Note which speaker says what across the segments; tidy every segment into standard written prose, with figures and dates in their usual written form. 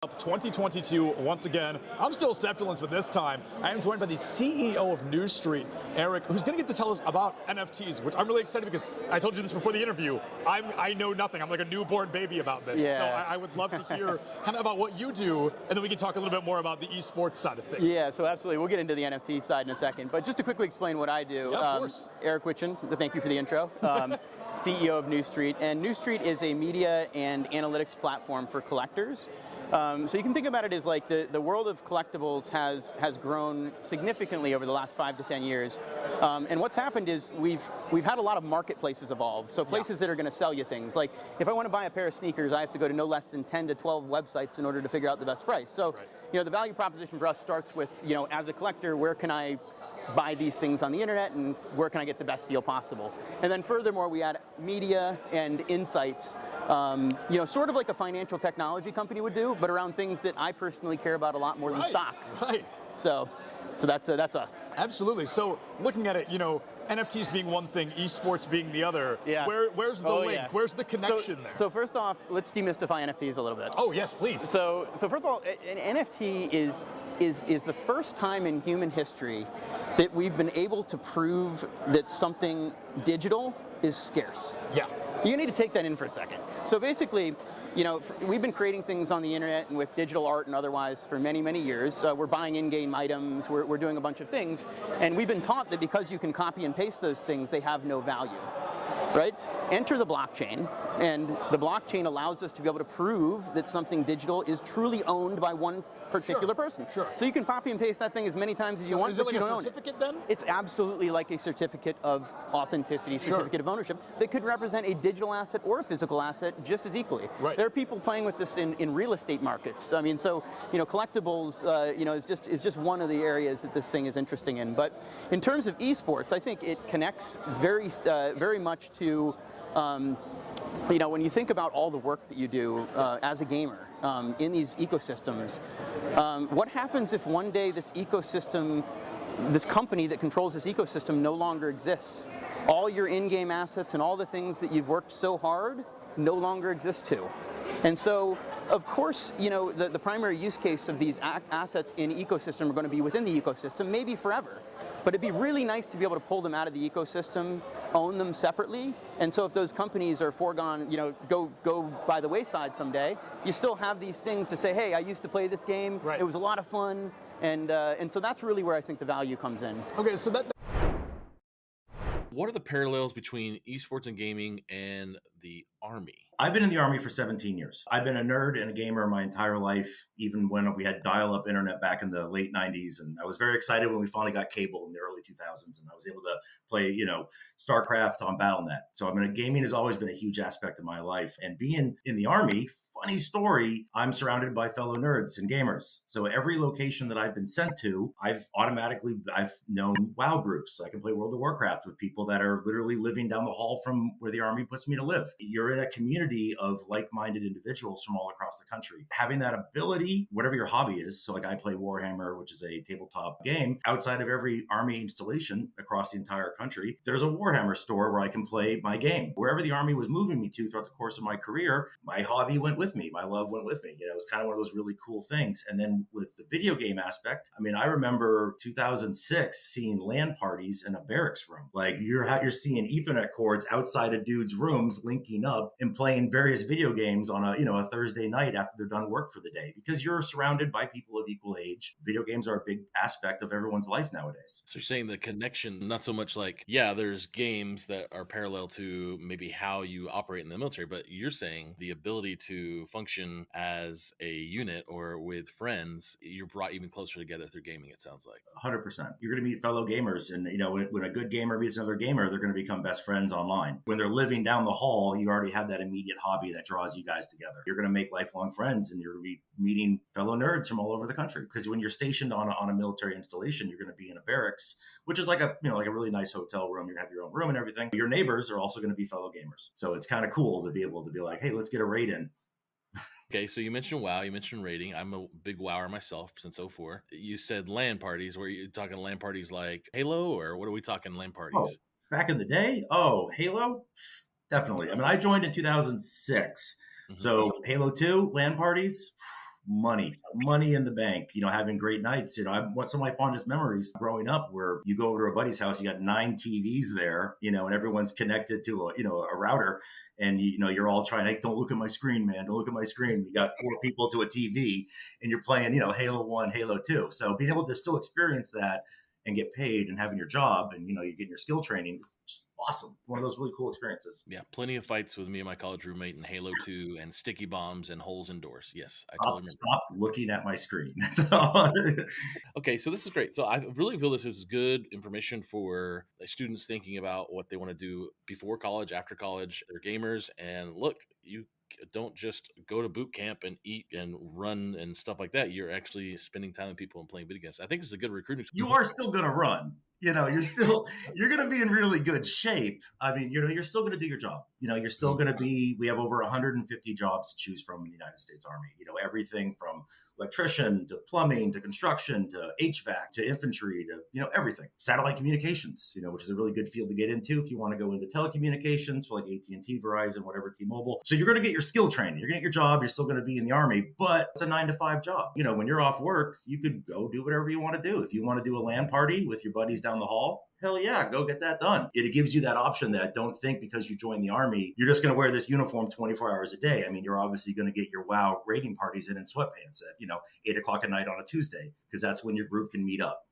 Speaker 1: 2022 once again. I'm still Septulence, but this time I am joined by the CEO of New Street, Eric, who's going to get to tell us about NFTs, which I'm really excited because I told you this before the interview. I know nothing. I'm like a newborn baby about this.
Speaker 2: Yeah.
Speaker 1: So I would love to hear kind of about what you do, and then we can talk a little bit more about the esports side of things.
Speaker 2: Yeah, so absolutely. We'll get into the NFT side in a second. But just to quickly explain what I do.
Speaker 1: Yeah, of course.
Speaker 2: Eric Witchen, thank you for the intro. CEO of New Street. And New Street is a media and analytics platform for collectors. So you can think about it as like the world of collectibles has grown significantly over the last 5 to 10 years. And what's happened is we've had a lot of marketplaces evolve. So places that are going to sell you things. Like if I want to buy a pair of sneakers, I have to go to no less than 10 to 12 websites in order to figure out the best price. So the value proposition for us starts with, as a collector, where can I buy these things on the internet and where can I get the best deal possible? And then furthermore, we add media and insights, sort of like a financial technology company would do, but around things that I personally care about a lot more than stocks.
Speaker 1: Right.
Speaker 2: So that's us.
Speaker 1: Absolutely. So looking at it, NFTs being one thing, esports being the other.
Speaker 2: Yeah.
Speaker 1: Where's the link?
Speaker 2: Yeah.
Speaker 1: Where's the connection there?
Speaker 2: So first off, let's demystify NFTs a little bit.
Speaker 1: Oh yes, please.
Speaker 2: So first of all, an NFT is the first time in human history that we've been able to prove that something digital is scarce.
Speaker 1: Yeah.
Speaker 2: You need to take that in for a second. So basically, we've been creating things on the internet and with digital art and otherwise for many, many years. We're buying in-game items, we're doing a bunch of things, and we've been taught that because you can copy and paste those things, they have no value, right? Enter the blockchain, and the blockchain allows us to be able to prove that something digital is truly owned by one particular person.
Speaker 1: Sure.
Speaker 2: So you can copy and paste that thing as many times as you want,
Speaker 1: is it
Speaker 2: but
Speaker 1: like
Speaker 2: you
Speaker 1: a
Speaker 2: don't own it.
Speaker 1: certificate then?
Speaker 2: It's absolutely like a certificate of authenticity, certificate of ownership that could represent a digital asset or a physical asset just as equally.
Speaker 1: Right.
Speaker 2: There are people playing with this in real estate markets. I mean, so collectibles, is just one of the areas that this thing is interesting in. But in terms of esports, I think it connects very much to. When you think about all the work that you do as a gamer in these ecosystems, what happens if one day this ecosystem, this company that controls this ecosystem no longer exists? All your in-game assets and all the things that you've worked so hard no longer exist too. And so, of course, the primary use case of these assets in ecosystem are going to be within the ecosystem, maybe forever. But it'd be really nice to be able to pull them out of the ecosystem, own them separately. And so if those companies are foregone, go by the wayside someday, you still have these things to say, hey, I used to play this game.
Speaker 1: Right.
Speaker 2: It was a lot of fun. And so that's really where I think the value comes in.
Speaker 1: Okay, so
Speaker 3: What are the parallels between esports and gaming and the Army?
Speaker 4: I've been in the Army for 17 years. I've been a nerd and a gamer my entire life, even when we had dial-up internet back in the late 90s. And I was very excited when we finally got cable in the early 2000s, and I was able to play, StarCraft on BattleNet. So gaming has always been a huge aspect of my life. And being in the Army, funny story, I'm surrounded by fellow nerds and gamers. So every location that I've been sent to, I've known WoW groups. I can play World of Warcraft with people that are literally living down the hall from where the Army puts me to live. You're in a community of like-minded individuals from all across the country. Having that ability, whatever your hobby is, so like I play Warhammer, which is a tabletop game, outside of every Army installation across the entire country, there's a Warhammer store where I can play my game. Wherever the Army was moving me to throughout the course of my career, my hobby went with me. My love went with me. It was kind of one of those really cool things. And then with the video game aspect, I remember 2006 seeing LAN parties in a barracks room. Like you're seeing Ethernet cords outside of dudes' rooms linking up and playing various video games on a Thursday night after they're done work for the day, because you're surrounded by people of equal age. Video games are a big aspect of everyone's life nowadays.
Speaker 3: So you're saying the connection, not so much like, there's games that are parallel to maybe how you operate in the military, but you're saying the ability to function as a unit or with friends, you're brought even closer together through gaming, it sounds like.
Speaker 4: 100%. You're going to meet fellow gamers. And, when a good gamer meets another gamer, they're going to become best friends online. When they're living down the hall, you already have that immediate hobby that draws you guys together. You're going to make lifelong friends, and you're going to be meeting fellow nerds from all over the country. Because when you're stationed on a military installation, you're going to be in a barracks, which is like a really nice hotel room. You're going to have your own room and everything. Your neighbors are also going to be fellow gamers. So it's kind of cool to be able to be like, hey, let's get a raid in.
Speaker 3: Okay, so you mentioned WoW, you mentioned raiding. I'm a big WoWer myself since 04. You said LAN parties. Were you talking LAN parties like Halo, or what are we talking LAN parties?
Speaker 4: Oh, back in the day? Oh, Halo? Definitely. I joined in 2006. Mm-hmm. So Halo 2, LAN parties, money in the bank, having great nights. What some of my fondest memories growing up where you go over to a buddy's house, you got 9 TVs there, and everyone's connected to a router. And you're all trying, hey, don't look at my screen, man. Don't look at my screen. You got 4 people to a TV and you're playing, Halo 1, Halo 2. So being able to still experience that and get paid and having your job and you're getting your skill training, it's awesome. One of those really cool experiences.
Speaker 3: Yeah, plenty of fights with me and my college roommate in Halo 2 and sticky bombs and holes in doors. Yes, I totally remember.
Speaker 4: Stop looking at my screen. That's all.
Speaker 3: Okay, so this is great. So I really feel this is good information for students thinking about what they want to do before college, after college. They're gamers, and look, you don't just go to boot camp and eat and run and stuff like that. You're actually spending time with people and playing video games. I think it's a good recruiting.
Speaker 4: You are still going to run. You're going to be in really good shape. I mean, you're still going to do your job. You're still going to be, we have over 150 jobs to choose from in the United States Army. Everything from electrician to plumbing to construction to HVAC to infantry to, everything. Satellite communications, which is a really good field to get into if you want to go into telecommunications for like AT&T, Verizon, whatever, T-Mobile. So you're going to get your skill training. You're going to get your job. You're still going to be in the Army, but it's a 9-to-5 job. When you're off work, you could go do whatever you want to do. If you want to do a LAN party with your buddies down the hall, hell yeah, go get that done. It gives you that option that don't think because you join the Army, you're just going to wear this uniform 24 hours a day. I mean, you're obviously going to get your WoW raiding parties in sweatpants at, 8 o'clock at night on a Tuesday, because that's when your group can meet up.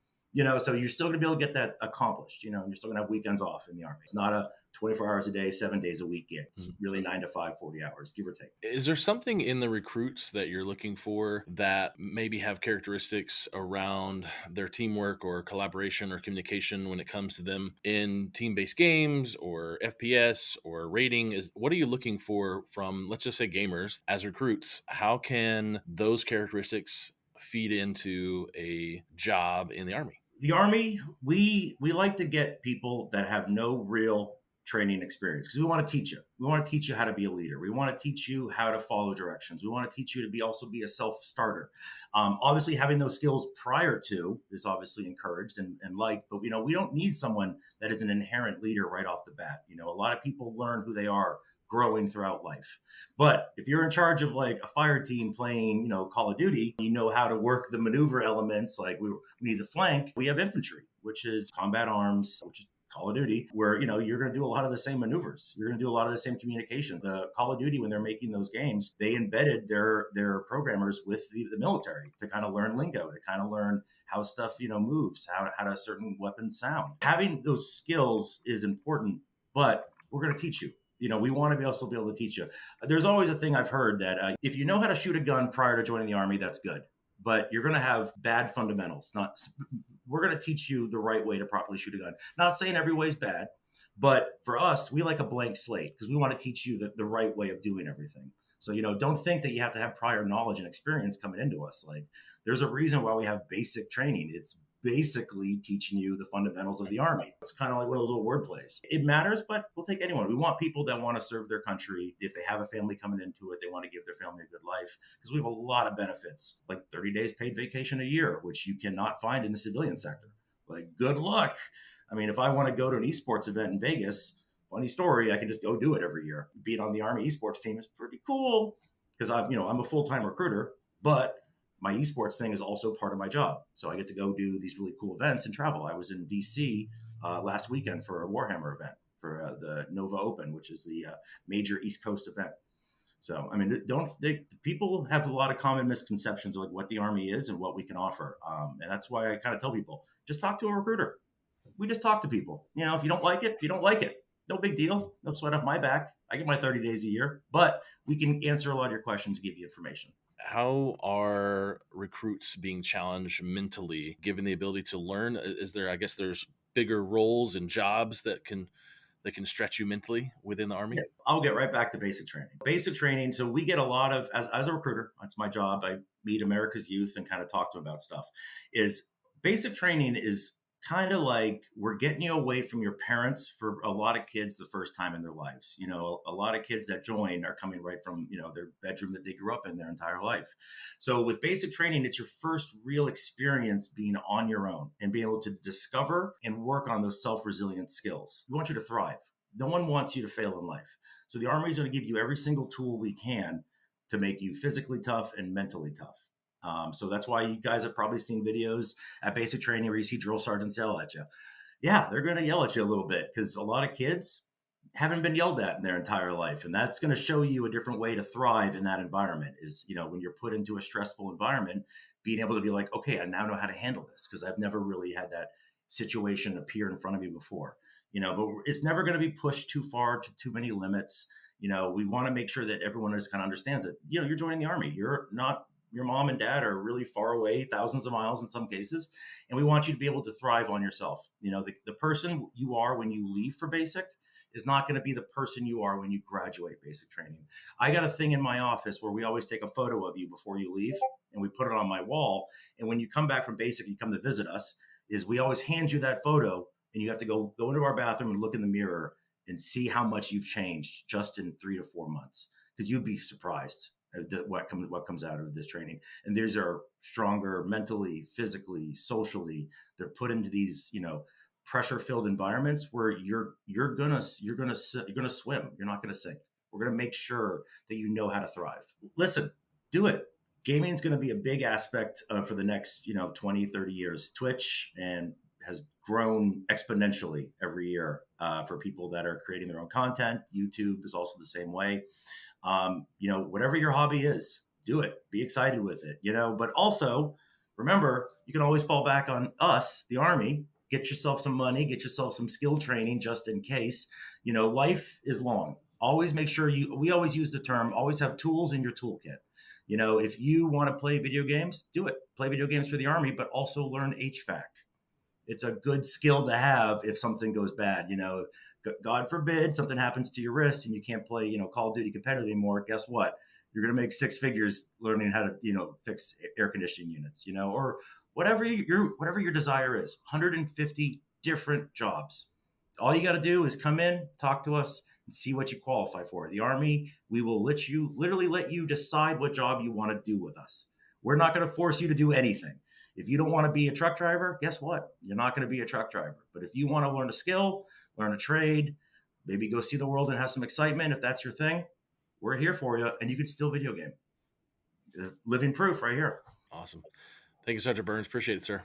Speaker 4: So you're still going to be able to get that accomplished. You're still going to have weekends off in the Army. It's not a 24 hours a day, 7 days a week gig. It's really 9 to 5, 40 hours, give or take.
Speaker 3: Is there something in the recruits that you're looking for that maybe have characteristics around their teamwork or collaboration or communication when it comes to them in team-based games or FPS or rating? What are you looking for from, let's just say, gamers as recruits? How can those characteristics feed into a job in the Army?
Speaker 4: The Army, we like to get people that have no real training experience, because we want to teach you. We want to teach you how to be a leader. We want to teach you how to follow directions. We want to teach you to also be a self-starter. Obviously, having those skills prior to is obviously encouraged and liked, but we don't need someone that is an inherent leader right off the bat. A lot of people learn who they are growing throughout life. But if you're in charge of like a fire team playing, Call of Duty, you know how to work the maneuver elements. Like we need to flank. We have infantry, which is combat arms, which is Call of Duty, where you're going to do a lot of the same maneuvers. You're going to do a lot of the same communication. The Call of Duty, when they're making those games, they embedded their programmers with the military to kind of learn lingo, to kind of learn how stuff moves, how do certain weapons sound. Having those skills is important, but we're going to teach you. We want to be able to teach you. There's always a thing I've heard that if you know how to shoot a gun prior to joining the Army, that's good. But you're going to have bad fundamentals. We're going to teach you the right way to properly shoot a gun. Not saying every way is bad, but for us, we like a blank slate because we want to teach you the right way of doing everything. So, don't think that you have to have prior knowledge and experience coming into us. Like, there's a reason why we have basic training. It's basically teaching you the fundamentals of the Army. It's kind of like one of those little word plays. It matters, but we'll take anyone. We want people that want to serve their country. If they have a family coming into it, they want to give their family a good life, because we have a lot of benefits, like 30 days paid vacation a year, which you cannot find in the civilian sector. Like, good luck. I mean, if I want to go to an esports event in Vegas, funny story, I can just go do it every year. Being on the Army esports team is pretty cool, because I'm a full-time recruiter, but my esports thing is also part of my job. So I get to go do these really cool events and travel. I was in DC last weekend for a Warhammer event for the Nova Open, which is the major East Coast event. So, I mean, people have a lot of common misconceptions of like what the Army is and what we can offer. And that's why I kind of tell people, just talk to a recruiter. We just talk to people. If you don't like it, you don't like it. No big deal. No sweat off my back. I get my 30 days a year, but we can answer a lot of your questions and give you information.
Speaker 3: How are recruits being challenged mentally, given the ability to learn? There's bigger roles and jobs that can stretch you mentally within the Army?
Speaker 4: Yeah, I'll get right back to basic training. Basic training. So we get a lot of, as a recruiter, that's my job. I meet America's youth and kind of talk to them about stuff. Is basic training is kind of like we're getting you away from your parents for a lot of kids the first time in their lives. A lot of kids that join are coming right from, their bedroom that they grew up in their entire life. So with basic training, it's your first real experience being on your own and being able to discover and work on those self-resilient skills. We want you to thrive. No one wants you to fail in life. So the Army is going to give you every single tool we can to make you physically tough and mentally tough. So that's why you guys have probably seen videos at basic training where you see drill sergeants yell at you. Yeah, they're going to yell at you a little bit because a lot of kids haven't been yelled at in their entire life. And that's going to show you a different way to thrive in that environment is, when you're put into a stressful environment, being able to be like, okay, I now know how to handle this because I've never really had that situation appear in front of me before, but it's never going to be pushed too far to too many limits. We want to make sure that everyone just kind of understands that, you're joining the Army. You're not, your mom and dad are really far away, thousands of miles in some cases. And we want you to be able to thrive on yourself. The person you are when you leave for basic is not going to be the person you are when you graduate basic training. I got a thing in my office where we always take a photo of you before you leave and we put it on my wall. And when you come back from basic, you come to visit us, is we always hand you that photo and you have to go into our bathroom and look in the mirror and see how much you've changed just in 3 to 4 months. Because you'd be surprised at what comes out of this training. And these are stronger mentally, physically, socially. They're put into these, pressure-filled environments where you're gonna swim. You're not gonna sink. We're gonna make sure that you know how to thrive. Listen, do it. Gaming is going to be a big aspect for the next 20, 30 years. Twitch has grown exponentially every year for people that are creating their own content. YouTube is also the same way. Whatever your hobby is, do it. Be excited with it. But also remember, you can always fall back on us, the Army. Get yourself some money, get yourself some skill training just in case. Life is long. Always make sure we always use the term, always have tools in your toolkit. If you want to play video games, do it. Play video games for the Army, but also learn HVAC. It's a good skill to have if something goes bad. God forbid something happens to your wrist and you can't play, Call of Duty competitive anymore. Guess what? You're going to make 6 figures learning how to, fix air conditioning units, or whatever your desire is. 150 different jobs. All you got to do is come in, talk to us, and see what you qualify for. The Army, we will literally let you decide what job you want to do with us. We're not going to force you to do anything. If you don't want to be a truck driver, guess what? You're not going to be a truck driver. But if you want to learn a skill, learn a trade, maybe go see the world and have some excitement, if that's your thing, we're here for you. And you can still video game. Living proof right here.
Speaker 3: Awesome. Thank you, Sergeant Burns. Appreciate it, sir.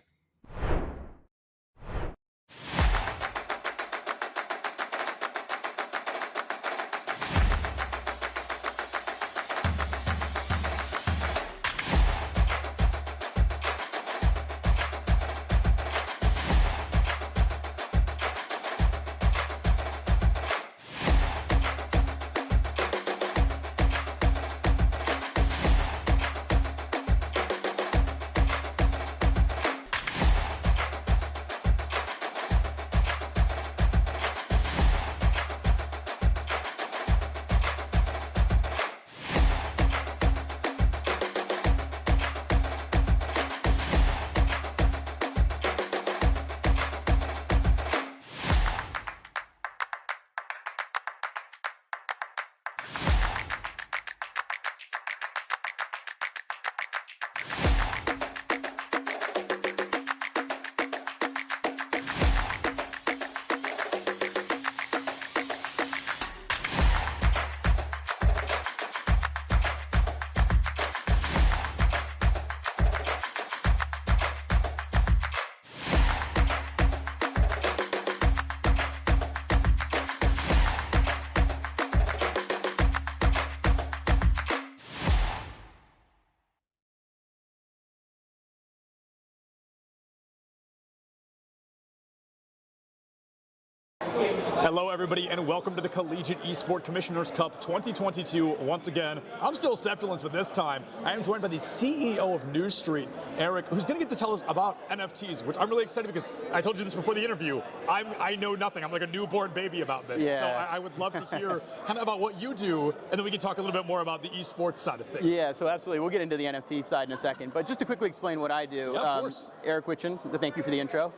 Speaker 1: Hello, everybody, and welcome to the Collegiate Esport Commissioners Cup 2022. Once again, I'm still Septulence, but this time I am joined by the CEO of News Street, Eric, who's going to get to tell us about NFTs, which I'm really excited because I told you this before the interview. I know nothing. I'm like a newborn baby about this.
Speaker 2: Yeah.
Speaker 1: So I would love to hear kind of about what you do, and then we can talk a little bit more about the esports side of things.
Speaker 2: Yeah, so absolutely. We'll get into the NFT side in a second. But just to quickly explain what I do,
Speaker 1: Yeah, of course.
Speaker 2: Eric Witchen, thank you for the intro.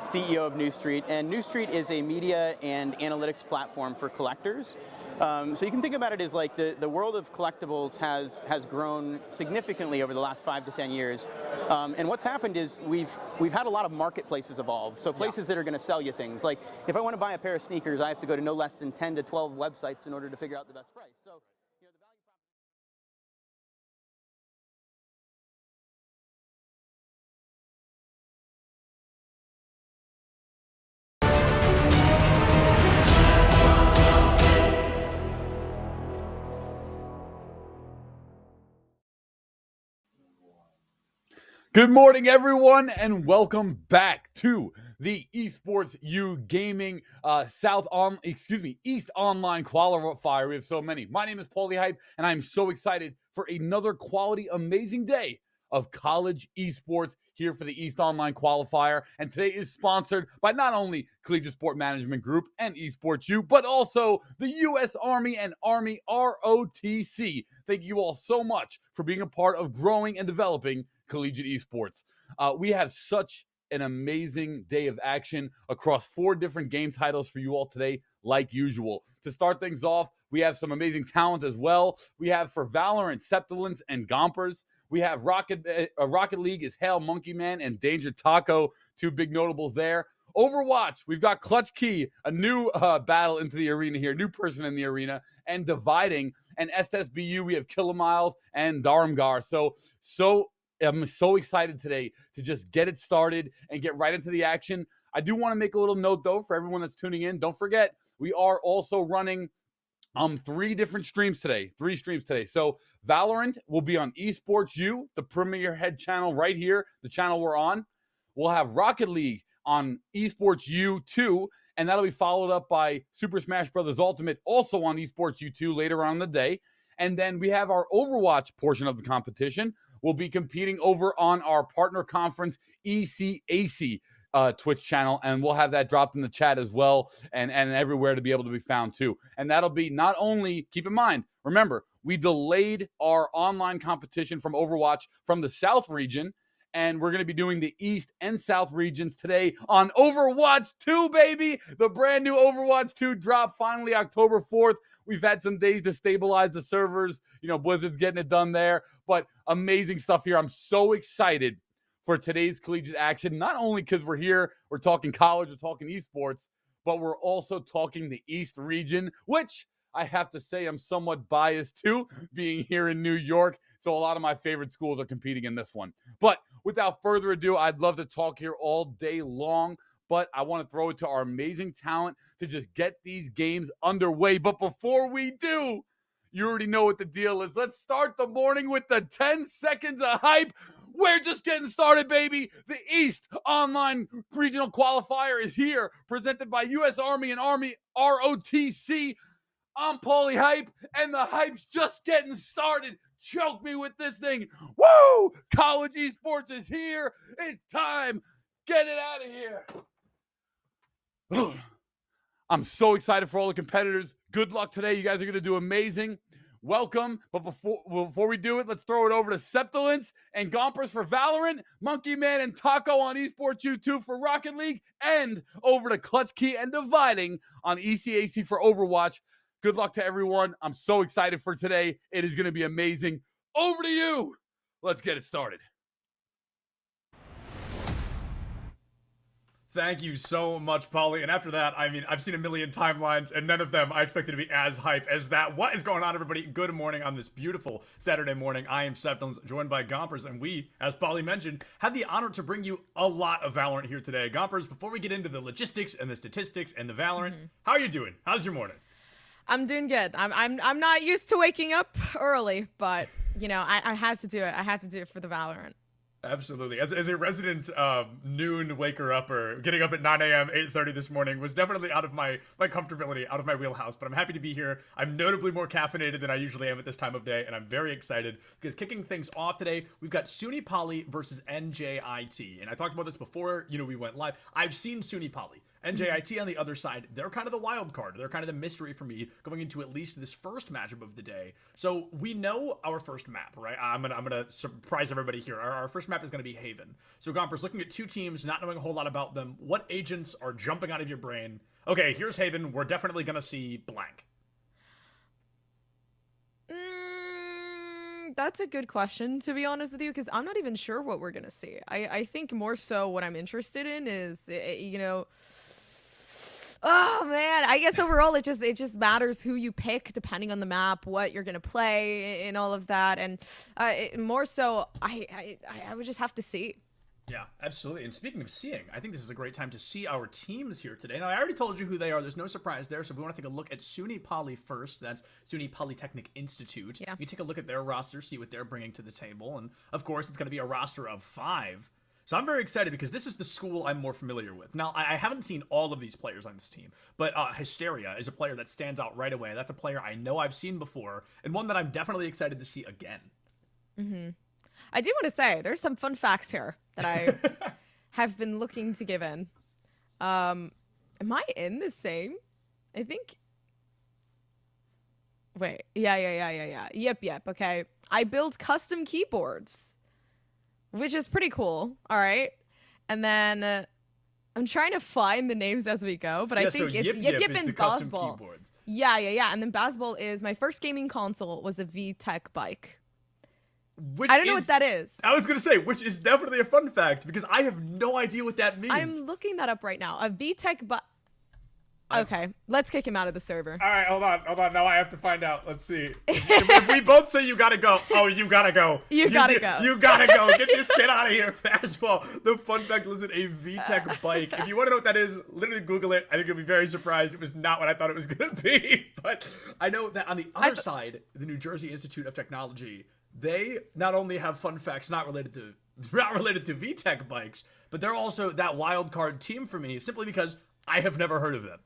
Speaker 2: CEO of News Street, and News Street is a media and analytics platform for collectors. So you can think about it as like the world of collectibles has grown significantly over the last 5 to 10 years. And what's happened is we've had a lot of marketplaces evolve. So places that are going to sell you things. Like if I want to buy a pair of sneakers, I have to go to no less than 10 to 12 websites in order to figure out the best price. So
Speaker 5: Good morning, everyone, and welcome back to the Esports U Gaming East Online Qualifier. We have so many. My name is Paulie Hype, and I'm so excited for another quality, amazing day of college esports here for the East Online Qualifier. And today is sponsored by not only Collegiate Sport Management Group and Esports U, but also the U.S. Army and Army ROTC. Thank you all so much for being a part of growing and developing collegiate esports. We have such an amazing day of action across 4 different game titles for you all today, like usual. To start things off, we have some amazing talent as well. We have for VALORANT, Septilence and Gompers. We have Rocket League is Hail Monkey Man and Danger Taco, 2 big notables there. Overwatch, we've got Clutch Key, a new battle into the arena here, new person in the arena, and Dividing. And SSBU, we have Kilamiles and Darmgar. I'm so excited today to just get it started and get right into the action. I do want to make a little note, though, for everyone that's tuning in. Don't forget, we are also running 3 different streams today. 3 streams today. So VALORANT will be on Esports U, the premier head channel right here, the channel we're on. We'll have Rocket League on Esports U 2, and that'll be followed up by Super Smash Bros. Ultimate, also on Esports U 2 later on in the day. And then we have our Overwatch portion of the competition. We'll be competing over on our partner conference, ECCC Twitch channel, and we'll have that dropped in the chat as well, and everywhere to be able to be found too. And that'll be not only, keep in mind, remember, we delayed our online competition from Overwatch from the South region, and we're going to be doing the East and South regions today on Overwatch 2, baby! The brand new Overwatch 2 drop finally October 4th. We've had some days to stabilize the servers. Blizzard's getting it done there. But amazing stuff here. I'm so excited for today's collegiate action. Not only because we're here, we're talking college, we're talking esports, but we're also talking the East region, which I have to say I'm somewhat biased to, being here in New York. So a lot of my favorite schools are competing in this one. But without further ado, I'd love to talk here all day long, but I want to throw it to our amazing talent to just get these games underway. But before we do, you already know what the deal is. Let's start the morning with the 10 seconds of hype. We're just getting started, baby. The East Online Regional Qualifier is here, presented by U.S. Army and Army ROTC. I'm Paulie Hype, and the hype's just getting started. Choke me with this thing. Woo! College esports is here. It's time. Get it out of here. I'm so excited for all the competitors. Good luck today. You guys are going to do amazing. Welcome. But before we do it, let's throw it over to Septilence and Gompers for VALORANT, Monkey Man and Taco on Esports U2 for Rocket League, and over to Clutch Key and Dividing on ECAC for Overwatch. Good luck to everyone. I'm so excited for today. It is going to be amazing. Over to you. Let's get it started.
Speaker 1: Thank you so much, Paulie. And after that, I've seen a million timelines, and none of them I expected to be as hype as that. What is going on, everybody? Good morning on this beautiful Saturday morning. I am Septilence, joined by Gompers, and we, as Paulie mentioned, have the honor to bring you a lot of VALORANT here today. Gompers, before we get into the logistics and the statistics and the VALORANT, how are you doing? How's your morning?
Speaker 6: I'm doing good. I'm not used to waking up early, but I had to do it. I had to do it for the VALORANT.
Speaker 1: Absolutely. As a resident noon waker upper, getting up at 9 a.m., 8:30 this morning was definitely out of my comfortability, out of my wheelhouse, but I'm happy to be here. I'm notably more caffeinated than I usually am at this time of day, and I'm very excited because kicking things off today, we've got SUNY Poly versus NJIT. And I talked about this before, we went live. I've seen SUNY Poly. NJIT on the other side, they're kind of the wild card. They're kind of the mystery for me going into at least this first matchup of the day. So we know our first map, right? I'm gonna surprise everybody here. Our first map is gonna be Haven. So Gompers, looking at 2 teams, not knowing a whole lot about them, what agents are jumping out of your brain? Okay, here's Haven. We're definitely gonna see blank.
Speaker 6: That's a good question, to be honest with you, because I'm not even sure what we're gonna see. I think more so what I'm interested in is, oh man, I guess overall it just matters who you pick depending on the map, what you're gonna play, and all of that. And more so, I would just have to see.
Speaker 1: Yeah, absolutely. And speaking of seeing, I think this is a great time to see our teams here today. Now, I already told you who they are. There's no surprise there. So if we want to take a look at SUNY Poly first, that's SUNY Polytechnic Institute.
Speaker 6: Yeah.
Speaker 1: We take a look at their roster, see what they're bringing to the table. And of course, it's going to be a roster of 5. So I'm very excited because this is the school I'm more familiar with. Now, I haven't seen all of these players on this team, but Hysteria is a player that stands out right away. That's a player I know I've seen before, and one that I'm definitely excited to see again.
Speaker 6: I do want to say there's some fun facts here that I have been looking to give in. Am I in the same? I think. Wait. Yeah. Yep. Okay. I build custom keyboards, which is pretty cool. All right. And then I'm trying to find the names as we go, but I think it's Yip and Bazball. Yeah. And then Bazball is my first gaming console was a VTech bike. I don't know what that is.
Speaker 1: I was going to say, which is definitely a fun fact, because I have no idea what that means.
Speaker 6: I'm looking that up right now. A VTech bike. Okay, let's kick him out of the server.
Speaker 1: All right, hold on. Now I have to find out. Let's see. If we both say you gotta go, you gotta go.
Speaker 6: You gotta go.
Speaker 1: You gotta go. Get this kid out of here. Fastball. The fun fact, listen, a VTech bike. If you want to know what that is, literally Google it. I think you'll be very surprised. It was not what I thought it was going to be. But I know that on the other side, the New Jersey Institute of Technology, they not only have fun facts not related to VTech bikes, but they're also that wild card team for me, simply because I have never heard of them.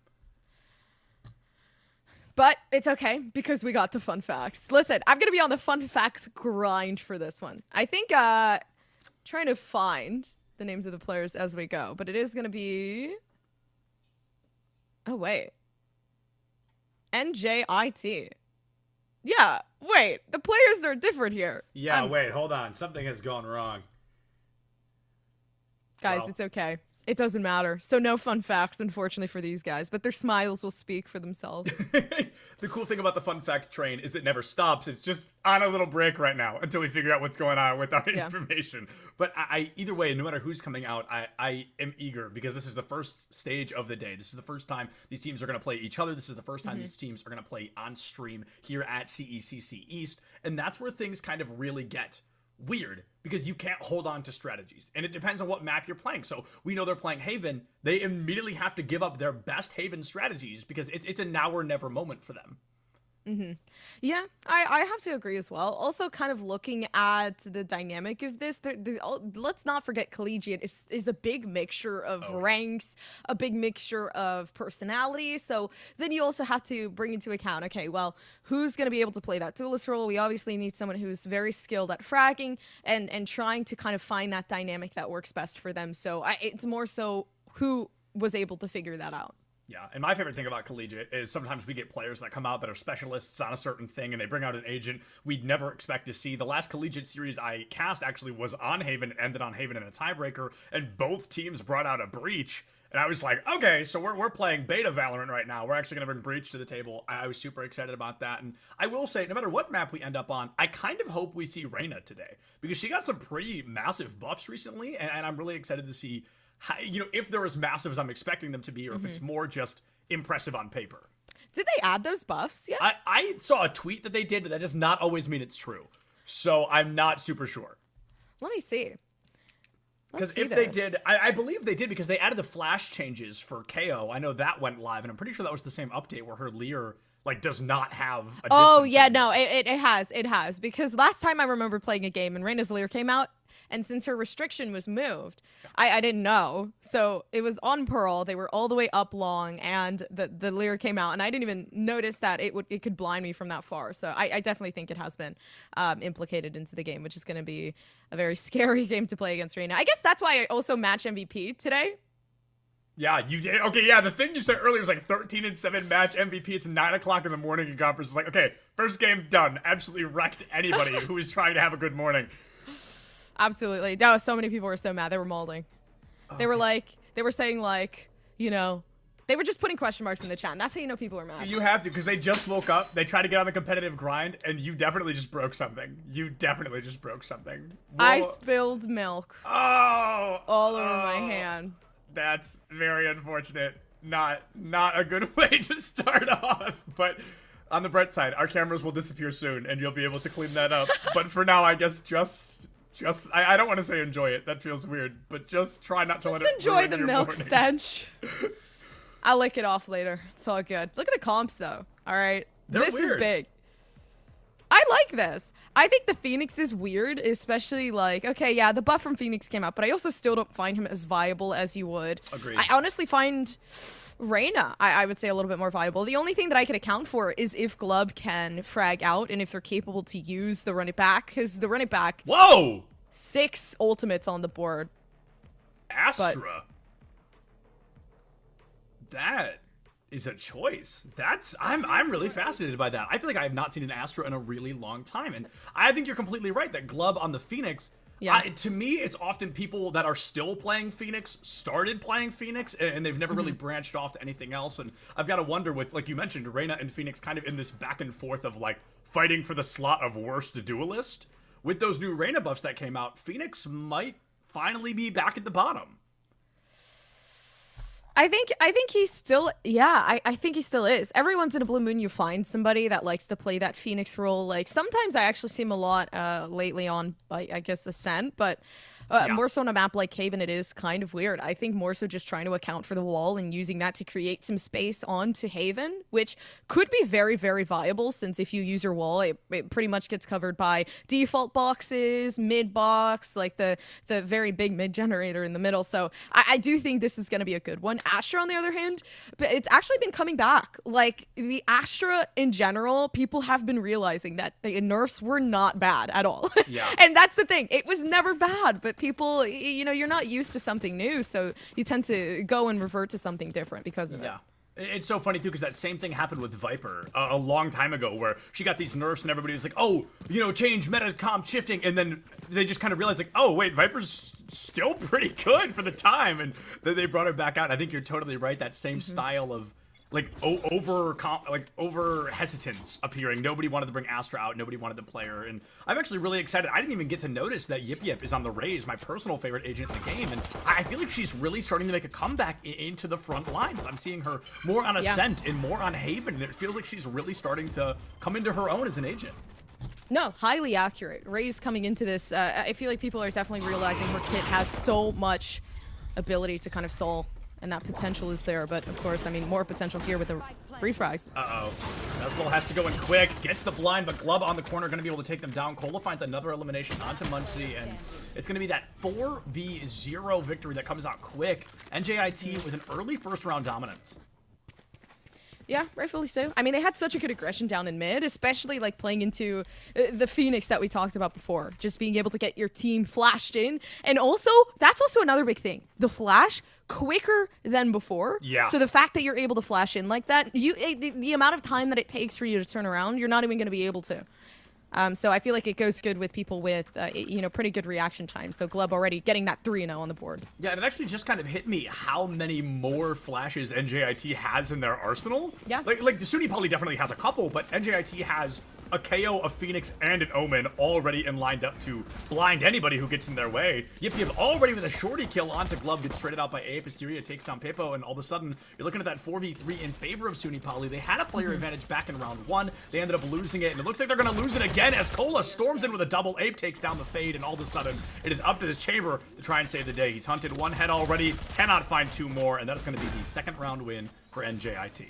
Speaker 6: But it's okay, because we got the fun facts. Listen, I'm going to be on the fun facts grind for this one. I think trying to find the names of the players as we go, but it is going to be... Oh, wait. NJIT. Yeah, wait. The players are different here.
Speaker 1: Yeah, wait, hold on. Something has gone wrong.
Speaker 6: Guys, it's okay. It doesn't matter. So no fun facts, unfortunately, for these guys, but their smiles will speak for themselves.
Speaker 1: The cool thing about the fun fact train is it never stops. It's just on a little break right now until we figure out what's going on with our information. But I either way, no matter who's coming out, I am eager, because this is the first stage of the day. This is the first time these teams are going to play each other. This is the first time these teams are going to play on stream here at CECC East. And that's where things kind of really get weird, because you can't hold on to strategies, and it depends on what map you're playing. So we know they're playing Haven. They immediately have to give up their best Haven strategies, because it's a now or never moment for them.
Speaker 6: Yeah, I have to agree as well. Also, kind of looking at the dynamic of this, let's not forget collegiate is a big mixture of ranks, a big mixture of personality. So then you also have to bring into account, okay, well, who's going to be able to play that duelist role? We obviously need someone who's very skilled at fragging and trying to kind of find that dynamic that works best for them. So it's more so who was able to figure that out.
Speaker 1: Yeah, and my favorite thing about collegiate is sometimes we get players that come out that are specialists on a certain thing, and they bring out an agent we'd never expect to see. The last collegiate series I cast actually was on Haven, and ended on Haven in a tiebreaker, and both teams brought out a breach. And I was like, okay, so we're playing beta Valorant right now. We're actually going to bring breach to the table. I was super excited about that. And I will say, no matter what map we end up on, I kind of hope we see Reyna today, because she got some pretty massive buffs recently, and I'm really excited to see how, if they're as massive as I'm expecting them to be, or if it's more just impressive on paper.
Speaker 6: Did they add those buffs yet?
Speaker 1: I saw a tweet that they did, but that does not always mean it's true. So I'm not super sure.
Speaker 6: Let me see.
Speaker 1: Because if they did, I believe they did, because they added the flash changes for KO. I know that went live, and I'm pretty sure that was the same update where her Lear does not have a
Speaker 6: Oh, yeah, no, it has. Because last time I remember playing a game and Reyna's Lear came out, and since her restriction was moved, I didn't know. So it was on Pearl. They were all the way up long, and the Lear came out, and I didn't even notice that it could blind me from that far. So I definitely think it has been implicated into the game, which is going to be a very scary game to play against Reyna. I guess that's why I also match MVP today.
Speaker 1: Yeah, you did. Okay, yeah, the thing you said earlier was 13-7 match MVP. It's 9 o'clock in the morning, and Gompers is like, okay, first game done. Absolutely wrecked anybody who is trying to have a good morning.
Speaker 6: Absolutely. No, so many people were so mad. They were molding. Okay. They were saying they were just putting question marks in the chat. And that's how you know people are mad.
Speaker 1: You have to, because they just woke up. They try to get on the competitive grind, and you definitely just broke something.
Speaker 6: I spilled milk.
Speaker 1: Oh!
Speaker 6: All over my hand.
Speaker 1: That's very unfortunate. Not a good way to start off. But on the bright side, our cameras will disappear soon, and you'll be able to clean that up. But for now, I guess just Just, I don't want to say enjoy it. That feels weird. But just try not to let it
Speaker 6: Enjoy
Speaker 1: ruin
Speaker 6: the
Speaker 1: your
Speaker 6: milk
Speaker 1: morning.
Speaker 6: stench. I'll lick it off later. It's all good. Look at the comps, though. All right.
Speaker 1: They're
Speaker 6: this
Speaker 1: weird.
Speaker 6: is big. I like this. I think the Phoenix is weird, especially like, okay, yeah, the buff from Phoenix came out, but I also still don't find him as viable as you would.
Speaker 1: Agreed.
Speaker 6: I honestly find Reyna, I would say, a little bit more viable. The only thing that I could account for is if Glub can frag out and if they're capable to use the run it back, because the run it back,
Speaker 1: Whoa!
Speaker 6: 6 ultimates on the board.
Speaker 1: Astra. That is a choice. I'm really fascinated by that. I feel like I have not seen an Astra in a really long time, and I think you're completely right that Glub on the Phoenix.
Speaker 6: Yeah.
Speaker 1: To me, it's often people that are still playing Phoenix started playing Phoenix, and they've never really branched off to anything else. And I've got to wonder with, like you mentioned, Reyna and Phoenix kind of in this back and forth of like fighting for the slot of worst duelist. With those new Reyna buffs that came out, Phoenix might finally be back at the bottom.
Speaker 6: I think he's still, yeah, I think he still is. Every once in a blue moon you find somebody that likes to play that Phoenix role. Like, sometimes I actually see him a lot lately on, I guess, Ascent, but more so on a map like Haven, it is kind of weird. I think more so just trying to account for the wall and using that to create some space onto Haven, which could be very, very viable, since if you use your wall, it pretty much gets covered by default boxes, mid box, like the very big mid generator in the middle. So I do think this is going to be a good one. Astra, on the other hand, but it's actually been coming back. Like, the Astra in general, people have been realizing that the nerfs were not bad at all.
Speaker 1: Yeah.
Speaker 6: And that's the thing. It was never bad, but people, you know, you're not used to something new, so you tend to go and revert to something different because of it.
Speaker 1: Yeah. It's so funny, too, because that same thing happened with Viper a long time ago, where she got these nerfs and everybody was like, oh, you know, change meta comp shifting. And then they just kind of realized, like, oh, wait, Viper's still pretty good for the time. And then they brought her back out. I think you're totally right. That same style of, like, over hesitance appearing. Nobody wanted to bring Astra out. Nobody wanted to play her. And I'm actually really excited. I didn't even get to notice that Yip Yip is on the raise, my personal favorite agent in the game. And I feel like she's really starting to make a comeback into the front lines. I'm seeing her more on Ascent and more on Haven. And it feels like she's really starting to come into her own as an agent.
Speaker 6: No, highly accurate. Ray's coming into this. I feel like people are definitely realizing her kit has so much ability to kind of stall, and that potential is there. But of course, I mean, more potential here with the refrags.
Speaker 1: Uh-oh. Nesball has to go in quick, gets the blind, but Glub on the corner going to be able to take them down. Cola finds another elimination onto Muncie, and it's going to be that 4v0 victory that comes out quick. NJIT with an early first round dominance.
Speaker 6: Yeah, rightfully so. I mean, they had such a good aggression down in mid, especially like playing into the Phoenix that we talked about before. Just being able to get your team flashed in. And also, that's also another big thing. The flash, quicker than before.
Speaker 1: Yeah.
Speaker 6: So the fact that you're able to flash in like that, the amount of time that it takes for you to turn around, you're not even going to be able to. So I feel like it goes good with people with, you know, pretty good reaction time. So Glub already getting that 3-0 on the board. Yeah,
Speaker 1: and it actually just kind of hit me how many more flashes NJIT has in their arsenal.
Speaker 6: Yeah.
Speaker 1: Like the Sunny Poly definitely has a couple, but NJIT has a KO, a Phoenix, and an Omen already in lined up to blind anybody who gets in their way. Yip Yip already with a shorty kill onto Glub, gets traded out by A. Pisteria takes down Pepo, and all of a sudden, you're looking at that 4v3 in favor of Sunny Poly. They had a player advantage back in round 1. They ended up losing it, and it looks like they're going to lose it again as Cola storms in with a double. Ape takes down the Fade, and all of a sudden, it is up to this Chamber to try and save the day. He's hunted 1 head already, cannot find 2 more, and that is going to be the second round win for NJIT.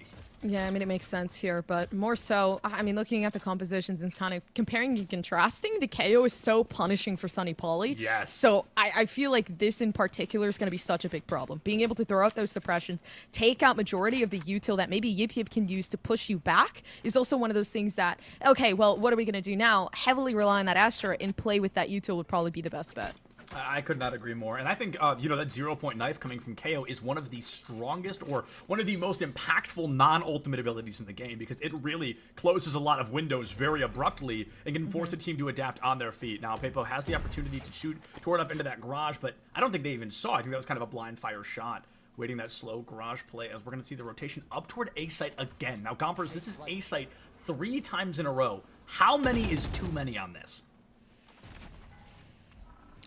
Speaker 6: Yeah, I mean, it makes sense here, but more so, I mean, looking at the compositions and kind of comparing and contrasting, the KO is so punishing for Sunny Poly.
Speaker 1: Yes.
Speaker 6: So I feel like this in particular is going to be such a big problem. Being able to throw out those suppressions, take out majority of the util that maybe Yip Yip can use to push you back is also one of those things that, okay, well, what are we going to do now? Heavily rely on that Astra and play with that util would probably be the best bet.
Speaker 1: I could not agree more. And I think, you know, that 0-point knife coming from KO is one of the strongest or one of the most impactful non-ultimate abilities in the game, because it really closes a lot of windows very abruptly and can force a team to adapt on their feet. Now, Pepo has the opportunity to shoot toward up into that garage, but I don't think they even saw. I think that was kind of a blind fire shot, waiting that slow garage play, as we're going to see the rotation up toward A-site again. Now, Gompers, this is A-site 3 times in a row. How many is too many on this?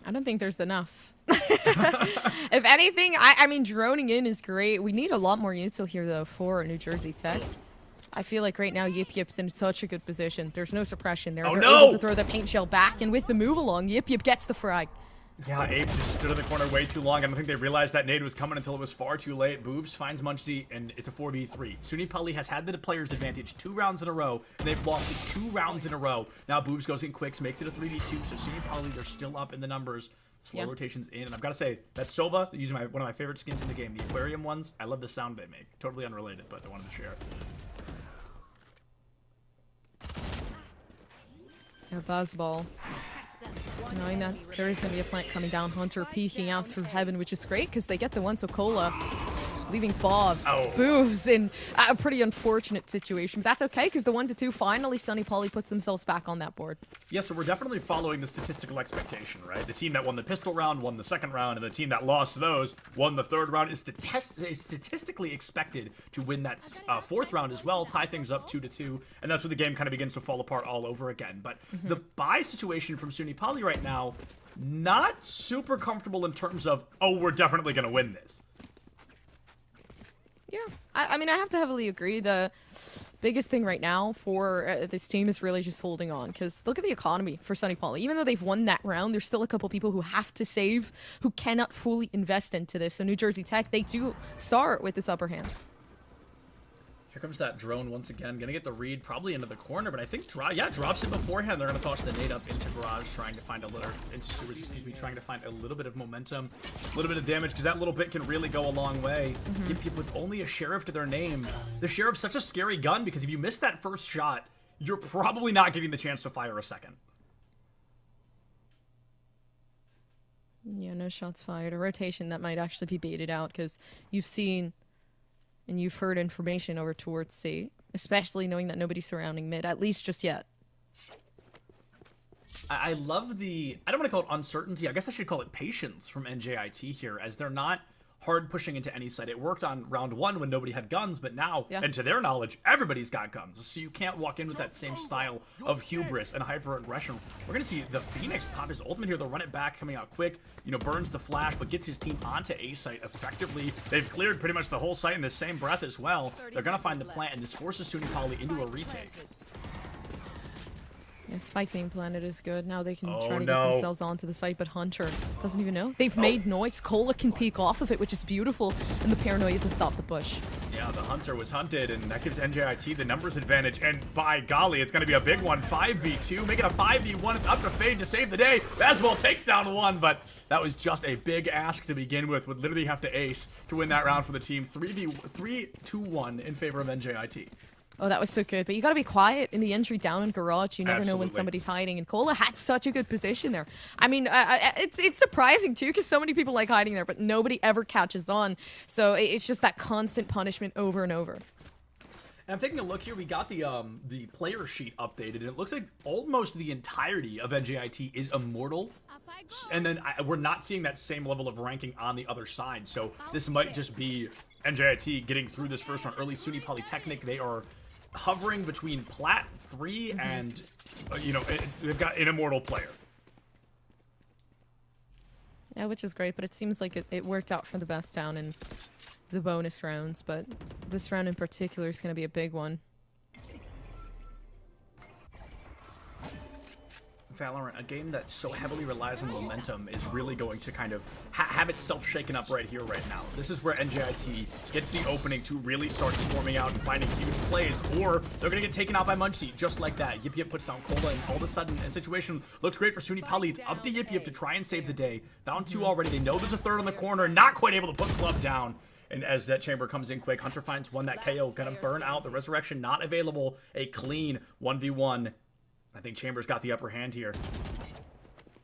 Speaker 6: I don't think there's enough. If anything, I mean, droning in is great. We need a lot more util here, though, for New Jersey Tech. I feel like right now Yip Yip's in such a good position. There's no suppression there.
Speaker 1: Oh,
Speaker 6: They're
Speaker 1: no!
Speaker 6: able to throw the paint shell back, and with the move along, Yip Yip gets the frag.
Speaker 1: Yeah, Abe just stood in the corner way too long. I don't think they realized that nade was coming until it was far too late. Boobs finds Munchie, and it's a 4v3. Sunipali has had the player's advantage 2 rounds in a row, and they've lost it 2 rounds in a row. Now Boobs goes in quicks, makes it a 3v2, so Sunipali, they're still up in the numbers. Slow rotations in, and I've got to say, that Sova, using one of my favorite skins in the game, the aquarium ones, I love the sound they make. Totally unrelated, but I wanted to share it.
Speaker 6: A buzzball. Knowing that there is going to be a plant coming down, Hunter peeking out through heaven, which is great because they get the one, so Cola leaving Bobs, Boobs in a pretty unfortunate situation. But that's okay because the 1-2 finally Sunny Poly puts themselves back on that board.
Speaker 1: Yeah, so we're definitely following the statistical expectation, right? The team that won the pistol round won the second round, and the team that lost those won the third round. Is statistically expected to win that fourth round as well, tie things up 2-2, and that's where the game kind of begins to fall apart all over again. But the buy situation from Sunny Poly right now, not super comfortable in terms of, oh, we're definitely going to win this.
Speaker 6: Yeah, I mean, I have to heavily agree. The biggest thing right now for this team is really just holding on, because look at the economy for Sunny Poly. Even though they've won that round, there's still a couple people who have to save, who cannot fully invest into this. So New Jersey Tech, they do start with this upper hand.
Speaker 1: Here comes that drone once again. Gonna get the read probably into the corner, but I think drops it beforehand. They're gonna toss the nade up into garage, trying to find into sewers, excuse me, trying to find a little bit of momentum, a little bit of damage, because that little bit can really go a long way. Yip Yip with only a sheriff to their name. The sheriff's such a scary gun because if you miss that first shot, you're probably not getting the chance to fire a second.
Speaker 6: Yeah, no shots fired. A rotation that might actually be baited out because you've seen and you've heard information over towards C, especially knowing that nobody's surrounding mid, at least just yet.
Speaker 1: I love the, I don't want to call it uncertainty, I guess I should call it patience from NJIT here, as they're not hard pushing into any site. It worked on round 1 when nobody had guns, but now, and to their knowledge, everybody's got guns. So you can't walk in with that same style of hubris and hyper-aggression. We're going to see the Phoenix pop his ultimate here. They'll run it back, coming out quick, you know, burns the flash, but gets his team onto A site effectively. They've cleared pretty much the whole site in the same breath as well. They're going to find the plant, and this forces Sunny Poly into a retake.
Speaker 6: Yeah, spike being planted is good. Now they can try to get themselves onto the site, but Hunter doesn't even know. They've made noise. Cola can peek off of it, which is beautiful, and the paranoia to stop the push. Yeah,
Speaker 1: the Hunter was hunted, and that gives NJIT the numbers advantage, and by golly, it's going to be a big one. 5v2, make it a 5v1. It's up to Fade to save the day. Bazball takes down one, but that was just a big ask to begin with. Would literally have to ace to win that round for the team. 3-2-1 in favor of NJIT.
Speaker 6: Oh, that was so good. But you got to be quiet in the entry down in garage. You never know when somebody's hiding. And Cola had such a good position there. I mean, it's surprising, too, because so many people like hiding there, but nobody ever catches on. So it's just that constant punishment over and over.
Speaker 1: And I'm taking a look here. We got the player sheet updated, and it looks like almost the entirety of NJIT is immortal. And then we're not seeing that same level of ranking on the other side. So this might just be NJIT getting through this first round early. SUNY Polytechnic, they are hovering between Plat 3 and, you know, they've got an immortal player.
Speaker 6: Yeah, which is great, but it seems like it worked out for the best down in the bonus rounds, but this round in particular is going to be a big one.
Speaker 1: VALORANT, a game that so heavily relies on momentum, is really going to kind of have itself shaken up right here, right now. This is where NJIT gets the opening to really start swarming out and finding huge plays, or they're going to get taken out by Munchie, just like that. Yip Yip puts down Cola, and all of a sudden, the situation looks great for SUNY Poly. It's up to Yip Yip to try and save the day. Found 2 already. They know there's a third on the corner, not quite able to put Club down. And as that chamber comes in quick, Hunter finds one. That KO gonna burn out. The resurrection not available. A clean 1v1. I think Chamber's got the upper hand here.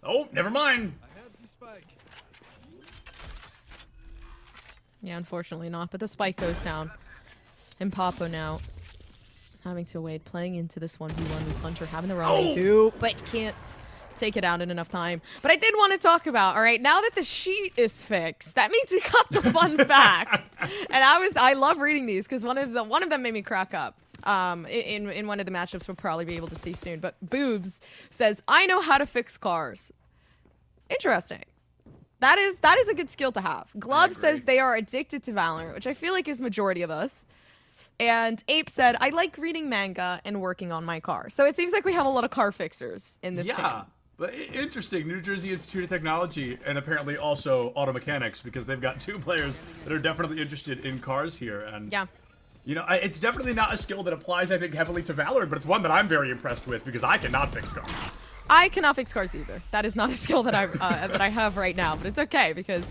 Speaker 1: Oh, never mind.
Speaker 6: Yeah, unfortunately not, but the spike goes down. And Papo now having to wait, playing into this 1v1 with Hunter, having the rendezvous, but can't take it out in enough time. But I did want to talk about, all right, now that the sheet is fixed, that means we got the fun facts. And I love reading these because one of them made me crack up. In one of the matchups we'll probably be able to see soon. But Boobs says, I know how to fix cars. Interesting. That is a good skill to have. Glove says they are addicted to Valorant, which I feel like is majority of us. And Ape said, I like reading manga and working on my car. So it seems like we have a lot of car fixers in this team.
Speaker 1: Yeah. But interesting, New Jersey Institute of Technology and apparently also auto mechanics, because they've got 2 players that are definitely interested in cars here. And
Speaker 6: yeah.
Speaker 1: You know, it's definitely not a skill that applies, I think, heavily to Valorant, but it's one that I'm very impressed with because I cannot fix cars.
Speaker 6: I cannot fix cars either. That is not a skill that I have right now, but it's okay because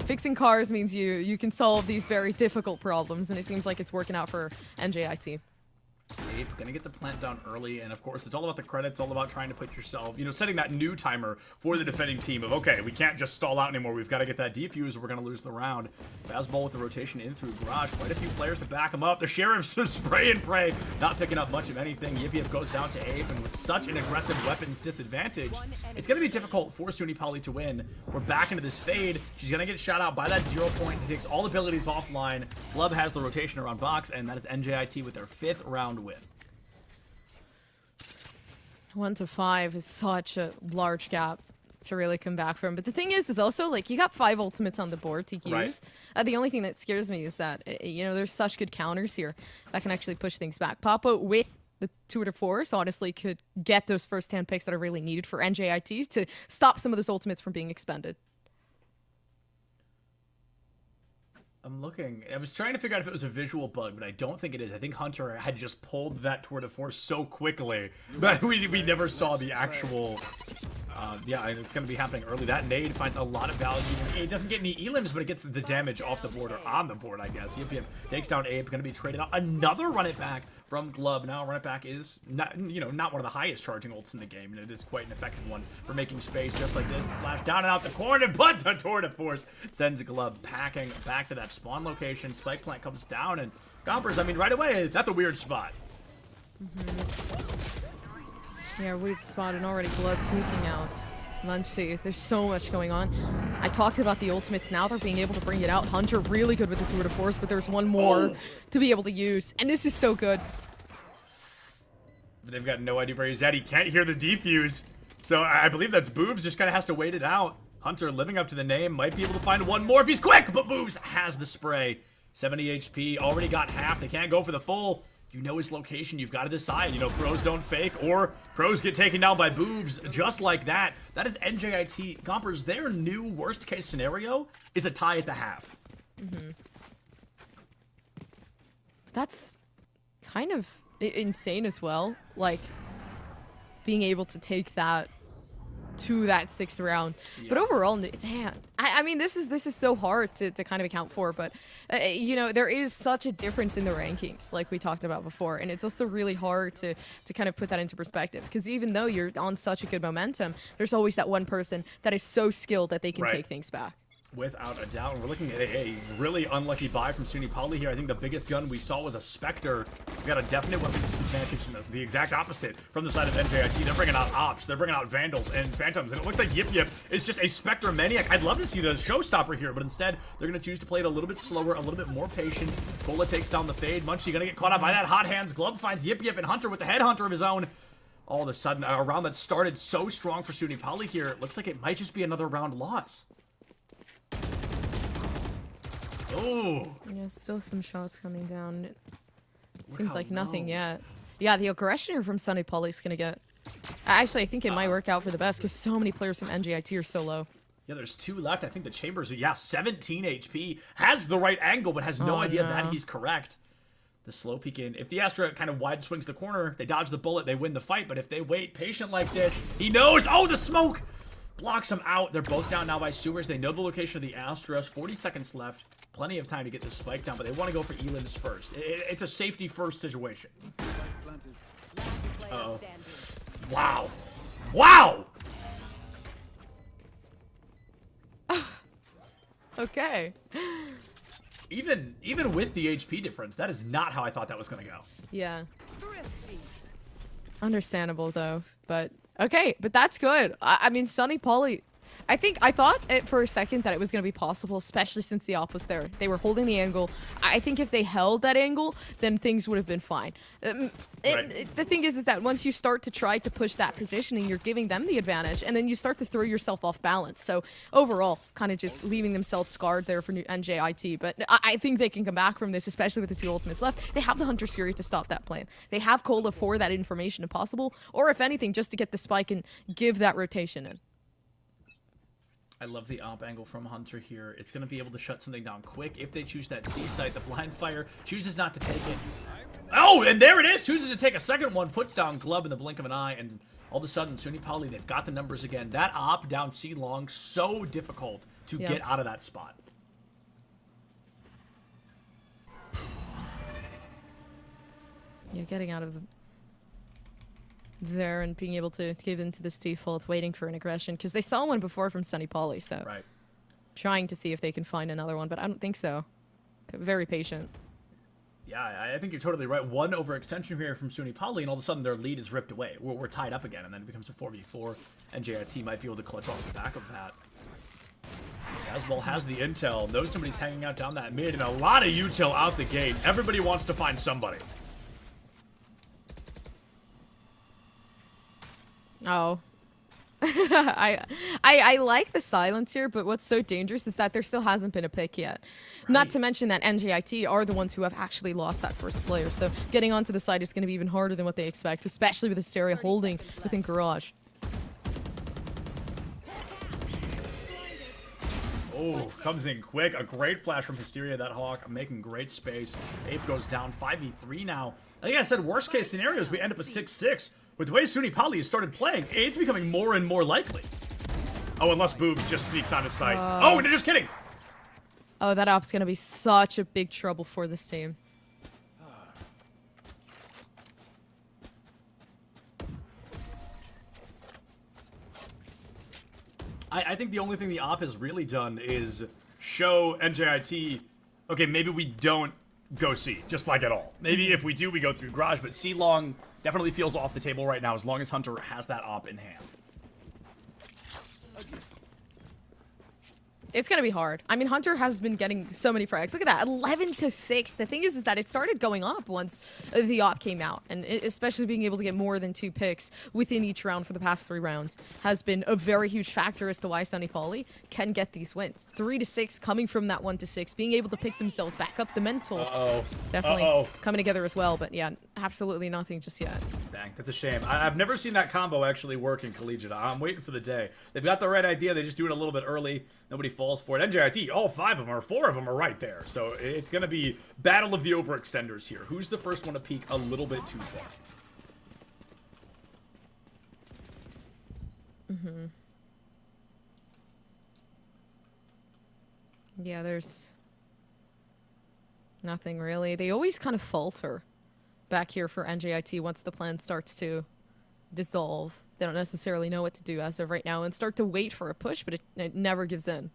Speaker 6: fixing cars means you can solve these very difficult problems, and it seems like it's working out for NJIT.
Speaker 1: Ape gonna get the plant down early, and of course it's all about the credits, all about trying to put yourself, you know, setting that new timer for the defending team of, okay, we can't just stall out anymore, we've got to get that defuse or we're gonna lose the round. Fastball with the rotation in through Garage, quite a few players to back him up. The Sheriff's spray and pray, not picking up much of anything. Yip goes down to Ape, and with such an aggressive weapons disadvantage, it's gonna be difficult for Suni Poly to win. We're back into this fade. She's gonna get shot out by that 0 point. He takes all abilities offline. Glove has the rotation around box, and that is NJIT with their 5th round win.
Speaker 6: 1 to 5 is such a large gap to really come back from. But the thing is also, like, you got 5 ultimates on the board to use.
Speaker 1: Right.
Speaker 6: The only thing that scares me is that, you know, there's such good counters here that can actually push things back. Papa with the tour de force honestly could get those first-hand picks that are really needed for NJIT to stop some of those ultimates from being expended.
Speaker 1: I'm looking. I was trying to figure out if it was a visual bug, but I don't think it is. I think Hunter had just pulled that tour de force so quickly that we never saw the actual... yeah, it's going to be happening early. That nade finds a lot of value. It doesn't get any elims, but it gets the damage off the board, or on the board, I guess. Yip takes down Abe, going to be traded out. Another run it back from Glove. Now, run it back is not, you know, not one of the highest charging ults in the game, and it is quite an effective one for making space just like this. Flash down and out the corner, but the tour de force sends Glove packing back to that spawn location. Spike plant comes down, and Gompers, I mean, right away, that's a weird spot.
Speaker 6: Yeah, weird spot, and already Glove tweaking out Munchie. There's so much going on. I talked about the ultimates. Now they're being able to bring it out. Hunter really good with the tour de force, but there's one more to be able to use, and this is so good.
Speaker 1: But they've got no idea where he's at. He can't hear the defuse. So I believe that's Boobs, just kind of has to wait it out. Hunter living up to the name, might be able to find one more if he's quick, but Boobs has the spray. 70 HP, already got half. They can't go for the full. You know his location, you've got to decide. You know, Crows don't fake, or Crows get taken down by Boobs just like that. That is NJIT. Gompers, their new worst case scenario is a tie at the half.
Speaker 6: That's kind of insane as well. Like, being able to take that to that 6th round. Yeah. But overall, damn, I mean, this is so hard to kind of account for, but you know, there is such a difference in the rankings, like we talked about before, and it's also really hard to kind of put that into perspective, because even though you're on such a good momentum, there's always that one person that is so skilled that they can take things back.
Speaker 1: Without a doubt. We're looking at a really unlucky buy from Suni Poly here. I think the biggest gun we saw was a Spectre. We got a definite weapons disadvantage, and the exact opposite from the side of NJIT. They're bringing out Ops, they're bringing out Vandals and Phantoms, and it looks like Yip is just a Spectre Maniac. I'd love to see the showstopper here, but instead, they're going to choose to play it a little bit slower, a little bit more patient. Cola takes down the fade. Munchie going to get caught out by that hot hands. Glove finds Yip and Hunter with the headhunter of his own. All of a sudden, a round that started so strong for Suni Poly here, it looks like it might just be another round loss. Oh.
Speaker 6: Yeah, still some shots coming down. Seems like nothing yet. Yeah, the aggression here from Sunny Poly's gonna get... Actually, I think it might work out for the best, because so many players from NJIT are so low.
Speaker 1: Yeah, there's 2 left. I think the Chambers, 17 HP. Has the right angle, but has no idea that he's correct. The slow peek in. If the Astra kind of wide swings the corner, they dodge the bullet, they win the fight. But if they wait patient like this, he knows. Oh, the smoke! Blocks him out. They're both down now by sewers. They know the location of the Astros. 40 seconds left. Plenty of time to get this spike down, but they want to go for Elims first. It's a safety first situation. Uh-oh. Wow. Wow!
Speaker 6: Okay.
Speaker 1: Even with the HP difference, that is not how I thought that was going to go.
Speaker 6: Yeah. Understandable, though. But, okay. But that's good. I mean, Sunny Poly... I thought for a second that it was going to be possible, especially since the op was there. They were holding the angle. I think if they held that angle, then things would have been fine. The thing is that once you start to try to push that positioning, you're giving them the advantage, and then you start to throw yourself off balance. So overall, kind of just leaving themselves scarred there for NJIT. But I think they can come back from this, especially with the 2 ultimates left. They have the Hunter Syria to stop that plan. They have Cola for that information if possible, or if anything, just to get the spike and give that rotation in.
Speaker 7: I love the op angle from Hunter here. It's going to be able to shut something down quick. If they choose that C site, the blind fire chooses not to take it. Oh, and there it is. Chooses to take a second one. Puts down Glub in the blink of an eye. And all of a sudden, SUNY Poly, they've got the numbers again. That op down C long, so difficult to get out of that spot.
Speaker 6: Yeah, getting out of there and being able to give into this default, waiting for an aggression, because they saw one before from SUNY Poly, so trying to see if they can find another one, but I don't think so. Very patient.
Speaker 7: Yeah, I think you're totally right. One overextension here from SUNY Poly, and all of a sudden their lead is ripped away. We're tied up again, and then it becomes a 4v4, and JIT might be able to clutch off the back of that. As well has the intel, knows somebody's hanging out down that mid, and a lot of util out the gate. Everybody wants to find somebody.
Speaker 6: Oh. I like the silence here, but what's so dangerous is that there still hasn't been a pick yet. Not to mention that NJIT are the ones who have actually lost that first player, so getting onto the side is going to be even harder than what they expect, especially with Hysteria holding within Garage.
Speaker 7: Oh, comes in quick. A great flash from Hysteria, that Hawk, making great space. Ape goes down 5v3 now. Like I said, worst case scenarios, we end up at 6-6. With the way SUNY Poly has started playing, it's becoming more and more likely. Oh, unless Boobs just sneaks on his site. Oh, and they're just kidding.
Speaker 6: Oh, that op's going to be such a big trouble for this team.
Speaker 7: I think the only thing the op has really done is show NJIT, okay, maybe we don't go C, just like at all. Maybe if we do, we go through Garage, but C long definitely feels off the table right now as long as Hunter has that op in hand.
Speaker 6: It's going to be hard. I mean, Hunter has been getting so many frags. Look at that, 11-6. The thing is that it started going up once the op came out, and especially being able to get more than 2 picks within each round for the past 3 rounds has been a very huge factor as to why SUNY Poly can get these wins. 3-6 coming from that 1-6, being able to pick themselves back up. The mental definitely coming together as well, but yeah, absolutely nothing just yet.
Speaker 7: Dang, that's a shame. I've never seen that combo actually work in Collegiate. I'm waiting for the day. They've got the right idea. They just do it a little bit early. Nobody falls for it. NJIT, all 5 of them or 4 of them are right there. So it's going to be battle of the overextenders here. Who's the first one to peek a little bit too far?
Speaker 6: Yeah, there's nothing really. They always kind of falter back here for NJIT once the plan starts to dissolve. They don't necessarily know what to do as of right now and start to wait for a push, but it never gives in.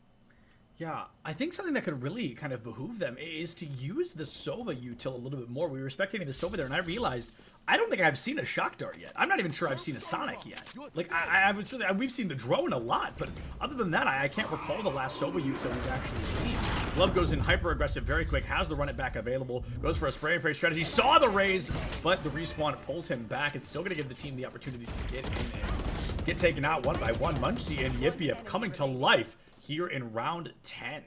Speaker 7: Yeah, I think something that could really kind of behoove them is to use the Sova util a little bit more. We were spectating the Sova there, and I realized I don't think I've seen a Shock Dart yet. I'm not even sure I've seen a Sonic yet. Like, we've seen the drone a lot, but other than that, I can't recall the last Sova util we've actually seen. Glove goes in hyper-aggressive very quick, has the run it back available, goes for a spray and pray strategy, saw the raise, but the respawn pulls him back. It's still going to give the team the opportunity to get in and get taken out one by one. Munchie and Yip Yip coming to life here in round 10.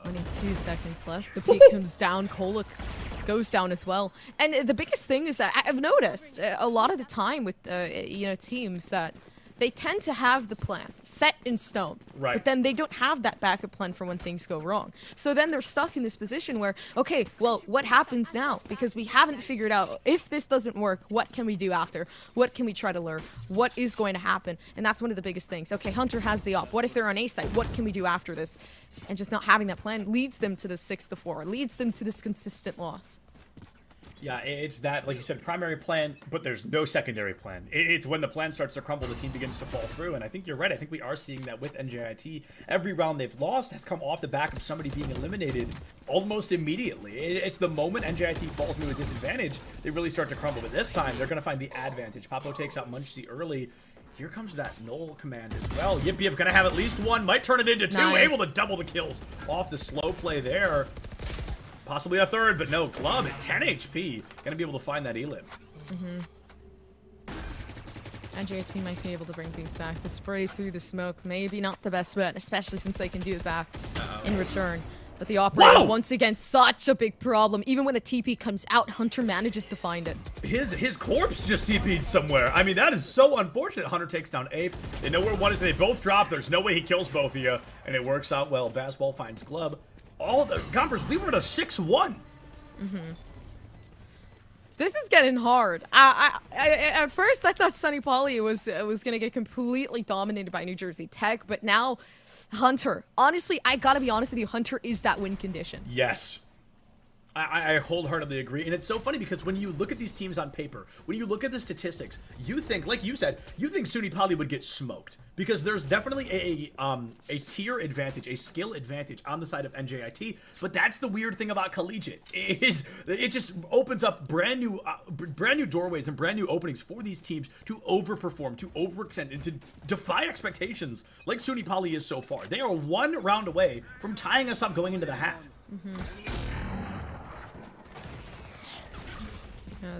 Speaker 6: 22 seconds left. The peak comes down. Kolak goes down as well. And the biggest thing is that I've noticed a lot of the time with teams that they tend to have the plan set in stone, but then they don't have that backup plan for when things go wrong. So then they're stuck in this position where, okay, well, what happens now? Because we haven't figured out if this doesn't work, what can we do after? What can we try to lure? What is going to happen? And that's one of the biggest things. Okay, Hunter has the op. What if they're on A site? What can we do after this? And just not having that plan leads them to the 6-4, leads them to this consistent loss.
Speaker 7: Yeah, it's that, like you said, primary plan, but there's no secondary plan. It's when the plan starts to crumble, the team begins to fall through, and I think you're right. I think we are seeing that with NJIT. Every round they've lost has come off the back of somebody being eliminated almost immediately. It's the moment NJIT falls into a disadvantage, they really start to crumble. But this time, they're going to find the advantage. Papo takes out Munchie early. Here comes that null command as well. Yip Yip gonna have at least one. Might turn it into two.
Speaker 6: Nice.
Speaker 7: Able to double the kills off the slow play there. Possibly a third, but no. Glub at 10 HP. Gonna be able to find that Elim.
Speaker 6: NJIT might be able to bring things back. The spray through the smoke, maybe not the best bet, especially since they can do it back in return. But the operator, once again, such a big problem. Even when the TP comes out, Hunter manages to find it.
Speaker 7: His corpse just TP'd somewhere. I mean, that is so unfortunate. Hunter takes down Ape. They know where one is. They both drop. There's no way he kills both of you. And it works out well. Basketball finds Glub. All the Gompers, we were at a 6-1.
Speaker 6: This is getting hard. At first, I thought Sunny Poly was gonna get completely dominated by New Jersey Tech, but now Hunter. Honestly, I gotta be honest with you. Hunter is that win condition.
Speaker 7: Yes. I wholeheartedly agree. And it's so funny because when you look at these teams on paper, when you look at the statistics, you think, like you said, you think SUNY Poly would get smoked. Because there's definitely a tier advantage, a skill advantage on the side of NJIT. But that's the weird thing about collegiate. It just opens up brand new doorways and brand new openings for these teams to overperform, to overextend, and to defy expectations like SUNY Poly is so far. They are one round away from tying us up going into the half.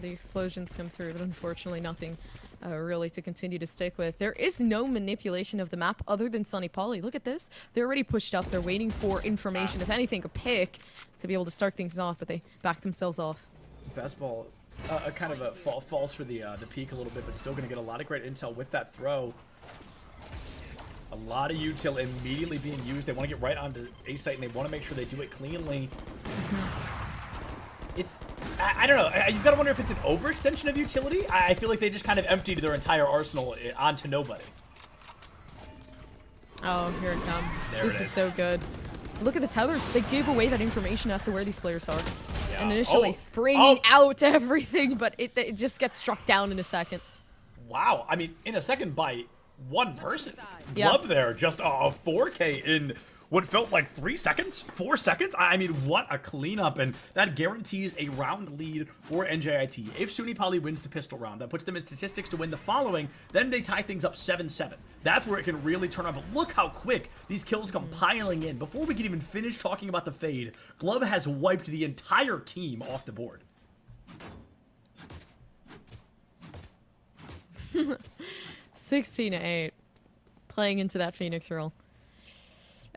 Speaker 6: The explosions come through, but unfortunately nothing really to continue to stick with. There is no manipulation of the map other than Sunny Poly. Look at this. They're already pushed up. They're waiting for information, if anything, a pick to be able to start things off, but they back themselves off.
Speaker 7: Basketball kind of falls for the peak a little bit, but still going to get a lot of great intel with that throw. A lot of util immediately being used. They want to get right onto A site, and they want to make sure they do it cleanly. I don't know. You've got to wonder if it's an overextension of utility. I feel like they just kind of emptied their entire arsenal onto nobody.
Speaker 6: Oh, here it comes.
Speaker 7: There
Speaker 6: This
Speaker 7: it
Speaker 6: is
Speaker 7: is.
Speaker 6: so good. Look at the tethers. They gave away that information as to where these players are.
Speaker 7: Yeah.
Speaker 6: And initially bringing out everything, but it just gets struck down in a second.
Speaker 7: Wow. I mean, in a second by one person.
Speaker 6: Yeah.
Speaker 7: Glub there. Just a 4K in what felt like 3 seconds? 4 seconds? I mean, what a cleanup. And that guarantees a round lead for NJIT. If SUNY Poly wins the pistol round, that puts them in statistics to win the following. Then they tie things up 7-7. That's where it can really turn on. But look how quick these kills come piling in. Before we can even finish talking about the fade, Glub has wiped the entire team off the board.
Speaker 6: 16-8. Playing into that Phoenix role.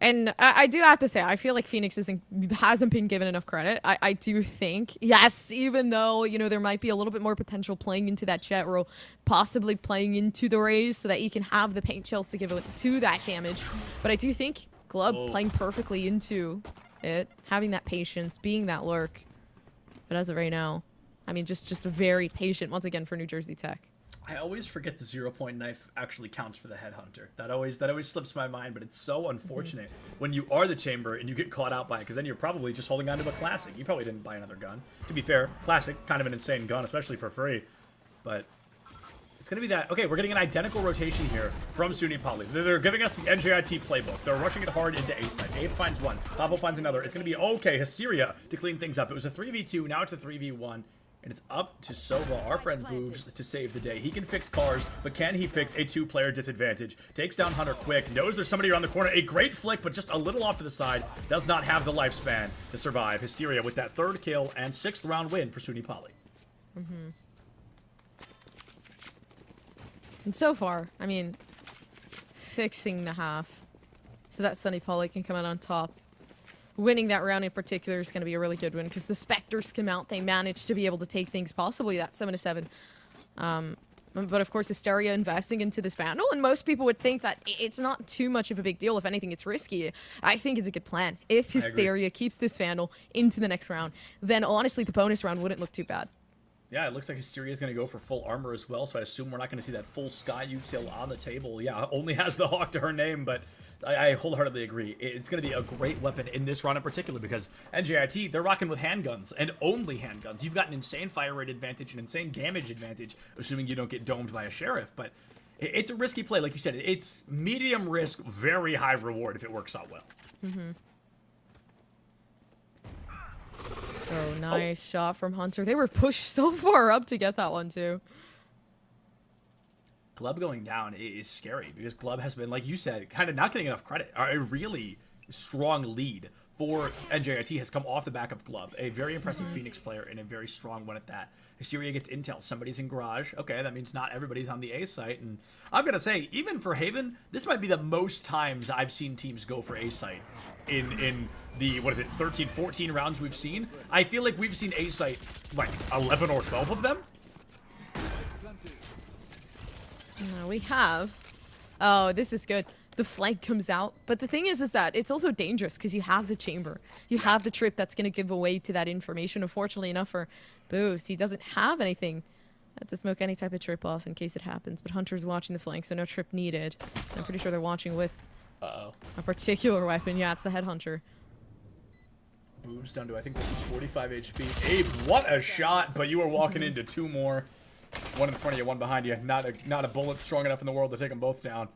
Speaker 6: And I do have to say, I feel like Phoenix hasn't been given enough credit. I do think, yes, even though, you know, there might be a little bit more potential playing into that Jet role, possibly playing into the Rays so that you can have the paint shells to give it to that damage. But I do think Glub playing perfectly into it, having that patience, being that lurk. But as of right now, I mean, just very patient once again for New Jersey Tech.
Speaker 7: I always forget the 0-point knife actually counts for the headhunter. That always slips my mind, but it's so unfortunate when you are the chamber and you get caught out by it, because then you're probably just holding on to a classic. You probably didn't buy another gun. To be fair, classic, kind of an insane gun, especially for free. But it's going to be that. Okay, we're getting an identical rotation here from SUNY Poly. They're giving us the NJIT playbook. They're rushing it hard into A side. Abe finds one. Pablo finds another. It's going to be okay. Hysteria to clean things up. It was a 3v2. Now it's a 3v1. And it's up to Sova, our friend Boobs, to save the day. He can fix cars, but can he fix a 2-player disadvantage? Takes down Hunter quick, knows there's somebody around the corner. A great flick, but just a little off to the side. Does not have the lifespan to survive. Hysteria with that 3rd kill and 6th round win for SUNY Poly.
Speaker 6: And so far, I mean, fixing the half so that Sunny Poly can come out on top. Winning that round in particular is going to be a really good win because the Spectres come out. They managed to be able to take things possibly that 7-7. But of course, Hysteria investing into this Vandal, and most people would think that it's not too much of a big deal. If anything, it's risky. I think it's a good plan. If Hysteria keeps this Vandal into the next round, then honestly, the bonus round wouldn't look too bad.
Speaker 7: Yeah, it looks like Hysteria is going to go for full armor as well, so I assume we're not going to see that full Sky util on the table. Yeah, only has the Hawk to her name, but I wholeheartedly agree. It's going to be a great weapon in this round in particular because NJIT, they're rocking with handguns, and only handguns. You've got an insane fire rate advantage, an insane damage advantage, assuming you don't get domed by a sheriff, but it's a risky play. Like you said, it's medium risk, very high reward if it works out well.
Speaker 6: Oh, nice shot from Hunter. They were pushed so far up to get that one, too.
Speaker 7: Glub going down is scary because Glub has been, like you said, kind of not getting enough credit. A really strong lead for NJIT has come off the back of Glub, a very impressive Phoenix player and a very strong one at that. Hysteria gets intel. Somebody's in garage. Okay, that means not everybody's on the A site. And I've got to say, even for Haven, this might be the most times I've seen teams go for A site in the, 13, 14 rounds we've seen. I feel like we've seen A site like 11 or 12 of them.
Speaker 6: No, we have. Oh, this is good. The flank comes out. But the thing is that it's also dangerous because you have the chamber. You have the trip that's going to give away to that information. Unfortunately enough for Boost, he doesn't have anything to smoke any type of trip off in case it happens. But Hunter's watching the flank, so no trip needed. I'm pretty sure they're watching with a particular weapon. Yeah, it's the headhunter.
Speaker 7: Boobs down to, I think this is 45 HP. Abe, what a shot, but you were walking into two more. One in front of you, one behind you. Not a bullet strong enough in the world to take them both down.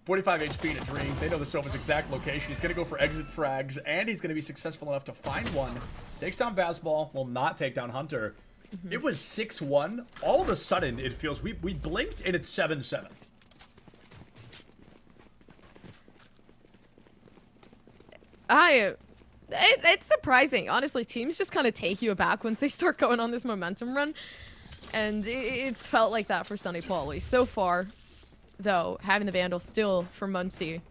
Speaker 7: 45 HP in a dream. They know the Sova's exact location. He's going to go for exit frags, and he's going to be successful enough to find one. Takes down Bazball, will not take down Hunter. It was 6-1. All of a sudden, it feels, we blinked, and it's 7-7.
Speaker 6: It's surprising. Honestly, teams just kind of take you aback once they start going on this momentum run. And it's felt like that for Sunny Poly. So far, though, having the Vandal still for Muncie,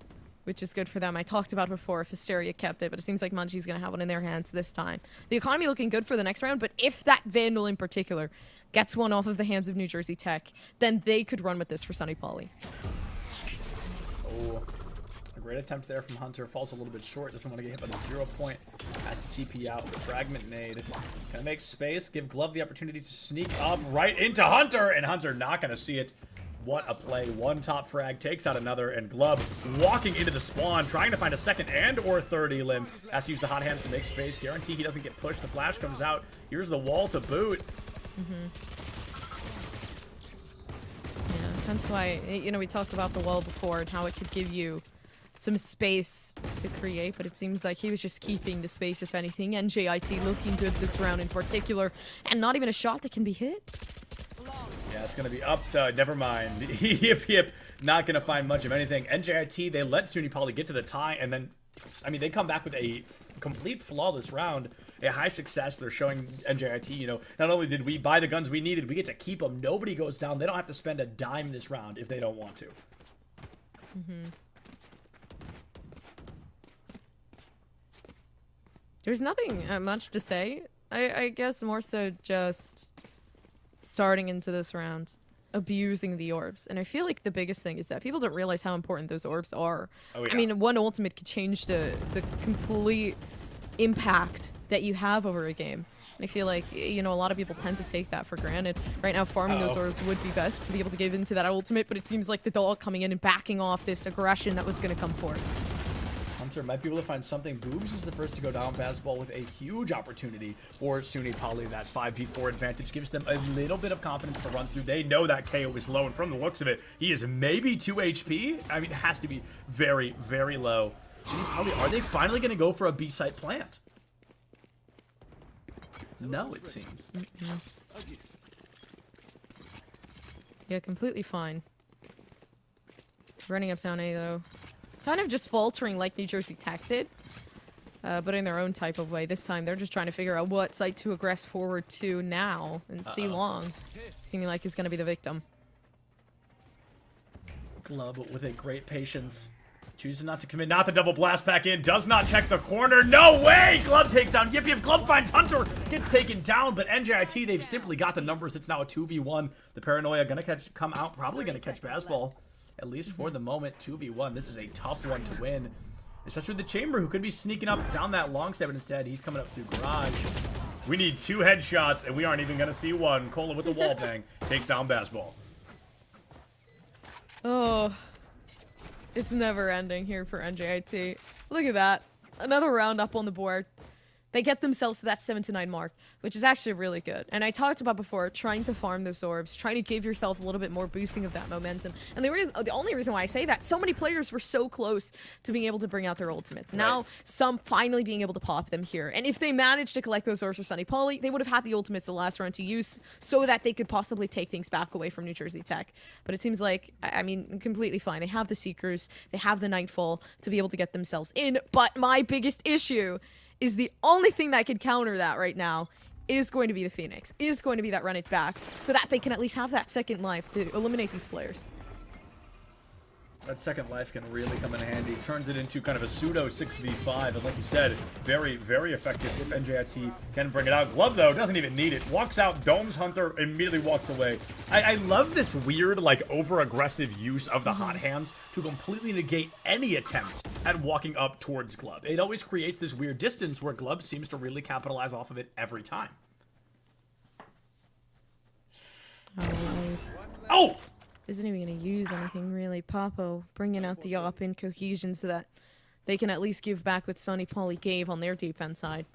Speaker 6: which is good for them. I talked about before if Hysteria kept it, but it seems like Muncie's going to have one in their hands this time. The economy looking good for the next round, but if that Vandal in particular gets one off of the hands of New Jersey Tech, then they could run with this for Sunny Poly.
Speaker 7: Oh, a great attempt there from Hunter. Falls a little bit short. Doesn't want to get hit by the 0 point. Has to TP out with Fragment Nade. Gonna make space. Give Glove the opportunity to sneak up right into Hunter. And Hunter not gonna see it. What a play. One top frag takes out another. And Glove walking into the spawn. Trying to find a second and or third elim. Has to use the hot hands to make space. Guarantee he doesn't get pushed. The flash comes out. Here's the wall to boot.
Speaker 6: Yeah, that's why, you know, we talked about the wall before and how it could give you some space to create, but it seems like he was just keeping the space, if anything. NJIT looking good this round in particular, and not even a shot that can be hit.
Speaker 7: Yeah, it's going to be up to, never mind. Yip, yip, not going to find much of anything. NJIT, they let SUNY Poly get to the tie, and then, I mean, they come back with a complete flawless round, a high success. They're showing NJIT, you know, not only did we buy the guns we needed, we get to keep them. Nobody goes down. They don't have to spend a dime this round if they don't want to.
Speaker 6: There's nothing much to say. I guess more so just starting into this round, abusing the orbs. And I feel like the biggest thing is that people don't realize how important those orbs are.
Speaker 7: Oh, yeah.
Speaker 6: I mean, one ultimate could change the complete impact that you have over a game. And I feel like, you know, a lot of people tend to take that for granted. Right now, farming those orbs would be best to be able to give into that ultimate, but it seems like the dog coming in and backing off this aggression that was going to come forward.
Speaker 7: Hunter might be able to find something. Boobs is the first to go down. Bazball with a huge opportunity for SUNY Poly. That 5v4 advantage gives them a little bit of confidence to run through. They know that KO is low, and from the looks of it, he is maybe 2 HP. I mean, it has to be very, very low. SUNY Poly, are they finally going to go for a B-site plant? No, it seems.
Speaker 6: Yeah, completely fine. Running up down A, though. Kind of just faltering like New Jersey Tech did, but in their own type of way. This time, they're just trying to figure out what site to aggress forward to now, and C Long, seeming like he's going to be the victim.
Speaker 7: Glove with a great patience. Choosing not to commit, not the double blast back in, does not check the corner. No way! Glove takes down Yip Yip. Glove finds Hunter, gets taken down, but NJIT, they've simply got the numbers. It's now a 2v1. The Paranoia gonna come out, probably gonna catch Bazball. At least for the moment, 2v1. This is a tough one to win. Especially with the Chamber, who could be sneaking up down that long step, but instead he's coming up through Garage. We need 2 headshots, and we aren't even going to see one. Cola with the wall bang takes down Bazball.
Speaker 6: Oh, it's never ending here for NJIT. Look at that. Another round up on the board. They get themselves to that 7-9 mark, which is actually really good. And I talked about before, trying to farm those orbs, trying to give yourself a little bit more boosting of that momentum. And the only reason why I say that, so many players were so close to being able to bring out their ultimates. Now, some finally being able to pop them here. And if they managed to collect those orbs for Sunny Poly, they would have had the ultimates the last round to use so that they could possibly take things back away from New Jersey Tech. But it seems like, I mean, completely fine. They have the Seekers, they have the Nightfall to be able to get themselves in. But my biggest issue is the only thing that could counter that right now is going to be the Phoenix, is going to be that run it back, so that they can at least have that second life to eliminate these players.
Speaker 7: That second life can really come in handy. Turns it into kind of a pseudo 6v5, and like you said, very, very effective if NJIT can bring it out. Glove, though, doesn't even need it. Walks out, domes Hunter, immediately walks away. I love this weird, like, over-aggressive use of the hot hands to completely negate any attempt at walking up towards Glove. It always creates this weird distance where Glove seems to really capitalize off of it every time. Oh!
Speaker 6: Isn't even going to use anything really. Papo bringing out the op in cohesion so that they can at least give back what Sunny Poly gave on their defense side.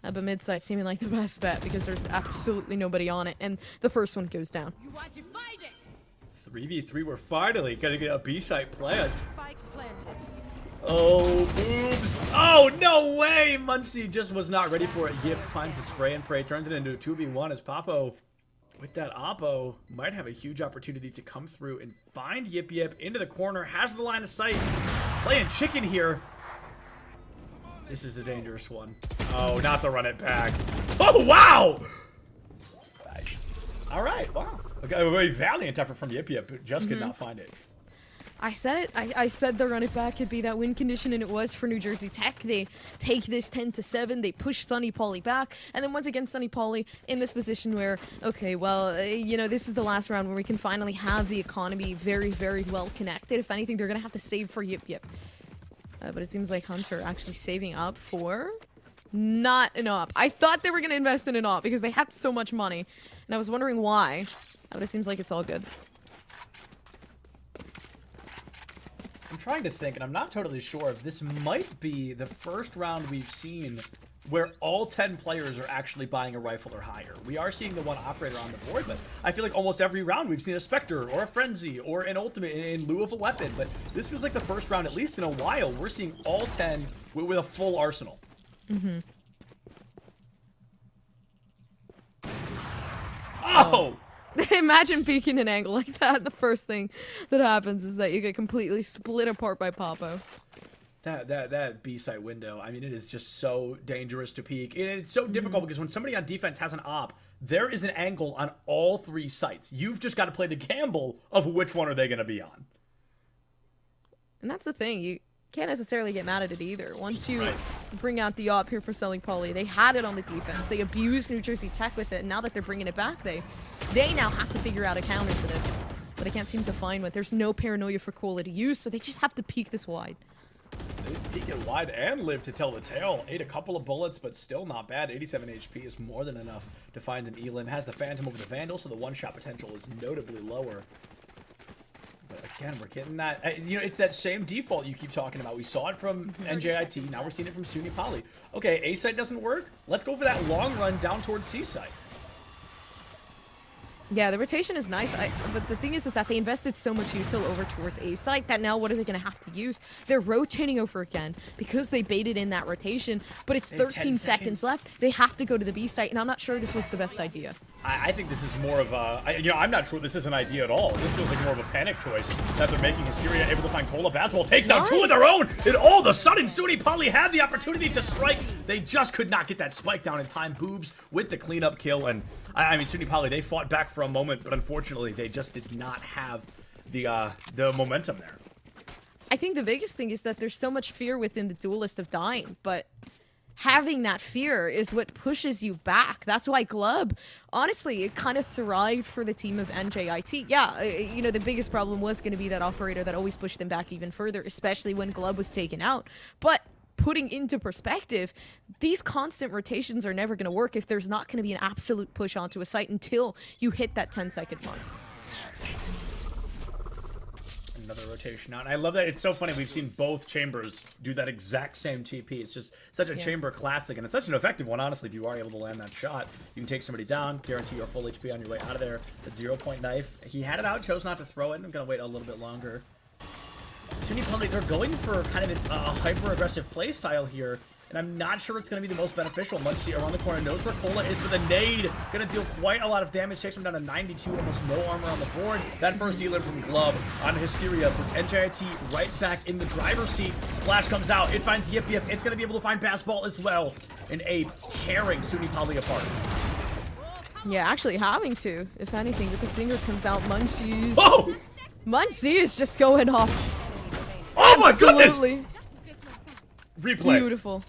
Speaker 6: But mid side seeming like the best bet because there's absolutely nobody on it, and the first one goes down.
Speaker 7: 3v3, we're finally gonna get a B-side play. Oh, boobs. Oh, no way! Muncie just was not ready for it. Yip finds the spray and pray, turns it into a 2v1 as Papo, with that Oppo, might have a huge opportunity to come through and find Yip Yip into the corner, has the line of sight, playing chicken here. This is a dangerous one. Oh, not the run it back. Oh, wow! All right, wow. Okay, a very valiant effort from Yip Yip, but just could not find it.
Speaker 6: I said it. I said the run it back could be that win condition, and it was for New Jersey Tech. They take this 10-7. They push Sunny Poly back, and then once again, Sunny Poly in this position where, okay, well, you know, this is the last round where we can finally have the economy very, very well connected. If anything, they're gonna have to save for Yip Yip. But it seems like Hunter actually saving up for not an op. I thought they were gonna invest in an op because they had so much money, and I was wondering why. But it seems like it's all good.
Speaker 7: I'm trying to think, and I'm not totally sure if this might be the first round we've seen where all 10 players are actually buying a rifle or higher. We are seeing the one operator on the board, but I feel like almost every round we've seen a Spectre or a Frenzy or an Ultimate in lieu of a weapon. But this feels like the first round, at least in a while, we're seeing all 10 with a full arsenal. Oh!
Speaker 6: Imagine peeking an angle like that. The first thing that happens is that you get completely split apart by Papo.
Speaker 7: That B-side window, I mean, it is just so dangerous to peek. And it's so difficult because when somebody on defense has an op, there is an angle on all 3 sites. You've just got to play the gamble of which one are they going to be on.
Speaker 6: And that's the thing. You can't necessarily get mad at it either. Once you bring out the op here for Sunny Poly, they had it on the defense. They abused New Jersey Tech with it. And now that they're bringing it back, they now have to figure out a counter for this. But they can't seem to find one. There's no paranoia for quality use, so they just have to peek this wide.
Speaker 7: They peek it wide and live to tell the tale. Ate a couple of bullets, but still not bad. 87 HP is more than enough to find an Elim. Has the Phantom over the Vandal, so the one-shot potential is notably lower. But again, we're getting that. You know, it's that same default you keep talking about. We saw it from NJIT. Now we're seeing it from SUNY Poly. Okay, A site doesn't work. Let's go for that long run down towards C site.
Speaker 6: Yeah, the rotation is nice, but the thing is that they invested so much util over towards A site that now what are they going to have to use? They're rotating over again because they baited in that rotation, but it's 13 seconds left. They have to go to the B site, and I'm not sure this was the best idea.
Speaker 7: I think this is more of a, you know, I'm not sure this is an idea at all. This feels like more of a panic choice that they're making. Hysteria able to find Cola. Basketball takes out 2 of their own, and all of a sudden, SUNY Poly had the opportunity to strike. They just could not get that spike down in time. Boobs with the cleanup kill, and I mean, SUNY Poly, they fought back for a moment, but unfortunately, they just did not have the momentum there.
Speaker 6: I think the biggest thing is that there's so much fear within the duelist of dying, but having that fear is what pushes you back. That's why Glub, honestly, it kind of thrived for the team of NJIT. Yeah, you know, the biggest problem was going to be that operator that always pushed them back even further, especially when Glub was taken out. But putting into perspective, these constant rotations are never going to work if there's not going to be an absolute push onto a site until you hit that 10-second mark.
Speaker 7: another rotation out. And I love that. It's so funny. We've seen both chambers do that exact same TP. It's just such a chamber classic, and it's such an effective one, honestly. If you are able to land that shot, you can take somebody down, guarantee your full HP on your way out of there. The 0-point knife. He had it out, chose not to throw it. I'm going to wait a little bit longer. Sunipali, they're going for kind of a hyper-aggressive play style here. And I'm not sure it's going to be the most beneficial. Muncie around the corner knows where Cola is with a nade. Going to deal quite a lot of damage. Takes him down to 92, almost no armor on the board. That first dealer from Glove on Hysteria puts NJIT right back in the driver's seat. Flash comes out. It finds Yip Yip. It's going to be able to find Pass Ball as well. And Abe tearing Sunipali apart.
Speaker 6: Yeah, actually having to, if anything, if the singer comes out, Muncie's...
Speaker 7: Oh!
Speaker 6: Muncie is just going off.
Speaker 7: Oh my
Speaker 6: Absolutely.
Speaker 7: goodness! Replay.
Speaker 6: Beautiful.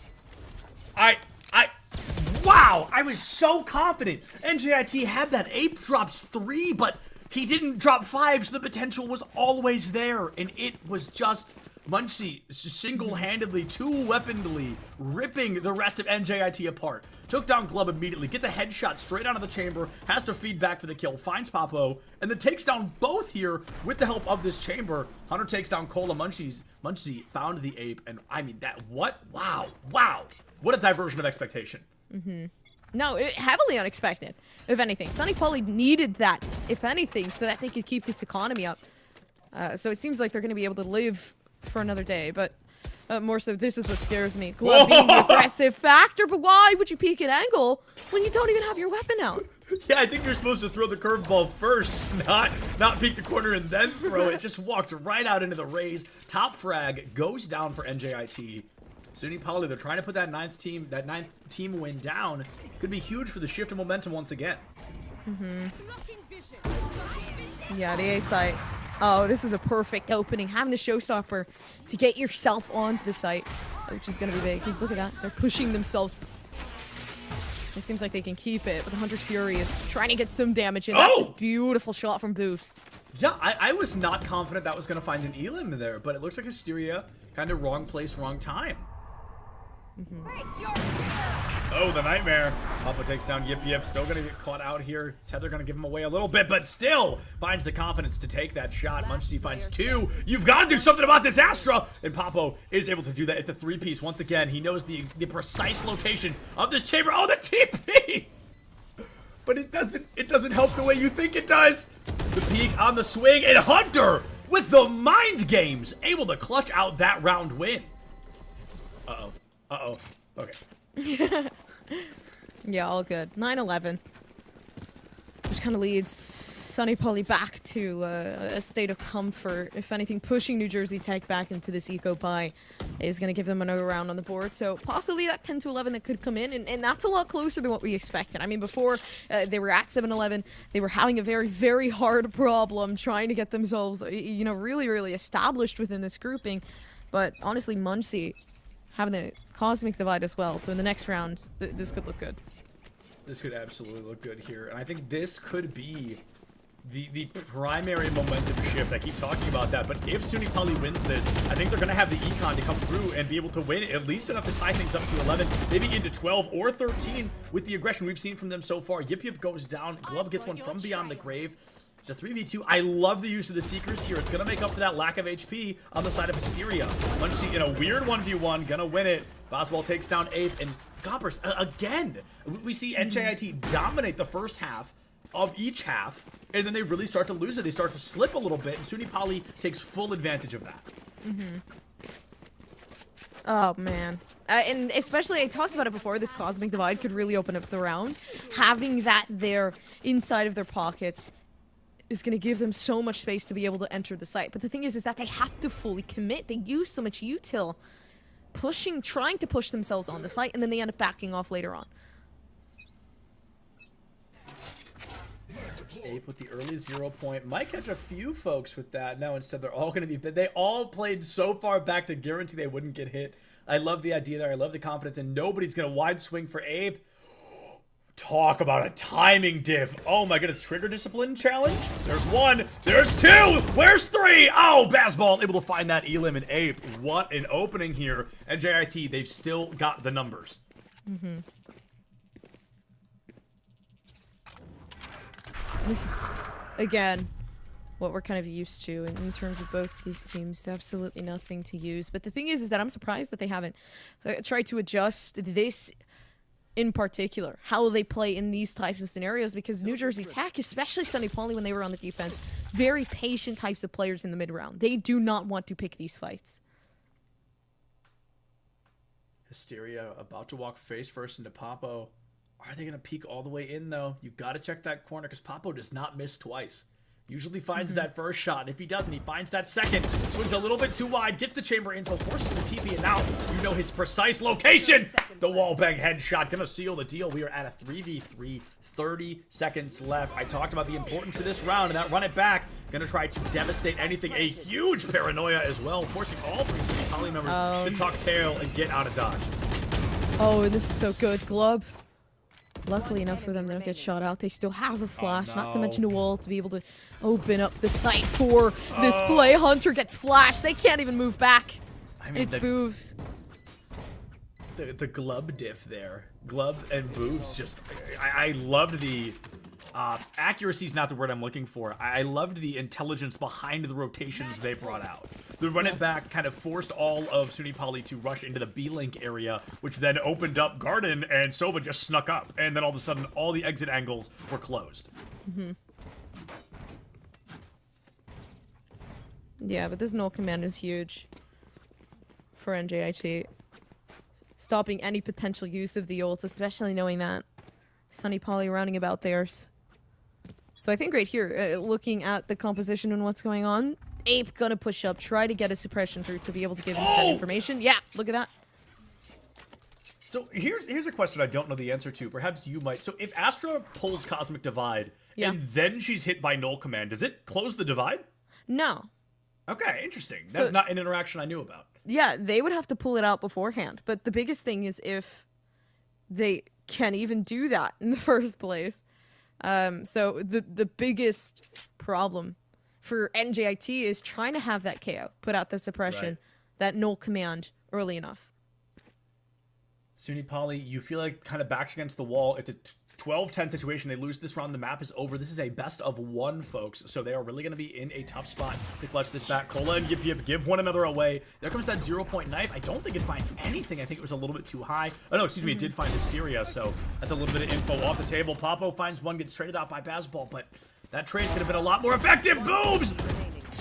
Speaker 7: Wow, I was so confident. NJIT had that. Ape drops 3, but he didn't drop 5, so the potential was always there. And it was just Muncie single-handedly, two-weaponedly ripping the rest of NJIT apart. Took down Glove immediately, gets a headshot straight out of the chamber, has to feed back for the kill, finds Papo, and then takes down both here with the help of this chamber. Hunter takes down Cola. Muncie found the Ape, and I mean, that, what? Wow. What a diversion of expectation.
Speaker 6: No, heavily unexpected, if anything. Sunipali needed that, if anything, so that they could keep this economy up. So it seems like they're going to be able to live for another day, but more so, this is what scares me. Glove being the aggressive factor, but why would you peek at angle when you don't even have your weapon out?
Speaker 7: Yeah, I think you're supposed to throw the curveball first, not peek the corner and then throw it. Just walked right out into the raise. Top frag goes down for NJIT. Sunipali, they're trying to put that ninth team win down. Could be huge for the shift of momentum once again.
Speaker 6: Yeah, the A site. Oh, this is a perfect opening. Having the showstopper to get yourself onto the site, which is going to be big. Because look at that. They're pushing themselves. It seems like they can keep it, but the Hunter's Fury is trying to get some damage in. That's a beautiful shot from Boost.
Speaker 7: Yeah, I was not confident that was going to find an Elim in there, but it looks like Hysteria, kind of wrong place, wrong time. Oh, the nightmare. Papa takes down Yip Yip. Still going to get caught out here. Tether going to give him away a little bit, but still finds the confidence to take that shot. Muncie finds 2. You've got to do something about this Astra. And Papo is able to do that. It's a 3-piece once again. He knows the precise location of this chamber. Oh, the TP! But it doesn't help the way you think it does. The peek on the swing, and Hunter with the mind games able to clutch out that round win. Uh-oh. Okay.
Speaker 6: Yeah, all good. 9-11. Which kind of leads Sunipali back to a state of comfort. If anything, pushing New Jersey Tech back into this eco buy is going to give them another round on the board. So possibly that 10-11 that could come in, and that's a lot closer than what we expected. I mean, before they were at 7-11, they were having a very, very hard problem trying to get themselves, you know, really, really established within this grouping. But honestly, Muncie having the Cosmic Divide as well. So in the next round, this could look good.
Speaker 7: This could absolutely look good here. And I think this could be the primary momentum shift. I keep talking about that. But if Sunipali wins this, I think they're going to have the econ to come through and be able to win at least enough to tie things up to 11, maybe into 12 or 13 with the aggression we've seen from them so far. Yip Yip goes down. Glove gets one from beyond the grave. It's a 3v2. I love the use of the Seekers here. It's going to make up for that lack of HP on the side of Hysteria. Muncie in a weird 1v1, going to win it. Basketball takes down Ape, and Gompers, again, we see NJIT dominate the first half of each half, and then they really start to lose it. They start to slip a little bit, and Sunipali takes full advantage of that.
Speaker 6: Oh, man. And especially, I talked about it before, this Cosmic Divide could really open up the round. Having that there inside of their pockets is going to give them so much space to be able to enter the site. But the thing is that they have to fully commit. They use so much util, trying to push themselves on the site, and then they end up backing off later on.
Speaker 7: Ape with the early 0 point. Might catch a few folks with that. No, instead they're all going to be... They all played so far back to guarantee they wouldn't get hit. I love the idea there. I love the confidence, and nobody's going to wide swing for Ape. Talk about a timing diff. Oh my goodness, trigger discipline challenge? There's 1, there's 2, where's 3? Oh, Bazball able to find that Elim and Ape. What an opening here. And JIT, they've still got the numbers.
Speaker 6: This is, again, what we're kind of used to in terms of both these teams. Absolutely nothing to use. But the thing is that I'm surprised that they haven't tried to adjust this in particular, how they play in these types of scenarios, because New Jersey Tech, especially Sunny Pauly when they were on the defense, very patient types of players in the mid-round. They do not want to pick these fights.
Speaker 7: Hysteria about to walk face first into Papo. Are they going to peek all the way in, though? You got to check that corner, because Papo does not miss twice. Usually finds that first shot, and if he doesn't, he finds that second. Swings a little bit too wide, gets the chamber info, forces the TP, and now you know his precise location. The wallbang headshot gonna seal the deal. We are at a 3v3, 30 seconds left. I talked about the importance of this round, and that run it back. Gonna try to devastate anything. A huge paranoia as well, forcing all three CECC Poly members to tuck tail and get out of dodge.
Speaker 6: Oh, this is so good. Glub. Luckily enough for them, they don't get shot out. They still have a flash, not to mention a wall to be able to open up the site for this play. Hunter gets flashed. They can't even move back.
Speaker 7: I mean,
Speaker 6: it's Boobs.
Speaker 7: The glub diff there. Glub and Boobs just... I loved the... accuracy is not the word I'm looking for. I loved the intelligence behind the rotations they brought out. The run it back kind of forced all of SUNY Poly to rush into the B-Link area, which then opened up Garden, and Sova just snuck up. And then all of a sudden, all the exit angles were closed.
Speaker 6: Yeah, but this null command is huge for NJIT. Stopping any potential use of the ults, especially knowing that Sunny Poly rounding about theirs. So I think right here, looking at the composition and what's going on, Ape gonna push up, try to get a suppression through to be able to give us that information. Yeah, look at that.
Speaker 7: So here's a question I don't know the answer to. Perhaps you might. So if Astra pulls Cosmic Divide, and then she's hit by Null Command, does it close the divide?
Speaker 6: No.
Speaker 7: Okay, interesting. That's not an interaction I knew about.
Speaker 6: Yeah, they would have to pull it out beforehand. But the biggest thing is if they can even do that in the first place. So the biggest problem for NJIT is trying to have that KO, put out the suppression, that null command early enough.
Speaker 7: SUNY Poly, you feel like kind of backs against the wall. It's a 12-10 situation. They lose this round. The map is over. This is a best of one, folks. So they are really going to be in a tough spot to clutch this back. Cola and Yip give one another away. There comes that 0-point knife. I don't think it finds anything. I think it was a little bit too high. Oh, no, excuse me. It did find Hysteria. So that's a little bit of info off the table. Papo finds one, gets traded out by Bazball, but that trade could have been a lot more effective. Boobs!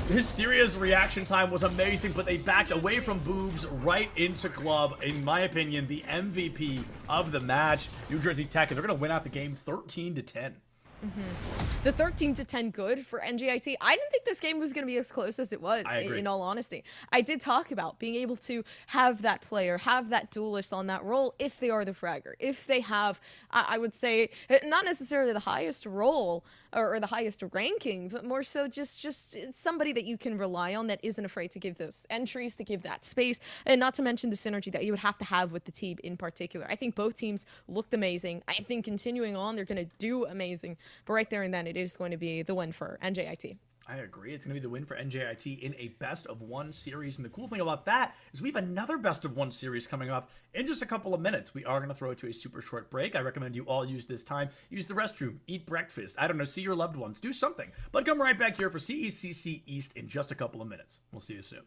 Speaker 7: Hysteria's reaction time was amazing, but they backed away from Boobs right into Glub. In my opinion, the MVP of the match. New Jersey Tech, and they're going to win out the game 13-10.
Speaker 6: The 13-10 good for NJIT. I didn't think this game was going to be as close as it was, in all honesty. I did talk about being able to have that player, have that duelist on that role if they are the fragger. If they have, I would say, not necessarily the highest role or the highest ranking, but more so just somebody that you can rely on that isn't afraid to give those entries, to give that space, and not to mention the synergy that you would have to have with the team in particular. I think both teams looked amazing. I think continuing on, they're going to do amazing. But right there and then, it is going to be the win for NJIT.
Speaker 7: I agree. It's going to be the win for NJIT in a best-of-one series. And the cool thing about that is we have another best-of-one series coming up in just a couple of minutes. We are going to throw it to a super short break. I recommend you all use this time. Use the restroom. Eat breakfast. I don't know. See your loved ones. Do something. But come right back here for CECC East in just a couple of minutes. We'll see you soon.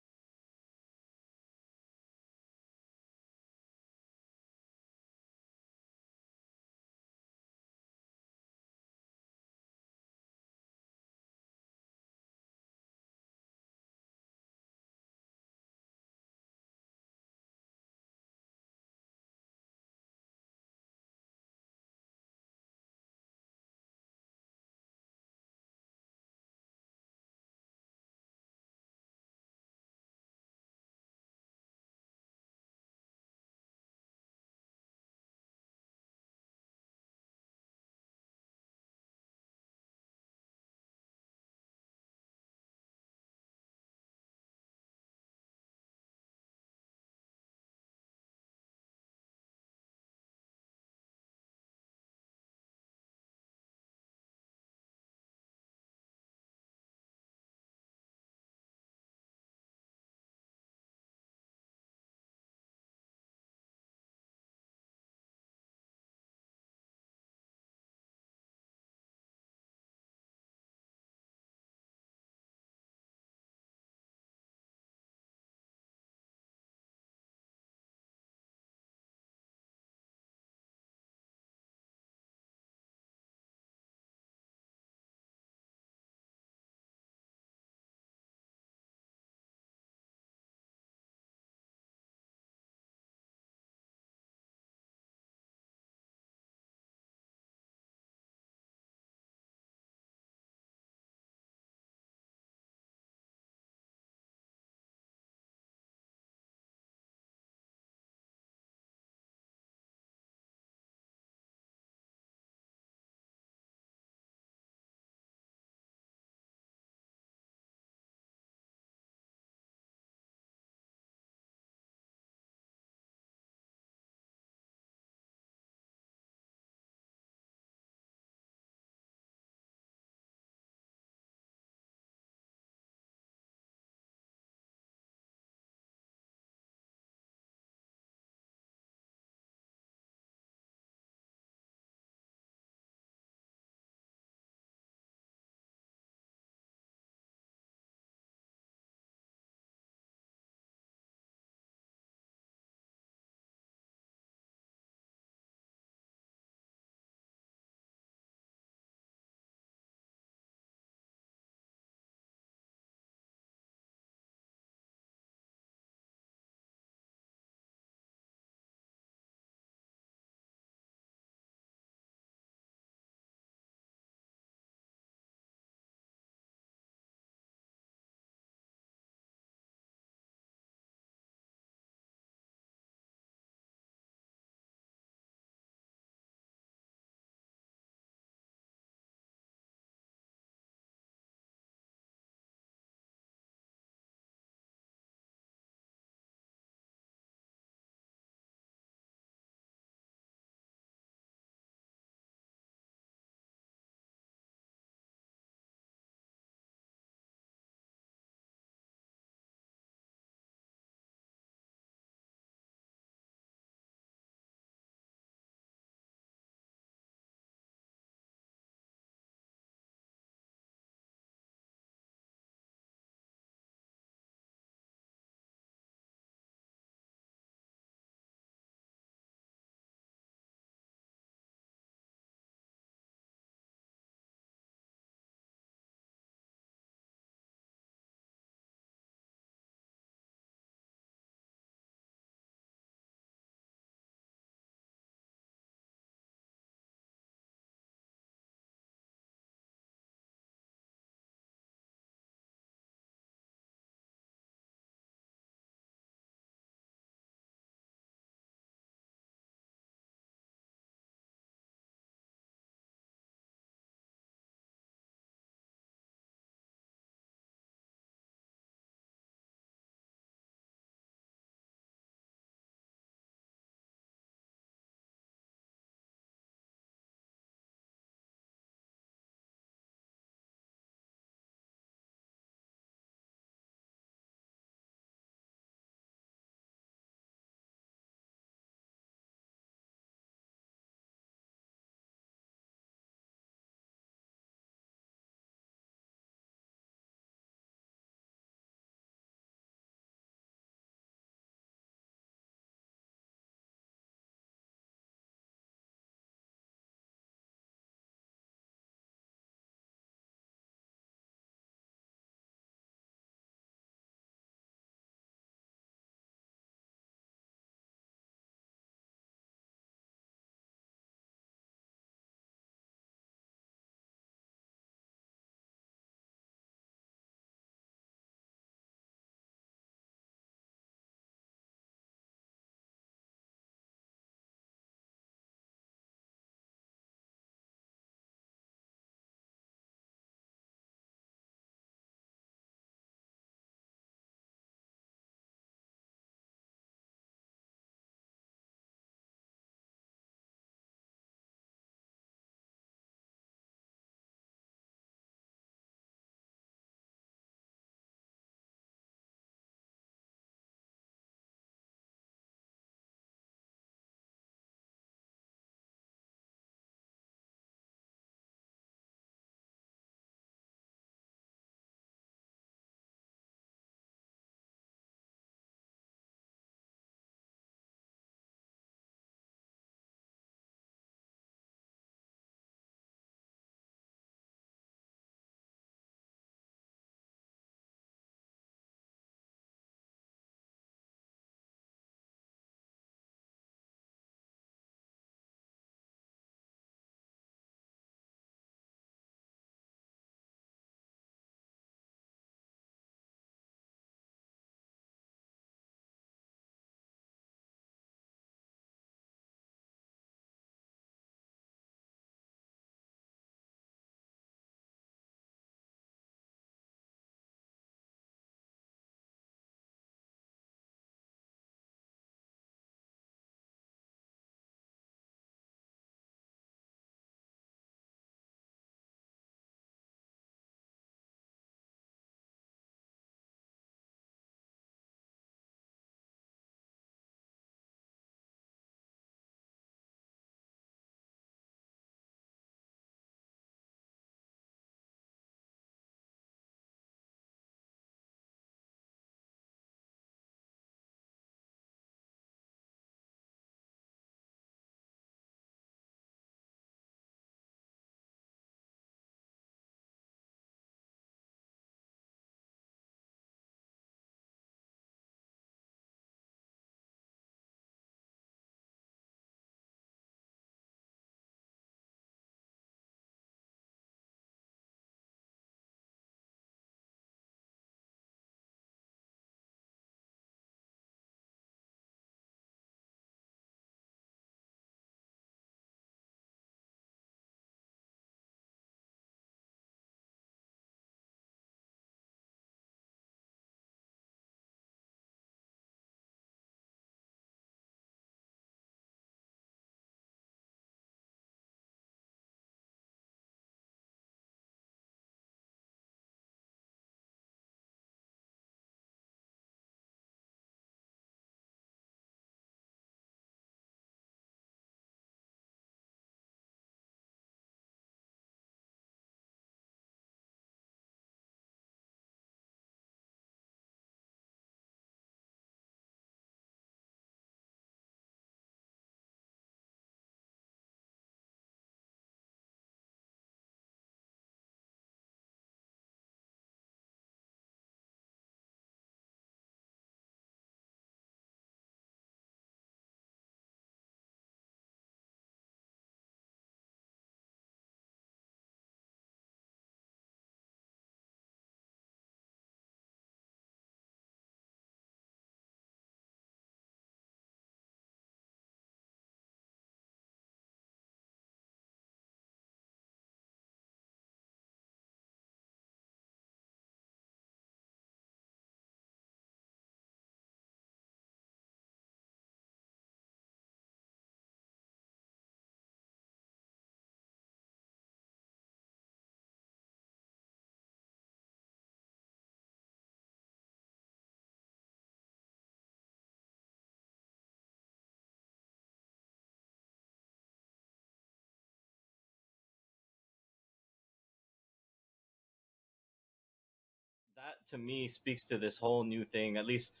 Speaker 8: to me speaks to this whole new thing. At least,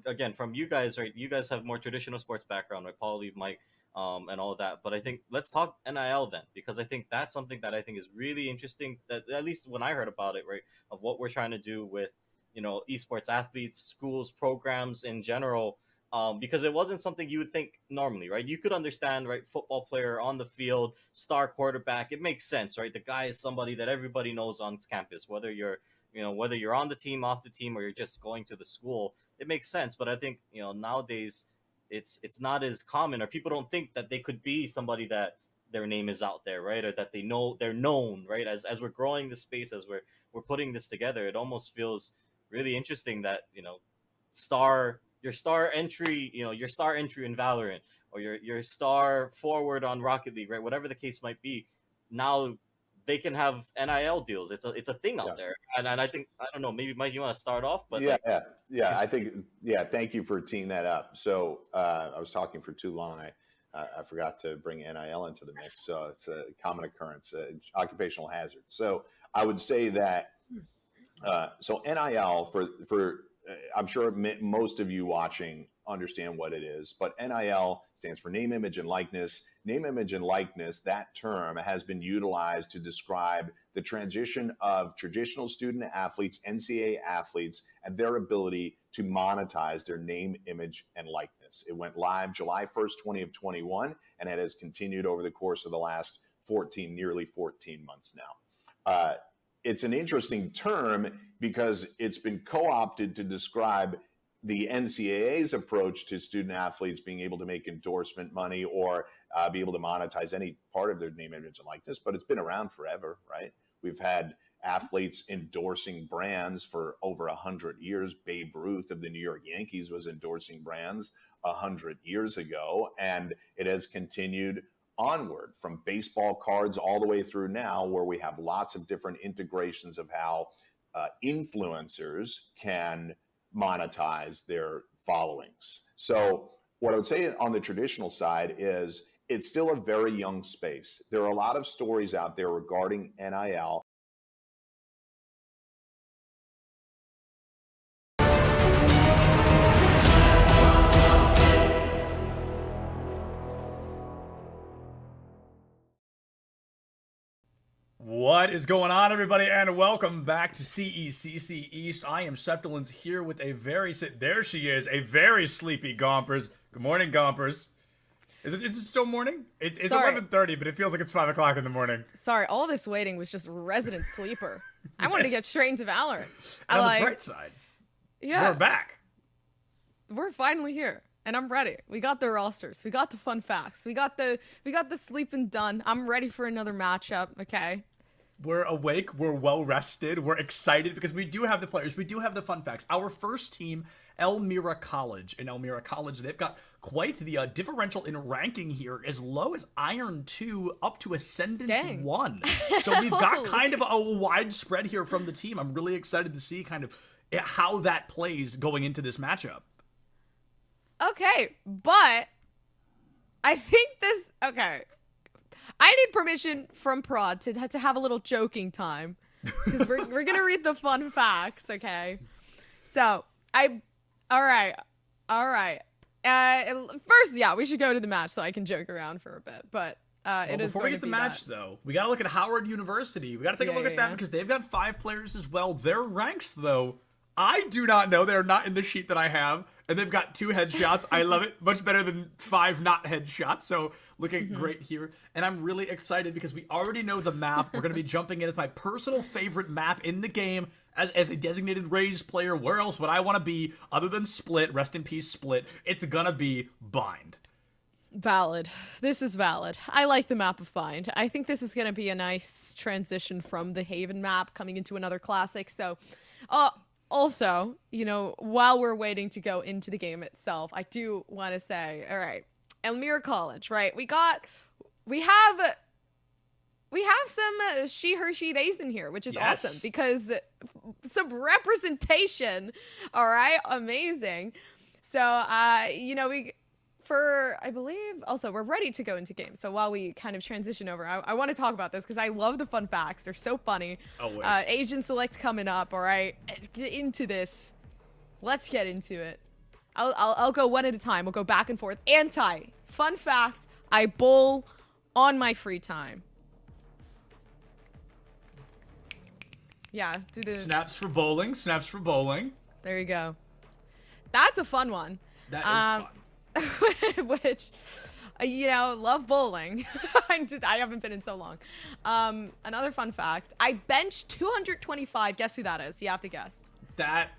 Speaker 8: again, from you guys, right? You guys have more traditional sports background, right? Paulie, Mike, and all of that. But I think let's talk NIL then, because I think that's something that I think is really interesting. That at least when I heard about it, right, of what we're trying to do with, esports athletes, schools, programs in general. Because it wasn't something you would think normally, right? You could understand, right? Football player on the field, star quarterback. It makes sense, right? The guy is somebody that everybody knows on campus, whether you're on the team, off the team, or you're just going to the school. It makes sense. But I think, nowadays it's not as common, or people don't think that they could be somebody that their name is out there, right? Or that they're known, right? As we're growing this space, as we're putting this together, it almost feels really interesting that, your star entry in Valorant, or your star forward on Rocket League, right? Whatever the case might be, now they can have NIL deals. It's a thing out there, and I think, I don't know, maybe Mike, you want to start off, but
Speaker 9: I think thank you for teeing that up. So I was talking for too long. I forgot to bring NIL into the mix, so it's a common occurrence, occupational hazard. So I would say that so NIL for I'm sure most of you watching understand what it is, but NIL stands for name, image, and likeness. Name, image, and likeness, that term has been utilized to describe the transition of traditional student athletes, NCAA athletes, and their ability to monetize their name, image, and likeness. It went live July 1st, 2021, and it has continued over the course of the last nearly 14 months now. It's an interesting term because it's been co-opted to describe the NCAA's approach to student athletes being able to make endorsement money or be able to monetize any part of their name, image, and likeness. But it's been around forever, right? We've had athletes endorsing brands for over 100 years. Babe Ruth of the New York Yankees was endorsing brands 100 years ago, and it has continued onward from baseball cards all the way through now, where we have lots of different integrations of how influencers can monetize their followings. So what I would say on the traditional side is it's still a very young space. There are a lot of stories out there regarding NIL.
Speaker 7: What is going on, everybody, and welcome back to CECC East. I am Septilins here with a there she is, a very sleepy Gompers. Good morning, Gompers. Is it still morning? It's 11:30, but it feels like it's 5 o'clock in the morning.
Speaker 6: Sorry, all this waiting was just resident sleeper. I wanted to get straight into Valorant.
Speaker 7: And on the bright side, we're back.
Speaker 6: We're finally here. And I'm ready. We got the rosters. We got the fun facts. We got the sleeping done. I'm ready for another matchup, okay?
Speaker 7: We're awake, we're well rested, we're excited because we do have the players, we do have the fun facts. Our first team, Elmira College. In Elmira College, they've got quite the differential in ranking here, as low as Iron 2 up to Ascendant 1. So we've got kind of a wide spread here from the team. I'm really excited to see kind of how that plays going into this matchup.
Speaker 6: Okay, but I think okay. I need permission from Prod to have a little joking time, because we're gonna read the fun facts, okay? So all right. First, yeah, we should go to the match so I can joke around for a bit. But
Speaker 7: before we get to the match, though, we gotta look at Howard University. We gotta take a look at them because they've got 5 players as well. Their ranks, though, I do not know. They're not in the sheet that I have. And they've got 2 headshots. I love it. Much better than 5 not headshots. So looking great here. And I'm really excited because we already know the map. We're going to be jumping in. It's my personal favorite map in the game. As a designated Raze player, where else would I want to be other than Split? Rest in peace, Split. It's going to be Bind.
Speaker 6: Valid. This is valid. I like the map of Bind. I think this is going to be a nice transition from the Haven map coming into another classic. So, also, while we're waiting to go into the game itself, I do want to say, all right, Elmira College, right? We have some she, her, she, theys in here, which is awesome because some representation, all right? Amazing. So, for, I believe, also, we're ready to go into games. So while we kind of transition over, I want to talk about this because I love the fun facts. They're so funny.
Speaker 7: Always.
Speaker 6: Agent Select coming up, all right? Get into this. Let's get into it. I'll go one at a time. We'll go back and forth. Fun fact, I bowl on my free time. Yeah, do the...
Speaker 7: Snaps for bowling. Snaps for bowling.
Speaker 6: There you go. That's a fun one.
Speaker 7: That is fun.
Speaker 6: Which, you know, love bowling. I haven't been in so long. Another fun fact, I benched 225. Guess who that is? You have to guess.
Speaker 7: That,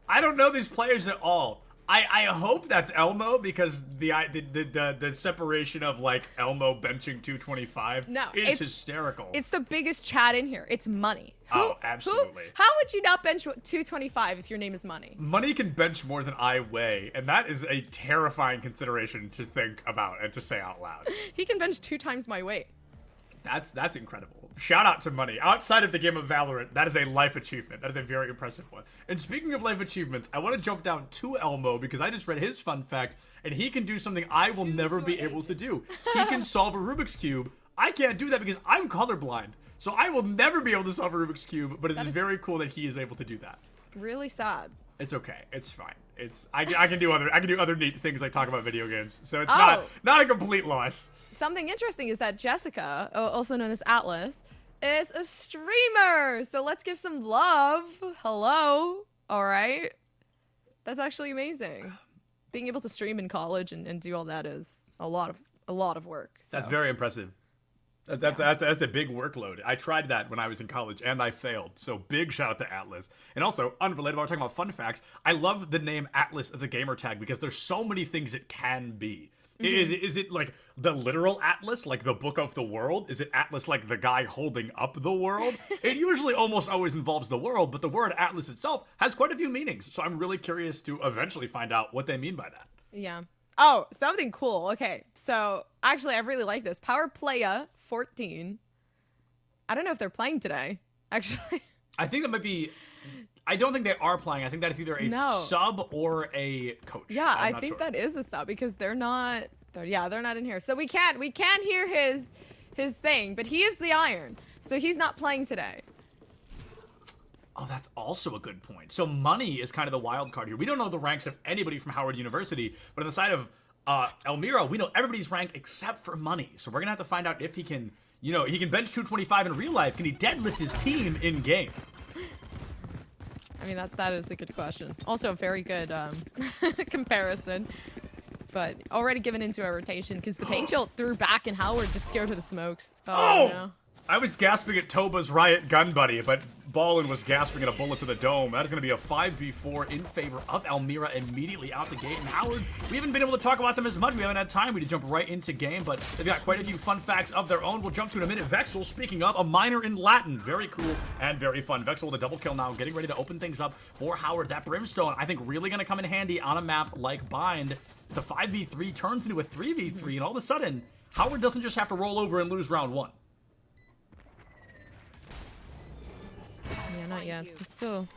Speaker 7: I don't know these players at all. I hope that's Elmo because the separation of like Elmo benching 225 is hysterical.
Speaker 6: It's the biggest chat in here. It's Money.
Speaker 7: Absolutely.
Speaker 6: How would you not bench 225 if your name is Money?
Speaker 7: Money can bench more than I weigh, and that is a terrifying consideration to think about and to say out loud.
Speaker 6: He can bench 2 times my weight.
Speaker 7: That's incredible. Shout out to Money. Outside of the game of Valorant, that is a life achievement. That is a very impressive one. And speaking of life achievements, I want to jump down to Elmo because I just read his fun fact, and he can do something I will never be able to do. He can solve a Rubik's Cube. I can't do that because I'm colorblind. So I will never be able to solve a Rubik's Cube, but it is very cool that he is able to do that.
Speaker 6: Really sad.
Speaker 7: It's okay. It's fine. I can do other neat things like talk about video games. So it's not a complete loss.
Speaker 6: Something interesting is that Jessica, also known as Atlas, is a streamer. So let's give some love. Hello. All right. That's actually amazing. Being able to stream in college and do all that is a lot of work. So.
Speaker 7: That's very impressive. That's a big workload. I tried that when I was in college and I failed. So big shout out to Atlas. And also, unrelated, while we're talking about fun facts, I love the name Atlas as a gamer tag because there's so many things it can be. Is it like the literal Atlas, like the book of the world? Is it Atlas like the guy holding up the world? It usually almost always involves the world, but the word Atlas itself has quite a few meanings. So I'm really curious to eventually find out what they mean by that.
Speaker 6: Yeah. Oh, something cool. Okay, so actually I really like this. Power Playa 14. I don't know if they're playing today, actually.
Speaker 7: I think that might be... I don't think they are playing. I think that is either a sub or a coach.
Speaker 6: Yeah, I think that is a sub because they're not in here. So we can't hear his thing, but he is the Iron. So he's not playing today.
Speaker 7: Oh, that's also a good point. So Money is kind of the wild card here. We don't know the ranks of anybody from Howard University, but on the side of Elmira, we know everybody's rank except for Money. So we're gonna have to find out if he can, he can bench 225 in real life. Can he deadlift his team in game?
Speaker 6: I mean, that is a good question. Also a very good comparison. But already given into a rotation because the paint shield threw back and Howard just scared of the smokes. Oh! No.
Speaker 7: I was gasping at Toba's Riot Gun Buddy, but Ballin was gasping at a bullet to the dome. That is going to be a 5v4 in favor of Elmira immediately out the gate. And Howard, we haven't been able to talk about them as much. We haven't had time. We had to jump right into game, but they've got quite a few fun facts of their own. We'll jump to in a minute. Vexel, speaking of, a minor in Latin. Very cool and very fun. Vexel with a double kill now, getting ready to open things up for Howard. That Brimstone, I think, really going to come in handy on a map like Bind. It's a 5v3, turns into a 3v3, and all of a sudden, Howard doesn't just have to roll over and lose round 1.
Speaker 6: Yeah, not yet. It's still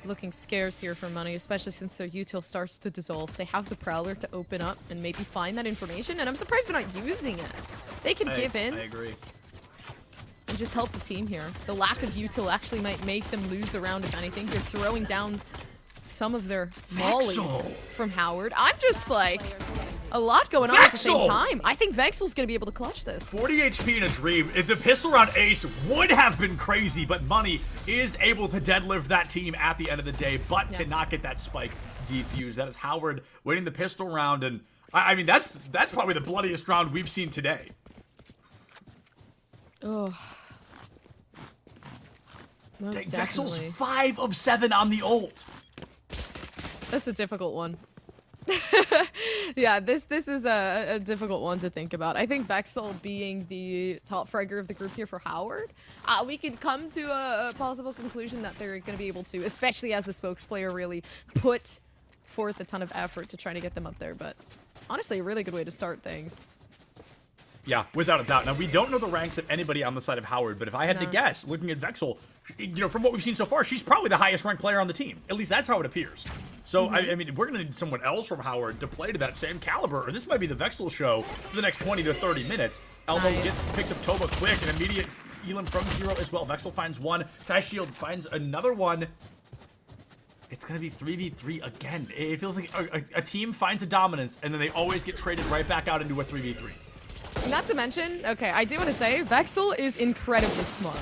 Speaker 6: looking scarce here for Money, especially since their util starts to dissolve. They have the Prowler to open up and maybe find that information, and I'm surprised they're not using it. They could give in.
Speaker 7: I agree.
Speaker 6: And just help the team here. The lack of util actually might make them lose the round, if anything. They're throwing down some of their mollies from Howard. I'm just like... a lot going on at the same time. I think Vexel's going to be able to clutch this.
Speaker 7: 40 HP in a dream. If the pistol round ace would have been crazy, but Money is able to deadlift that team at the end of the day, but cannot get that spike defused. That is Howard winning the pistol round, and I mean, that's probably the bloodiest round we've seen today.
Speaker 6: Oh.
Speaker 7: Vexel's 5 of 7 on the ult.
Speaker 6: That's a difficult one. Yeah, this is a difficult one to think about. I think Vexel being the top fragger of the group here for Howard, we could come to a possible conclusion that they're going to be able to, especially as the spokes player, really put forth a ton of effort to try to get them up there. But honestly, a really good way to start things.
Speaker 7: Yeah, without a doubt. Now, we don't know the ranks of anybody on the side of Howard, but if I had to guess, looking at Vexel, from what we've seen so far, she's probably the highest ranked player on the team. At least that's how it appears. So, I mean, we're going to need someone else from Howard to play to that same caliber, or this might be the Vexel show for the next 20 to 30 minutes. Elmo picks up Toba quick, an immediate Elam from 0 as well. Vexel finds one. Kai Shield finds another one. It's going to be 3v3 again. It feels like a team finds a dominance, and then they always get traded right back out into a 3v3.
Speaker 6: Not to mention, okay, I do want to say, Vexel is incredibly smart.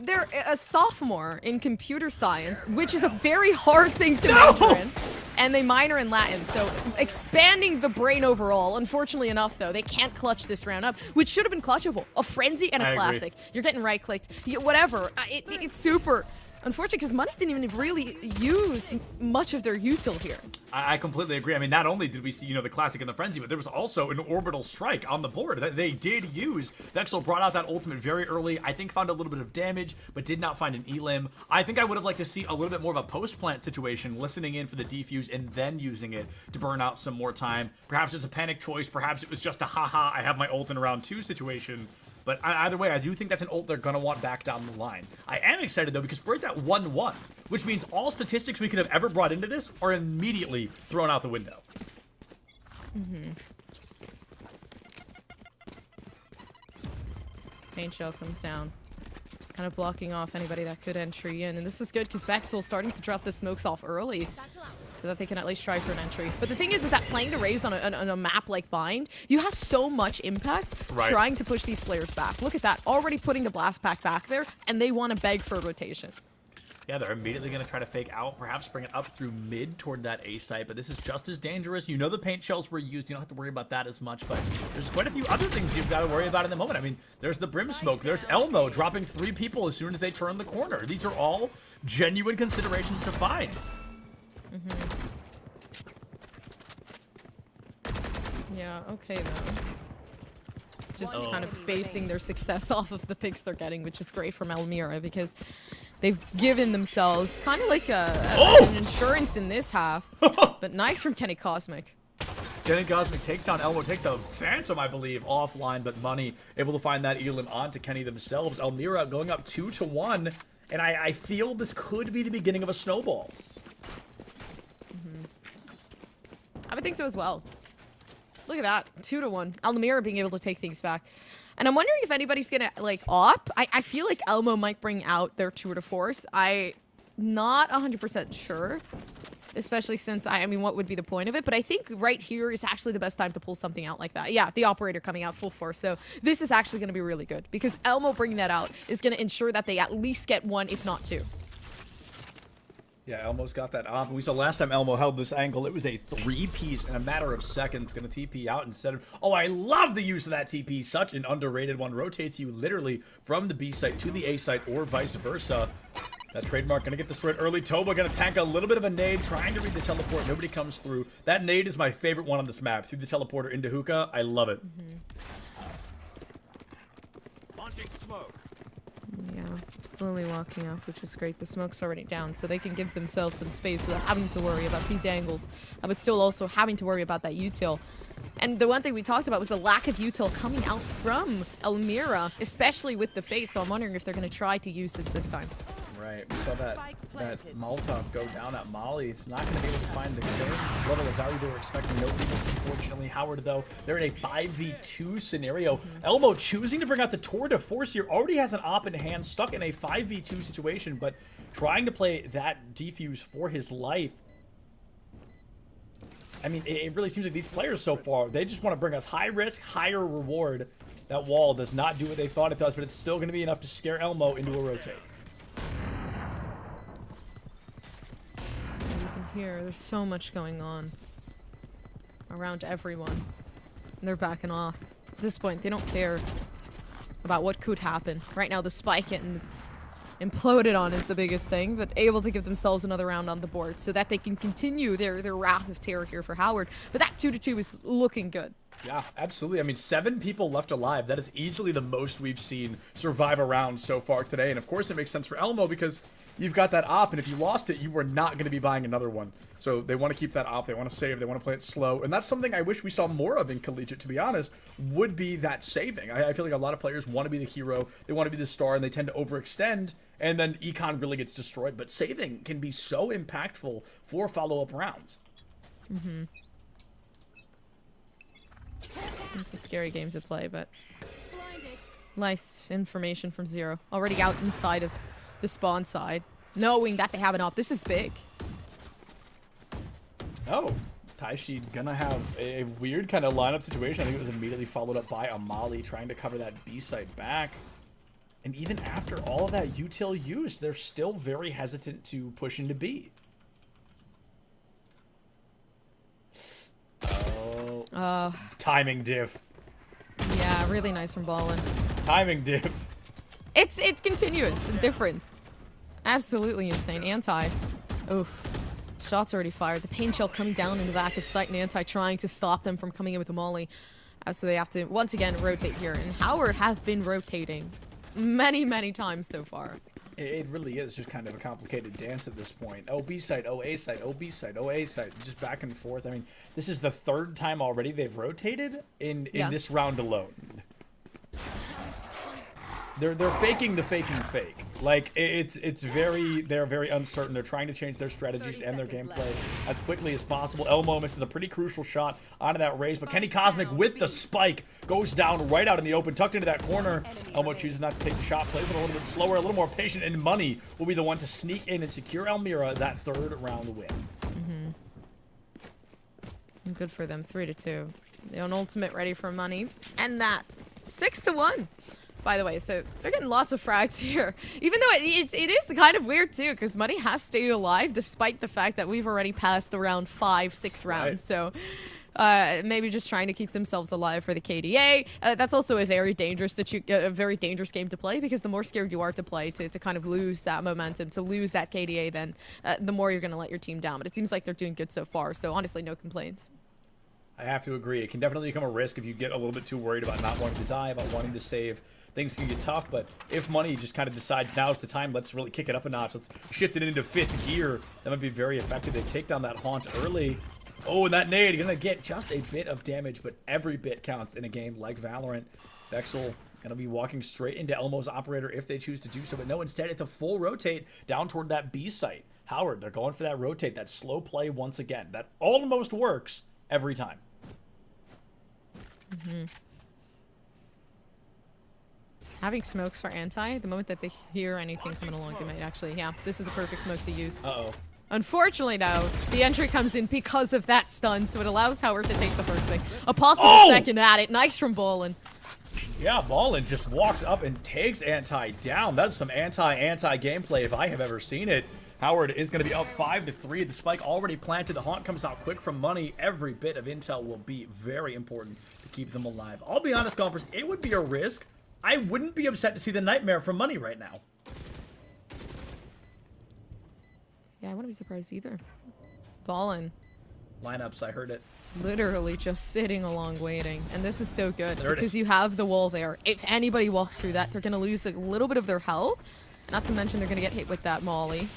Speaker 6: They're a sophomore in computer science, which is a very hard thing to major in. And they minor in Latin, so expanding the brain overall. Unfortunately enough, though, they can't clutch this round up, which should have been clutchable. A frenzy and a classic. You're getting right-clicked. Whatever. It's super unfortunate because Money didn't even really use much of their util here.
Speaker 7: I completely agree. I mean, not only did we see, the classic and the frenzy, but there was also an orbital strike on the board that they did use. Vexel brought out that ultimate very early. I think found a little bit of damage, but did not find an elim. I think I would have liked to see a little bit more of a post-plant situation, listening in for the defuse and then using it to burn out some more time. Perhaps it's a panic choice. Perhaps it was just a haha, I have my ult in round 2 situation. But either way, I do think that's an ult they're going to want back down the line. I am excited, though, because we're at that 1-1, which means all statistics we could have ever brought into this are immediately thrown out the window.
Speaker 6: Paint shell comes down, kind of blocking off anybody that could entry in. And this is good because Vexel starting to drop the smokes off early so that they can at least try for an entry. But the thing is that playing the Raze on a map like Bind, you have so much impact trying to push these players back. Look at that, already putting the blast pack back there, and they want to beg for a rotation.
Speaker 7: Yeah, they're immediately going to try to fake out, perhaps bring it up through mid toward that A site, but this is just as dangerous. You know the paint shells were used. You don't have to worry about that as much, but there's quite a few other things you've got to worry about in the moment. I mean, there's the Brim Smoke. There's Elmo dropping 3 people as soon as they turn the corner. These are all genuine considerations to find.
Speaker 6: Yeah, okay, though. Just kind of basing their success off of the picks they're getting, which is great from Elmira because they've given themselves kind of like an insurance in this half. But nice from Kenny Cosmic.
Speaker 7: Kenny Cosmic takes down Elmo, takes down Phantom, I believe, offline, but Money able to find that Elim onto Kenny themselves. Elmira going up 2-1, and I feel this could be the beginning of a snowball.
Speaker 6: I would think so as well. Look at that, 2-1. Elmira being able to take things back. And I'm wondering if anybody's gonna, like, op. I feel like Elmo might bring out their tour de force. I'm not 100% sure. Especially since, I mean, what would be the point of it? But I think right here is actually the best time to pull something out like that. Yeah, the operator coming out full force. So this is actually going to be really good. Because Elmo bringing that out is going to ensure that they at least get 1, if not 2.
Speaker 7: Yeah, Elmo's got that op. We saw last time Elmo held this angle, it was a 3-piece in a matter of seconds. Going to TP out instead of... Oh, I love the use of that TP. Such an underrated one. Rotates you literally from the B site to the A site or vice versa. That trademark going to get destroyed early. Toba going to tank a little bit of a nade, trying to read the teleport. Nobody comes through. That nade is my favorite one on this map. Through the teleporter into hookah. I love it.
Speaker 1: Launching smoke.
Speaker 6: Yeah, slowly walking up, which is great. The smoke's already down, so they can give themselves some space without having to worry about these angles, but still also having to worry about that util. And the one thing we talked about was the lack of util coming out from Elmira, especially with the Fate, so I'm wondering if they're going to try to use this time.
Speaker 7: Right, we saw that Molotov go down at Molly. It's not going to be able to find the same level of value they were expecting. No defense, unfortunately. Howard, though, they're in a 5v2 scenario. Elmo choosing to bring out the tour de force here. Already has an op in hand, stuck in a 5v2 situation, but trying to play that defuse for his life. I mean, it really seems like these players so far, they just want to bring us high risk, higher reward. That wall does not do what they thought it does, but it's still going to be enough to scare Elmo into a rotate.
Speaker 6: Here, there's so much going on around everyone. And they're backing off. At this point, they don't care about what could happen. Right now, the spike getting imploded on is the biggest thing, but able to give themselves another round on the board so that they can continue their wrath of terror here for Howard. But that 2-2 is looking good.
Speaker 7: Yeah, absolutely. I mean, 7 people left alive. That is easily the most we've seen survive a round so far today. And of course, it makes sense for Elmo because you've got that op, and if you lost it, you were not going to be buying another one. So they want to keep that op, they want to save, they want to play it slow, and that's something I wish we saw more of in Collegiate, to be honest, would be that saving. I feel like a lot of players want to be the hero, they want to be the star, and they tend to overextend, and then Econ really gets destroyed. But saving can be so impactful for follow-up rounds.
Speaker 6: Mm-hmm. It's a scary game to play, but nice information from Zero. Already out inside of the spawn side, knowing that they have an op. This is big.
Speaker 7: Oh, Taishi gonna have a weird kind of lineup situation. I think it was immediately followed up by Amali trying to cover that B site back. And even after all of that util used, they're still very hesitant to push into B. Oh. Timing diff.
Speaker 6: Yeah, really nice from Ballin.
Speaker 7: Timing diff.
Speaker 6: It's continuous, the difference. Absolutely insane. Anti. Oof. Shots already fired. The pain shell coming down in the back of sight, and Anti trying to stop them from coming in with the molly. So they have to, once again, rotate here. And Howard have been rotating many, many times so far.
Speaker 7: It really is just kind of a complicated dance at this point. Oh, B side, oh, A side, oh, B side, oh, A side. Just back and forth. I mean, this is the third time already they've rotated in this round alone. They're faking the faking fake. Like, they're very uncertain. They're trying to change their strategies and their gameplay as quickly as possible. Elmo misses a pretty crucial shot onto that raise, but Kenny Cosmic with the spike goes down right out in the open, tucked into that corner. Elmo chooses not to take the shot, plays it a little bit slower, a little more patient, and Money will be the one to sneak in and secure Elmira that third round win.
Speaker 6: Mm-hmm. Good for them, 3-2. The own ultimate ready for Money, and that 6-1. By the way, so they're getting lots of frags here. Even though it is kind of weird too, because Money has stayed alive despite the fact that we've already passed around 5-6 rounds. Right. So maybe just trying to keep themselves alive for the KDA. That's also a very dangerous game to play, because the more scared you are to play, to kind of lose that momentum, to lose that KDA, then the more you're going to let your team down. But it seems like they're doing good so far. So honestly, no complaints.
Speaker 7: I have to agree. It can definitely become a risk if you get a little bit too worried about not wanting to die, about wanting to save. Things can get tough, but if Money just kind of decides now's the time, let's really kick it up a notch, let's shift it into 5th gear, that might be very effective. They take down that Haunt early. Oh, and that nade, gonna get just a bit of damage, but every bit counts in a game like Valorant. Vexel gonna be walking straight into Elmo's operator if they choose to do so, but no, instead it's a full rotate down toward that B site. Howard, they're going for that rotate, that slow play once again. That almost works every time.
Speaker 6: Mm-hmm. Having smokes for Anti, the moment that they hear anything coming along, they might actually, yeah, this is a perfect smoke to use.
Speaker 7: Uh-oh.
Speaker 6: Unfortunately, though, the entry comes in because of that stun, so it allows Howard to take the first thing. A possible second at it. Nice from Ballin.
Speaker 7: Yeah, Ballin just walks up and takes Anti down. That's some anti gameplay if I have ever seen it. Howard is going to be up 5-3. The spike already planted. The Haunt comes out quick from Money. Every bit of intel will be very important to keep them alive. I'll be honest, Gompers, it would be a risk. I wouldn't be upset to see the Nightmare from Money right now.
Speaker 6: Yeah, I wouldn't be surprised either. Ballin.
Speaker 7: Lineups, I heard it.
Speaker 6: Literally just sitting along waiting. And this is so good because you have the wall there. If anybody walks through that, they're going to lose a little bit of their health. Not to mention they're going to get hit with that molly.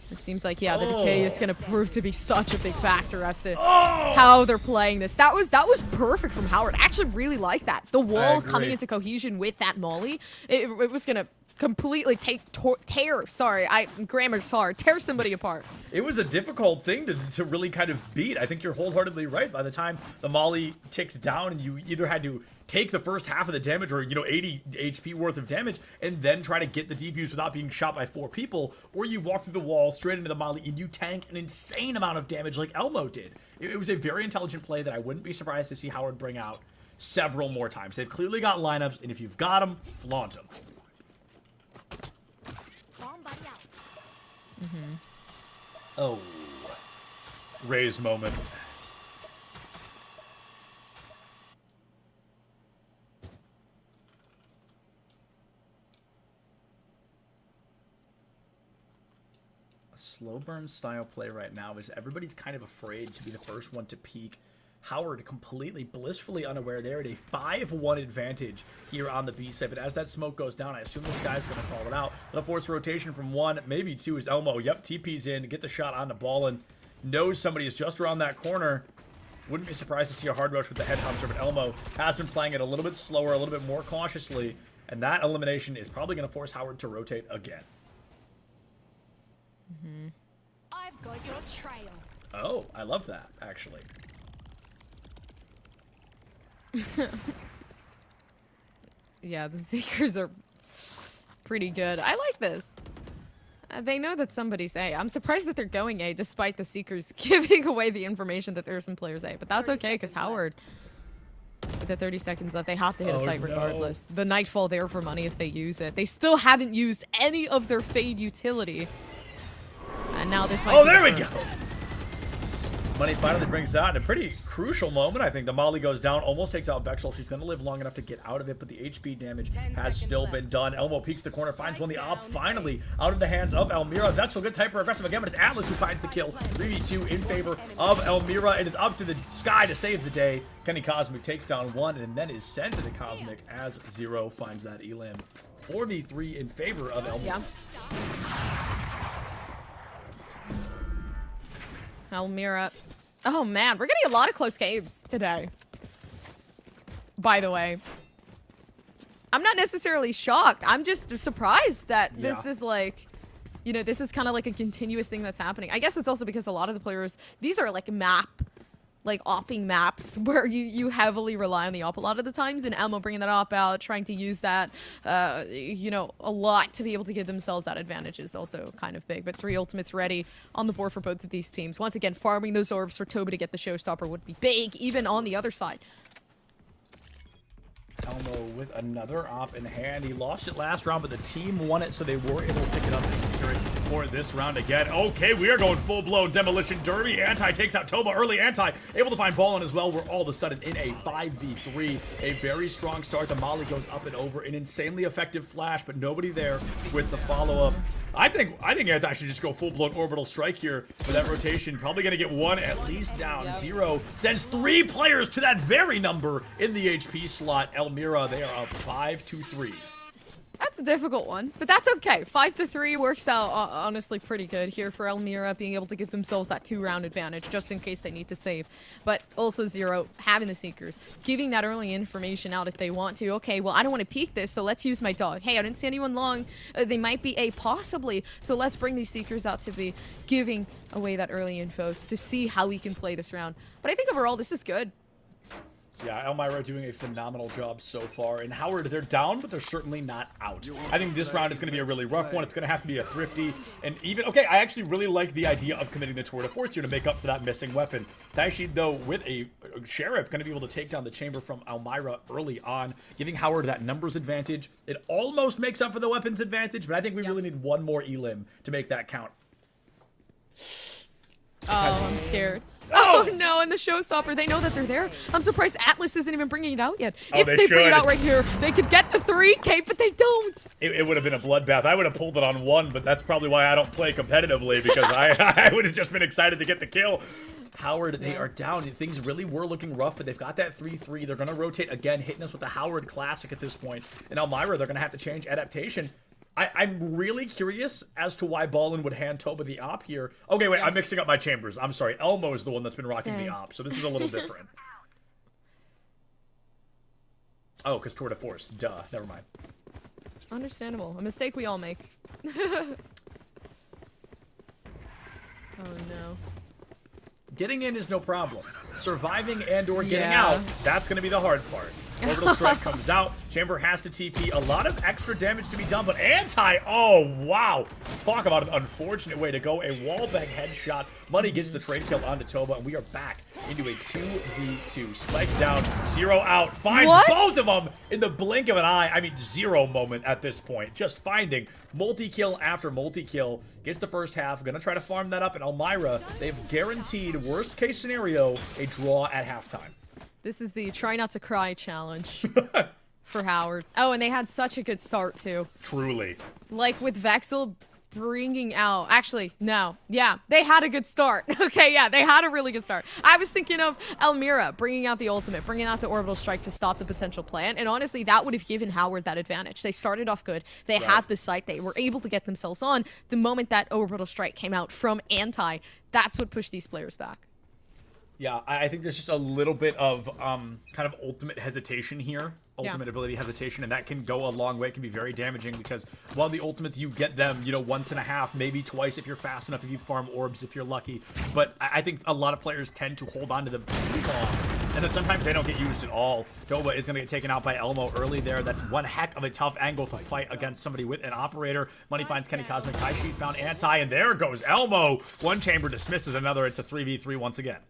Speaker 6: It seems like, yeah, the decay is going to prove to be such a big factor as to how they're playing this. That was perfect from Howard. I actually really like that. The wall coming into cohesion with that molly, it was going to completely tear somebody apart.
Speaker 7: It was a difficult thing to really kind of beat. I think you're wholeheartedly right. By the time the molly ticked down and you either had to take the first half of the damage or, 80 HP worth of damage and then try to get the defuse without being shot by 4 people, or you walk through the wall straight into the molly and you tank an insane amount of damage like Elmo did. It was a very intelligent play that I wouldn't be surprised to see Howard bring out several more times. They've clearly got lineups, and if you've got them, flaunt them. Oh, Ray's moment. A slow burn style play right now is everybody's kind of afraid to be the first one to peek. Howard completely blissfully unaware they're at a 5-1 advantage here on the B side. But as that smoke goes down, I assume this guy's going to call it out. The force rotation from 1, maybe 2 is Elmo. Yep, TP's in, get the shot on the ball, and knows somebody is just around that corner. Wouldn't be surprised to see a hard rush with the headhunter, but Elmo has been playing it a little bit slower, a little bit more cautiously, and that elimination is probably going to force Howard to rotate again.
Speaker 10: I've got your trail.
Speaker 7: Oh, I love that, actually.
Speaker 6: Yeah, the Seekers are pretty good. I like this. They know that somebody's A. I'm surprised that they're going A despite the Seekers giving away the information that there are some players A. But that's okay because Howard, with the 30 seconds left, they have to hit a site regardless. The Nightfall there for money if they use it. They still haven't used any of their Fade utility. And now this might be
Speaker 7: there we
Speaker 6: the first.
Speaker 7: go. Money finally brings that in a pretty crucial moment. I think the Molly goes down, almost takes out Vexel. She's going to live long enough to get out of it, but the HP damage has still been done. Elmo peeks the corner, finds one. The op finally out of the hands of Elmira. Vexel gets hyper-aggressive again, but it's Atlas who finds the kill. 3v2 in favor of Elmira. It is up to the Sky to save the day. Kenny Cosmic takes down 1 and then is sent to the Cosmic as 0 finds that elim. 4v3 in favor of Elmira.
Speaker 6: Yeah. Elmira. Oh man, we're getting a lot of close games today. By the way, I'm not necessarily shocked. I'm just surprised that this is like, you know, this is kind of like a continuous thing that's happening. I guess it's also because a lot of the players, these are like opping maps where you heavily rely on the op a lot of the times, and Elmo bringing that op out, trying to use that, you know, a lot to be able to give themselves that advantage is also kind of big. But 3 ultimates ready on the board for both of these teams. Once again, farming those orbs for Toba to get the showstopper would be big, even on the other side.
Speaker 7: Elmo with another op in hand. He lost it last round, but the team won it, so they were able to pick it up and secure it for this round again. Okay, we are going full-blown demolition derby. Anti takes out Toba early. Anti able to find Ballin as well. We're all of a sudden in a 5v3. A very strong start. The Molly goes up and over. An insanely effective flash, but nobody there with the follow-up. I think Anti should just go full-blown orbital strike here for that rotation. Probably going to get 1 at least down. 0 sends 3 players to that very number in the HP slot. Elmira, they are up 5-3.
Speaker 6: That's a difficult one, but that's okay. 5-3 works out honestly pretty good here for Elmira, being able to give themselves that 2-round advantage just in case they need to save. But also 0 having the Seekers, giving that early information out if they want to. Okay, well, I don't want to peek this, so let's use my dog. Hey, I didn't see anyone long. They might be A possibly, so let's bring these Seekers out to be giving away that early info to see how we can play this round. But I think overall, this is good.
Speaker 7: Yeah, Elmira doing a phenomenal job so far. And Howard, they're down, but they're certainly not out. I think this round is going to be a really rough one. It's going to have to be a thrifty. And even, okay, I actually really like the idea of committing the tour de force here to make up for that missing weapon. Taishi, though, with a Sheriff, going to be able to take down the chamber from Elmira early on, giving Howard that numbers advantage. It almost makes up for the weapons advantage, but I think we really need 1 more elim to make that count.
Speaker 6: Oh, I'm scared. Oh no, and the showstopper, they know that they're there. I'm surprised Atlas isn't even bringing it out yet. If they bring it out right here, they could get the 3K, but they don't.
Speaker 7: It would have been a bloodbath. I would have pulled it on 1, but that's probably why I don't play competitively, because I would have just been excited to get the kill. Howard, they are down. Things really were looking rough, but they've got that 3-3. They're going to rotate again, hitting us with the Howard Classic at this point. And Elmira, they're going to have to change adaptation. I'm really curious as to why Ballin would hand Toba the op here. Okay, wait, I'm mixing up my chambers. I'm sorry. Elmo is the one that's been rocking the op, so this is a little different. Oh, because tour de force. Duh. Never mind.
Speaker 6: Understandable. A mistake we all make. Oh no.
Speaker 7: Getting in is no problem. Surviving and or getting out, that's going to be the hard part. Orbital Strike comes out. Chamber has to TP. A lot of extra damage to be done, but Anti, oh, wow. Talk about an unfortunate way to go. A wallbang headshot. Money gets the trade kill onto Toba, and we are back into a 2v2. Spike down, 0 out. Finds both of them in the blink of an eye. I mean, 0 moment at this point. Just finding multi-kill after multi-kill. Gets the first half. Gonna try to farm that up. And Elmira, they've guaranteed, worst case scenario, a draw at halftime.
Speaker 6: This is the try not to cry challenge for Howard. Oh, and they had such a good start, too.
Speaker 7: Truly.
Speaker 6: Like with Vexel bringing out, actually, no. Yeah, they had a good start. Okay, yeah, they had a really good start. I was thinking of Elmira bringing out the ultimate, bringing out the orbital strike to stop the potential plant. And honestly, that would have given Howard that advantage. They started off good. They had the site. They were able to get themselves on. The moment that orbital strike came out from Anti, that's what pushed these players back.
Speaker 7: Yeah, I think there's just a little bit of kind of ultimate hesitation here. Ultimate ability hesitation, and that can go a long way. It can be very damaging because while the ultimates, you get them, you know, once and a half, maybe twice if you're fast enough, if you farm orbs, if you're lucky. But I think a lot of players tend to hold on to the ball, and then sometimes they don't get used at all. Toba is going to get taken out by Elmo early there. That's one heck of a tough angle to fight against somebody with an operator. Money finds Kenny Cosmic. Taisheed found Anti, and there goes Elmo. One chamber dismisses another. It's a 3v3 once again.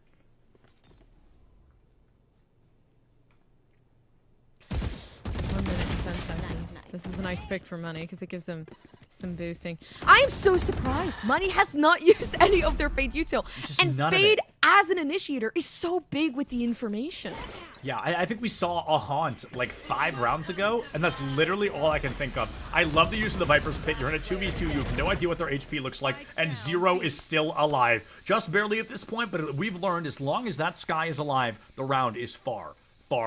Speaker 6: 1 minute and 10 seconds. This is a nice pick for Money because it gives them some boosting. I am so surprised. Money has not used any of their Fade util. And Fade as an initiator is so big with the information.
Speaker 7: Yeah, I think we saw a Haunt like 5 rounds ago, and that's literally all I can think of. I love the use of the Viper's Pit. You're in a 2v2, you have no idea what their HP looks like, and Zero is still alive. Just barely at this point, but we've learned as long as that Sky is alive, the round is far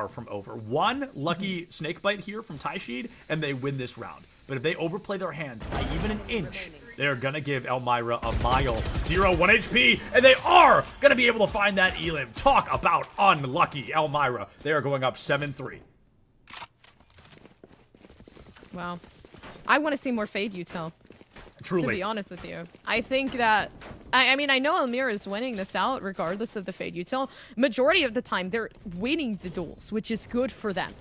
Speaker 7: from over. One lucky snake bite here from Taisheed, and they win this round. But if they overplay their hand by even an inch, they're gonna give Elmira a mile. 0, 1 HP, and they are gonna be able to find that Elim. Talk about unlucky Elmira. They are going up 7-3.
Speaker 6: Wow. I want to see more Fade util.
Speaker 7: Truly.
Speaker 6: To be honest with you. I think that, I mean, I know Elmira is winning this out regardless of the Fade util. Majority of the time, they're winning the duels, which is good for them.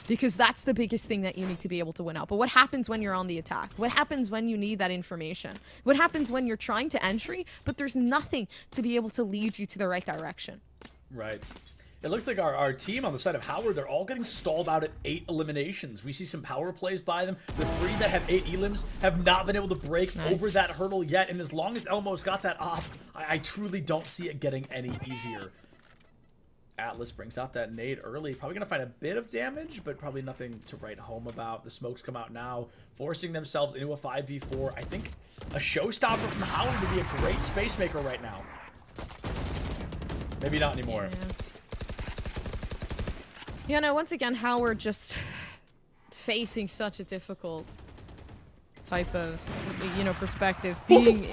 Speaker 6: Because that's the biggest thing that you need to be able to win out. But what happens when you're on the attack? What happens when you need that information? What happens when you're trying to entry, but there's nothing to be able to lead you to the right direction?
Speaker 7: Right. It looks like our team on the side of Howard, they're all getting stalled out at 8 eliminations. We see some power plays by them. The 3 that have 8 elims have not been able to break over that hurdle yet. And as long as Elmo's got that off, I truly don't see it getting any easier. Atlas brings out that nade early. Probably going to find a bit of damage, but probably nothing to write home about. The smokes come out now, forcing themselves into a 5v4. I think a showstopper from Howard would be a great space maker right now. Maybe not anymore.
Speaker 6: Yeah, no, once again, Howard just facing such a difficult type of, you know, perspective. Being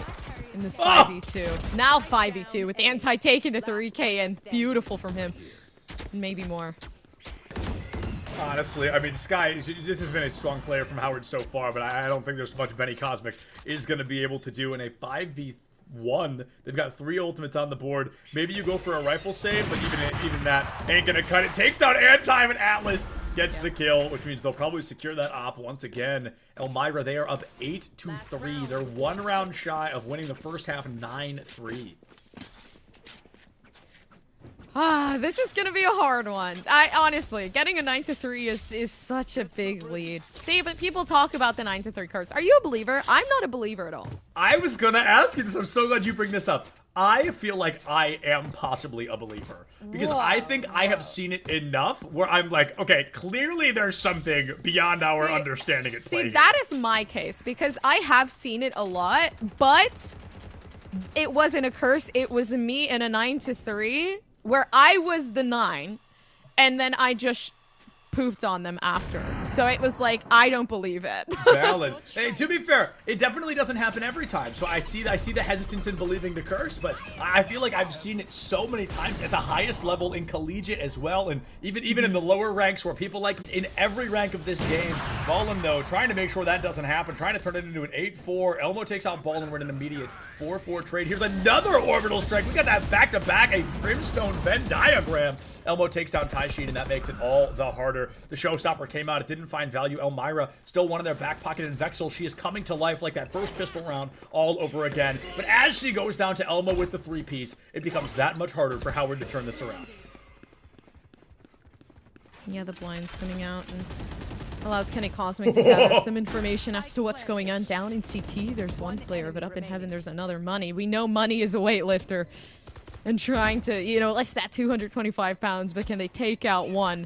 Speaker 6: in this 5v2. Now 5v2 with Anti taking the 3k and beautiful from him. Maybe more.
Speaker 7: Honestly, I mean, Sky, this has been a strong player from Howard so far, but I don't think there's much Benny Cosmic is going to be able to do in a 5v1. They've got 3 ultimates on the board. Maybe you go for a rifle save, but even that ain't going to cut it. Takes down Anti, and Atlas gets the kill, which means they'll probably secure that op once again. Elmira, they are up 8-3. They're 1 round shy of winning the first half 9-3.
Speaker 6: This is gonna be a hard one. Honestly, getting a 9-3 is such a big lead. See, but people talk about the 9-3 cards. Are you a believer? I'm not a believer at all.
Speaker 7: I was gonna ask you this. I'm so glad you bring this up. I feel like I am possibly a believer because I think I have seen it enough where I'm like, okay, clearly there's something beyond our understanding at play.
Speaker 6: See, that is my case because I have seen it a lot, but it wasn't a curse. It was me in a 9-3 where I was the 9 and then I just pooped on them after. So it was like, I don't believe it.
Speaker 7: Valid. Hey, to be fair, it definitely doesn't happen every time. So I see the hesitance in believing the curse, but I feel like I've seen it so many times at the highest level in collegiate as well, and even in the lower ranks where people like in every rank of this game. Ballin, though, trying to make sure that doesn't happen, trying to turn it into an 8-4. Elmo takes out Ballin. We're in an immediate 4-4 trade. Here's another orbital strike. We got that back-to-back, a Brimstone Venn diagram. Elmo takes down Taisheed, and that makes it all the harder. The showstopper came out. It didn't find value. Elmira still one in their back pocket, and Vexel, she is coming to life like that first pistol round all over again. But as she goes down to Elmo with the 3-piece, it becomes that much harder for Howard to turn this around.
Speaker 6: Yeah, the blind's coming out and allows Kenny Cosmic to gather some information as to what's going on down in CT. There's one player, but up in heaven, there's another. Money. We know Money is a weightlifter and trying to, you know, lift that 225 pounds, but can they take out one?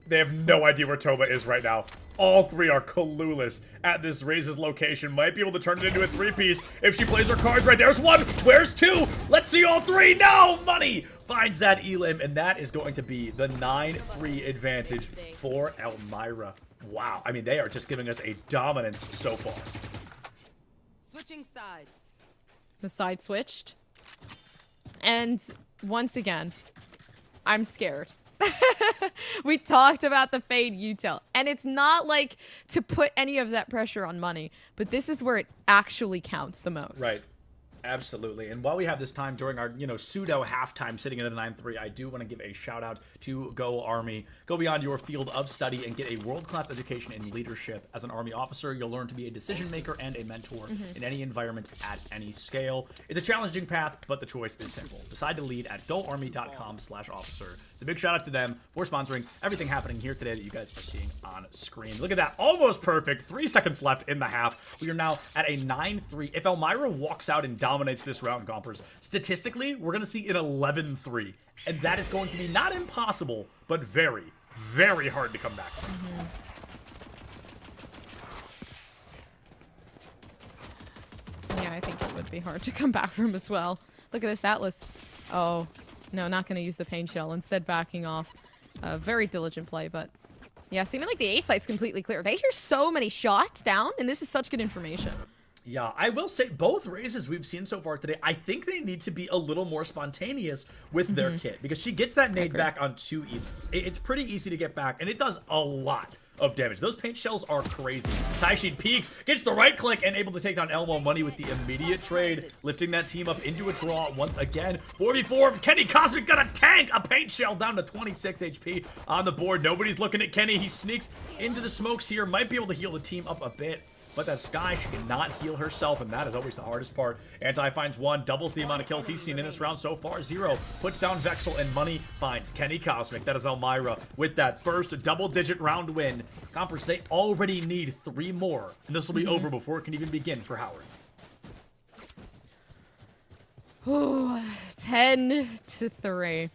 Speaker 7: They have no idea where Toba is right now.
Speaker 1: All three are clueless at this Raze's location. Might be able to turn it into a 3-piece if she plays her cards right. There's one. Where's two? Let's see all three. No! Money finds that Elim, and that is going to be the 9-3 advantage for Elmira. Wow. I mean, they are just giving us a dominance so far.
Speaker 11: Switching sides.
Speaker 6: The side switched. And once again, I'm scared. We talked about the Fade util, and it's not like to put any of that pressure on money, but this is where it actually counts the most.
Speaker 7: Right. Absolutely. And while we have this time during our, pseudo halftime sitting at the 9-3, I do want to give a shout out to Go Army. Go beyond your field of study and get a world-class education in leadership. As an Army officer, you'll learn to be a decision maker and a mentor in any environment at any scale. It's a challenging path, but the choice is simple. Decide to lead at goarmy.com/officer. It's a big shout out to them for sponsoring everything happening here today that you guys are seeing on screen. Look at that. Almost perfect. 3 seconds left in the half. We are now at a 9-3. If Elmira walks out and dominates this round, Gompers, statistically, we're going to see an 11-3. And that is going to be not impossible, but very, very hard to come back from.
Speaker 6: Yeah, I think it would be hard to come back from as well. Look at this Atlas. Oh, no, not going to use the pain shell. Instead, backing off. Very diligent play, but yeah, seeming like the A site's completely clear. They hear so many shots down, and this is such good information.
Speaker 7: Yeah, I will say both Razes we've seen so far today, I think they need to be a little more spontaneous with their kit, because she gets that nade back on 2 Elims. It's pretty easy to get back, and it does a lot of damage. Those paint shells are crazy. Taishin peeks, gets the right click, and able to take down Elmo Money with the immediate trade, lifting that team up into a draw once again. 4v4, Kenny Cosmic gonna tank a paint shell down to 26 HP on the board. Nobody's looking at Kenny. He sneaks into the smokes here, might be able to heal the team up a bit. But that Sky, she cannot heal herself, and that is always the hardest part. Anti finds 1, doubles the amount of kills he's seen in this round so far. 0, puts down Vexel, and Money finds Kenny Cosmic. That is Elmira with that first double-digit round win. Compers, they already need 3 more, and this will be over before it can even begin for Howard.
Speaker 6: Ooh, 10-3.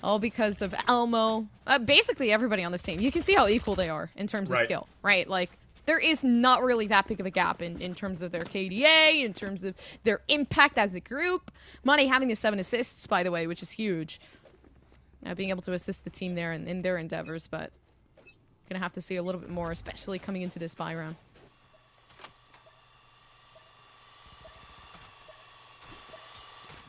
Speaker 6: All because of Elmo. Basically everybody on this team. You can see how equal they are in terms of skill, right? Like, there is not really that big of a gap in terms of their KDA, in terms of their impact as a group. Money having the 7 assists, by the way, which is huge. Being able to assist the team there in their endeavors, but gonna have to see a little bit more, especially coming into this bye round.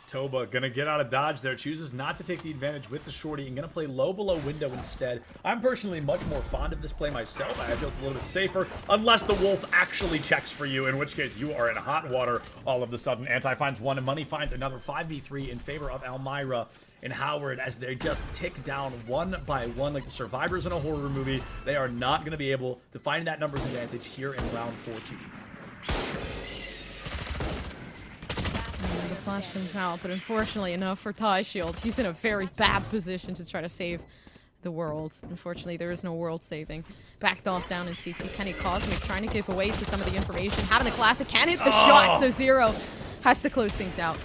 Speaker 7: Toba gonna get out of dodge there, chooses not to take the advantage with the shorty and gonna play low below window instead. I'm personally much more fond of this play myself. I feel it's a little bit safer, unless the wolf actually checks for you, in which case you are in hot water all of a sudden. Anti finds 1 and Money finds another 5v3 in favor of Elmira and Howard as they just tick down one by one like the survivors in a horror movie. They are not gonna be able to find that numbers advantage here in round 14.
Speaker 6: The flash comes out, but unfortunately enough for Ty Shield, he's in a very bad position to try to save the world. Unfortunately, there is no world saving. Backed off down in CT. Kenny Cosmic trying to give away to some of the information. Having the classic can hit the shot, so 0 has to close things out.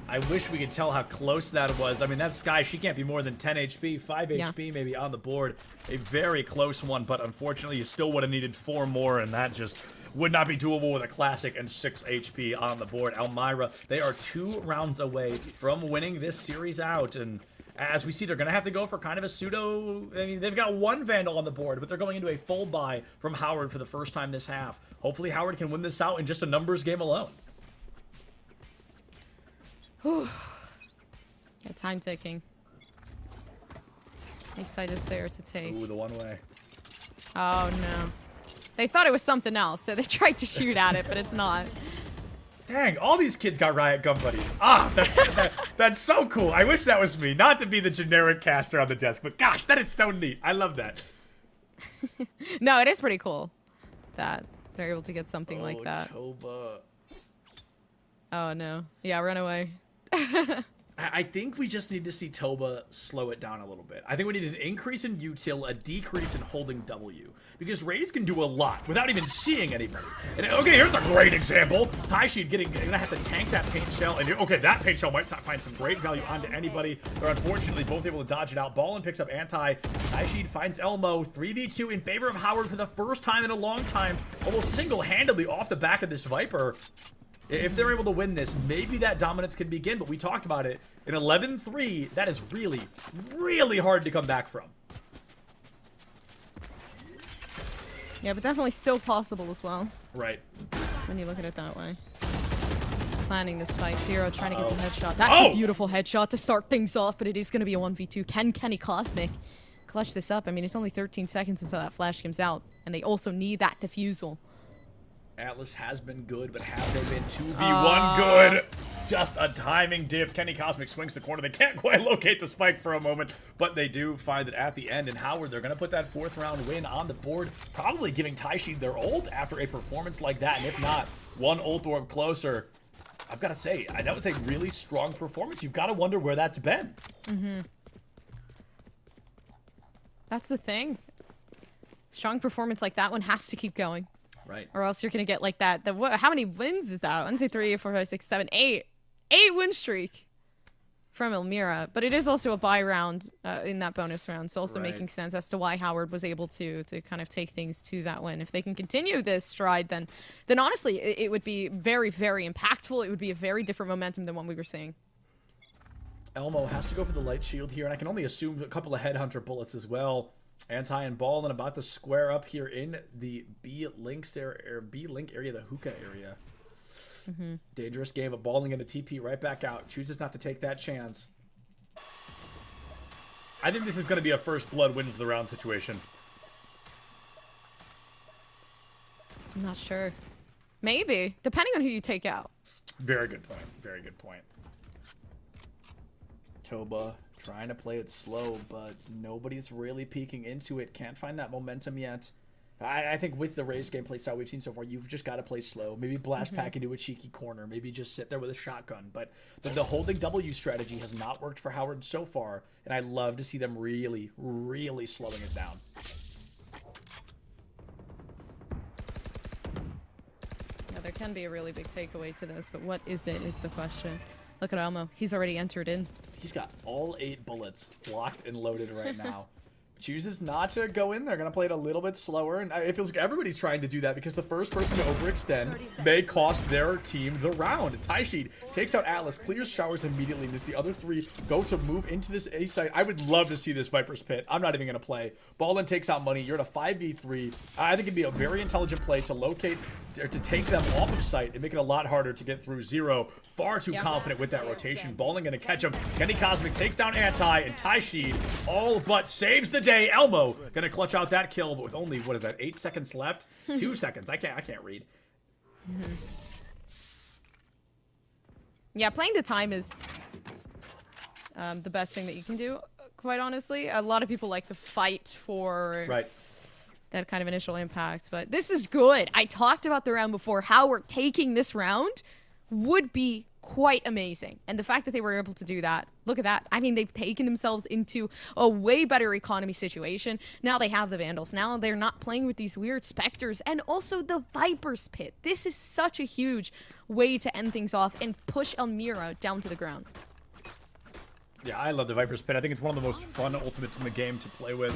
Speaker 7: I wish we could tell how close that was. I mean, that Sky, she can't be more than 10 HP, 5 HP maybe on the board. A very close one, but unfortunately, you still would have needed 4 more, and that just would not be doable with a classic and 6 HP on the board. Elmira, they are 2 rounds away from winning this series out, and as we see, they're going to have to go for kind of a pseudo... I mean, they've got 1 Vandal on the board, but they're going into a full buy from Howard for the first time this half. Hopefully, Howard can win this out in just a numbers game alone.
Speaker 6: Whew. Yeah, time ticking. Each side is there to take.
Speaker 7: Ooh, the one way.
Speaker 6: Oh, no. They thought it was something else, so they tried to shoot at it, but it's not.
Speaker 7: Dang, all these kids got Riot Gun buddies. Ah, that's so cool. I wish that was me. Not to be the generic caster on the desk, but gosh, that is so neat. I love that.
Speaker 6: No, it is pretty cool that they're able to get something like that.
Speaker 7: Toba.
Speaker 6: Oh, no. Yeah, run away.
Speaker 7: I think we just need to see Toba slow it down a little bit. I think we need an increase in util, a decrease in holding W. Because Raze can do a lot without even seeing anybody. And okay, here's a great example. Taishid gonna have to tank that paint shell. And okay, that paint shell might find some great value onto anybody. They're unfortunately both able to dodge it out. Ballin picks up anti. Taishid finds Elmo. 3v2 in favor of Howard for the first time in a long time. Almost single-handedly off the back of this Viper. If they're able to win this, maybe that dominance can begin, but we talked about it. In 11-3, that is really, really hard to come back from.
Speaker 6: Yeah, but definitely still possible as well.
Speaker 7: Right.
Speaker 6: When you look at it that way. Planning the spike. Zero trying to get the headshot. That's a beautiful headshot to start things off, but it is going to be a 1v2. Can Kenny Cosmic clutch this up? I mean, it's only 13 seconds until that flash comes out, and they also need that defusal.
Speaker 7: Atlas has been good, but have they been 2v1 good? Just a timing diff. Kenny Cosmic swings the corner. They can't quite locate the spike for a moment, but they do find that at the end. And Howard, they're going to put that 4th round win on the board, probably giving Taishid their ult after a performance like that. And if not, one ult orb closer. I've got to say, that was a really strong performance. You've got to wonder where that's been.
Speaker 6: That's the thing. Strong performance like that one has to keep going.
Speaker 7: Right.
Speaker 6: Or else you're going to get like that. How many wins is that? 1, 2, 3, 4, 5, 6, 7, 8. 8 win streak from Elmira. But it is also a bye round in that bonus round. So also making sense as to why Howard was able to kind of take things to that win. If they can continue this stride, then honestly, it would be very, very impactful. It would be a very different momentum than what we were seeing.
Speaker 7: Elmo has to go for the light shield here, and I can only assume a couple of headhunter bullets as well. Anti and Ball and about to square up here in the B-link area, the hookah area. Dangerous game, but Balling into TP right back out. Chooses not to take that chance. I think this is going to be a first blood wins the round situation.
Speaker 6: I'm not sure. Maybe, depending on who you take out.
Speaker 7: Very good point. Very good point. Toba trying to play it slow, but nobody's really peeking into it. Can't find that momentum yet. I think with the Raze gameplay style we've seen so far, you've just got to play slow. Maybe blast pack into a cheeky corner. Maybe just sit there with a shotgun. But the holding W strategy has not worked for Howard so far, and I love to see them really, really slowing it down.
Speaker 6: Yeah, there can be a really big takeaway to this, but what is it is the question. Look at Elmo. He's already entered in.
Speaker 7: He's got all 8 bullets locked and loaded right now. Chooses not to go in. They're going to play it a little bit slower. And it feels like everybody's trying to do that because the first person to overextend may cost their team the round. Taishid takes out Atlas, clears showers immediately. And as the other 3 go to move into this A site, I would love to see this Viper's Pit. I'm not even going to play. Ballin takes out Money. You're at a 5v3. I think it'd be a very intelligent play to locate or to take them off of site and make it a lot harder to get through. Zero, far too confident with that rotation. Balling gonna catch him. Kenny Cosmic takes down Anti, and Taishid all but saves the day. Elmo gonna clutch out that kill, but with only, what is that, 8 seconds left? 2 seconds. I can't read.
Speaker 6: Yeah, playing the time is the best thing that you can do, quite honestly. A lot of people like to fight for that kind of initial impact, but this is good. I talked about the round before. Howard taking this round would be quite amazing. And the fact that they were able to do that, look at that. I mean, they've taken themselves into a way better economy situation. Now they have the Vandals. Now they're not playing with these weird Spectres and also the Viper's Pit. This is such a huge way to end things off and push Elmira down to the ground.
Speaker 7: Yeah, I love the Viper's Pit. I think it's one of the most fun ultimates in the game to play with.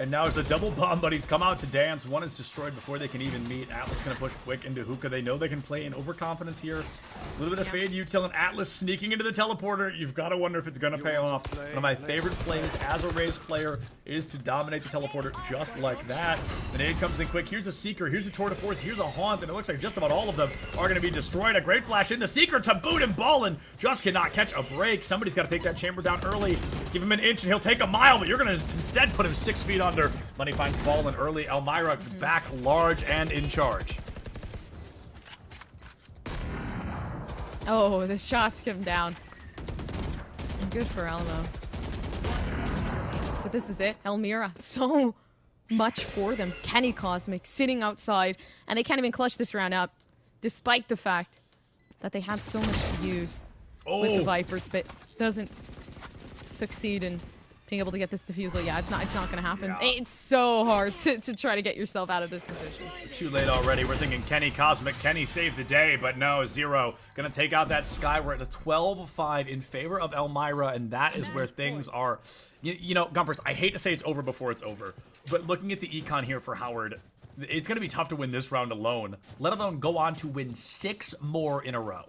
Speaker 7: And now as the double bomb buddies come out to dance, one is destroyed before they can even meet. Atlas going to push quick into Hookah. They know they can play in overconfidence here. A little bit of fade util and Atlas sneaking into the teleporter. You've got to wonder if it's going to pay off. One of my favorite plays as a Raze player is to dominate the teleporter just like that. The nade comes in quick. Here's a Seeker. Here's a Tour de Force. Here's a Haunt. And it looks like just about all of them are going to be destroyed. A great flash in the Seeker to boot, and Ballin just cannot catch a break. Somebody's got to take that chamber down early. Give him an inch and he'll take a mile, but you're going to instead put him 6 feet under. Money finds Ballin early. Elmira back large and in charge.
Speaker 6: Oh, the shots come down. Good for Elmo. But this is it. Elmira. So much for them. Kenny Cosmic sitting outside, and they can't even clutch this round up, despite the fact that they had so much to use. with the
Speaker 7: Oh.
Speaker 6: Vipers, but doesn't succeed in being able to get this defusal. Yeah, it's not gonna happen.
Speaker 7: Yeah.
Speaker 6: It's so hard to try to get yourself out of this position.
Speaker 7: Too late already. We're thinking Kenny Cosmic. Kenny saved the day, but no, Zero gonna take out that Sky. We're at a 12-5 in favor of Elmira, and that is where things are. You know, Gumpers, I hate to say it's over before it's over, but looking at the econ here for Howard, it's gonna be tough to win this round alone, let alone go on to win 6 more in a row.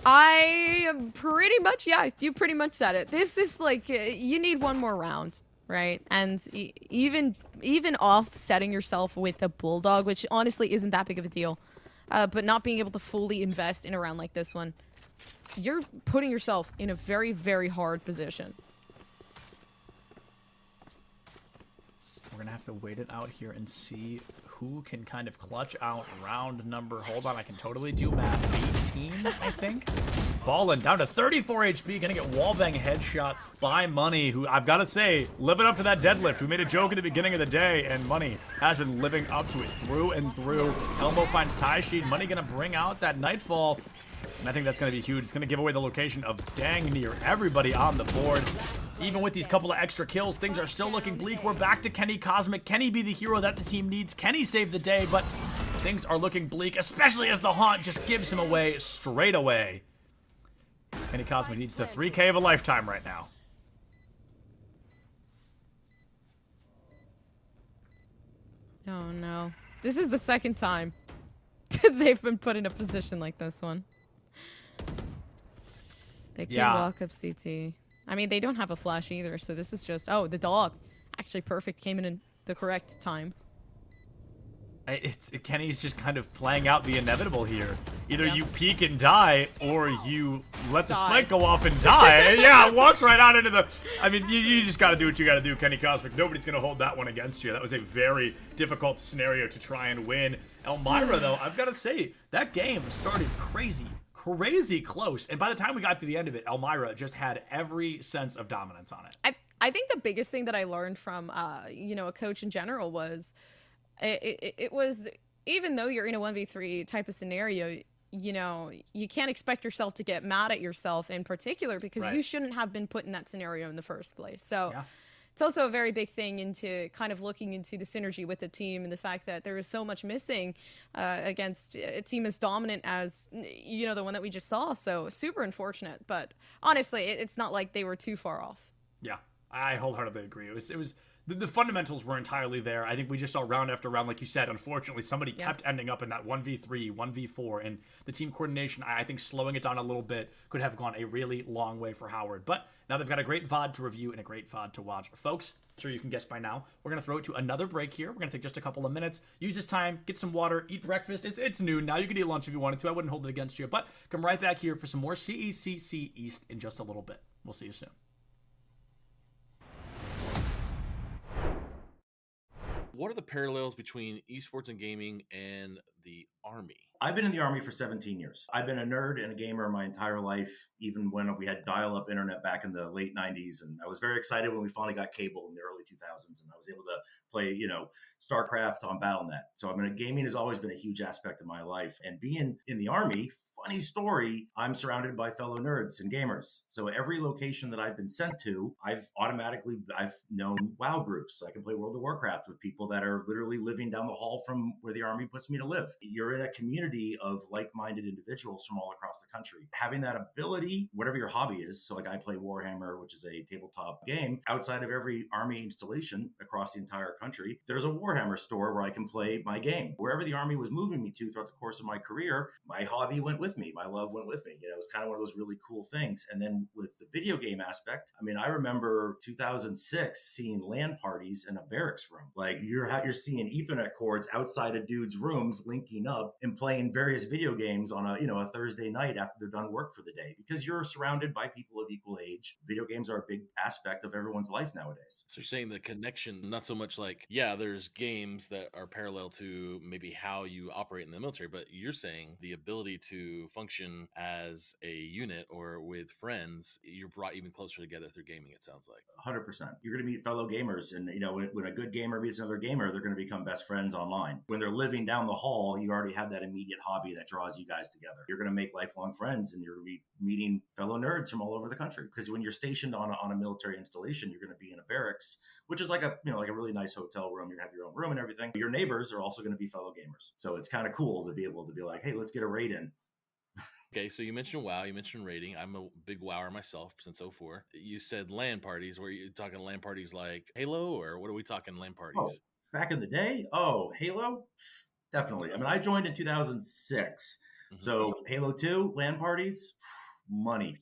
Speaker 6: I pretty much, yeah, you pretty much said it. This is like, you need one more round, right? And even offsetting yourself with a Bulldog, which honestly isn't that big of a deal, but not being able to fully invest in a round like this one, you're putting yourself in a very, very hard position.
Speaker 7: We're gonna have to wait it out here and see who can kind of clutch out round number. Hold on, I can totally do math. 18, I think. Ballin down to 34 HP, gonna get wallbang headshot by Money, who I've got to say, living up to that deadlift. We made a joke at the beginning of the day, and Money has been living up to it through and through. Elmo finds Taishi. Money gonna bring out that Nightfall. And I think that's going to be huge. It's going to give away the location of dang near everybody on the board. Even with these couple of extra kills, things are still looking bleak. We're back to Kenny Cosmic. Kenny be the hero that the team needs. Kenny save the day, but things are looking bleak, especially as the Haunt just gives him away straight away. Kenny Cosmic needs the 3K of a lifetime right now.
Speaker 6: Oh no. This is the second time they've been put in a position like this one. They can walk up CT. I mean, they don't have a flash either, so this is just... Oh, the dog. Actually perfect. Came in the correct time.
Speaker 7: Kenny's just kind of playing out the inevitable here. Either you peek and die, or you let the spike go off and die. And yeah, it walks right out into the... I mean, you just got to do what you got to do, Kenny Cosmic. Nobody's going to hold that one against you. That was a very difficult scenario to try and win. Elmira, though, I've got to say, that game started crazy close. And by the time we got to the end of it, Elmira just had every sense of dominance on it.
Speaker 6: I think the biggest thing that I learned from, you know, a coach in general was... It was, even though you're in a 1v3 type of scenario, you know, you can't expect yourself to get mad at yourself in particular because you shouldn't have been put in that scenario in the first place. So it's also a very big thing into kind of looking into the synergy with the team and the fact that there is so much missing against a team as dominant as, you know, the one that we just saw. So super unfortunate, but honestly, it's not like they were too far off.
Speaker 7: Yeah, I wholeheartedly agree. It was the fundamentals were entirely there. I think we just saw round after round, like you said. Unfortunately, somebody kept ending up in that 1v3, 1v4, and the team coordination, I think slowing it down a little bit could have gone a really long way for Howard. But now they've got a great VOD to review and a great VOD to watch. Folks, I'm sure you can guess by now, we're going to throw it to another break here. We're going to take just a couple of minutes, use this time, get some water, eat breakfast. It's noon now. You can eat lunch if you wanted to. I wouldn't hold it against you. But come right back here for some more CECC East in just a little bit. We'll see you soon.
Speaker 3: What are the parallels between esports and gaming and the Army?
Speaker 4: I've been in the Army for 17 years. I've been a nerd and a gamer my entire life, even when we had dial-up internet back in the late 90s. And I was very excited when we finally got cable in the early 2000s. And I was able to play, you know, StarCraft on BattleNet. So I mean, gaming has always been a huge aspect of my life. And being in the Army, funny story, I'm surrounded by fellow nerds and gamers. So every location that I've been sent to, I've known WoW groups. I can play World of Warcraft with people that are literally living down the hall from where the Army puts me to live. You're in a community of like-minded individuals from all across the country. Having that ability, whatever your hobby is, so like I play Warhammer, which is a tabletop game, outside of every Army installation across the entire country, there's a Warhammer store where I can play my game. Wherever the Army was moving me to throughout the course of my career, my hobby went with me. My love went with me. You know, it was kind of one of those really cool things. And then with the video game aspect, I mean, I remember 2006 seeing LAN parties in a barracks room. Like you're seeing Ethernet cords outside of dudes' rooms linking up and playing various video games on a Thursday night after they're done work for the day because you're surrounded by people of equal age. Video games are a big aspect of everyone's life nowadays.
Speaker 3: So you're saying the connection, not so much like, yeah, there's games that are parallel to maybe how you operate in the military, but you're saying the ability to to function as a unit or with friends, you're brought even closer together through gaming, it sounds like.
Speaker 4: 100%. You're going to meet fellow gamers. And, when a good gamer meets another gamer, they're going to become best friends online. When they're living down the hall, you already have that immediate hobby that draws you guys together. You're going to make lifelong friends, and you're going to be meeting fellow nerds from all over the country. Because when you're stationed on a military installation, you're going to be in a barracks, which is like a really nice hotel room. You're going to have your own room and everything. Your neighbors are also going to be fellow gamers. So it's kind of cool to be able to be like, hey, let's get a raid in.
Speaker 3: Okay, so you mentioned WoW, you mentioned raiding. I'm a big WoWer myself since 04. You said LAN parties. Were you talking LAN parties like Halo, or what are we talking LAN parties?
Speaker 4: Oh, back in the day? Oh, Halo? Definitely. I mean, I joined in 2006. Mm-hmm. So Halo 2, LAN parties, money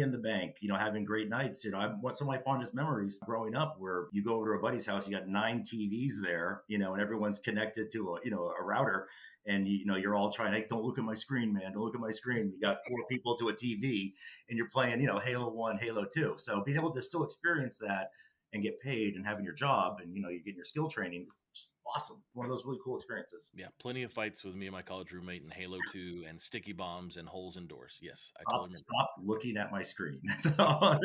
Speaker 4: in the bank, having great nights. Some of my fondest memories growing up where you go over to a buddy's house, you got 9 TVs there, and everyone's connected to a router. And you're all trying, hey, don't look at my screen, man. Don't look at my screen. You got 4 people to a TV, and you're playing, Halo 1, Halo 2. So being able to still experience that and get paid and having your job and, you're getting your skill training, it's awesome. One of those really cool experiences.
Speaker 3: Yeah, plenty of fights with me and my college roommate in Halo 2 and sticky bombs and holes in doors. Yes, I totally remember.
Speaker 4: Stop looking at my screen. That's all.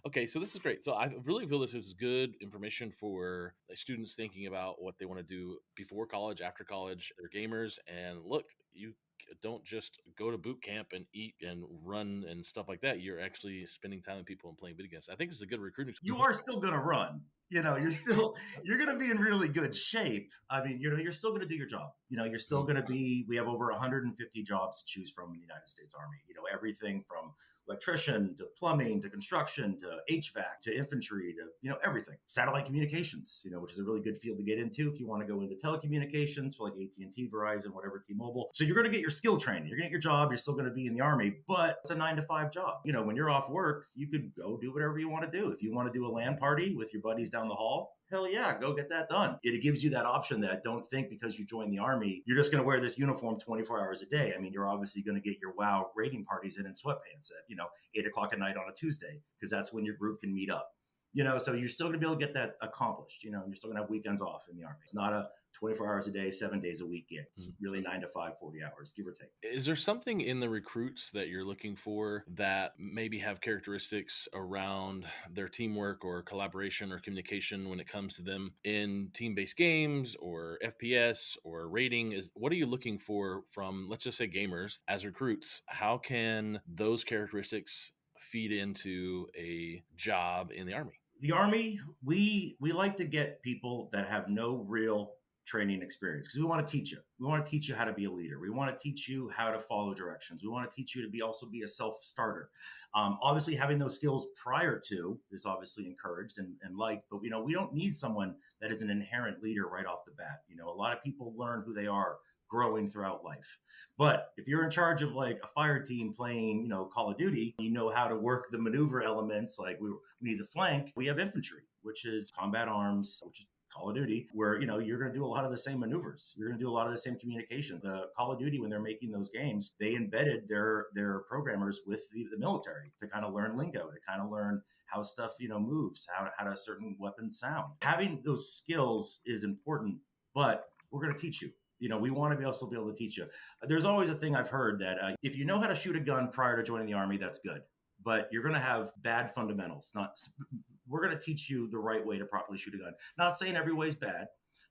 Speaker 3: Okay, so this is great. So I really feel this is good information for students thinking about what they want to do before college, after college. They're gamers. And look, you don't just go to boot camp and eat and run and stuff like that. You're actually spending time with people and playing video games. I think it's a good recruiting.
Speaker 4: You are still going to run. You're going to be in really good shape. I mean, you're still going to do your job. You're still going to be, we have over 150 jobs to choose from in the United States Army. Everything from electrician to plumbing to construction to HVAC to infantry to, everything. Satellite communications, which is a really good field to get into if you want to go into telecommunications for like AT&T, Verizon, whatever, T-Mobile. So you're going to get your skill training. You're going to get your job. You're still going to be in the Army, but it's a 9-to-5 job. When you're off work, you could go do whatever you want to do. If you want to do a LAN party with your buddies down the hall, hell yeah, go get that done. It gives you that option that don't think because you join the Army, you're just going to wear this uniform 24 hours a day. I mean, you're obviously going to get your WoW raiding parties in sweatpants at, 8 o'clock at night on a Tuesday, because that's when your group can meet up. So you're still going to be able to get that accomplished. You're still going to have weekends off in the Army. It's not a 24 hours a day, 7 days a week gig. It's really 9 to 5, 40 hours, give or take.
Speaker 3: Is there something in the recruits that you're looking for that maybe have characteristics around their teamwork or collaboration or communication when it comes to them in team-based games or FPS or rating? What are you looking for from, let's just say, gamers as recruits? How can those characteristics feed into a job in the Army?
Speaker 4: The Army, we like to get people that have no real training experience, because we want to teach you. We want to teach you how to be a leader. We want to teach you how to follow directions. We want to teach you to also be a self-starter. Obviously, having those skills prior to is obviously encouraged and liked, but we don't need someone that is an inherent leader right off the bat. A lot of people learn who they are growing throughout life. But if you're in charge of like a fire team playing, Call of Duty, you know how to work the maneuver elements. Like we need to flank. We have infantry, which is combat arms, which is Call of Duty, where, you're going to do a lot of the same maneuvers. You're going to do a lot of the same communication. The Call of Duty, when they're making those games, they embedded their programmers with the military to kind of learn lingo, to kind of learn how stuff, moves, how do certain weapons sound. Having those skills is important, but we're going to teach you. We want to be able to teach you. There's always a thing I've heard that if you know how to shoot a gun prior to joining the Army, that's good. But you're going to have bad fundamentals. We're going to teach you the right way to properly shoot a gun. Not saying every way is bad,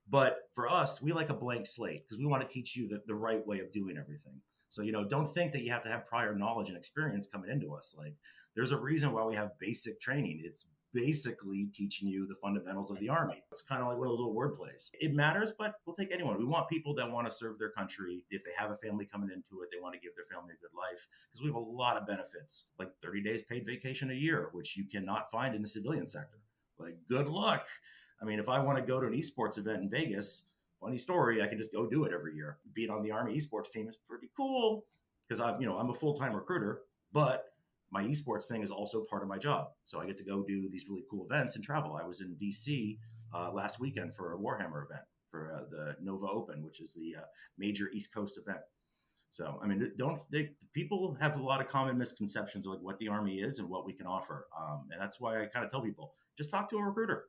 Speaker 4: but for us, we like a blank slate because we want to teach you the right way of doing everything. So, don't think that you have to have prior knowledge and experience coming into us. Like, there's a reason why we have basic training. It's basically teaching you the fundamentals of the Army. It's kind of like one of those little word plays. It matters, but we'll take anyone. We want people that want to serve their country. If they have a family coming into it, they want to give their family a good life, because we have a lot of benefits, like 30 days paid vacation a year, which you cannot find in the civilian sector. Like, good luck. I mean, if I want to go to an esports event in Vegas, funny story, I can just go do it every year. Being on the Army esports team is pretty cool because I'm a full-time recruiter, but my esports thing is also part of my job. So I get to go do these really cool events and travel. I was in DC last weekend for a Warhammer event for the Nova Open, which is the major East Coast event. So, I mean, people have a lot of common misconceptions of like what the Army is and what we can offer. And that's why I kind of tell people, just talk to a recruiter.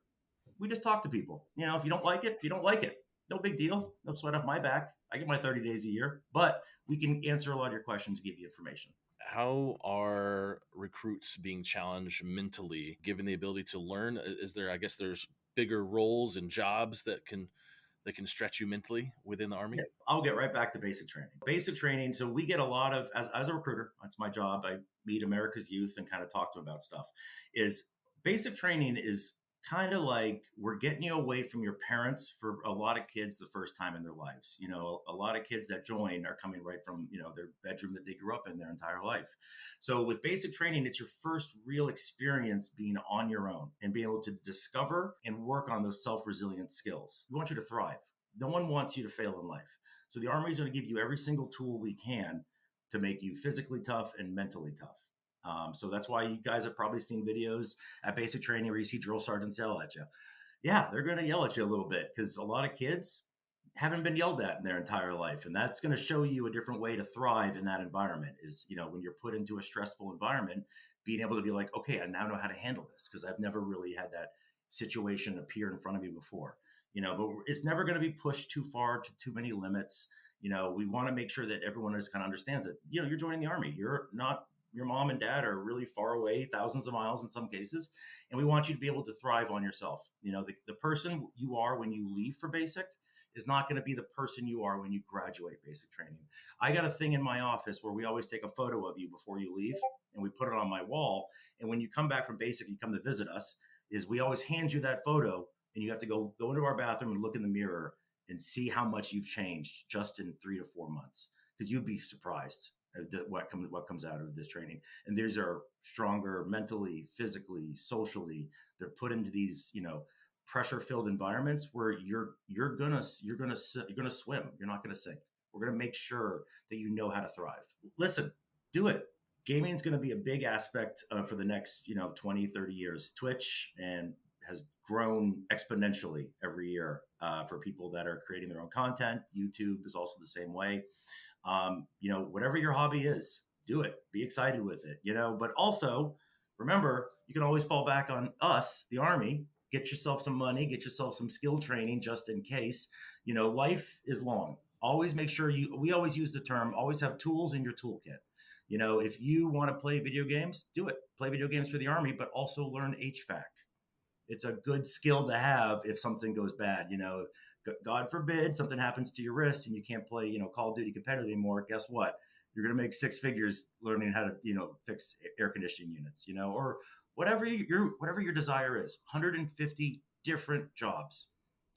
Speaker 4: We just talk to people. If you don't like it, you don't like it. no big deal. No sweat off my back. I get my 30 days a year, but we can answer a lot of your questions, give you information.
Speaker 3: How are recruits being challenged mentally, given the ability to learn? Is there, I guess, there's bigger roles and jobs that can stretch you mentally within the Army?
Speaker 4: Yeah, I'll get right back to basic training. Basic training. So we get a lot of, as a recruiter, that's my job. I meet America's youth and kind of talk to them about stuff. Is basic training is kind of like we're getting you away from your parents for a lot of kids the first time in their lives. You know, a lot of kids that join are coming right from, you know, their bedroom that they grew up in their entire life. So with basic training, it's your first real experience being on your own and being able to discover and work on those self-resilient skills. We want you to thrive. No one wants you to fail in life. So the Army is going to give you every single tool we can to make you physically tough and mentally tough. So that's why you guys have probably seen videos at basic training where you see drill sergeants yell at you. Yeah, they're going to yell at you a little bit because a lot of kids haven't been yelled at in their entire life. And that's going to show you a different way to thrive in that environment is, you know, when you're put into a stressful environment, being able to be like, okay, I now know how to handle this because I've never really had that situation appear in front of me before. You know, but it's never going to be pushed too far to too many limits. You know, we want to make sure that everyone just kind of understands that, you know, you're joining the Army. You're not, your mom and dad are really far away, thousands of miles in some cases. And we want you to be able to thrive on yourself. You know, the person you are when you leave for basic is not going to be the person you are when you graduate basic training. I got a thing in my office where we always take a photo of you before you leave and we put it on my wall. And when you come back from basic, you come to visit us, is we always hand you that photo and you have to go into our bathroom and look in the mirror and see how much you've changed just in 3 to 4 months. Because you'd be surprised at what comes out of this training. And these are stronger mentally, physically, socially. They're put into these, you know, pressure-filled environments where you're gonna swim. You're not gonna sink. We're gonna make sure that you know how to thrive. Listen, do it. Gaming is going to be a big aspect for the next, you know, 20, 30 years. Twitch and has grown exponentially every year for people that are creating their own content. YouTube is also the same way. You know, whatever your hobby is, do it. Be excited with it, you know, but also remember, you can always fall back on us, the Army. Get yourself some money, get yourself some skill training just in case. You know, life is long. Always make sure we always use the term, always have tools in your toolkit. You know, if you want to play video games, do it. Play video games for the Army, but also learn HVAC. It's a good skill to have if something goes bad. You know, God forbid something happens to your wrist and you can't play, you know, Call of Duty competitive anymore. Guess what? You're going to make 6 figures learning how to, you know, fix air conditioning units, you know, or whatever your desire is. 150 different jobs.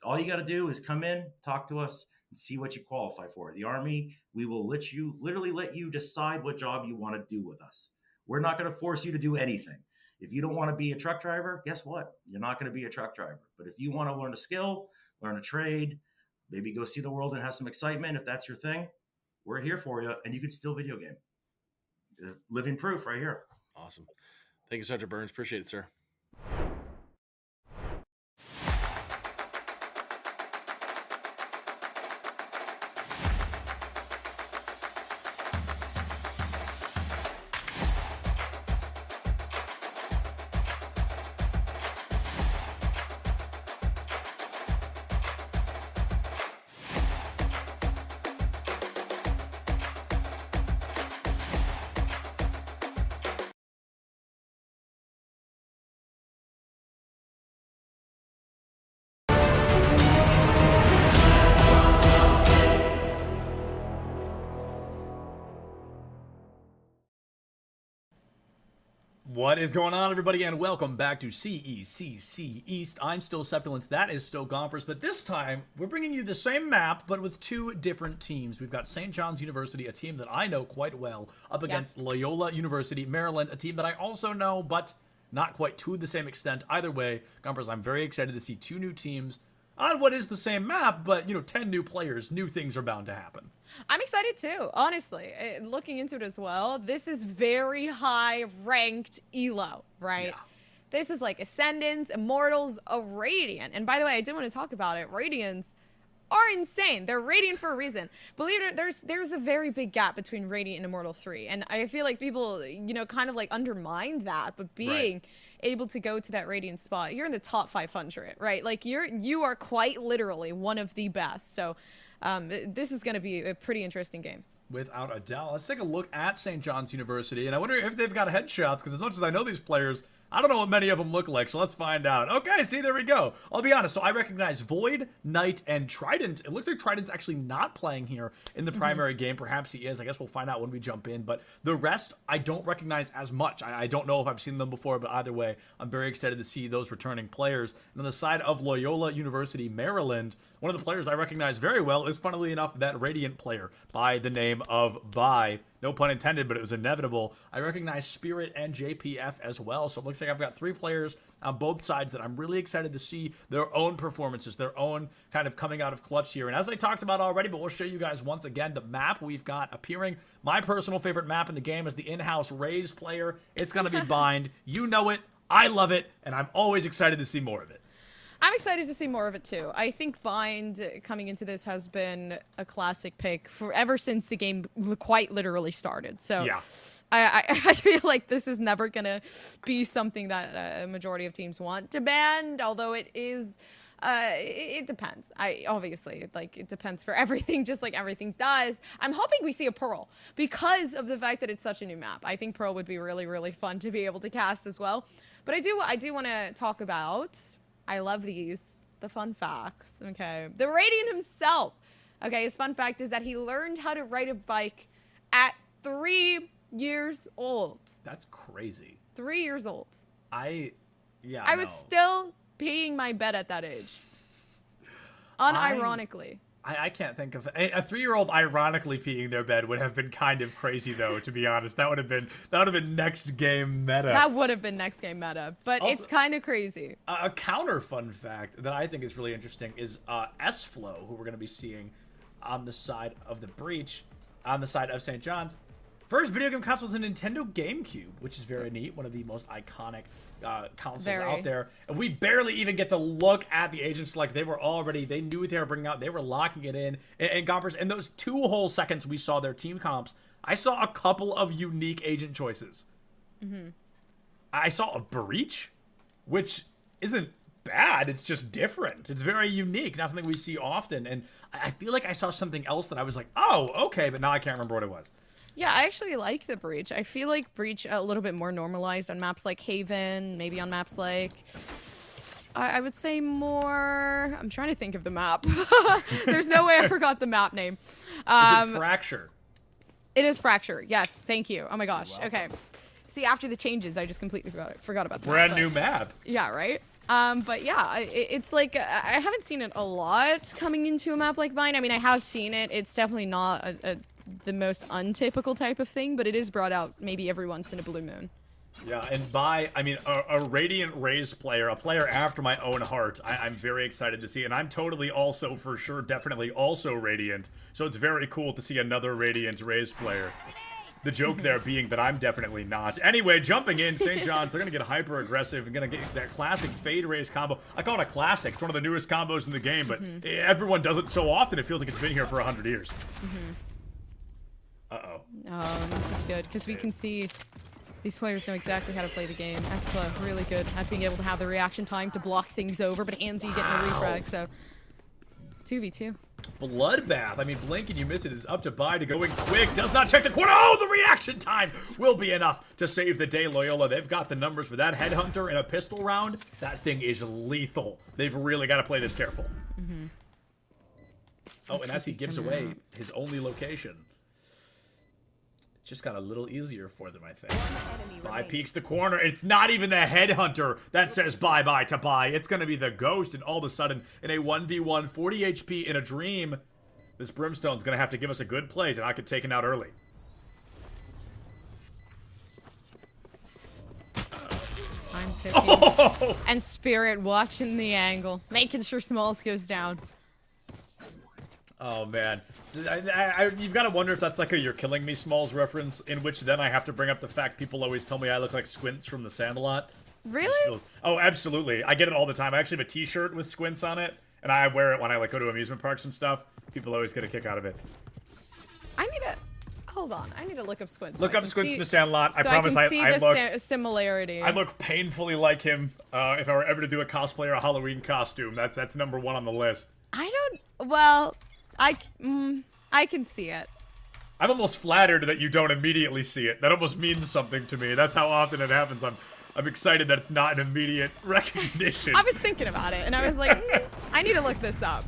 Speaker 4: All you got to do is come in, talk to us, and see what you qualify for. The Army, we will literally let you decide what job you want to do with us. We're not going to force you to do anything. If you don't want to be a truck driver, guess what? You're not going to be a truck driver. But if you want to learn a skill, learn a trade, maybe go see the world and have some excitement, if that's your thing, we're here for you. And you can still video game. Living proof right here.
Speaker 3: Awesome. Thank you, Sergeant Burns. Appreciate it, sir.
Speaker 7: What is going on, everybody, and welcome back to CECC East. I'm still Septulence, that is still Gompers, but this time we're bringing you the same map, but with 2 different teams. We've got St. John's University, a team that I know quite well, up against Loyola University, Maryland, a team that I also know, but not quite to the same extent. Either way, Gompers, I'm very excited to see 2 new teams on what is the same map, but, you know, 10 new players, new things are bound to happen.
Speaker 6: I'm excited too, honestly. Looking into it as well, this is very high ranked ELO, right? Yeah. This is like Ascendants, Immortals, a Radiant. And by the way, I did want to talk about it. Radiants are insane. They're Radiant for a reason. Believe it or not, there's a very big gap between Radiant and Immortal 3, and I feel like people, you know, kind of like undermine that, but being able to go to that Radiant spot, you're in the top 500, right? Like you are quite literally one of the best. So this is going to be a pretty interesting game.
Speaker 7: Without a doubt. Let's take a look at St. John's University, and I wonder if they've got headshots, because as much as I know these players, I don't know what many of them look like, so let's find out. Okay, see, there we go. I'll be honest, so I recognize Void, Knight, and Trident. It looks like Trident's actually not playing here in the primary game. Perhaps he is. I guess we'll find out when we jump in, but the rest, I don't recognize as much. I don't know if I've seen them before, but either way, I'm very excited to see those returning players. And on the side of Loyola University, Maryland, one of the players I recognize very well is, funnily enough, that Radiant player by the name of Vi. No pun intended, but it was inevitable. I recognize Spirit and JPF as well, so it looks like I've got 3 players on both sides that I'm really excited to see their own performances, their own kind of coming out of clutch here. And as I talked about already, but we'll show you guys once again the map we've got appearing. My personal favorite map in the game is the in-house Raze player. It's going to be Bind. You know it. I love it, and I'm always excited to see more of it.
Speaker 6: I'm excited to see more of it too. I think Bind coming into this has been a classic pick ever since the game quite literally started. So yeah. I feel like this is never going to be something that a majority of teams want to ban, although it is, it depends. Obviously, like, it depends for everything, just like everything does. I'm hoping we see a Pearl because of the fact that it's such a new map. I think Pearl would be really, really fun to be able to cast as well. But I do want to talk about, I love these, the fun facts, okay? The Radiant himself, okay, his fun fact is that he learned how to ride a bike at 3 years old.
Speaker 7: That's crazy.
Speaker 6: 3 years old.
Speaker 7: I
Speaker 6: was still peeing my bed at that age. Unironically.
Speaker 7: I can't think of a 3-year-old ironically peeing their bed would have been kind of crazy though, to be honest. That would have been next game meta.
Speaker 6: That would have been next game meta, but also, it's kind of crazy.
Speaker 7: A counter fun fact that I think is really interesting is S-Flow, who we're going to be seeing on the side of the Breach, on the side of St. John's. First video game console was a Nintendo GameCube, which is very neat. One of the most iconic consoles out there. And we barely even get to look at the agent select. They knew what they were bringing out. They were locking it in. And Gompers, in those 2 whole seconds we saw their team comps, I saw a couple of unique agent choices. I saw a Breach, which isn't bad. It's just different. It's very unique. Not something we see often. And I feel like I saw something else that I was like, oh, okay. But now I can't remember what it was.
Speaker 6: Yeah, I actually like the Breach. I feel like Breach a little bit more normalized on maps like Haven, maybe on maps like, I would say more, I'm trying to think of the map. There's no way I forgot the map name.
Speaker 7: Is it Fracture?
Speaker 6: It is Fracture, yes, thank you. Oh my gosh, okay. See, after the changes, I just completely forgot about the
Speaker 7: Brand new map.
Speaker 6: Yeah, right? But yeah, it's like, I haven't seen it a lot coming into a map like mine. I mean, I have seen it. It's definitely not the most untypical type of thing, but it is brought out maybe every once in a blue moon.
Speaker 7: Yeah, and I mean, a Radiant Raze player, a player after my own heart, I'm very excited to see, and I'm totally also, for sure, definitely also Radiant, so it's very cool to see another Radiant Raze player. The joke there being that I'm definitely not. Anyway, jumping in, St. John's, they're going to get hyper-aggressive and going to get that classic Fade Raze combo. I call it a classic. It's one of the newest combos in the game, but everyone does it so often, it feels like it's been here for 100 years. Uh-oh.
Speaker 6: Oh, this is good, because we can see these players know exactly how to play the game. S-Flow, really good at being able to have the reaction time to block things over, but Handsy getting a refrag, so 2v2.
Speaker 7: Bloodbath. I mean, blink and you miss it. It's up to Bai to go in quick. Does not check the corner. Oh, the reaction time will be enough to save the day, Loyola. They've got the numbers for that headhunter in a pistol round. That thing is lethal. They've really got to play this careful. Oh, and as he gives away his only location, just got a little easier for them, I think. Bai peeks the corner. It's not even the headhunter that says bye-bye to Bai. It's going to be the ghost, and all of a sudden, in a 1v1, 40 HP in a dream, this Brimstone's going to have to give us a good play to not get taken out early.
Speaker 6: Time ticking. And Spirit watching the angle, making sure Smalls goes down.
Speaker 7: Oh, man. You've got to wonder if that's like a "You're Killing Me" Smalls reference, in which then I have to bring up the fact people always tell me I look like Squints from the Sandlot.
Speaker 6: Really?
Speaker 7: Oh, absolutely. I get it all the time. I actually have a t-shirt with Squints on it,
Speaker 1: and I wear it when I like go to amusement parks and stuff. People always get a kick out of it.
Speaker 6: I need to hold on. I need to look up Squints.
Speaker 1: Look up Squints in the Sandlot. I
Speaker 6: so
Speaker 1: promise
Speaker 6: I can see
Speaker 1: I
Speaker 6: the
Speaker 1: look
Speaker 6: similarity.
Speaker 1: I look painfully like him. If I were ever to do a cosplay or a Halloween costume, that's #1 on the list.
Speaker 6: I don't. Well, I can see it.
Speaker 1: I'm almost flattered that you don't immediately see it. That almost means something to me. That's how often it happens. I'm excited that it's not an immediate recognition.
Speaker 6: I was thinking about it, and I was like, I need to look this up.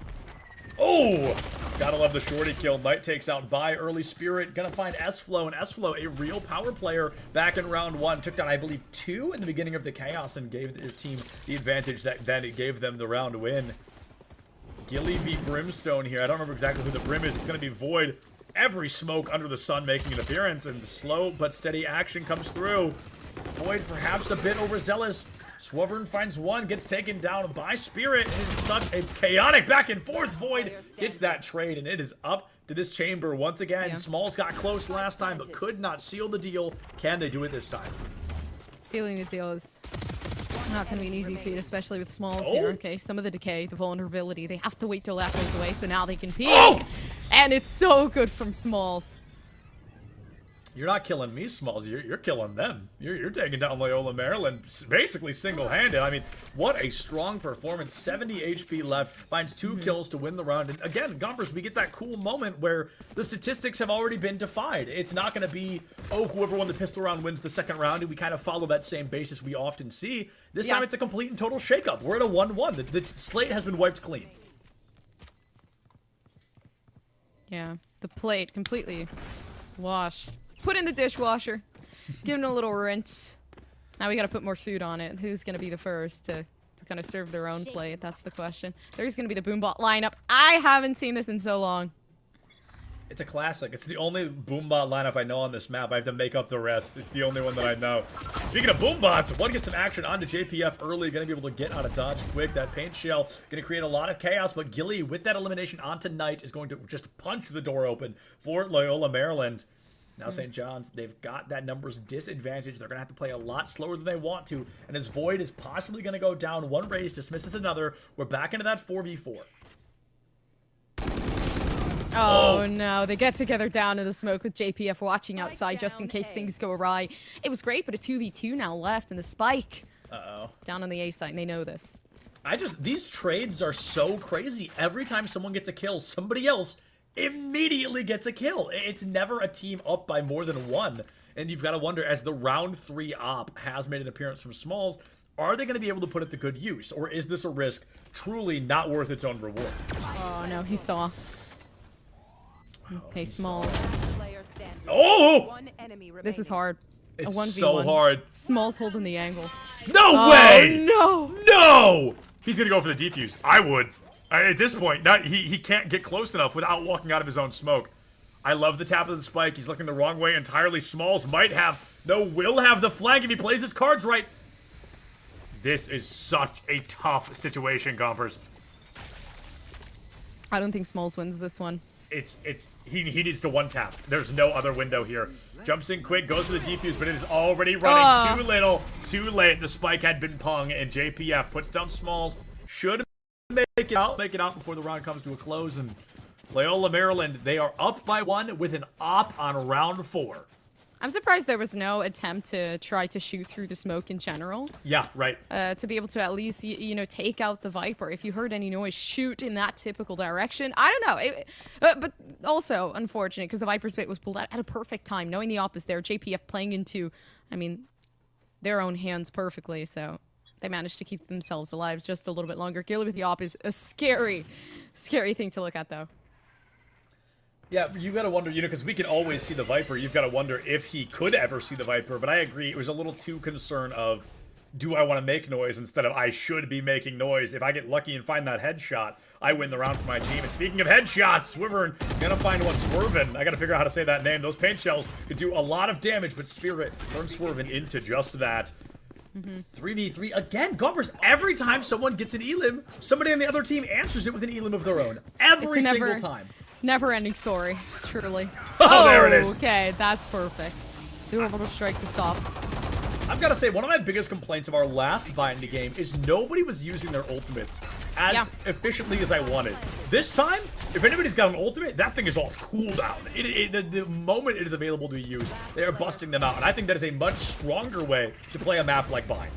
Speaker 1: Oh! Gotta love the shorty kill. Knight takes out by early Spirit. Gonna find S-Flow, and S-Flow, a real power player back in round 1. Took down, I believe, 2 in the beginning of the Chaos and gave their team the advantage that then it gave them the round win. Gilly v Brimstone here. I don't remember exactly who the Brim is. It's gonna be Void. Every smoke under the sun making an appearance, and the slow but steady action comes through. Void perhaps a bit overzealous. Swovern finds one, gets taken down by Spirit. It is such a chaotic back and forth. Void gets that trade, and it is up to this chamber once again.
Speaker 6: Yeah.
Speaker 1: Smalls got close last time, but could not seal the deal. Can they do it this time?
Speaker 6: Sealing the deal is not going to be an easy feat, especially with Smalls
Speaker 1: Oh.
Speaker 6: here. Okay, some of the decay, the vulnerability, they have to wait till that goes away, so now they can peek.
Speaker 1: Oh!
Speaker 6: And it's so good from Smalls.
Speaker 1: You're not killing me, Smalls. You're killing them. You're taking down Loyola Maryland basically single-handed. I mean, what a strong performance. 70 HP left. Finds 2 kills to win the round. And again, Gompers, we get that cool moment where the statistics have already been defied. It's not going to be, oh, whoever won the pistol round wins the second round, and we kind of follow that same basis we often see. This time it's a complete and total shakeup. We're at a 1-1. The slate has been wiped clean.
Speaker 6: Yeah, the plate completely washed. Put in the dishwasher. Give it a little rinse. Now we gotta put more food on it. Who's gonna be the first to kind of serve their own plate? That's the question. There's gonna be the Boombot lineup. I haven't seen this in so long.
Speaker 1: It's a classic. It's the only Boombot lineup I know on this map. I have to make up the rest. It's the only one that I know. Speaking of Boombots, one gets some action onto JPF early. Going to be able to get out of dodge quick. That paint shell going to create a lot of chaos, but Gilly, with that elimination onto Knight, is going to just punch the door open for Loyola Maryland. Now St. John's, they've got that numbers disadvantage. They're going to have to play a lot slower than they want to. And as Void is possibly going to go down, one raise dismisses another. We're back into that 4v4.
Speaker 6: Oh no, they get together down in the smoke with JPF watching outside just in case things go awry. It was great, but a 2v2 now left, and the spike down on the A side, and they know this.
Speaker 1: These trades are so crazy. Every time someone gets a kill, somebody else immediately gets a kill. It's never a team up by more than 1. And you've got to wonder, as the round 3 op has made an appearance from Smalls, are they going to be able to put it to good use? Or is this a risk truly not worth its own reward?
Speaker 6: Oh no, he saw. Okay, Smalls.
Speaker 1: Oh!
Speaker 6: This is hard.
Speaker 1: It's
Speaker 6: a 1v1.
Speaker 1: so hard.
Speaker 6: Smalls holding the angle.
Speaker 1: No way!
Speaker 6: No!
Speaker 1: No! He's going to go for the defuse. I would. At this point, he can't get close enough without walking out of his own smoke. I love the tap of the spike. He's looking the wrong way entirely. Smalls might have, no, will have the flank if he plays his cards right. This is such a tough situation, Gompers.
Speaker 6: I don't think Smalls wins this one.
Speaker 1: He needs to one tap. There's no other window here. Jumps in quick, goes for the defuse, but it is already running too little, too late. The spike had been pung, and JPF puts down Smalls. Should make it out before the round comes to a close. And Loyola Maryland, they are up by 1 with an op on round 4.
Speaker 6: I'm surprised there was no attempt to try to shoot through the smoke in general.
Speaker 1: Yeah, right.
Speaker 6: To be able to at least, you know, take out the Viper. If you heard any noise, shoot in that typical direction. I don't know. But also, unfortunate, because the Viper's bait was pulled out at a perfect time. Knowing the op is there, JPF playing into, I mean, their own hands perfectly. So they managed to keep themselves alive just a little bit longer. Gilly with the op is a scary, scary thing to look at, though.
Speaker 1: Yeah, you gotta wonder, you know, because we can always see the Viper. You've got to wonder if he could ever see the Viper. But I agree, it was a little too concerned of, do I want to make noise instead of I should be making noise. If I get lucky and find that headshot, I win the round for my team. And speaking of headshots, Swivern gonna find one. Swervin, I gotta figure out how to say that name. Those paint shells could do a lot of damage, but Spirit turns Swervin into just that. 3v3 again. Gompers, every time someone gets an elim, somebody on the other team answers it with an elim of their own. Every single time.
Speaker 6: Never-ending story, truly.
Speaker 1: Oh, there it is.
Speaker 6: Okay, that's perfect. Do a little strike to stop.
Speaker 7: I've got to say, one of my biggest complaints of our last Bind game is nobody was using their ultimates as efficiently as I wanted. This time, if anybody's got an ultimate, that thing is off cooldown. The moment it is available to be used, they are busting them out. And I think that is a much stronger way to play a map like Bind.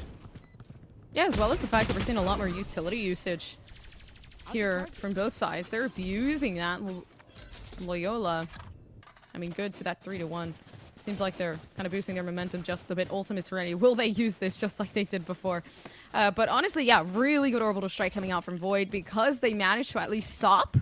Speaker 6: Yeah, as well as the fact that we're seeing a lot more utility usage here from both sides. They're abusing that. Loyola, I mean, good to that 3-1. Seems like they're kind of boosting their momentum just a bit. Ultimate's ready. Will they use this just like they did before? But honestly, yeah, really good orbital strike coming out from Void because they managed to at least stop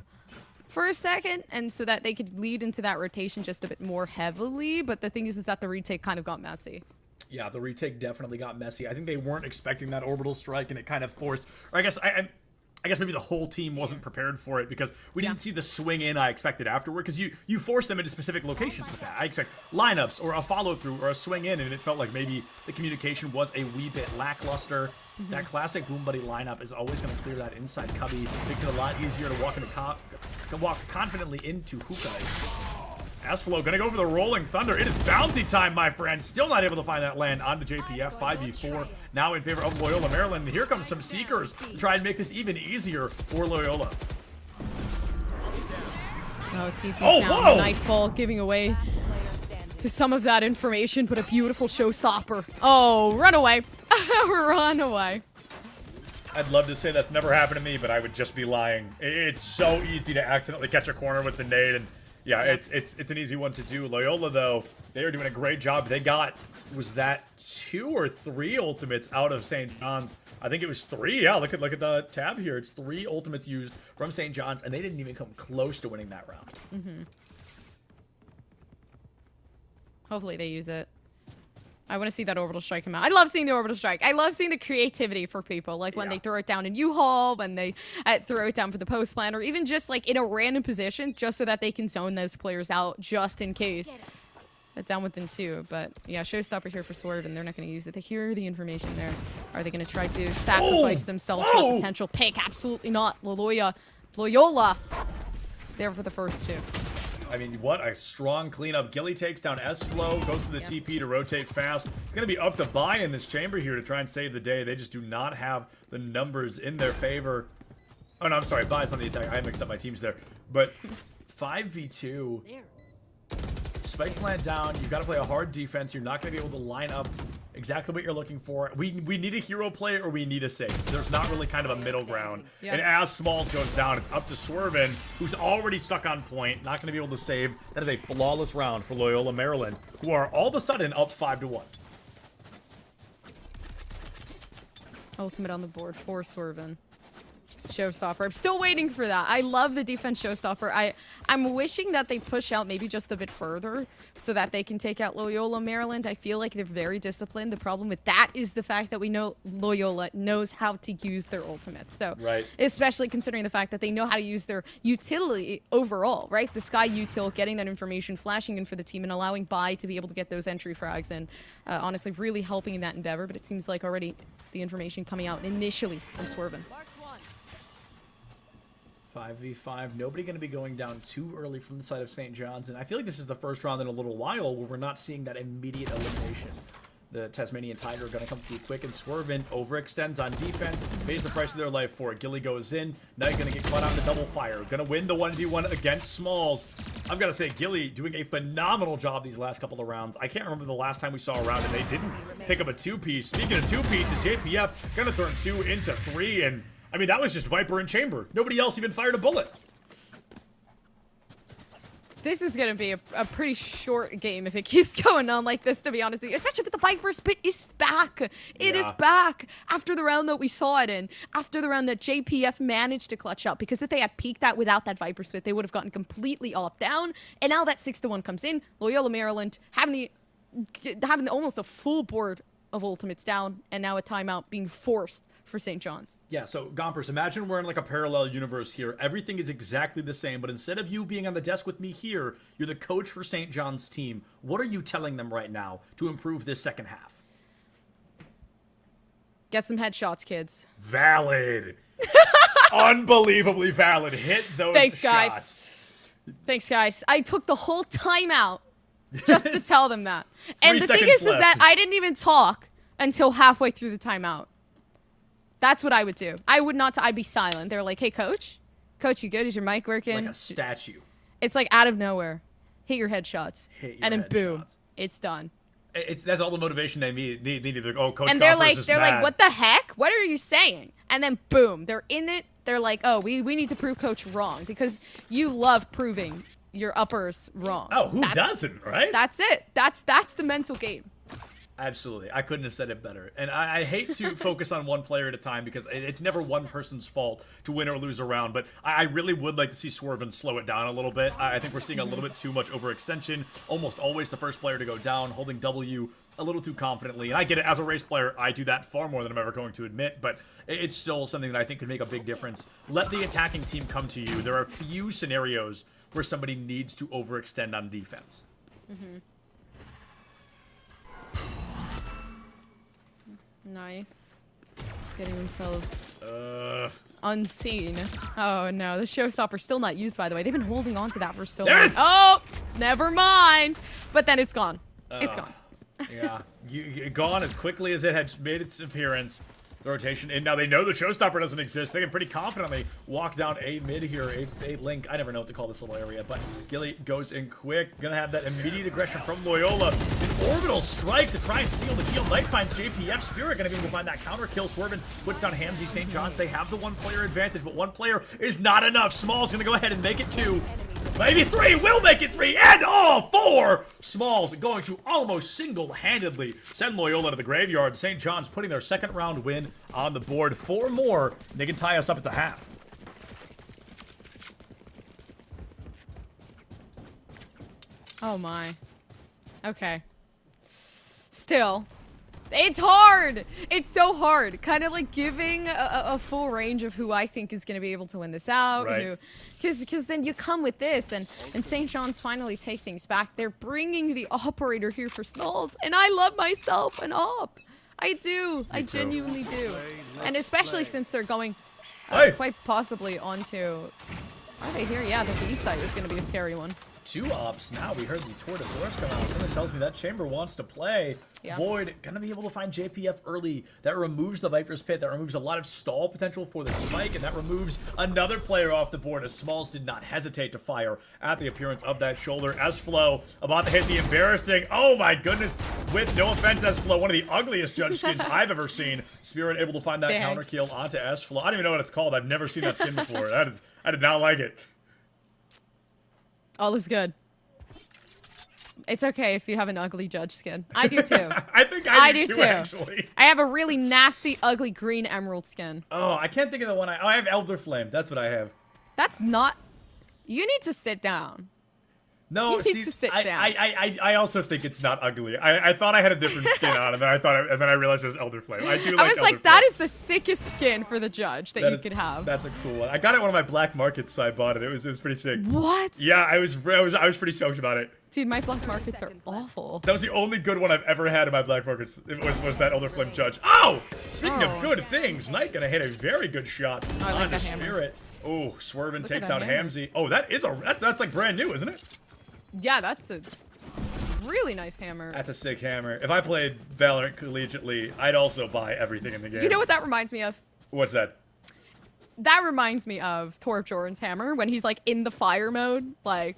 Speaker 6: for a second, and so that they could lead into that rotation just a bit more heavily. But the thing is that the retake kind of got messy.
Speaker 7: Yeah, the retake definitely got messy. I think they weren't expecting that orbital strike, and it kind of forced, or I guess maybe the whole team wasn't prepared for it because we didn't see the swing in I expected afterward, because you force them into specific locations with that. I expect lineups or a follow through or a swing in, and it felt like maybe the communication was a wee bit lackluster. That classic Boom Buddy lineup is always going to clear that inside cubby, makes it a lot easier to walk confidently into hookah. Asflo gonna go for the Rolling Thunder. It is bounty time, my friend. Still not able to find that land onto JPF. 5v4 now in favor of Loyola Maryland. Here comes some Seekers to try and make this even easier for Loyola.
Speaker 6: Oh, TP's down. Nightfall giving away to some of that information, but a beautiful showstopper. Oh, run away. Run away.
Speaker 7: I'd love to say that's never happened to me, but I would just be lying. It's so easy to accidentally catch a corner with the nade, and yeah, it's an easy one to do. Loyola, though, they are doing a great job. They got, was that 2 or 3 ultimates out of St. John's? I think it was 3. Yeah, look at the tab here. It's 3 ultimates used from St. John's, and they didn't even come close to winning that round.
Speaker 6: Hopefully they use it. I want to see that orbital strike come out. I love seeing the orbital strike. I love seeing the creativity for people, like when they throw it down in U-Haul, when they throw it down for the post plan, or even just like in a random position, just so that they can zone those players out just in case. Down within 2, but yeah, showstopper here for Swerve, and they're not going to use it. They hear the information there. Are they going to try to sacrifice themselves for a potential pick? Absolutely not. Loyola there for the first 2.
Speaker 7: I mean, what a strong cleanup. Gilly takes down S-Flow, goes for the TP to rotate fast. It's going to be up to Buy in this chamber here to try and save the day. They just do not have the numbers in their favor. Oh, no, I'm sorry. Buy's on the attack. I mixed up my teams there. But 5v2. Spike plant down. You've got to play a hard defense. You're not going to be able to line up exactly what you're looking for. We need a hero play or we need a save. There's not really kind of a middle ground. And as Smalls goes down, it's up to Swervin, who's already stuck on point, not going to be able to save. That is a flawless round for Loyola Maryland, who are all of a sudden up 5-1.
Speaker 6: Ultimate on the board for Swervin. Showstopper. I'm still waiting for that. I love the defense showstopper. I'm wishing that they push out maybe just a bit further so that they can take out Loyola Maryland. I feel like they're very disciplined. The problem with that is the fact that we know Loyola knows how to use their ultimates. So, especially considering the fact that they know how to use their utility overall, right? The Sky util, getting that information, flashing in for the team, and allowing Buy to be able to get those entry frags in. Honestly, really helping in that endeavor, but it seems like already the information coming out initially from Swervin.
Speaker 7: 5v5. Nobody going to be going down too early from the side of St. John's, and I feel like this is the first round in a little while where we're not seeing that immediate elimination. The Tasmanian Tiger are going to come through quick, and Swervin overextends on defense, pays the price of their life for it. Gilly goes in. Now he's going to get caught out in the double fire. Going to win the 1v1 against Smalls. I've got to say, Gilly doing a phenomenal job these last couple of rounds. I can't remember the last time we saw a round and they didn't pick up a 2-piece. Speaking of 2-pieces, JPF going to turn 2 into 3, and I mean, that was just Viper and Chamber. Nobody else even fired a bullet.
Speaker 6: This is going to be a pretty short game if it keeps going on like this, to be honest. Especially with the Viper spit is back. It is back after the round that we saw it in. After the round that JPF managed to clutch up. Because if they had peaked that without that Viper spit, they would have gotten completely off down. And now that 6-1 comes in, Loyola Maryland having almost a full board of ultimates down. And now a timeout being forced for St. John's.
Speaker 7: Yeah, so Gompers, imagine we're in like a parallel universe here. Everything is exactly the same, but instead of you being on the desk with me here, you're the coach for St. John's team. What are you telling them right now to improve this second half?
Speaker 6: Get some headshots, kids.
Speaker 7: Valid. Unbelievably valid. Hit those
Speaker 6: Thanks,
Speaker 7: shots.
Speaker 6: guys. Thanks, guys. I took the whole timeout just to tell them that. And the thing is that I didn't even talk until halfway through the timeout. That's what I would do. I would not. I'd be silent. They're like, "Hey, coach, you good? Is your mic working?"
Speaker 7: Like a statue.
Speaker 6: It's like out of nowhere, hit your headshots, and then boom, it's done.
Speaker 7: That's all the motivation they need. They're like, oh, Coach
Speaker 6: And they're
Speaker 7: Copper's
Speaker 6: like,
Speaker 7: just mad.
Speaker 6: "What the heck? What are you saying?" And then boom, they're in it. They're like, "Oh, we need to prove Coach wrong because you love proving your uppers wrong."
Speaker 7: Oh, who doesn't, right?
Speaker 6: That's it. That's the mental game.
Speaker 7: Absolutely. I couldn't have said it better. And I hate to focus on one player at a time because it's never one person's fault to win or lose a round, but I really would like to see Swerven slow it down a little bit. I think we're seeing a little bit too much overextension. Almost always the first player to go down, holding W a little too confidently. And I get it, as a race player, I do that far more than I'm ever going to admit, but it's still something that I think could make a big difference. Let the attacking team come to you. There are few scenarios where somebody needs to overextend on defense.
Speaker 6: Nice. Getting themselves unseen. Oh no, the showstopper's still not used, by the way. They've been holding on to that for so long. Oh, never mind. But then it's gone. It's gone.
Speaker 7: Yeah, gone as quickly as it had made its appearance. The rotation, and now they know the showstopper doesn't exist. They can pretty confidently walk down A mid here, A link. I never know what to call this little area, but Gilly goes in quick. Gonna have that immediate aggression from Loyola. An orbital strike to try and seal the deal. Knight finds JPF. Spirit gonna be able to find that counter kill. Swerven puts down Hamzy St. John's. They have the one player advantage, but one player is not enough. Small's gonna go ahead and make it 2. Maybe 3, will make it 3, and all 4! Smalls going to almost single-handedly send Loyola to the graveyard. St. John's putting their second round win on the board. 4 more, and they can tie us up at the half.
Speaker 6: Oh my. Okay. Still. It's hard! It's so hard. Kind of like giving a full range of who I think is going to be able to win this out.
Speaker 7: Right.
Speaker 6: Because then you come with this, and St. John's finally take things back. They're bringing the operator here for Smalls, and I love myself an op. I do. I genuinely do. And especially since they're going quite possibly onto... Are they here? Yeah, the B site is going to be a scary one.
Speaker 7: 2 ops now. We heard the Tour de Force come out. Something tells me that Chamber wants to play.
Speaker 6: Yeah.
Speaker 7: Void gonna be able to find JPF early. That removes the Viper's Pit. That removes a lot of stall potential for the spike, and that removes another player off the board as Smalls did not hesitate to fire at the appearance of that shoulder. S-Flow about to hit the embarrassing, oh my goodness, with no offense, S-Flow, one of the ugliest judge skins I've ever seen. Spirit able to find that counter kill onto S-Flow. I don't even know what it's called. I've never seen that skin before. I did not like it.
Speaker 6: All is good. It's okay if you have an ugly judge skin. I do too.
Speaker 7: I think I do too, actually.
Speaker 6: I have a really nasty, ugly green emerald skin.
Speaker 7: Oh, I can't think of the one I have Elder Flame. That's what I have.
Speaker 6: That's not... You need to sit down.
Speaker 7: No,
Speaker 6: you need to sit down.
Speaker 7: I also think it's not ugly. I thought I had a different skin on, and then I realized it was Elder Flame. I do like
Speaker 6: I was like, that is the sickest skin for the judge that you could have.
Speaker 7: That's a cool one. I got it one of my black markets, so I bought it. It was pretty sick.
Speaker 6: What?
Speaker 7: Yeah, I was pretty stoked about it.
Speaker 6: Dude, my black markets are awful.
Speaker 7: That was the only good one I've ever had in my black markets. It was that Elder Flame judge. Oh! Speaking of good things, Knight gonna hit a very good shot on the Spirit. Oh, Swerven takes out Hamzy. Oh, that's like brand new, isn't it?
Speaker 6: Yeah, that's a really nice hammer.
Speaker 7: That's a sick hammer. If I played Valorant collegiately, I'd also buy everything in the game.
Speaker 6: You know what that reminds me of?
Speaker 7: What's that?
Speaker 6: That reminds me of Torb Jordan's hammer when he's like in the fire mode, like.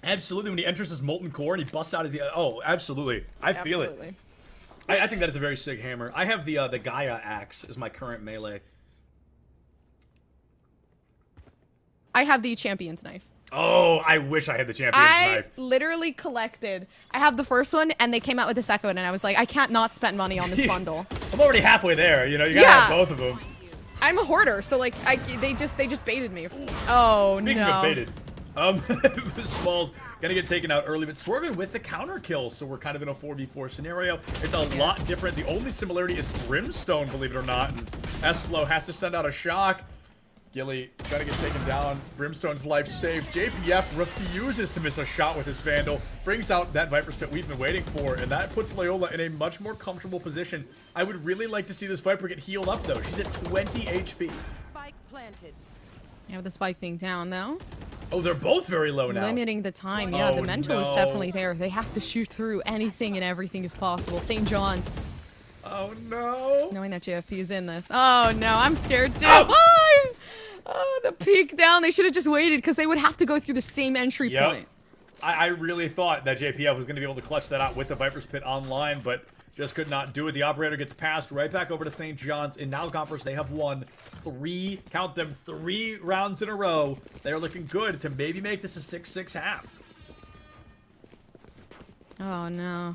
Speaker 7: Absolutely, when he enters his molten core and he busts out his. Oh, absolutely. I feel it. I think that is a very sick hammer. I have the Gaia axe as my current melee.
Speaker 6: I have the champion's knife.
Speaker 7: Oh, I wish I had the champion's knife.
Speaker 6: I literally collected. I have the first one, and they came out with the second one, and I was like, I can't not spend money on this bundle.
Speaker 7: I'm already halfway there. You know, you gotta have both of them.
Speaker 6: I'm a hoarder, so like, they just baited me. Oh
Speaker 7: Speaking
Speaker 6: no.
Speaker 7: of baited, Smalls gonna get taken out early, but Swerven with the counter kill, so we're kind of in a 4v4 scenario. It's a lot different. The only similarity is Brimstone, believe it or not, and S-Flow has to send out a shock. Gilly gonna get taken down. Brimstone's life saved. JPF refuses to miss a shot with his Vandal. Brings out that Viper's Pit we've been waiting for, and that puts Loyola in a much more comfortable position. I would really like to see this Viper get healed up, though. She's at 20 HP.
Speaker 11: Spike planted.
Speaker 6: Yeah, with the spike being down, though.
Speaker 7: Oh, they're both very low now.
Speaker 6: Limiting the time. Yeah, the mental is definitely there. They have to shoot through anything and everything if possible. St. John's.
Speaker 7: Oh no.
Speaker 6: Knowing that JFP is in this. Oh no, I'm scared too. Oh, the peek down. They should have just waited because they would have to go through the same entry point.
Speaker 7: I really thought that JPF was going to be able to clutch that out with the Viper's Pit online, but just could not do it. The operator gets passed right back over to St. John's, and now Gompers, they have won 3, count them, 3 rounds in a row. They're looking good to maybe make this a 6-6 half.
Speaker 6: Oh no.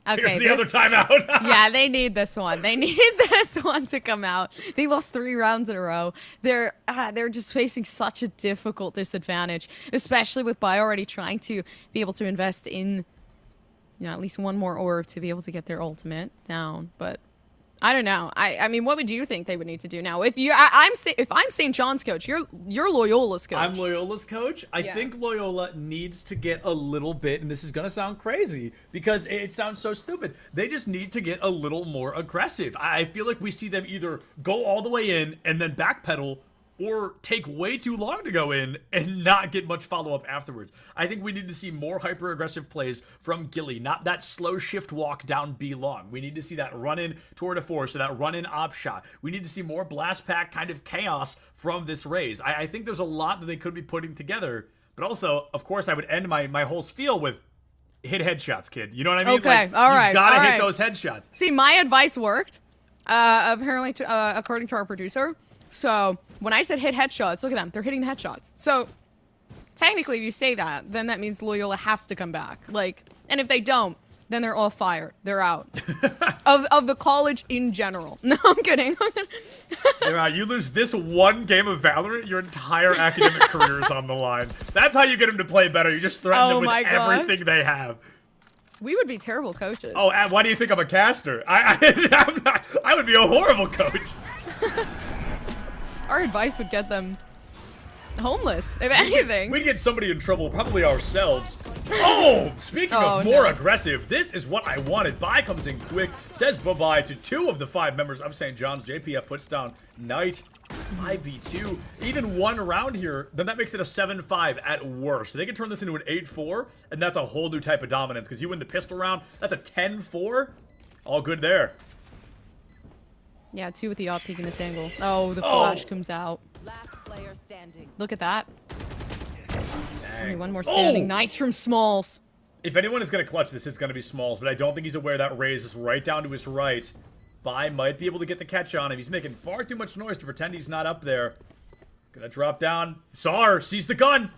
Speaker 6: Okay,
Speaker 7: Here's the other timeout.
Speaker 6: Yeah, they need this one. They need this one to come out. They lost 3 rounds in a row. They're just facing such a difficult disadvantage, especially with Bai already trying to be able to invest in, you know, at least one more orb to be able to get their ultimate down. But I don't know. I mean, what would you think they would need to do now? If I'm St. John's coach, you're Loyola's coach.
Speaker 7: I'm Loyola's coach. I think Loyola needs to get a little bit, and this is going to sound crazy because it sounds so stupid. They just need to get a little more aggressive. I feel like we see them either go all the way in and then backpedal, or take way too long to go in and not get much follow-up afterwards. I think we need to see more hyper-aggressive plays from Gilly, not that slow shift walk down B long. We need to see that run-in toward a force, so that run-in op shot. We need to see more blast pack kind of chaos from this Raze. I think there's a lot that they could be putting together, but also, of course, I would end my whole spiel with hit headshots, kid. You know what I mean?
Speaker 6: Okay,
Speaker 7: like,
Speaker 6: all right.
Speaker 7: You gotta hit those headshots.
Speaker 6: See, my advice worked, apparently, according to our producer. So when I said hit headshots, look at them. They're hitting the headshots. So technically, if you say that, then that means Loyola has to come back. Like, and if they don't, then they're all fired. They're out. of the college in general. No, I'm kidding.
Speaker 7: They're out. You lose this one game of Valorant, your entire academic career is on the line. That's how you get them to play better. You just threaten them with everything they have.
Speaker 6: We would be terrible coaches.
Speaker 7: Oh, why do you think I'm a caster? I would be a horrible coach.
Speaker 6: Our advice would get them homeless, if anything.
Speaker 7: We'd get somebody in trouble, probably ourselves. Oh, speaking of more aggressive, this is what I wanted. Bai comes in quick, says bye-bye to 2 of the 5 members of St. John's. JPF puts down Knight, 5v2. Even 1 round here, then that makes it a 7-5 at worst. They can turn this into an 8-4, and that's a whole new type of dominance, because you win the pistol round, that's a 10-4. All good there.
Speaker 6: Yeah, 2 with the op peek in this angle. Oh, the flash comes out.
Speaker 11: Last player standing.
Speaker 6: Look at that.
Speaker 7: Dang.
Speaker 6: Only 1 more standing. Nice from Smalls.
Speaker 7: If anyone is going to clutch this, it's going to be Smalls, but I don't think he's aware that Raze is right down to his right. Bai might be able to get the catch on him. He's making far too much noise to pretend he's not up there. Gonna drop down. Sar sees the gun.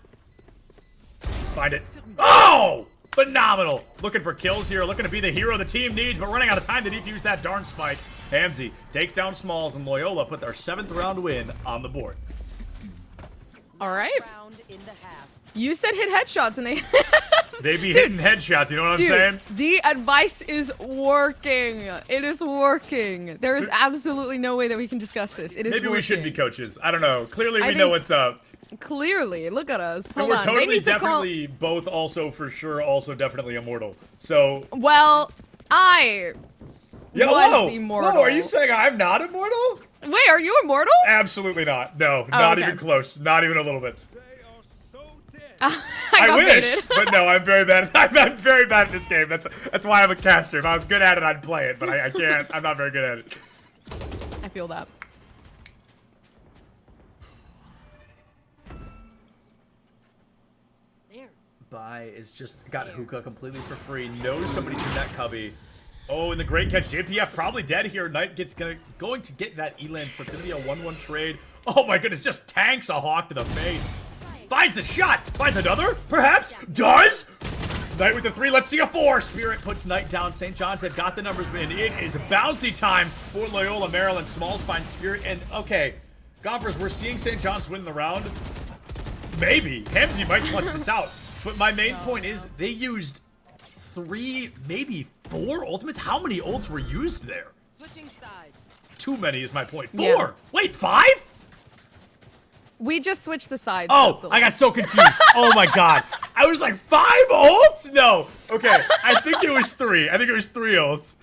Speaker 7: Find it. Oh! Phenomenal. Looking for kills here. Looking to be the hero the team needs, but running out of time to defuse that darn spike. Hamzy takes down Smalls, and Loyola put their 7th round win on the board.
Speaker 6: All right. You said hit headshots, and
Speaker 7: they be hitting headshots, you know what I'm saying?
Speaker 6: The advice is working. It is working. There is absolutely no way that we can discuss this. It is
Speaker 7: Maybe
Speaker 6: working.
Speaker 7: we should be coaches. I don't know. Clearly we know what's up.
Speaker 6: Clearly. Look at us.
Speaker 7: And we're totally, definitely both also for sure, also definitely immortal. So.
Speaker 6: Well, I was immortal.
Speaker 7: Whoa, are you saying I'm not immortal?
Speaker 6: Wait, are you immortal?
Speaker 7: Absolutely not. No, not even close. Not even a little bit.
Speaker 6: I
Speaker 7: wish, but no, I'm very bad. I'm very bad at this game. That's why I'm a caster. If I was good at it, I'd play it, but I can't. I'm not very good at it.
Speaker 6: I feel that.
Speaker 7: Bai is just got hookah completely for free. Knows somebody's in that cubby. Oh, and the great catch. JPF probably dead here. Knight going to get that Eland, so it's going to be a 1-1 trade. Oh my goodness, just tanks a Hawk to the face. Finds the shot. Finds another, perhaps. Does. Knight with the 3. Let's see a 4. Spirit puts Knight down. St. John's have got the numbers, and it is bouncy time for Loyola Maryland. Smalls finds Spirit, and okay. Gompers, we're seeing St. John's win the round. Maybe. Hamzy might clutch this out. But my main point is they used 3, maybe 4 ultimates. How many ults were used there?
Speaker 11: Switching sides.
Speaker 7: Too many is my point. 4.
Speaker 6: Yeah.
Speaker 7: Wait, 5?
Speaker 6: We just switched the sides.
Speaker 7: Oh, I got so confused. Oh my god. I was like, 5 ults? No. Okay, I think it was 3. I think it was 3 ults.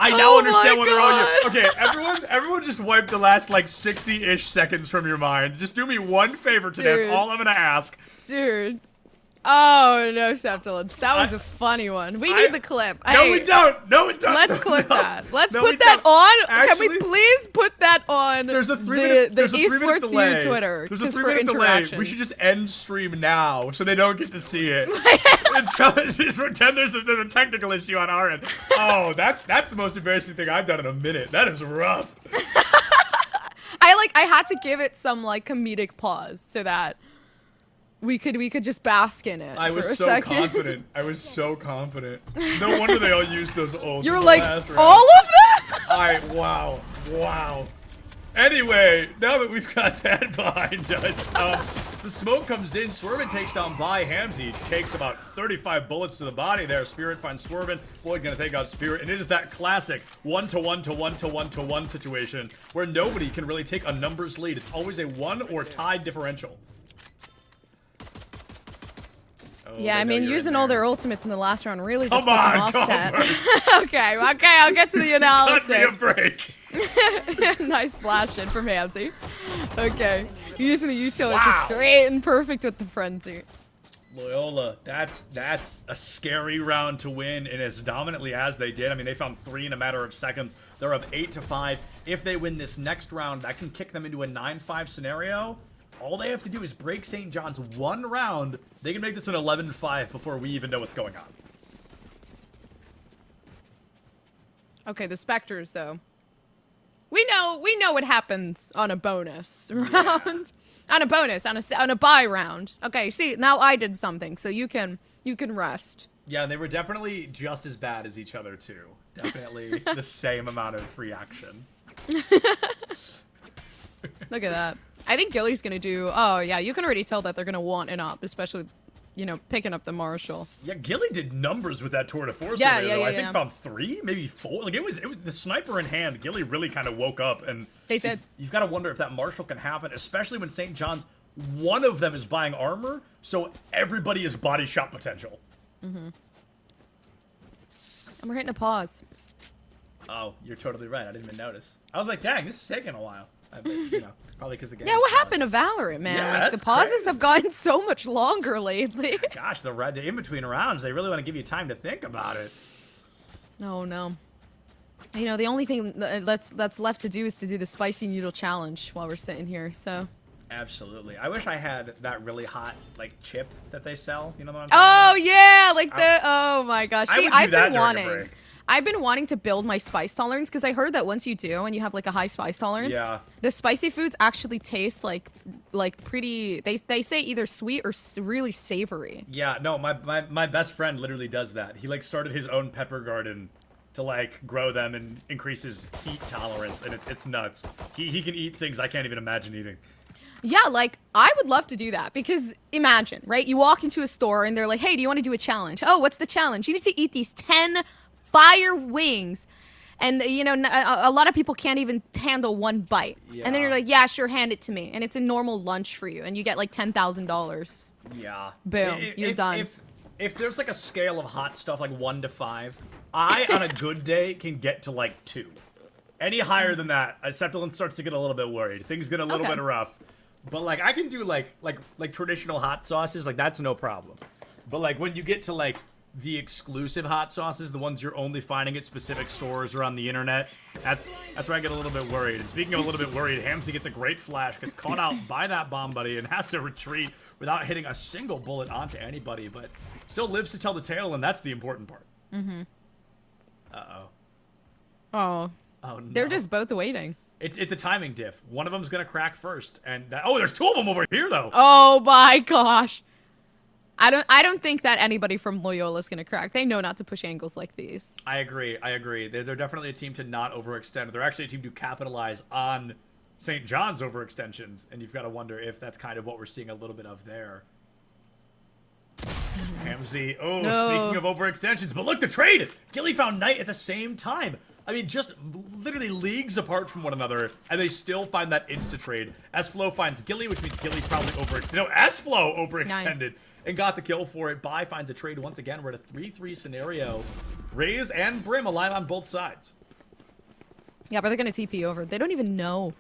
Speaker 7: I now understand what they're all using. Okay, everyone just wipe the last like 60-ish seconds from your mind. Just do me one favor today. That's all I'm gonna ask.
Speaker 6: Dude, Oh no, Septilence. That was a funny one. We need the clip.
Speaker 7: No,
Speaker 6: Hey,
Speaker 7: we don't. No, we don't.
Speaker 6: Let's clip
Speaker 7: No.
Speaker 6: that. Let's
Speaker 7: No, we
Speaker 6: put that
Speaker 7: don't.
Speaker 6: on. Can
Speaker 7: Actually,
Speaker 6: we please put that on
Speaker 7: There's a
Speaker 6: the
Speaker 7: 3-minute
Speaker 6: esports
Speaker 7: delay.
Speaker 6: U Twitter?
Speaker 7: There's a
Speaker 6: 'cause for
Speaker 7: 3-minute delay.
Speaker 6: interactions.
Speaker 7: We should just end stream now so they don't get to see it. Just pretend there's a technical issue on our end. Oh, that's the most embarrassing thing I've done in a minute. That is rough.
Speaker 6: I had to give it some like comedic pause so that we could just bask in it.
Speaker 7: I
Speaker 6: for
Speaker 7: was
Speaker 6: a
Speaker 7: so
Speaker 6: second.
Speaker 7: confident. I was so confident. No wonder they all used those old.
Speaker 6: You were like,
Speaker 7: last round.
Speaker 6: all of them?
Speaker 7: Wow. Anyway, now that we've got that behind us, the smoke comes in. Swervin takes down by Hamzy. Takes about 35 bullets to the body there. Spirit finds Swervin. Boyd gonna take out Spirit. And it is that classic 1-to-1-to-1-to-1-to-1 situation where nobody can really take a numbers lead. It's always a 1 or tied differential. Oh,
Speaker 6: Yeah, I
Speaker 7: they know
Speaker 6: mean,
Speaker 7: you're in
Speaker 6: using
Speaker 7: there.
Speaker 6: all their ultimates in the last round really just
Speaker 7: Come
Speaker 6: put them
Speaker 7: on,
Speaker 6: offset.
Speaker 7: Goldberg.
Speaker 6: okay, I'll get to the analysis.
Speaker 7: Cut me a break.
Speaker 6: Nice splash in from Hamzy. Okay, using the util is
Speaker 7: Wow.
Speaker 6: just great and perfect with the frenzy.
Speaker 7: Loyola, that's a scary round to win, and as dominantly as they did. I mean, they found 3 in a matter of seconds. They're up 8-5. If they win this next round, that can kick them into a 9-5 scenario. All they have to do is break St. John's one round. They can make this an 11-5 before we even know what's going on.
Speaker 6: Okay, the Spectres though. We know what happens on a bonus round. On a bonus, on a bye round. Okay, see, now I did something, so you can rest.
Speaker 7: Yeah, they were definitely just as bad as each other too. Definitely the same amount of reaction.
Speaker 6: Look at that. I think Gilly's gonna do. Oh yeah, you can already tell that they're gonna want an up, especially, you know, picking up the Marshall.
Speaker 7: Yeah, Gilly did numbers with that tour de force.
Speaker 6: Yeah,
Speaker 7: over there,
Speaker 6: yeah,
Speaker 7: though.
Speaker 6: yeah,
Speaker 7: I think
Speaker 6: yeah.
Speaker 7: found 3, maybe 4. Like it was the sniper in hand. Gilly really kind of woke up, and
Speaker 6: They did.
Speaker 7: You've got to wonder if that Marshall can happen, especially when St. John's, one of them is buying armor, so everybody is body shot potential.
Speaker 6: And we're hitting a pause.
Speaker 7: Oh, you're totally right. I didn't even notice. I was like, dang, this is taking a while. I bet, you know, probably because the game.
Speaker 6: Yeah, what happened to Valorant, man?
Speaker 7: Yeah,
Speaker 6: like the
Speaker 7: that's
Speaker 6: pauses
Speaker 7: crazy.
Speaker 6: have gotten so much longer lately.
Speaker 7: Gosh, the in between rounds, they really want to give you time to think about it.
Speaker 6: No. You know, the only thing that's left to do is to do the spicy noodle challenge while we're sitting here. So.
Speaker 7: Absolutely. I wish I had that really hot like chip that they sell. You know what I'm
Speaker 6: Oh
Speaker 7: talking
Speaker 6: yeah, like the. Oh my gosh.
Speaker 7: I
Speaker 6: See,
Speaker 7: would do
Speaker 6: I've
Speaker 7: that
Speaker 6: been
Speaker 7: during a
Speaker 6: wanting.
Speaker 7: break.
Speaker 6: I've been wanting to build my spice tolerance because I heard that once you do and you have like a high spice tolerance,
Speaker 7: Yeah.
Speaker 6: the spicy foods actually taste like pretty. They say either sweet or really savory.
Speaker 7: Yeah, no, my best friend literally does that. He like started his own pepper garden to like grow them and increase his heat tolerance, and it's nuts. He can eat things I can't even imagine eating.
Speaker 6: Yeah, like I would love to do that because imagine, right? You walk into a store and they're like, "Hey, do you want to do a challenge?" "Oh, what's the challenge?" "You need to eat these 10 fire wings." And you know, a lot of people can't even handle one bite. And then you're like, "Yeah, sure, hand it to me." And it's a normal lunch for you and you get like $10,000.
Speaker 7: Yeah.
Speaker 6: Boom, you're done.
Speaker 7: If there's like a scale of hot stuff like 1 to 5, I on a good day can get to like 2. Any higher than that, Septilin starts to get a little bit worried. Things get a little
Speaker 6: Okay.
Speaker 7: bit rough. But like I can do like traditional hot sauces, like that's no problem. But like when you get to like the exclusive hot sauces, the ones you're only finding at specific stores or on the internet, that's where I get a little bit worried. And speaking of a little bit worried, Hamzy gets a great flash, gets caught out by that bomb buddy, and has to retreat without hitting a single bullet onto anybody, but still lives to tell the tale, and that's the important part. Uh-oh.
Speaker 6: Oh,
Speaker 7: Oh no.
Speaker 6: they're just both waiting.
Speaker 7: It's a timing diff. One of them's gonna crack first, and oh, there's 2 of them over here though.
Speaker 6: Oh my gosh. I don't think that anybody from Loyola is gonna crack. They know not to push angles like these.
Speaker 7: I agree. They're definitely a team to not overextend. They're actually a team to capitalize on St. John's overextensions, and you've got to wonder if that's kind of what we're seeing a little bit of there. Hamzy. Oh,
Speaker 6: No.
Speaker 7: speaking of overextensions, but look, the trade! Gilly found Knight at the same time. I mean, just literally leagues apart from one another, and they still find that insta-trade. S-Flow finds Gilly, which means Gilly probably S-Flow overextended and got the kill for it. Bai finds a trade once again. We're at a 3-3 scenario. Raze and Brim alive on both sides.
Speaker 6: Yeah, but they're gonna TP over. They don't even know.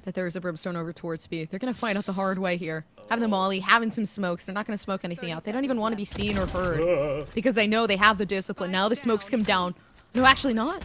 Speaker 6: that there is a brimstone over towards B. They're gonna find out the hard way here. Having the molly, having some smokes. They're not gonna smoke anything out. They don't even want to be seen or heard because they know they have the discipline. Now the smokes come down. No, actually not.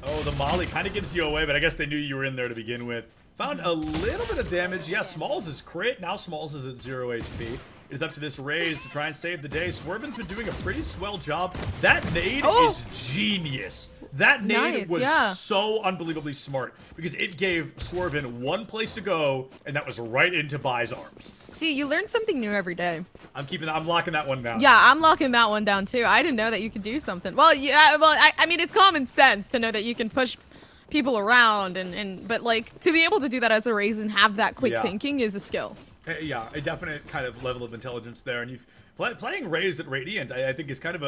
Speaker 7: Oh, the molly kind of gives you away, but I guess they knew you were in there to begin with. Found a little bit of damage. Yeah, Smalls is crit. Now Smalls is at 0 HP. It's up to this Raze to try and save the day. Swerven's been doing a pretty swell job. That nade is genius. That nade was so unbelievably smart because it gave Swerven one place to go, and that was right into Bai's arms.
Speaker 6: See, you learn something new every day.
Speaker 7: I'm locking that one down.
Speaker 6: Yeah, I'm locking that one down too. I didn't know that you could do something. Well, yeah, well, I mean, it's common sense to know that you can push people around, but like to be able to do that as a Raze and have that quick thinking is a skill.
Speaker 7: Yeah, a definite kind of level of intelligence there, and you've playing Raze at Radiant, I think is kind of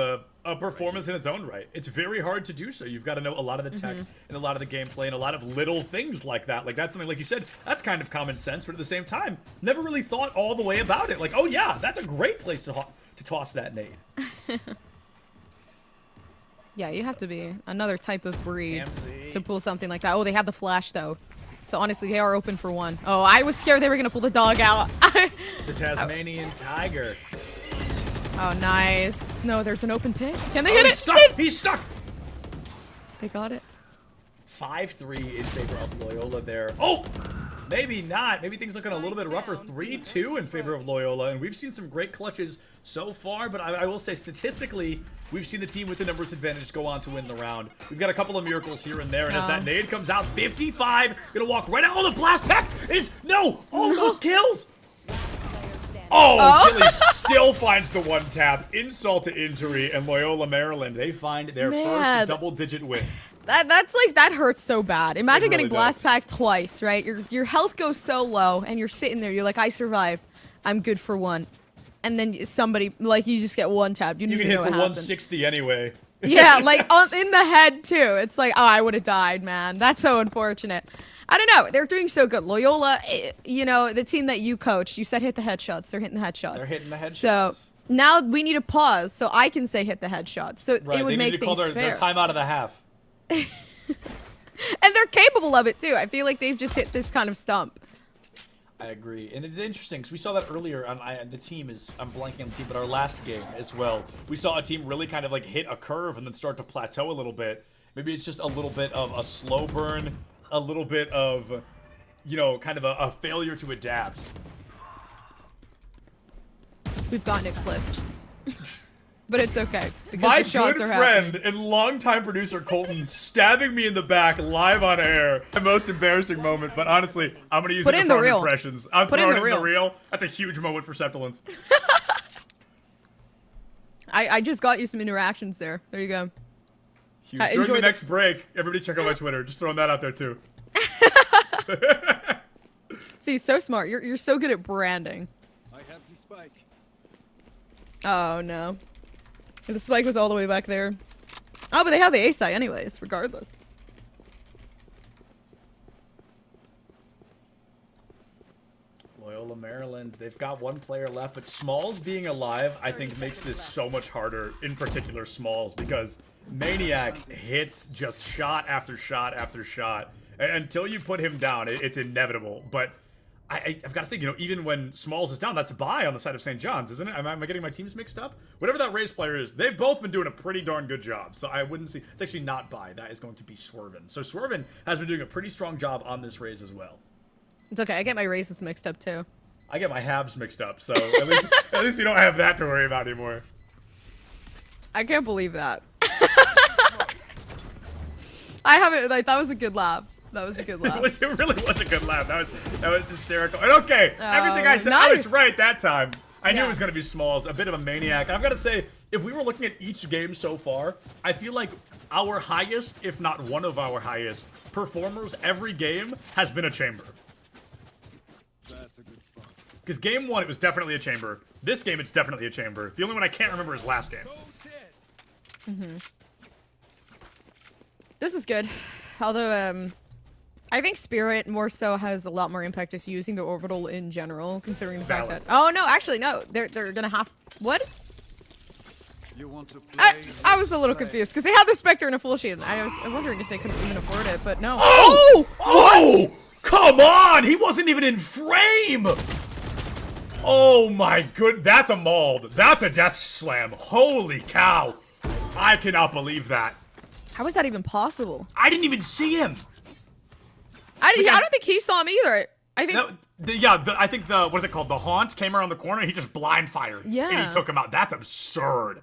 Speaker 7: a performance in its own right. It's very hard to do so. You've got to know a lot of the tech and a lot of the gameplay and a lot of little things like that. Like that's something, like you said, that's kind of common sense, but at the same time, never really thought all the way about it. Like, oh yeah, that's a great place to toss that nade.
Speaker 6: Yeah, you have to be another type of breed to pull something like that. Oh, they have the flash though. So honestly, they are open for one. Oh, I was scared they were gonna pull the dog out.
Speaker 7: The Tasmanian tiger.
Speaker 6: Oh, nice. No, there's an open pick. Can they hit it?
Speaker 7: Stuck. He's stuck.
Speaker 6: They got it.
Speaker 7: 5-3 in favor of Loyola there. Oh, maybe not. Maybe things looking a little bit rougher. 3-2 in favor of Loyola, and we've seen some great clutches so far, but I will say statistically, we've seen the team with the numbers advantage go on to win the round. We've got a couple of miracles here and there, and as that nade comes out, 55, gonna walk right out. Oh, the blast pack is, almost kills. Oh, Gilly still finds the one tap. Insult to injury, and Loyola, Maryland, they find their first double-digit win.
Speaker 6: That's like, that hurts so bad. Imagine getting blast packed twice, right? Your health goes so low, and you're sitting there, you're like, I survived. I'm good for one. And then somebody, like, you just get one tap. You
Speaker 7: can hit for 160 anyway.
Speaker 6: Yeah, like, in the head, too. It's like, oh, I would have died, man. That's so unfortunate. I don't know. They're doing so good. Loyola, you know, the team that you coached, you said hit the headshots. They're hitting the headshots.
Speaker 7: They're hitting the headshots.
Speaker 6: So now we need a pause so I can say hit the headshots. So it would make things fair.
Speaker 7: Their time out of the half.
Speaker 6: And they're capable of it, too. I feel like they've just hit this kind of stump.
Speaker 7: I agree. And it's interesting because we saw that earlier on the team is, I'm blanking on the team, but our last game as well. We saw a team really kind of like hit a curve and then start to plateau a little bit. Maybe it's just a little bit of a slow burn, a little bit of, you know, kind of a failure to adapt.
Speaker 6: We've gotten it clipped. But it's okay, because
Speaker 7: my
Speaker 6: the shots
Speaker 7: good
Speaker 6: are
Speaker 7: friend
Speaker 6: happening.
Speaker 7: and longtime producer Colton stabbing me in the back live on air. The most embarrassing moment, but honestly, I'm going to use it for farm impressions. I'm throwing it in the reel. That's a huge moment for Septulence.
Speaker 6: I just got you some interactions there. There you go.
Speaker 7: Huge. During the next break, everybody check out my Twitter. Just throwing that out there too.
Speaker 6: See, so smart. You're so good at branding.
Speaker 12: I have the spike.
Speaker 6: Oh no. The spike was all the way back there. Oh, but they have the A-side anyways, regardless.
Speaker 7: Loyola, Maryland, they've got one player left, but Smalls being alive, I think, makes this so much harder, in particular Smalls, because Maniac hits just shot after shot after shot. And until you put him down, it's inevitable. But I've got to say, you know, even when Smalls is down, that's Bai on the side of St. John's, isn't it? Am I getting my teams mixed up? Whatever that Raze player is, they've both been doing a pretty darn good job. So I wouldn't see, it's actually not Bai. That is going to be Swerven. So Swerven has been doing a pretty strong job on this Raze as well.
Speaker 6: It's okay. I get my races mixed up too.
Speaker 7: I get my halves mixed up, so at least you don't have that to worry about anymore.
Speaker 6: I can't believe that. I haven't, like, that was a good laugh. That was a good laugh.
Speaker 7: It really was a good laugh. That was hysterical. And okay, everything I said, I was right that time. I knew it was going to be Smalls, a bit of a maniac. And I've got to say, if we were looking at each game so far, I feel like our highest, if not one of our highest, performers every game has been a chamber.
Speaker 12: That's a good spot.
Speaker 7: Because game one, it was definitely a chamber. This game, it's definitely a chamber. The only one I can't remember is last game.
Speaker 6: This is good. Although, I think Spirit more so has a lot more impact just using the orbital in general, considering the fact that... Oh, no, actually, no. They're gonna have... What?
Speaker 12: You want to play,
Speaker 6: I was a little confused, because they had the Spectre and a full shield. I was wondering if they couldn't even afford it, but no.
Speaker 7: Oh! What? Oh! Come
Speaker 1: come on! He wasn't even in frame! Oh my good, that's a mauled. That's a desk slam. Holy cow. I cannot believe that.
Speaker 6: How is that even possible?
Speaker 1: I didn't even see him.
Speaker 6: I don't think he saw him either. I think.
Speaker 1: No, I think what is it called? The Haunt came around the corner. And he just blind fired.
Speaker 6: Yeah.
Speaker 1: And he took him out. That's absurd.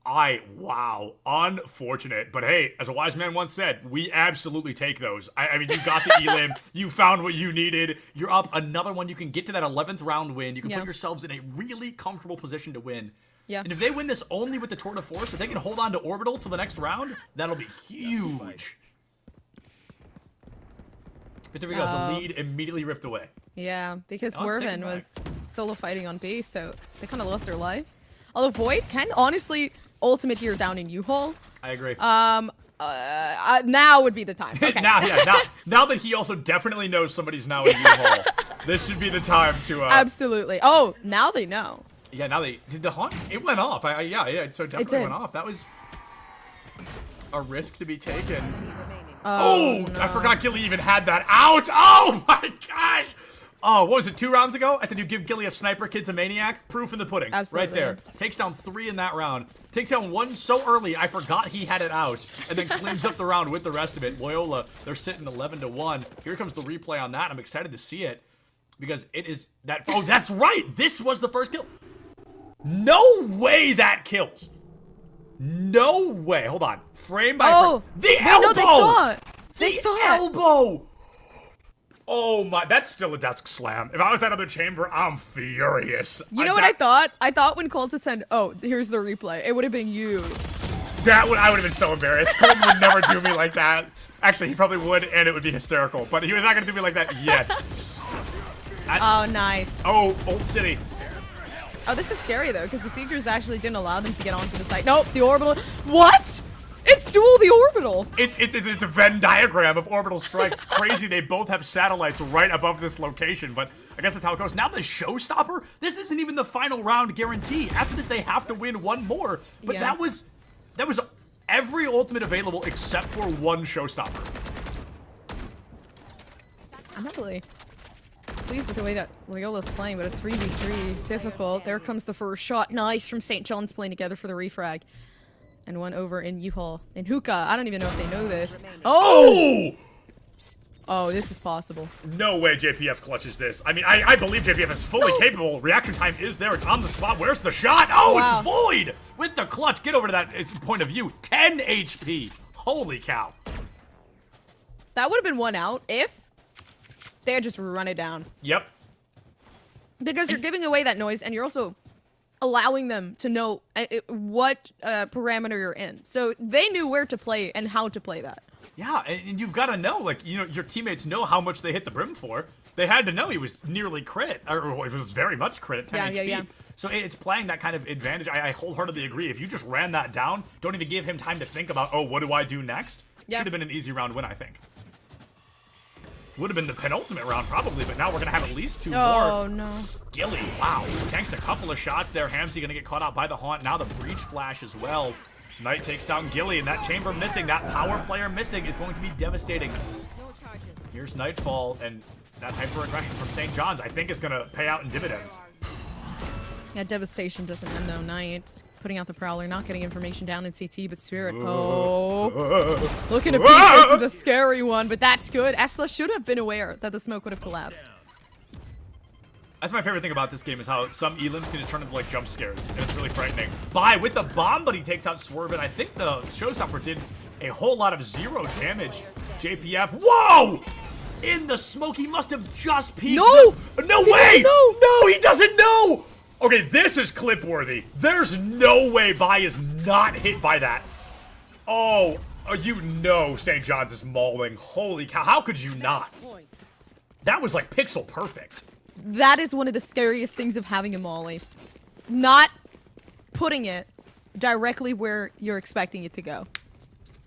Speaker 1: Wow. Unfortunate. But hey, as a wise man once said, we absolutely take those. I mean, you got the elim. You found what you needed. You're up another one. You can get to that 11th round win. You can put yourselves in a really comfortable position to win.
Speaker 6: Yeah.
Speaker 1: And if they win this only with the tour de force, if they can hold on to Orbital till the next round, that'll be huge. But there we go. The lead immediately ripped away.
Speaker 6: Yeah, because Swervin was solo fighting on base, so they kind of lost their life. Although Void can honestly ultimate here down in U-Haul.
Speaker 1: I agree.
Speaker 6: Now would be the time. Okay.
Speaker 1: now that he also definitely knows somebody's now in U-Haul, this should be the time to.
Speaker 6: Absolutely. Oh, now they know.
Speaker 1: Yeah, now they did the Haunt. It went off. Yeah. So definitely went off. That was a risk to be taken.
Speaker 6: Oh, no.
Speaker 1: I forgot Gilly even had that out. Oh my gosh. Oh, what was it, 2 rounds ago? I said you give Gilly a sniper, kid's a maniac. Proof in the pudding.
Speaker 6: Absolutely.
Speaker 1: Right there. Takes down 3 in that round. Takes down 1 so early, I forgot he had it out. And then cleans up the round with the rest of it. Loyola, they're sitting 11-1. Here comes the replay on that. I'm excited to see it. Because it is that. Oh, that's right. This was the first kill. No way that kills. No way. Hold on. Frame by frame. The elbow.
Speaker 6: No, they saw it. They
Speaker 1: the
Speaker 6: saw
Speaker 1: elbow. Oh my, that's still a desk slam. If I was that other chamber, I'm furious.
Speaker 6: You know what I thought? I thought when Colton said, "Oh, here's the replay," it would have been you.
Speaker 1: I would have been so embarrassed. Colton would never do me like that. Actually, he probably would, and it would be hysterical. But he was not going to do me like that yet.
Speaker 6: Oh, nice.
Speaker 1: Oh, Old City.
Speaker 6: Oh, this is scary, though, because the Seekers actually didn't allow them to get onto the site. Nope, the Orbital. What? It's dual the Orbital.
Speaker 1: It's a Venn diagram of orbital strikes. Crazy, they both have satellites right above this location, but I guess that's how it goes. Now the showstopper? This isn't even the final round guarantee. After this, they have to win 1 more. But that was every ultimate available except for 1 showstopper.
Speaker 6: I'm not really pleased with the way that Loyola's playing, but a 3v3, difficult. There comes the first shot. Nice from St. John's playing together for the refrag. And 1 over in U-Haul. In Hookah. I don't even know if they know this. Oh! Oh, this is possible.
Speaker 1: No way JPF clutches this. I mean, I believe JPF is fully capable. Reaction time is there. It's on the spot. Where's the shot? Oh, wow. It's Void with the clutch. Get over to that point of view. 10 HP. Holy cow.
Speaker 6: That would have been 1 out if they had just run it down.
Speaker 1: Yep.
Speaker 6: Because you're giving away that noise, and you're also allowing them to know what parameter you're in. So they knew where to play and how to play that.
Speaker 1: Yeah, and you've got to know, like, you know, your teammates know how much they hit the brim for. They had to know he was nearly crit, or if it was very much crit at 10 HP. Yeah. So it's playing that kind of advantage. I wholeheartedly agree. If you just ran that down, don't even give him time to think about, oh, what do I do next? Should have been an easy round win, I think. Would have been the penultimate round, probably, but now we're going to have at least 2 more.
Speaker 6: Oh, no.
Speaker 1: Gilly, wow. Tanks a couple of shots there. Hamsey going to get caught out by the Haunt. Now the Breach Flash as well. Knight takes down Gilly, and that chamber missing, that power player missing is going to be devastating. Here's Nightfall, and that hyper-aggression from St. John's, I think, is going to pay out in dividends.
Speaker 6: Yeah, devastation doesn't end, though. Knight putting out the Prowler, not getting information down in CT, but Spirit, looking to peek. This is a scary one, but that's good. Esla should have been aware that the smoke would have collapsed.
Speaker 1: That's my favorite thing about this game is how some elims can just turn into like jump scares, and it's really frightening. Bye with the bomb, but he takes out Swerve, and I think the showstopper did a whole lot of 0 damage. JPF, whoa! In the smoke, he must have just peeked.
Speaker 6: No!
Speaker 1: No way! No, he doesn't know! Okay, this is clip worthy. There's no way Bai is not hit by that. Oh, you know St. John's is mauling. Holy cow, how could you not? That was like pixel perfect.
Speaker 6: That is one of the scariest things of having a molly. Not putting it directly where you're expecting it to go.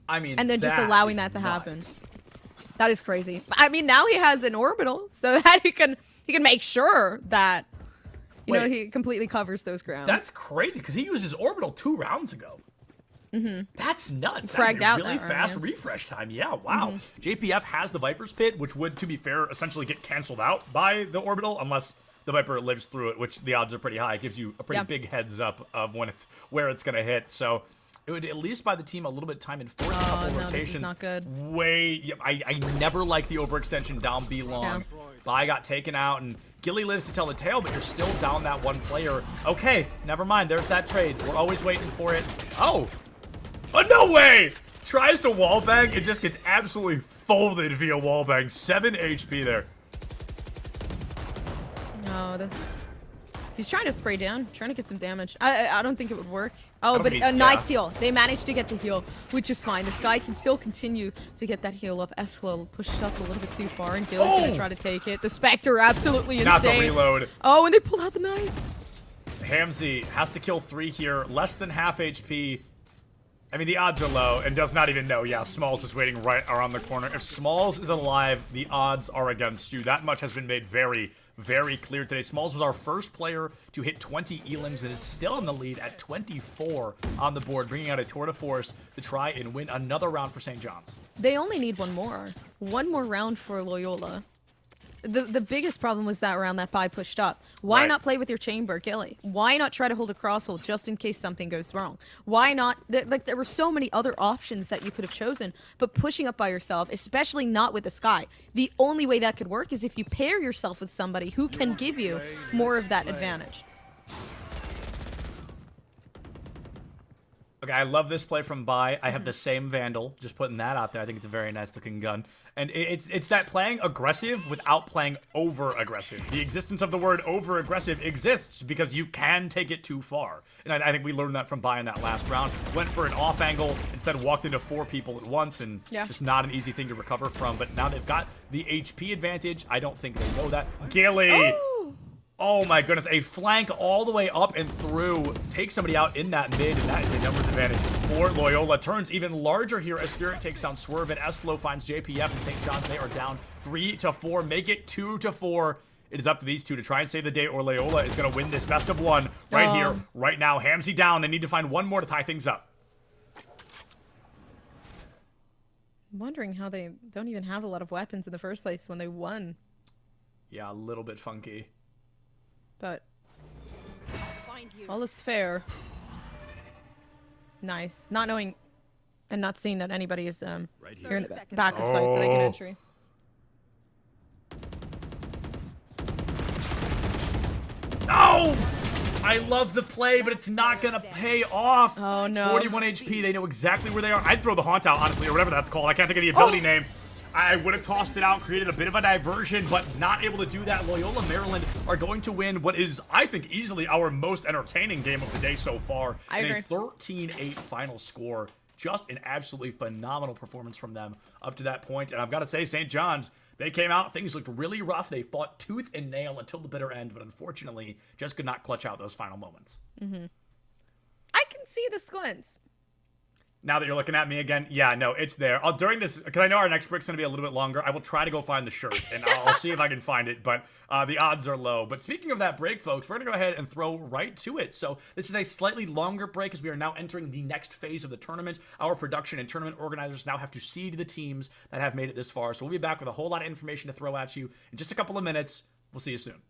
Speaker 1: I mean,
Speaker 6: and then just allowing that to happen. That is crazy. I mean, now he has an orbital so that he can make sure that you know he completely covers those grounds.
Speaker 1: That's crazy because he used his orbital 2 rounds ago.
Speaker 7: That's nuts.
Speaker 6: Fragged out
Speaker 7: really
Speaker 6: that round,
Speaker 7: fast
Speaker 6: yeah.
Speaker 7: refresh time. Yeah, wow. JPF has the Viper's Pit, which would, to be fair, essentially get canceled out by the Orbital unless the Viper lives through it, which the odds are pretty high. It gives you a pretty big heads up of where it's going to hit. So it would at least buy the team a little bit of time and force a couple
Speaker 6: no,
Speaker 7: rotations.
Speaker 6: this is not good.
Speaker 7: I never like the overextension down B long. Bai got taken out, and Gilly lives to tell the tale, but you're still down that one player. Okay, never mind. There's that trade. We're always waiting for it. Oh, no way! Tries to wallbang. It just gets absolutely folded via wallbang. 7 HP there.
Speaker 6: No, this. He's trying to spray down, trying to get some damage. I don't think it would work. Oh, but a nice heal. They managed to get the heal, which is fine. This guy can still continue to get that heal up. Eslo pushed up a little bit too far, and Gilly's gonna try to take it. The Spectre, absolutely insane.
Speaker 7: Not the reload.
Speaker 6: Oh, and they pull out the knife.
Speaker 7: Hamzy has to kill 3 here, less than half HP. I mean, the odds are low, and does not even know. Yeah, Smalls is waiting right around the corner. If Smalls is alive, the odds are against you. That much has been made very, very clear today. Smalls was our first player to hit 20 elims and is still in the lead at 24 on the board, bringing out a tour de force to try and win another round for St. John's.
Speaker 6: They only need one more round for Loyola. The biggest problem was that round that Bai pushed up. Why not play with your chamber, Gilly? Why not try to hold a crosshold just in case something goes wrong? Why not? There were so many other options that you could have chosen, but pushing up by yourself, especially not with the Sky, the only way that could work is if you pair yourself with somebody who can give you more of that advantage.
Speaker 7: Okay, I love this play from Bai. I have the same Vandal. Just putting that out there. I think it's a very nice looking gun. And it's that playing aggressive without playing over-aggressive. The existence of the word over-aggressive exists because you can take it too far. And I think we learned that from Bai in that last round. Went for an off angle, instead walked into 4 people at once, and just not an easy thing to recover from. But now they've got the HP advantage. I don't think they know that. Gilly! Oh my goodness, a flank all the way up and through. Take somebody out in that mid, and that is a numbers advantage for Loyola. Turns even larger here as Spirit takes down Swerve, and S-Flow finds JPF and St. John's. They are down 3-4. Make it 2-4. It is up to these two to try and save the day, or Loyola is going to win this best of 1 right here, right now. Hamzy down. They need to find one more to tie things up.
Speaker 6: I'm wondering how they don't even have a lot of weapons in the first place when they won.
Speaker 7: Yeah, a little bit funky.
Speaker 6: But all is fair. Nice. Not knowing and not seeing that anybody is here in the back of sight so they can entry.
Speaker 7: Oh! I love the play, but it's not going to pay off.
Speaker 6: Oh, no.
Speaker 7: 41 HP. They know exactly where they are. I'd throw the Haunt out, honestly, or whatever that's called. I can't think of the ability name. I would have tossed it out, created a bit of a diversion, but not able to do that. Loyola Maryland are going to win what is, I think, easily our most entertaining game of the day so far.
Speaker 6: I agree.
Speaker 7: A 13-8 final score. Just an absolutely phenomenal performance from them up to that point. And I've got to say, St. John's, they came out, things looked really rough. They fought tooth and nail until the bitter end, but unfortunately, just could not clutch out those final moments.
Speaker 6: I can see the squints.
Speaker 7: Now that you're looking at me again, yeah, no, it's there. During this, because I know our next break's going to be a little bit longer, I will try to go find the shirt, and I'll see if I can find it, but the odds are low. But speaking of that break, folks, we're going to go ahead and throw right to it. So this is a slightly longer break as we are now entering the next phase of the tournament. Our production and tournament organizers now have to seed the teams that have made it this far. So we'll be back with a whole lot of information to throw at you in just a couple of minutes. We'll see you soon.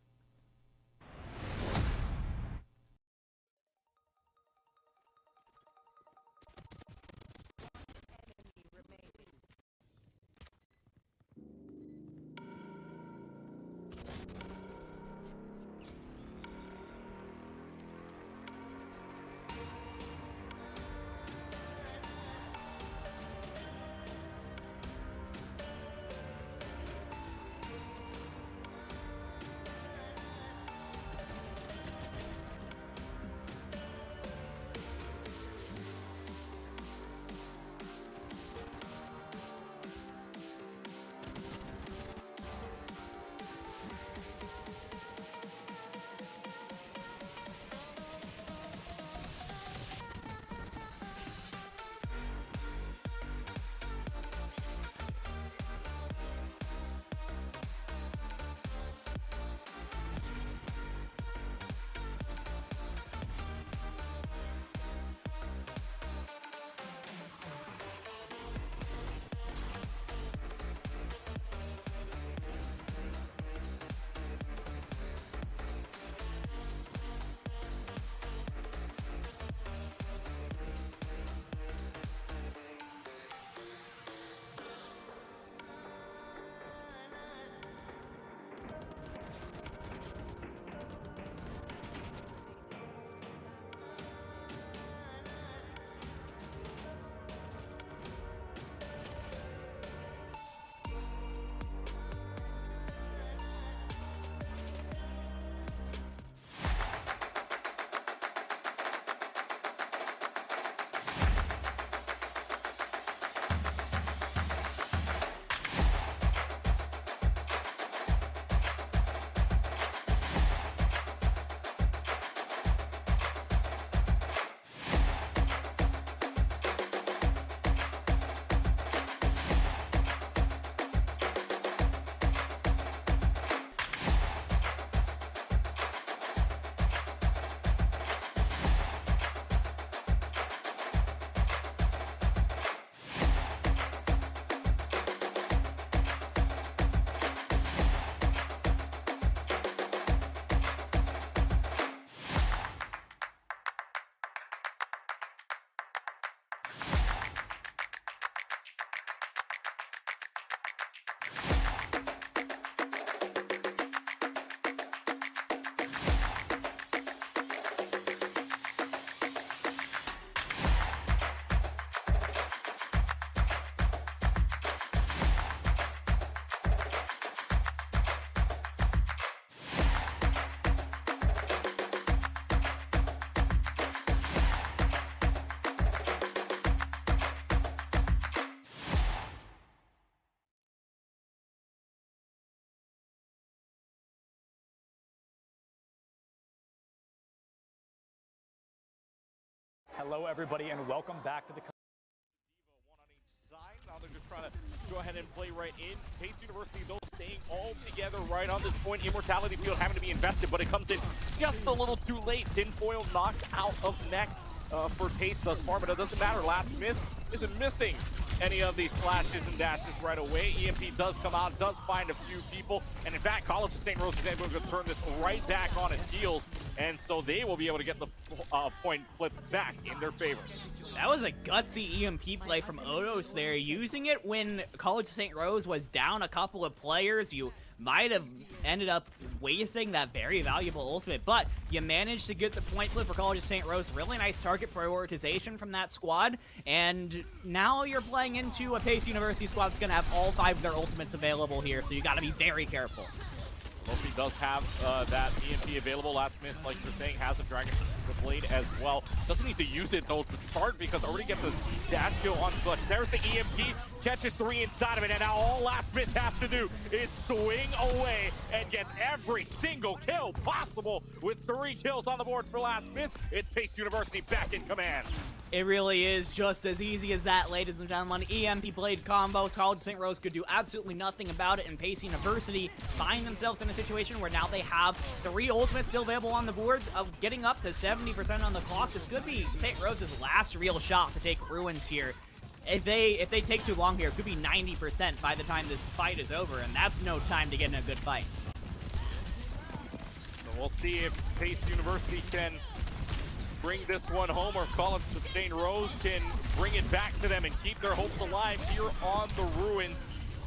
Speaker 13: Hello, everybody, and welcome back to the
Speaker 14: Now they're just trying to go ahead and play right in. Pace University, though, staying all together right on this point. Immortality Field having to be invested, but it comes in just a little too late. Tinfoil knocked out of neck for Pace thus far, but it doesn't matter. Last Miss isn't missing any of these slashes and dashes right away. EMP does come out, does find a few people, and in fact, College of St. Rose is able to turn this right back on its heels, and so they will be able to get the point flipped back in their favor.
Speaker 15: That was a gutsy EMP play from Odos there, using it when College of St. Rose was down a couple of players. You might have ended up wasting that very valuable ultimate, but you managed to get the point flip for College of St. Rose. Really nice target prioritization from that squad, and now you're playing into a Pace University squad that's going to have all 5 of their ultimates available here, so you got to be very careful.
Speaker 14: Lofi does have that EMP available. Last Miss, like you're saying, has a Dragon Blade as well. Doesn't need to use it, though, to start, because already gets a dash kill on Clutch. There's the EMP, catches 3 inside of it, and now all Last Miss has to do is swing away and gets every single kill possible with 3 kills on the board for Last Miss. It's Pace University back in command.
Speaker 15: It really is just as easy as that, ladies and gentlemen. EMP Blade combos. College of St. Rose could do absolutely nothing about it, and Pace University find themselves in a situation where now they have 3 ultimates still available on the board, getting up to 70% on the clock. This could be St. Rose's last real shot to take Ruins here. If they take too long here, it could be 90% by the time this fight is over, and that's no time to get in a good fight.
Speaker 14: So we'll see if Pace University can bring this one home, or College of St. Rose can bring it back to them and keep their hopes alive here on the Ruins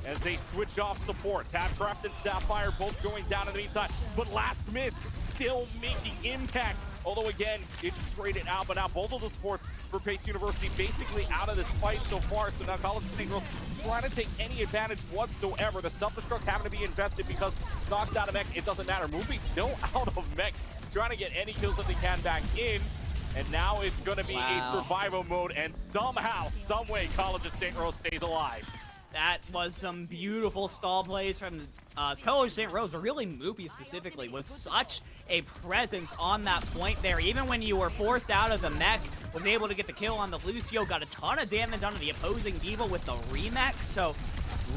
Speaker 14: as they switch off supports. Halfcraft and Sapphire both going down in the meantime, but Last Miss still making impact. Although again, it's traded out, but now both of the supports for Pace University basically out of this fight so far. So now College of St. Rose trying to take any advantage whatsoever. The self-destruct having to be invested because knocked out of mech, it doesn't matter. Movie still out of mech, trying to get any kills that they can back in. And now it's going to be a survival mode, and somehow, someway, College of St. Rose stays alive.
Speaker 15: That was some beautiful stall plays from College of St. Rose, but really Moopy specifically with such a presence on that point there. Even when you were forced out of the mech, was able to get the kill on the Lucio, got a ton of damage onto the opposing Diva with the remech, so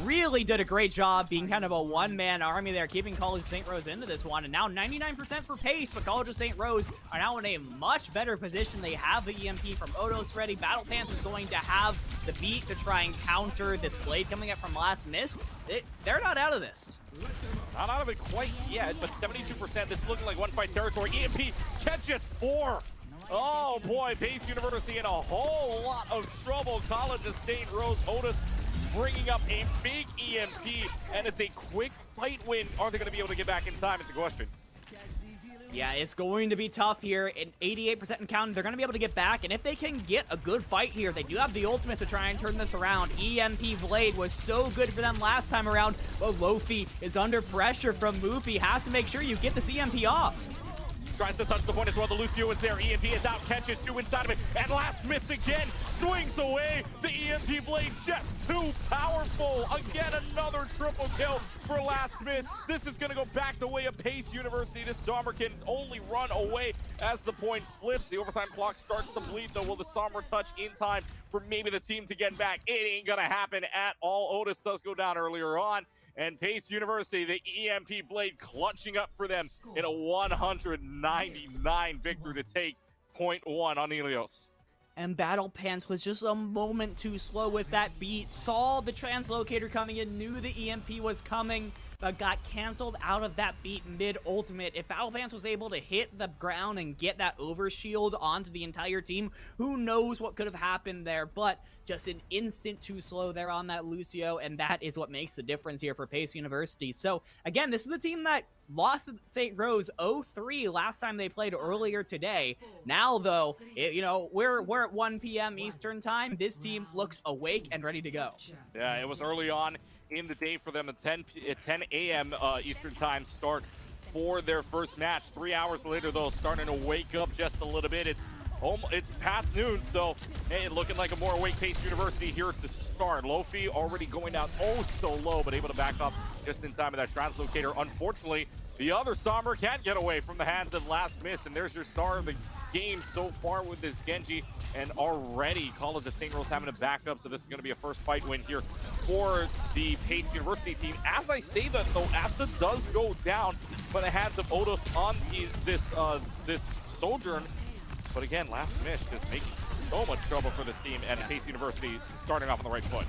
Speaker 15: really did a great job being kind of a one-man army there, keeping College of St. Rose into this one. And now 99% for Pace, but College of St. Rose are now in a much better position. They have the EMP from Odos ready. Battle Pants is going to have the beat to try and counter this blade coming up from Last Miss. They're not out of this.
Speaker 14: Not out of it quite yet, but 72%. This is looking like one-fight territory. EMP catches 4. Oh boy, Pace University in a whole lot of trouble. College of St. Rose, Otis bringing up a big EMP, and it's a quick fight win. Are they going to be able to get back in time is the question.
Speaker 15: Yeah, it's going to be tough here. At 88% in count, they're going to be able to get back, and if they can get a good fight here, they do have the ultimate to try and turn this around. EMP Blade was so good for them last time around, but Lofi is under pressure from Moopy. Has to make sure you get this EMP off.
Speaker 14: Tries to touch the point as well. The Lucio is there. EMP is out, catches 2 inside of it, and Last Miss again swings away. The EMP Blade just too powerful. Again, another triple kill for Last Miss. This is going to go back the way of Pace University. This Somber can only run away as the point flips. The overtime clock starts to bleed, though. Will the Somber touch in time for maybe the team to get back? It ain't going to happen at all. Otis does go down earlier on. And Pace University, the EMP Blade clutching up for them in a 199 victory to take point 1 on Helios.
Speaker 15: And Battle Pants was just a moment too slow with that beat. Saw the translocator coming in, knew the EMP was coming, but got canceled out of that beat mid-ultimate. If Battle Pants was able to hit the ground and get that overshield onto the entire team, who knows what could have happened there, but just an instant too slow there on that Lucio, and that is what makes the difference here for Pace University. So, again, this is a team that lost to St. Rose 0-3 last time they played earlier today. Now, though, we're at 1 p.m. Eastern time. This team looks awake and ready to go.
Speaker 14: Yeah, it was early on in the day for them, at 10 a.m. Eastern time start for their first match. 3 hours later, though, starting to wake up just a little bit. It's past noon, so hey, looking like a more awake Pace University here to start. Lofi already going down oh so low, but able to back up just in time of that translocator. Unfortunately, the other Somber can't get away from the hands of Last Miss, and there's your star of the games so far with this Genji, and already College of St. Rose having a backup, so this is going to be a first fight win here for the Pace University team. As I say that, though, Asta does go down, but it hands of Odos on this Sojourn. But again, Last Miss just making so much trouble for this team, and Pace University starting off on the right foot.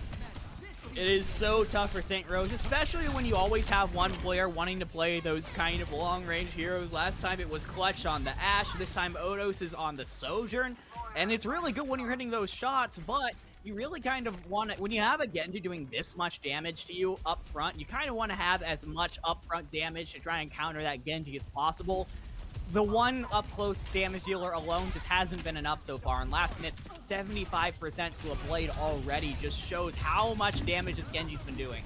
Speaker 15: It is so tough for St. Rose, especially when you always have one player wanting to play those kind of long-range heroes. Last time it was Clutch on the Ashe, this time Odos is on the Sojourn, and it's really good when you're hitting those shots, but you really kind of want to, when you have a Genji doing this much damage to you up front, you kind of want to have as much upfront damage to try and counter that Genji as possible. The one up-close damage dealer alone just hasn't been enough so far, and Last Miss 75% to a blade already just shows how much damage this Genji's been doing.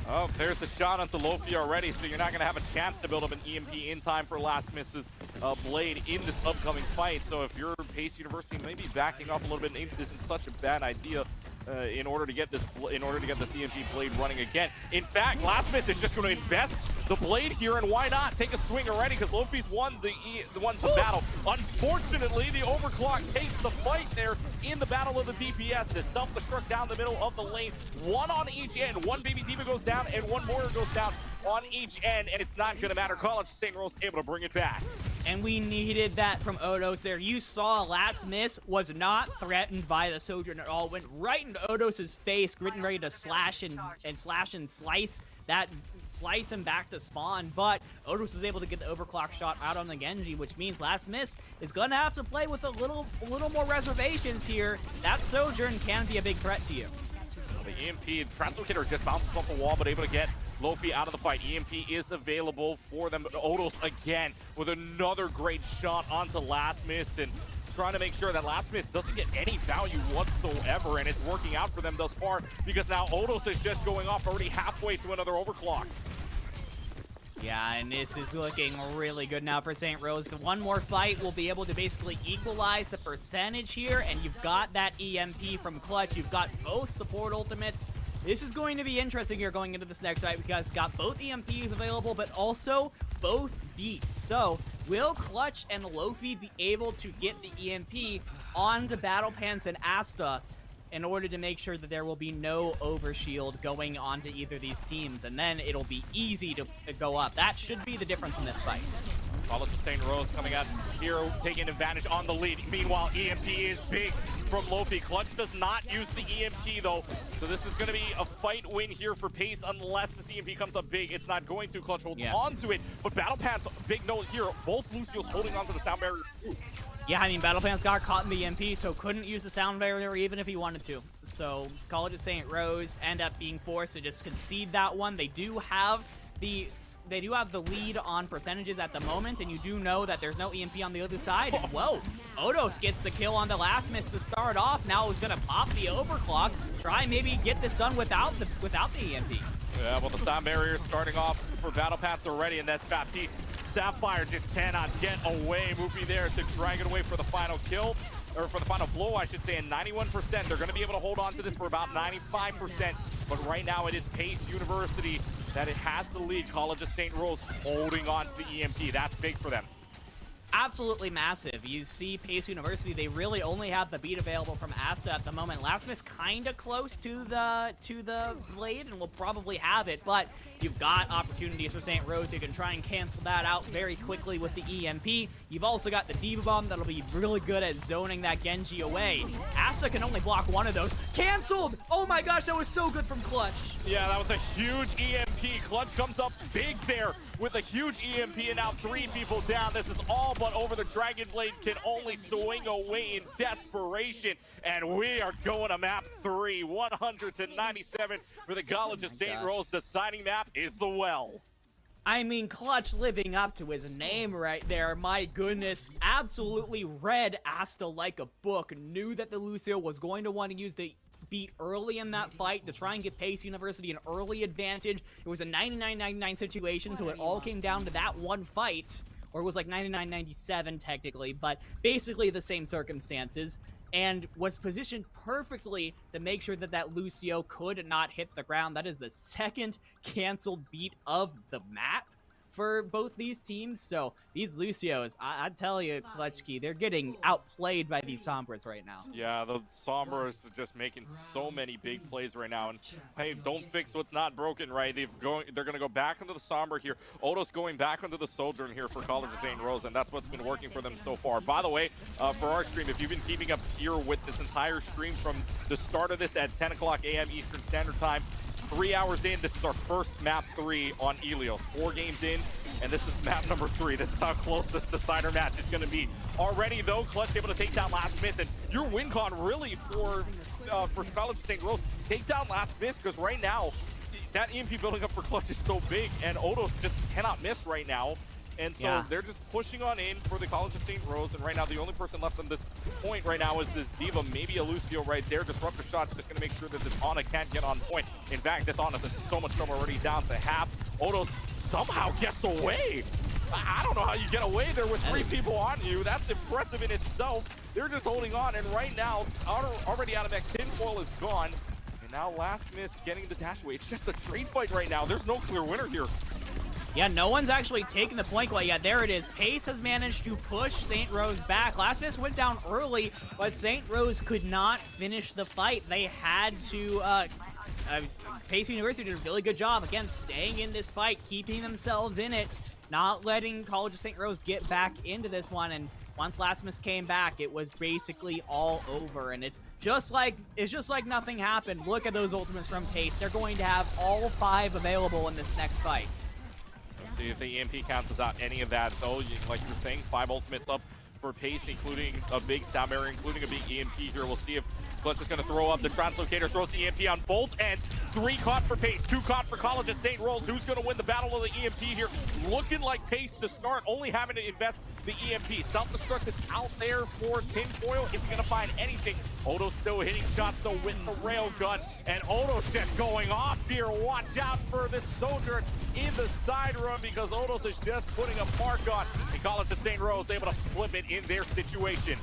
Speaker 14: Oh, there's a shot onto Lofi already, so you're not going to have a chance to build up an EMP in time for Last Miss's blade in this upcoming fight. So if you're Pace University, maybe backing off a little bit, maybe this isn't such a bad idea in order to get this EMP blade running again. In fact, Last Miss is just going to invest the blade here, and why not take a swing already, because Lofi's won the battle. Unfortunately, the overclock takes the fight there in the battle of the DPS. Is self-destruct down the middle of the lane, one on each end. One Baby Diva goes down and one Warrior goes down on each end, and it's not going to matter. College of St. Rose able to bring it back.
Speaker 15: And we needed that from Odos there. You saw Last Miss was not threatened by the Sojourn at all. Went right into Odos' face, getting ready to slash and slice that, slice him back to spawn. But Odos was able to get the overclock shot out on the Genji, which means Last Miss is gonna have to play with a little more reservations here. That Sojourn can be a big threat to you.
Speaker 14: The EMP Translocator just bounces off the wall, but able to get Lofi out of the fight. EMP is available for them. Odos again with another great shot onto Last Miss, and trying to make sure that Last Miss doesn't get any value whatsoever, and it's working out for them thus far, because now Odos is just going off already halfway to another overclock.
Speaker 15: Yeah, and this is looking really good now for St. Rose. One more fight will be able to basically equalize the percentage here, and you've got that EMP from Clutch. You've got both support ultimates. This is going to be interesting here going into this next fight, because you've got both EMPs available, but also both beats. So, will Clutch and Lofi be able to get the EMP onto Battle Pants and Asta in order to make sure that there will be no overshield going onto either of these teams, and then it'll be easy to go up. That should be the difference in this fight.
Speaker 14: College of St. Rose coming out here, taking advantage on the lead. Meanwhile, EMP is big from Lofi. Clutch does not use the EMP though, so this is going to be a fight win here for Pace unless this EMP comes up big. It's not going to. Clutch holds onto it, but Battle Pants, big note here, both Lucio's holding onto the sound barrier too.
Speaker 15: Yeah, I mean, Battle Pants got caught in the EMP, so couldn't use the sound barrier even if he wanted to. So College of St. Rose end up being forced to just concede that one. They do have the lead on percentages at the moment, and you do know that there's no EMP on the other side. And whoa, Odos gets the kill on the Last Miss to start off. Now he's gonna pop the overclock, try and maybe get this done without the EMP.
Speaker 14: Yeah, well, the sound barrier is starting off for Battle Pants already, and that's Baptiste. Sapphire just cannot get away. Moopy there to drag it away for the final kill, or for the final blow, I should say, and 91%. They're going to be able to hold on to this for about 95%, but right now it is Pace University that it has the lead. College of St. Rose holding on to the EMP. That's big for them.
Speaker 15: Absolutely massive. You see Pace University, they really only have the beat available from Asta at the moment. Last Miss kind of close to the blade and will probably have it, but you've got opportunities for St. Rose. You can try and cancel that out very quickly with the EMP. You've also got the Diva Bomb that'll be really good at zoning that Genji away. Asta can only block one of those. Canceled! Oh my gosh, that was so good from Clutch.
Speaker 14: Yeah, that was a huge EMP. Clutch comes up big there with a huge EMP, and now 3 people down. This is all but over. The Dragon Blade can only swing away in desperation, and we are going to map 3, 100-97 for the College of St. Rose. Deciding map is the Well.
Speaker 15: I mean, Clutch living up to his name right there. My goodness, absolutely read Asta like a book. Knew that the Lucio was going to want to use the beat early in that fight to try and give Pace University an early advantage. It was a 99-99 situation, so it all came down to that one fight. Or it was like 99-97 technically, but basically the same circumstances, and was positioned perfectly to make sure that that Lucio could not hit the ground. That is the second canceled beat of the map for both these teams. So these Lucios, I tell you, Klutchkey, they're getting outplayed by these Sombras right now.
Speaker 14: Yeah, the Sombras are just making so many big plays right now. And hey, don't fix what's not broken, right? They're going to go back into the Sombra here. Odos going back into the Sojourn here for College of St. Rose, and that's what's been working for them so far. By the way, for our stream, if you've been keeping up here with this entire stream from the start of this at 10 o'clock a.m. Eastern Standard Time, 3 hours in, this is our first map 3 on Ilios. 4 games in, and this is map number 3. This is how close this decider match is going to be. Already, though, Clutch able to take down Last Miss, and your win con really for College of St. Rose, take down Last Miss, because right now, that EMP building up for Clutch is so big, and Odos just cannot miss right now. And so they're just pushing on in for the College of St. Rose, and right now the only person left on this point right now is this Diva, maybe a Lucio right there. Disruptor shot's just going to make sure that this Ana can't get on point. In fact, this Ana's in so much trouble already, down to half. Odos somehow gets away. I don't know how you get away there with 3 people on you. That's impressive in itself. They're just holding on, and right now, already out of that tinfoil is gone. And now Last Miss getting the dash away. It's just a trade fight right now. There's no clear winner here.
Speaker 15: Yeah, no one's actually taken the point away yet. There it is. Pace has managed to push St. Rose back. Last Miss went down early, but St. Rose could not finish the fight. They had to, Pace University did a really good job, again, staying in this fight, keeping themselves in it, not letting College of St. Rose get back into this one. And once Last Miss came back, it was basically all over. And it's just like nothing happened. Look at those ultimates from Pace. They're going to have all 5 available in this next fight.
Speaker 14: See if the EMP cancels out any of that, though. Like you were saying, 5 ultimates up for Pace, including a big sound barrier, including a big EMP here. We'll see if Clutch is going to throw up. The Translocator throws the EMP on both ends. 3 caught for Pace, 2 caught for College of St. Rose. Who's going to win the battle of the EMP here? Looking like Pace to start, only having to invest the EMP. Self-destruct is out there for tinfoil. Isn't going to find anything. Odo's still hitting shots, though, with the railgun. And Odo's just going off here. Watch out for this Sojourn in the side run, because Odos is just putting a mark on. And College of St. Rose able to flip it in their situation.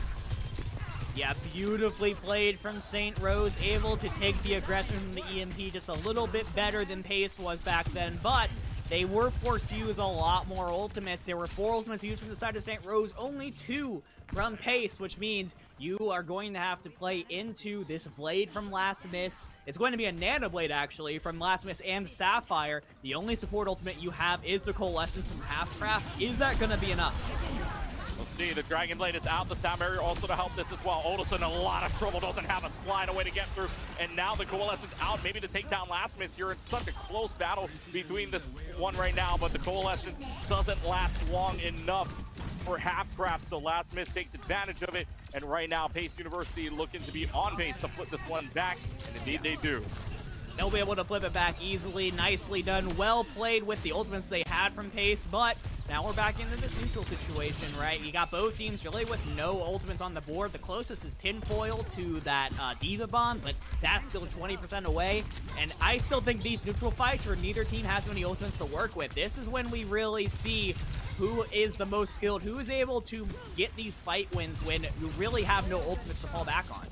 Speaker 15: Yeah, beautifully played from St. Rose, able to take the aggression from the EMP just a little bit better than Pace was back then, but they were forced to use a lot more ultimates. There were 4 ultimates used from the side of St. Rose, only 2 from Pace, which means you are going to have to play into this Blade from Last Miss. It's going to be a Nano Blade, actually, from Last Miss and Sapphire. The only support ultimate you have is the Coalescence from Halfcraft. Is that going to be enough?
Speaker 14: We'll see. The Dragon Blade is out. The sound barrier also to help this as well. Odos in a lot of trouble. Doesn't have a slide away to get through. And now the Coalescence out, maybe to take down Last Miss here. It's such a close battle between this one right now, but the Coalescence doesn't last long enough for Halfcraft, so Last Miss takes advantage of it. And right now, Pace University looking to be on pace to flip this one back, and indeed they do.
Speaker 15: They'll be able to flip it back easily. Nicely done. Well played with the ultimates they had from Pace, but now we're back into this neutral situation, right? You got both teams really with no ultimates on the board. The closest is tinfoil to that Diva Bomb, but that's still 20% away. And I still think these neutral fights where neither team has many ultimates to work with, this is when we really see who is the most skilled, who is able to get these fight wins when you really have no ultimates to fall back on.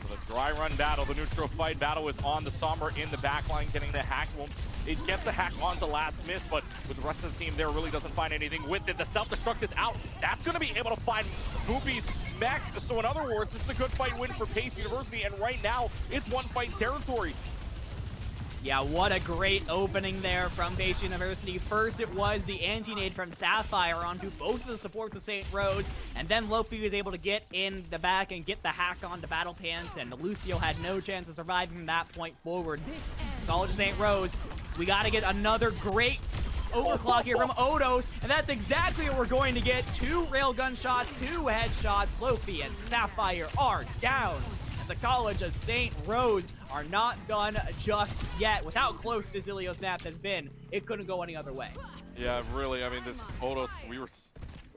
Speaker 14: The dry run battle, the neutral fight battle is on. The Sombra in the backline getting the hack. Well, it gets the hack onto Last Miss, but with the rest of the team there, really doesn't find anything with it. The self-destruct is out. That's going to be able to find Boopy's mech. So in other words, this is a good fight win for Pace University, and right now, it's one fight territory.
Speaker 15: Yeah, what a great opening there from Pace University. First, it was the anti-nade from Sapphire onto both of the supports of St. Rose, and then Lofi was able to get in the back and get the hack onto Battle Pants, and Lucio had no chance of surviving from that point forward. College of St. Rose, we got to get another great overclock here from Odos, and that's exactly what we're going to get. 2 railgun shots, 2 headshots. Lofi and Sapphire are down. The College of St. Rose are not done just yet. With how close this Ilios snap has been, it couldn't go any other way.
Speaker 14: Yeah, really. I mean, this Odos, we were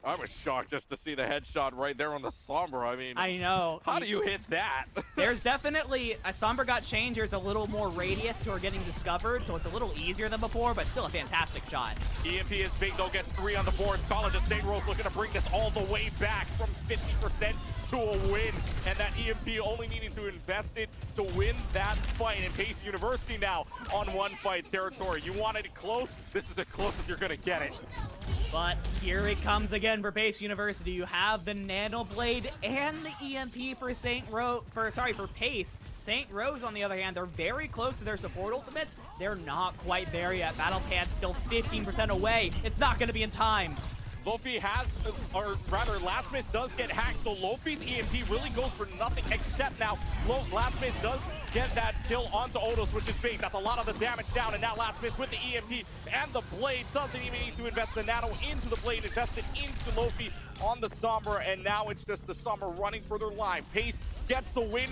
Speaker 14: I was shocked just to see the headshot right there on the Sombra. I mean,
Speaker 15: I know.
Speaker 14: How do you hit that?
Speaker 15: There's definitely a Sombra got changed. There's a little more radius to her getting discovered, so it's a little easier than before, but still a fantastic shot.
Speaker 14: EMP is big, though, gets 3 on the board. College of St. Rose looking to bring this all the way back from 50% to a win, and that EMP only needing to invest it to win that fight. And Pace University now on one fight territory. You wanted it close, this is as close as you're gonna get it.
Speaker 15: But here it comes again for Pace University. You have the Nano Blade and the EMP for for Pace. St. Rose, on the other hand, they're very close to their support ultimates. They're not quite there yet. Battle Pad's still 15% away. It's not going to be in time.
Speaker 14: Lofi has, or rather, Last Miss does get hacked, so Lofi's EMP really goes for nothing, except now Last Miss does get that kill onto Odos, which is big. That's a lot of the damage down, and now Last Miss with the EMP and the Blade doesn't even need to invest the Nano into the Blade, invested into Lofi on the Sombra, and now it's just the Sombra running for their life. Pace gets the win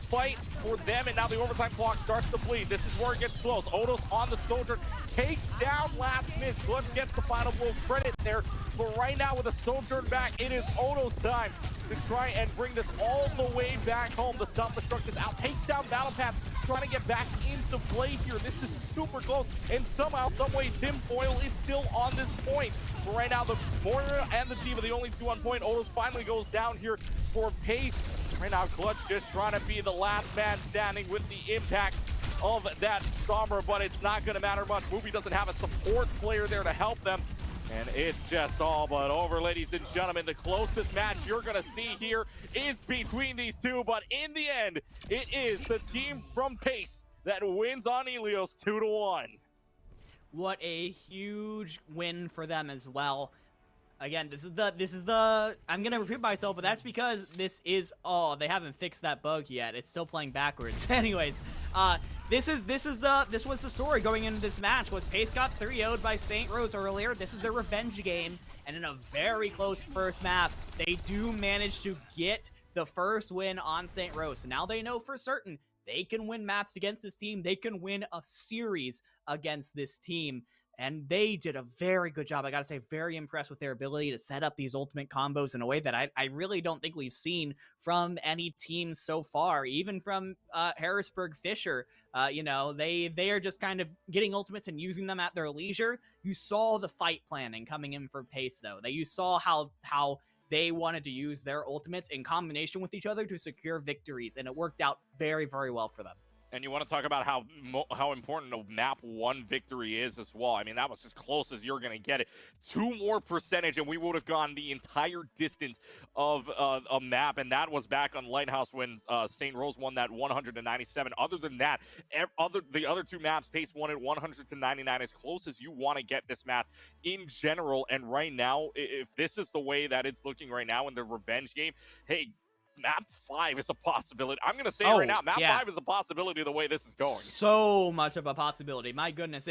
Speaker 14: fight for them, and now the overtime clock starts to bleed. This is where it gets close. Odos on the Soldier takes down Last Miss. Glutch gets the final blow credit there, but right now with the Soldier back, it is Odos' time to try and bring this all the way back home. The self-destruct is out, takes down Battle Path, trying to get back into play here. This is super close, and somehow, someway, Tim Foyle is still on this point. But right now, the Moira and the team are the only 2 on point. Odos finally goes down here for Pace. Right now, Clutch just trying to be the last man standing with the impact of that Sombra, but it's not going to matter much. Movie doesn't have a support player there to help them, and it's just all but over, ladies and gentlemen. The closest match you're going to see here is between these two, but in the end, it is the team from Pace that wins on Ilios 2-1.
Speaker 15: What a huge win for them as well. Again, this is the I'm gonna repeat myself, but that's because this they haven't fixed that bug yet. It's still playing backwards. Anyways, this was the story going into this match. Was Pace got 3-0'd by St. Rose earlier. This is their revenge game, and in a very close first map, they do manage to get the first win on St. Rose. So now they know for certain they can win maps against this team. They can win a series against this team. And they did a very good job. I gotta say, very impressed with their ability to set up these ultimate combos in a way that I really don't think we've seen from any team so far, even from Harrisburg Fisher. You know, they are just kind of getting ultimates and using them at their leisure. You saw the fight planning coming in for Pace, though. You saw how they wanted to use their ultimates in combination with each other to secure victories, and it worked out very, very well for them.
Speaker 14: And you want to talk about how important a map 1 victory is as well. I mean, that was as close as you're going to get it. 2 more percentage, and we would have gone the entire distance of a map, and that was back on Lighthouse when St. Rose won that 100-97. Other than that, the other 2 maps, Pace won it 100-99, as close as you want to get this map in general. And right now, if this is the way that it's looking right now in the revenge game, hey, Map 5 is a possibility. I'm going to say right now, Map 5 is a possibility the way this is going.
Speaker 15: So much of a possibility. My goodness.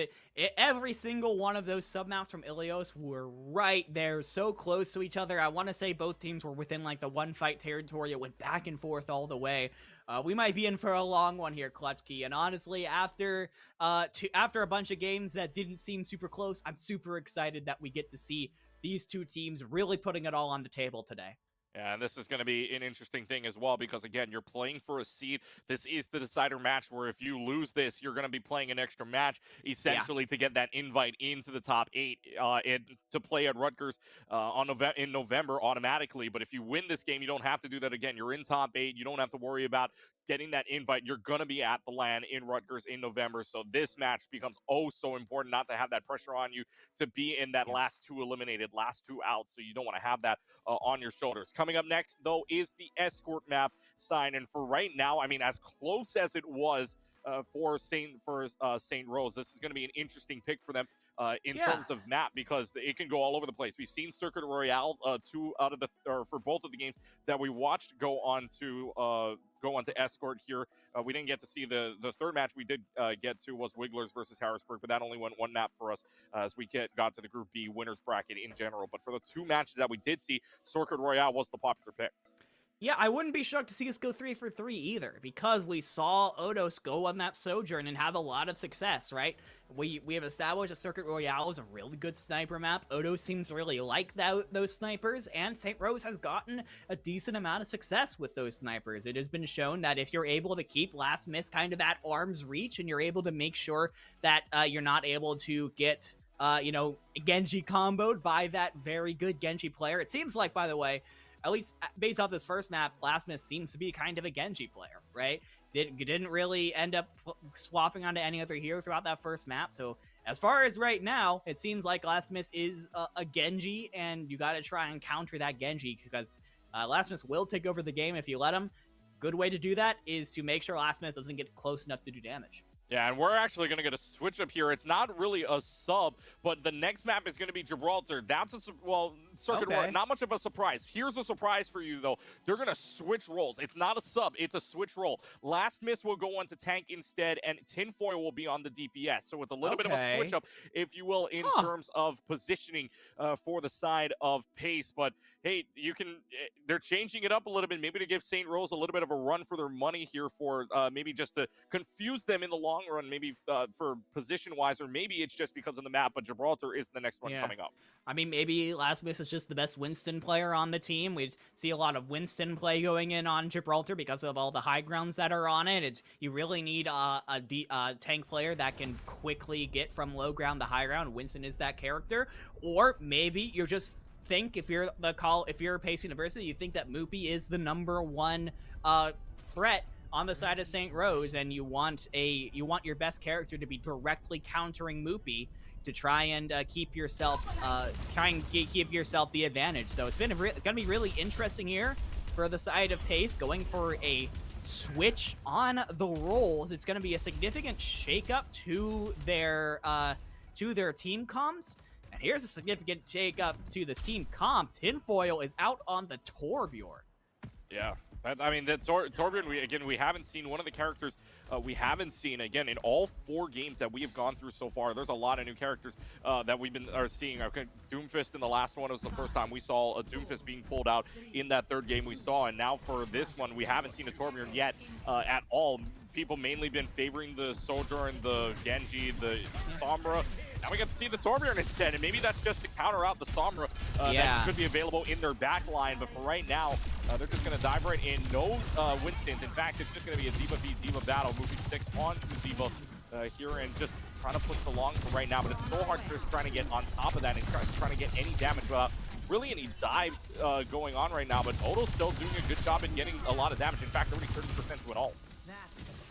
Speaker 15: Every single one of those submaps from Ilios were right there, so close to each other. I want to say both teams were within like the 1 fight territory. It went back and forth all the way. We might be in for a long one here, Clutchkey. And honestly, after a bunch of games that didn't seem super close, I'm super excited that we get to see these 2 teams really putting it all on the table today.
Speaker 14: Yeah, and this is going to be an interesting thing as well, because again, you're playing for a seed. This is the decider match where if you lose this, you're going to be playing an extra match essentially to get that invite into the top 8 and to play at Rutgers in November automatically. But if you win this game, you don't have to do that again. You're in top 8. You don't have to worry about getting that invite. You're going to be at the LAN in Rutgers in November. So this match becomes so important not to have that pressure on you to be in that last 2 eliminated, last 2 out. So you don't want to have that on your shoulders. Coming up next, though, is the escort map sign. And for right now, I mean, as close as it was for St. Rose, this is going to be an interesting pick for them in terms of map, because it can go all over the place. We've seen Circuit Royale for both of the games that we watched go on to escort here. We didn't get to see the third match we did get to was Wigglers versus Harrisburg, but that only went 1 map for us as we got to the Group B winners bracket in general. But for the 2 matches that we did see, Circuit Royale was the popular pick.
Speaker 15: Yeah, I wouldn't be shocked to see us go 3 for 3 either, because we saw Odos go on that Sojourn and have a lot of success, right? We have established a Circuit Royale is a really good sniper map. Odos seems to really like those snipers, and St. Rose has gotten a decent amount of success with those snipers. It has been shown that if you're able to keep Last Miss kind of at arm's reach, and you're able to make sure that you're not able to get, Genji comboed by that very good Genji player. It seems like, by the way, at least based off this first map, Last Miss seems to be kind of a Genji player, right? Didn't really end up swapping onto any other hero throughout that first map. So as far as right now, it seems like Last Miss is a Genji, and you got to try and counter that Genji, because Last Miss will take over the game if you let him. Good way to do that is to make sure Last Miss doesn't get close enough to do damage.
Speaker 14: Yeah, and we're actually going to get a switch up here. It's not really a sub, but the next map is going to be Gibraltar. That's Circuit Royale, not much of a surprise. Here's a surprise for you, though. They're going to switch roles. It's not a sub, it's a switch role. Last Miss will go on to tank instead, and Tinfoil will be on the DPS. So it's a little bit of a switch up, if you will, in terms of positioning for the side of Pace. But hey, they're changing it up a little bit, maybe to give St. Rose a little bit of a run for their money here, for maybe just to confuse them in the long run, maybe for position-wise, or maybe it's just because of the map, but Gibraltar is the next one coming up.
Speaker 15: I mean, maybe Last Miss is just the best Winston player on the team. We see a lot of Winston play going in on Gibraltar because of all the high grounds that are on it. You really need a tank player that can quickly get from low ground to high ground. Winston is that character. Or maybe you're just think, if you're Pace University, you think that Moopy is the #1 threat on the side of St. Rose, and you want your best character to be directly countering Moopy to try and keep yourself the advantage. So it's been going to be really interesting here for the side of Pace, going for a switch on the roles. It's going to be a significant shakeup to their team comps. And here's a significant shakeup to this team comp. Tinfoil is out on the Torbjorn.
Speaker 14: Yeah. Torbjorn, we haven't seen one of the characters we haven't seen, again, in all 4 games that we have gone through so far. There's a lot of new characters that we've been seeing. Okay, Doomfist in the last one was the first time we saw a Doomfist being pulled out in that 3rd game we saw. And now for this one, we haven't seen a Torbjorn yet at all. People mainly been favoring the Sojourn, the Genji, the Sombra. Now we get to see the Torbjorn instead, and maybe that's just to counter out the Sombra that could be available in their back line. But for right now, they're just going to dive right in. No Winstons. In fact, it's just going to be a D.Va v D.Va battle. Moving sticks onto D.Va here and just trying to push the long for right now. But it's so hard just trying to get on top of that and trying to get any damage without really any dives going on right now. But Odo's still doing a good job in getting a lot of damage. In fact, already 30% to it all.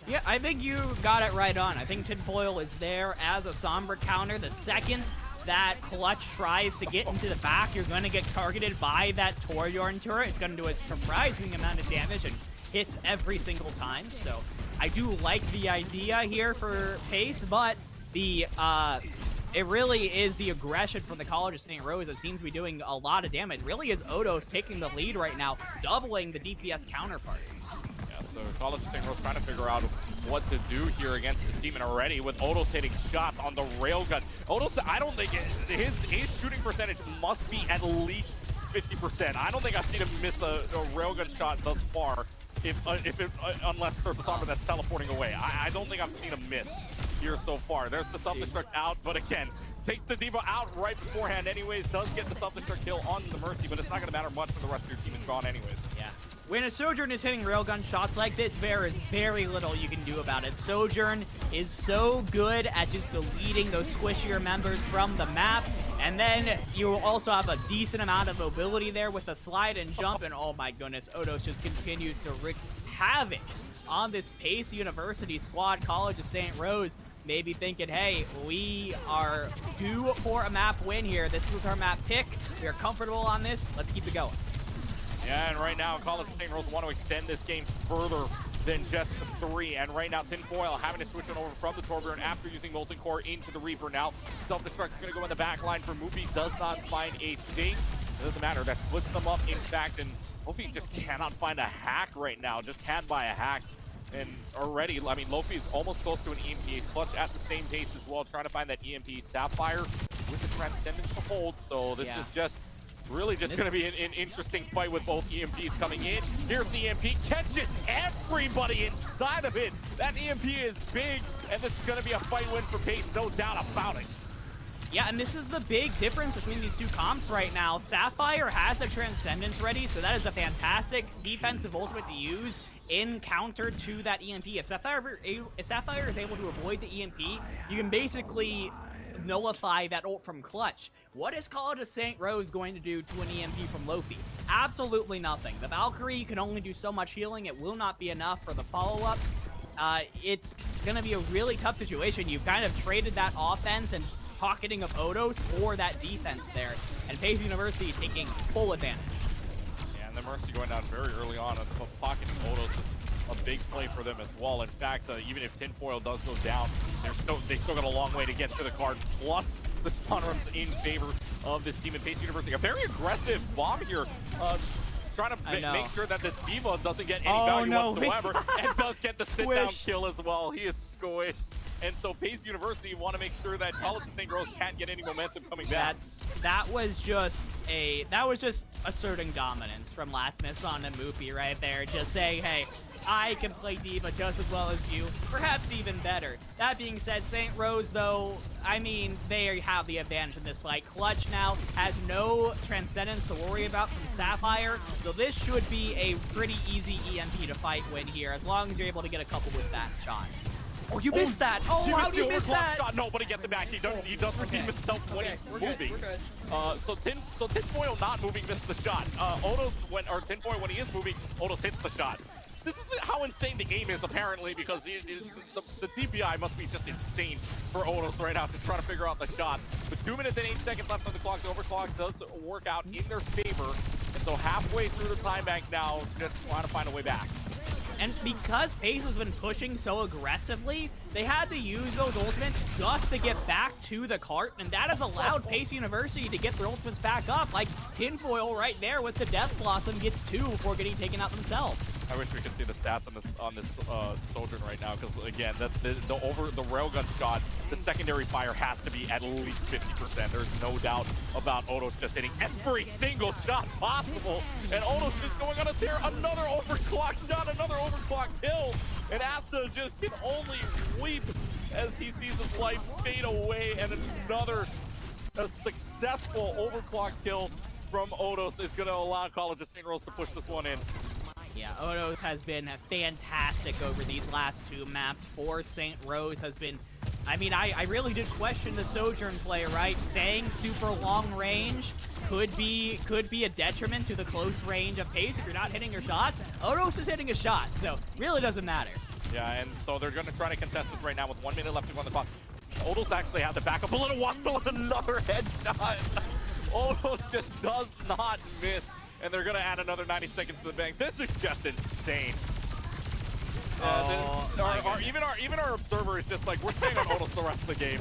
Speaker 15: Yeah, I think you got it right on. I think Tinfoil is there as a Sombra counter. The second that Clutch tries to get into the back, you're going to get targeted by that Torbjorn turret. It's going to do a surprising amount of damage and hits every single time. So I do like the idea here for Pace, but it really is the aggression from the College of St. Rose that seems to be doing a lot of damage. Really is Odos taking the lead right now, doubling the DPS counterpart.
Speaker 14: So College of St. Rose trying to figure out what to do here against this team, and already with Odos hitting shots on the railgun. Odos, I don't think his shooting percentage must be at least 50%. I don't think I've seen him miss a railgun shot thus far, unless there's something that's teleporting away. I don't think I've seen him miss here so far. There's the self-destruct out, but again, takes the D.Va out right beforehand anyways, does get the self-destruct kill on the Mercy, but it's not going to matter much when the rest of your team is gone anyways.
Speaker 15: Yeah. When a Sojourn is hitting railgun shots like this, there is very little you can do about it. Sojourn is so good at just deleting those squishier members from the map, and then you also have a decent amount of mobility there with the slide and jump, and oh my goodness, Odos just continues to wreak havoc on this Pace University squad. College of St. Rose maybe thinking, hey, we are due for a map win here. This was our map tick. We are comfortable on this. Let's keep it going.
Speaker 14: Yeah, and right now, College of St. Rose want to extend this game further than just 3. And right now, Tinfoil having to switch it over from the Torbjorn after using Molten Core into the Reaper. Now, Self-Destruct's going to go in the back line for Moopy. Does not find a thing. It doesn't matter. That splits them up, in fact. And Lofi just cannot find a hack right now. Just can't buy a hack. And already, I mean, Lofi's almost close to an EMP. Clutch at the same pace as well, trying to find that EMP. Sapphire with the Transcendence to hold. So this is just Really just going to be an interesting fight with both EMPs coming in. Here's the EMP, catches everybody inside of it. That EMP is big, and this is going to be a fight win for Pace, no doubt about it.
Speaker 15: Yeah, and this is the big difference between these two comps right now. Sapphire has the Transcendence ready, so that is a fantastic defensive ultimate to use in counter to that EMP. If Sapphire is able to avoid the EMP, you can basically nullify that ult from Clutch. What is College of St. Rose going to do to an EMP from Lofi? Absolutely nothing. The Valkyrie can only do so much healing. It will not be enough for the follow-up. It's going to be a really tough situation. You've kind of traded that offense and pocketing of Odos for that defense there, and Pace University taking full advantage.
Speaker 14: Yeah, and the Mercy going down very early on, and pocketing Odos is a big play for them as well. In fact, even if Tinfoil does go down, they still got a long way to get to the card, plus the spawn runs in favor of this team in Pace University. A very aggressive bomb here, trying to make sure that this Diva doesn't get any value whatsoever, and does get the sit-down kill as well. He is squished. And so Pace University want to make sure that College of St. Rose can't get any momentum coming back.
Speaker 15: That was just asserting dominance from Last Miss on and Moopy right there. Just saying, hey, I can play Diva just as well as you, perhaps even better. That being said, St. Rose, though, I mean, they have the advantage in this fight. Clutch now has no Transcendence to worry about from Sapphire, so this should be a pretty easy EMP to fight win here, as long as you're able to get a couple with that shot. Oh, you missed that! Oh, how do you miss that?
Speaker 14: Shot. Nobody gets it back. He does redeem himself when he's moving. So Tinfoil not moving missed the shot. Tinfoil when he is moving, Odos hits the shot. This is how insane the game is, apparently, because the TPI must be just insane for Odos right now, just trying to figure out the shot. With 2 minutes and 8 seconds left on the clock, the overclock does work out in their favor. And so halfway through the time bank now, just trying to find a way back.
Speaker 15: And because Pace has been pushing so aggressively, they had to use those ultimates just to get back to the cart, and that has allowed Pace University to get their ultimates back up. Like Tinfoil right there with the Death Blossom gets 2 before getting taken out themselves.
Speaker 14: I wish we could see the stats on this Sojourn right now, because again, the railgun shot, the secondary fire has to be at least 50%. There's no doubt about Odos just hitting every single shot possible, and Odos just going on a tear. Another overclock shot, another overclock kill, and Asta just can only weep as he sees his life fade away, and another successful overclock kill from Odos is going to allow College of St. Rose to push this one in.
Speaker 15: Yeah, Odos has been fantastic over these last 2 maps. For St. Rose has been, I mean, I really did question the Sojourn play, right? Staying super long range could be a detriment to the close range of Pace if you're not hitting your shots. Odos is hitting a shot, so really doesn't matter.
Speaker 14: Yeah, and so they're going to try to contest this right now with 1 minute left to go on the clock. Odos actually have to back up a little while, another headshot. Odos just does not miss, and they're going to add another 90 seconds to the bank. This is just insane. Even our observer is just like, we're staying on Odos the rest of the game.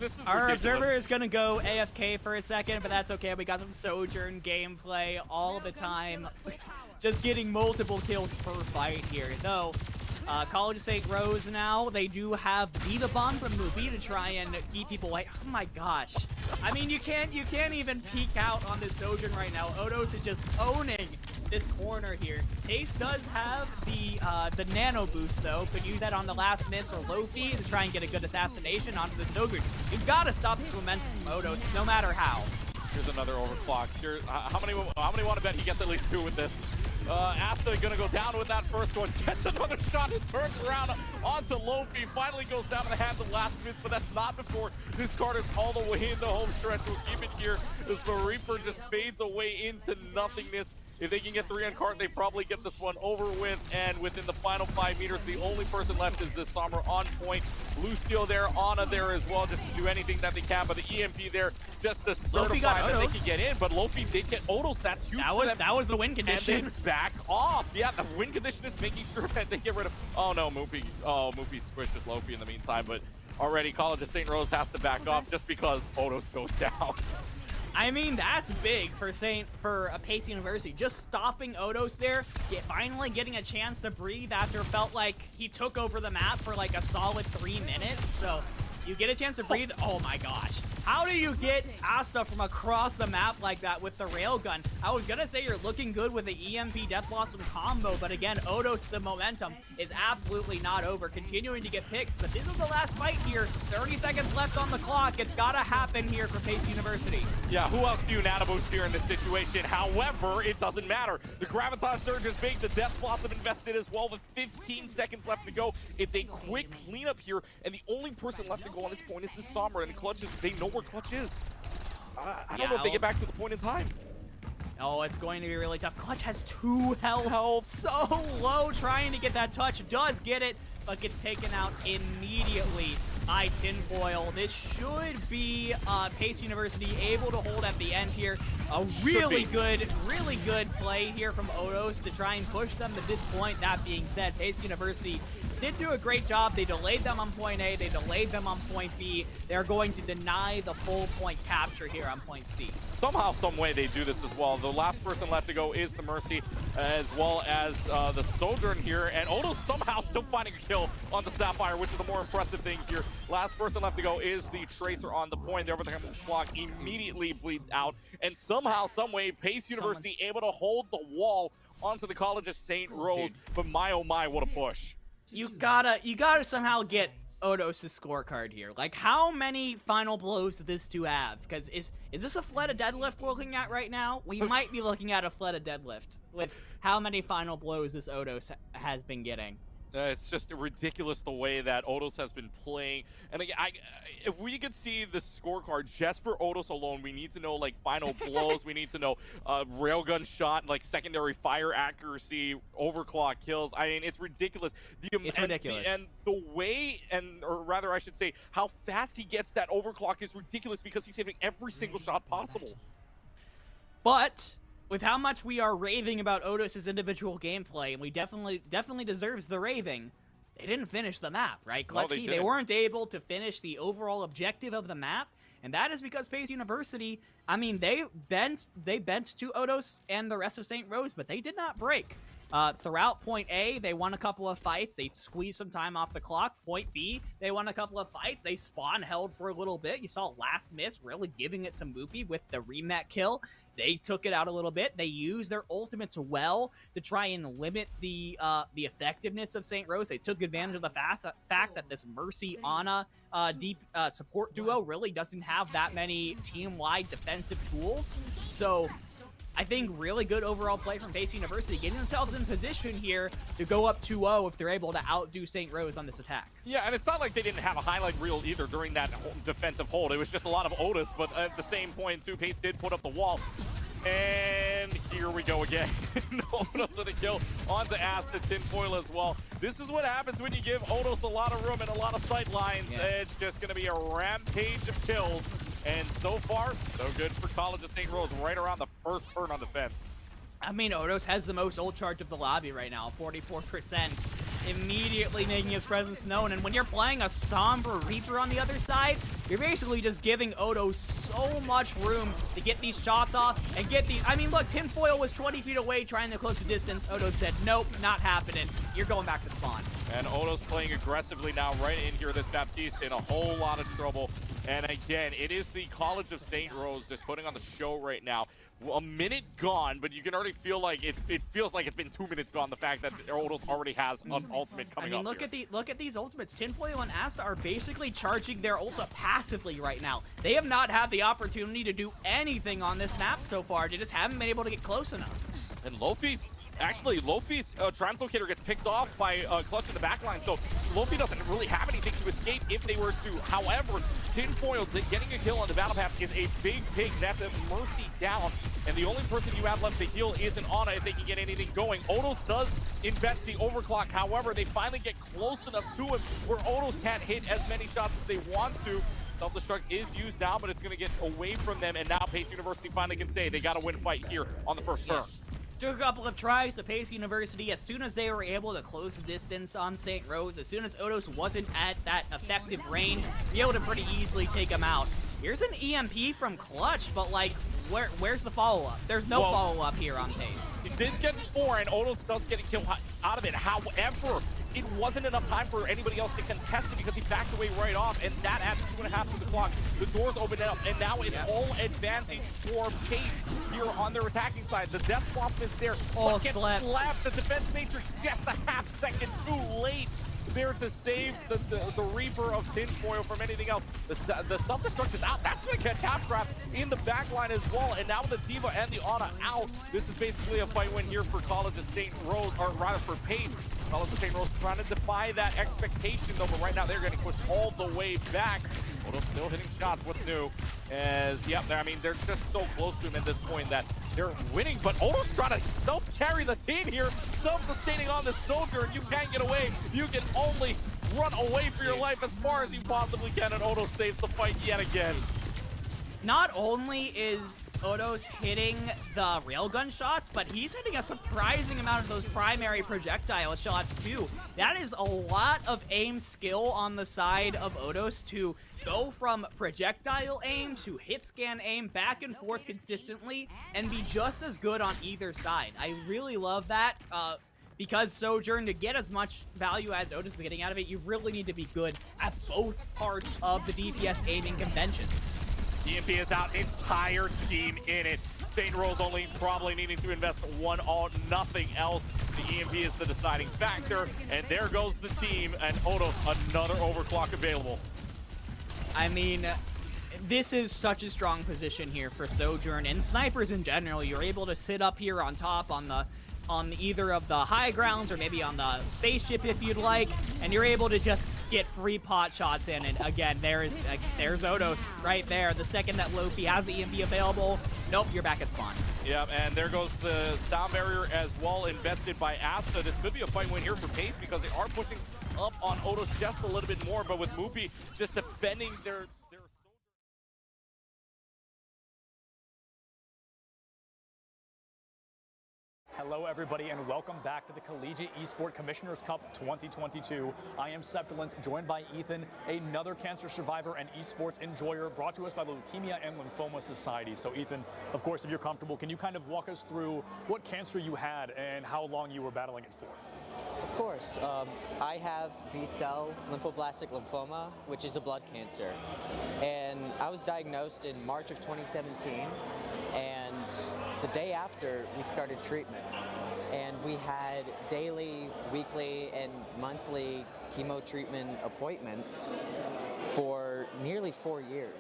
Speaker 14: This is
Speaker 15: our
Speaker 14: ridiculous.
Speaker 15: observer is going to go AFK for a second, but that's okay. We got some Sojourn gameplay all the time. Just getting multiple kills per fight here. Though, College of St. Rose now, they do have Diva Bomb from Movie to try and keep people away. Oh my gosh. I mean, you can't even peek out on this Sojourn right now. Odos is just owning this corner here. Ace does have the nano boost though. Could use that on the Last Miss or Lofi to try and get a good assassination onto the Sojourn. You've got to stop this momentum from Odos, no matter how.
Speaker 14: Here's another overclock. Here, how many want to bet he gets at least 2 with this? Asta gonna go down with that first one, gets another shot and turns around onto Lofi, finally goes down to the hands of Last Miss, but that's not before this card is all the way in the home stretch. We'll keep it here as the Reaper just fades away into nothingness. If they can get 3 on cart, they probably get this one over with, and within the final 5 meters, the only person left is this Somber on point. Lucio there, Ana there as well, just to do anything that they can, but the EMP there just to certify that they can get in, but Lofi did get Odos. That's huge for them.
Speaker 15: That was the win condition.
Speaker 14: And then back off. Yeah, the win condition is making sure that they get rid of, oh no, Moopy squishes Lofi in the meantime, but already College of St. Rose has to back off just because Odos goes down.
Speaker 15: I mean, that's big for a Pace University. Just stopping Odos there, finally getting a chance to breathe after it felt like he took over the map for like a solid 3 minutes. So You get a chance to breathe. Oh my gosh. How do you get Asta from across the map like that with the railgun? I was gonna say you're looking good with the EMP Death Blossom combo, but again, Odos, the momentum is absolutely not over. Continuing to get picks, but this is the last fight here. 30 seconds left on the clock. It's gotta happen here for Pace University.
Speaker 14: Yeah, who else do you nano boost here in this situation? However, it doesn't matter. The Graviton Surge is big. The Death Blossom invested as well with 15 seconds left to go. It's a quick cleanup here, and the only person left to go on this point is the Sombra, and Clutch is, they know where Clutch is. I don't know if they get back to the point in time.
Speaker 15: Oh, it's going to be really tough. Clutch has 2 health. So low, trying to get that touch. Does get it, but gets taken out immediately by Tinfoil. This should be Pace University able to hold at the end here. A really good play here from Odos to try and push them to this point. That being said, Pace University did do a great job. They delayed them on point A. They delayed them on point B. They're going to deny the full point capture here on point C.
Speaker 14: Somehow, some way they do this as well. The last person left to go is the Mercy, as well as the Sojourn here, and Odos somehow still finding a kill on the Sapphire, which is the more impressive thing here. Last person left to go is the Tracer on the point. The overtime clock immediately bleeds out, and somehow, some way, Pace University able to hold the wall onto the College of St. Rose, but my oh my, what a push.
Speaker 15: You gotta somehow get Odos' scorecard here. Like, how many final blows do this two have? Because is this a Fleta deadlift we're looking at right now? We might be looking at a Fleta deadlift with how many final blows this Odos has been getting.
Speaker 14: It's just ridiculous the way that Odos has been playing. And again, if we could see the scorecard just for Odos alone, we need to know like final blows. We need to know railgun shot, like secondary fire accuracy, overclock kills. I mean, it's ridiculous.
Speaker 15: It's ridiculous.
Speaker 14: And the way, or rather I should say, how fast he gets that overclock is ridiculous because he's saving every single shot possible.
Speaker 15: But with how much we are raving about Odos' individual gameplay, and we definitely deserves the raving, they didn't finish the map, right? Clutchy, they weren't able to finish the overall objective of the map, and that is because Pace University, I mean, they bent to Odos and the rest of St. Rose, but they did not break. Throughout point A, they won a couple of fights. They squeezed some time off the clock. Point B, they won a couple of fights. They spawn held for a little bit. You saw Last Miss really giving it to Moopy with the remat kill. They took it out a little bit. They used their ultimates well to try and limit the effectiveness of St. Rose. They took advantage of the fact that this Mercy Ana deep support duo really doesn't have that many team-wide defensive tools. So I think really good overall play from Pace University, getting themselves in position here to go up 2-0 if they're able to outdo St. Rose on this attack.
Speaker 14: Yeah, and it's not like they didn't have a highlight reel either during that defensive hold. It was just a lot of Odos, but at the same point, too, Pace did put up the wall. And here we go again. Odos with a kill onto Asta, Tinfoil as well. This is what happens when you give Odos a lot of room and a lot of sight lines. Yeah. It's just going to be a rampage of kills. And so far, so good for College of St. Rose, right around the first turn on defense.
Speaker 15: I mean, Odos has the most ult charge of the lobby right now, 44%, immediately making his presence known. And when you're playing a Sombra Reaper on the other side, you're basically just giving Odos so much room to get these shots off and get the... I mean, look, Tinfoil was 20 feet away trying to close the distance. Odos said, nope, not happening. You're going back to spawn.
Speaker 14: And Odos playing aggressively now right in here. This Baptiste in a whole lot of trouble. And again, it is the College of St. Rose just putting on the show right now. A minute gone, but you can already feel like it feels like it's been 2 minutes gone. The fact that Odos already has an ultimate coming up.
Speaker 15: Look at these ultimates. Tinfoil and Asta are basically charging their ulta passively right now. They have not had the opportunity to do anything on this map so far. They just haven't been able to get close enough.
Speaker 14: And Lofi's translocator gets picked off by Clutch in the backline, so Lofi doesn't really have anything to escape if they were to. However, Tinfoil getting a kill on the battle path is a big That's a Mercy down, and the only person you have left to heal is an Ana if they can get anything going. Odos does invest the overclock, however, they finally get close enough to him where Odos can't hit as many shots as they want to. Self-destruct is used now, but it's going to get away from them, and now Pace University finally can say they got to win a fight here on the first turn.
Speaker 15: Took a couple of tries to Pace University. As soon as they were able to close the distance on St. Rose, as soon as Odos wasn't at that effective range, be able to pretty easily take him out. Here's an EMP from Clutch, but like, where's the follow-up? There's no follow-up here on Pace.
Speaker 14: He did get 4, and Odos does get a kill out of it. However, it wasn't enough time for anybody else to contest it because he backed away right off, and that adds 2.5 to the clock. The doors open up, and now it's all advancing for Pace here on their attacking side. The Death Blossom is there, but gets slapped. The defense matrix just a half-second too late there to save the Reaper of tinfoil from anything else. The self-destruct is out. That's going to catch Halfcraft in the back line as well. And now the Diva and the Ana out. This is basically a fight win here for College of St. Rose, or rather for Pace. College of St. Rose trying to defy that expectation though, but right now they're getting pushed all the way back. Odo still hitting shots. What's new? As, yep, I mean, they're just so close to him at this point that they're winning, but Odo's trying to self-carry the team here, self-sustaining on the soldier, and you can't get away. You can only run away for your life as far as you possibly can, and Odo saves the fight yet again.
Speaker 15: Not only is Odo's hitting the railgun shots, but he's hitting a surprising amount of those primary projectile shots too. That is a lot of aim skill on the side of Odos to go from projectile aim to hit scan aim back and forth consistently and be just as good on either side. I really love that. Because Sojourn, to get as much value as Otis is getting out of it, you really need to be good at both parts of the DPS aiming conventions.
Speaker 14: EMP is out, entire team in it. St. Rose only probably needing to invest one all, nothing else. The EMP is the deciding factor, and there goes the team, and Odos, another overclock available.
Speaker 15: I mean, this is such a strong position here for Sojourn, and snipers in general. You're able to sit up here on top on either of the high grounds or maybe on the spaceship if you'd like, and you're able to just get free pot shots in. And again, there's Odos right there. The second that Lofi has the EMP available, nope, you're back at spawn.
Speaker 14: Yep, and there goes the sound barrier as well, invested by Asta. This could be a fight win here for Pace because they are pushing up on Odos just a little bit more, but with Mupi just defending their
Speaker 13: Hello, everybody, and welcome back to the Collegiate Esport Commissioners Cup 2022. I am Septilence, joined by Ethan, another cancer survivor and esports enjoyer, brought to us by the Leukemia and Lymphoma Society. So, Ethan, of course, if you're comfortable, can you kind of walk us through what cancer you had and how long you were battling it for?
Speaker 16: Of course. I have B-cell lymphoblastic lymphoma, which is a blood cancer. And I was diagnosed in March of 2017, and the day after we started treatment. And we had daily, weekly, and monthly chemo treatment appointments for nearly 4 years.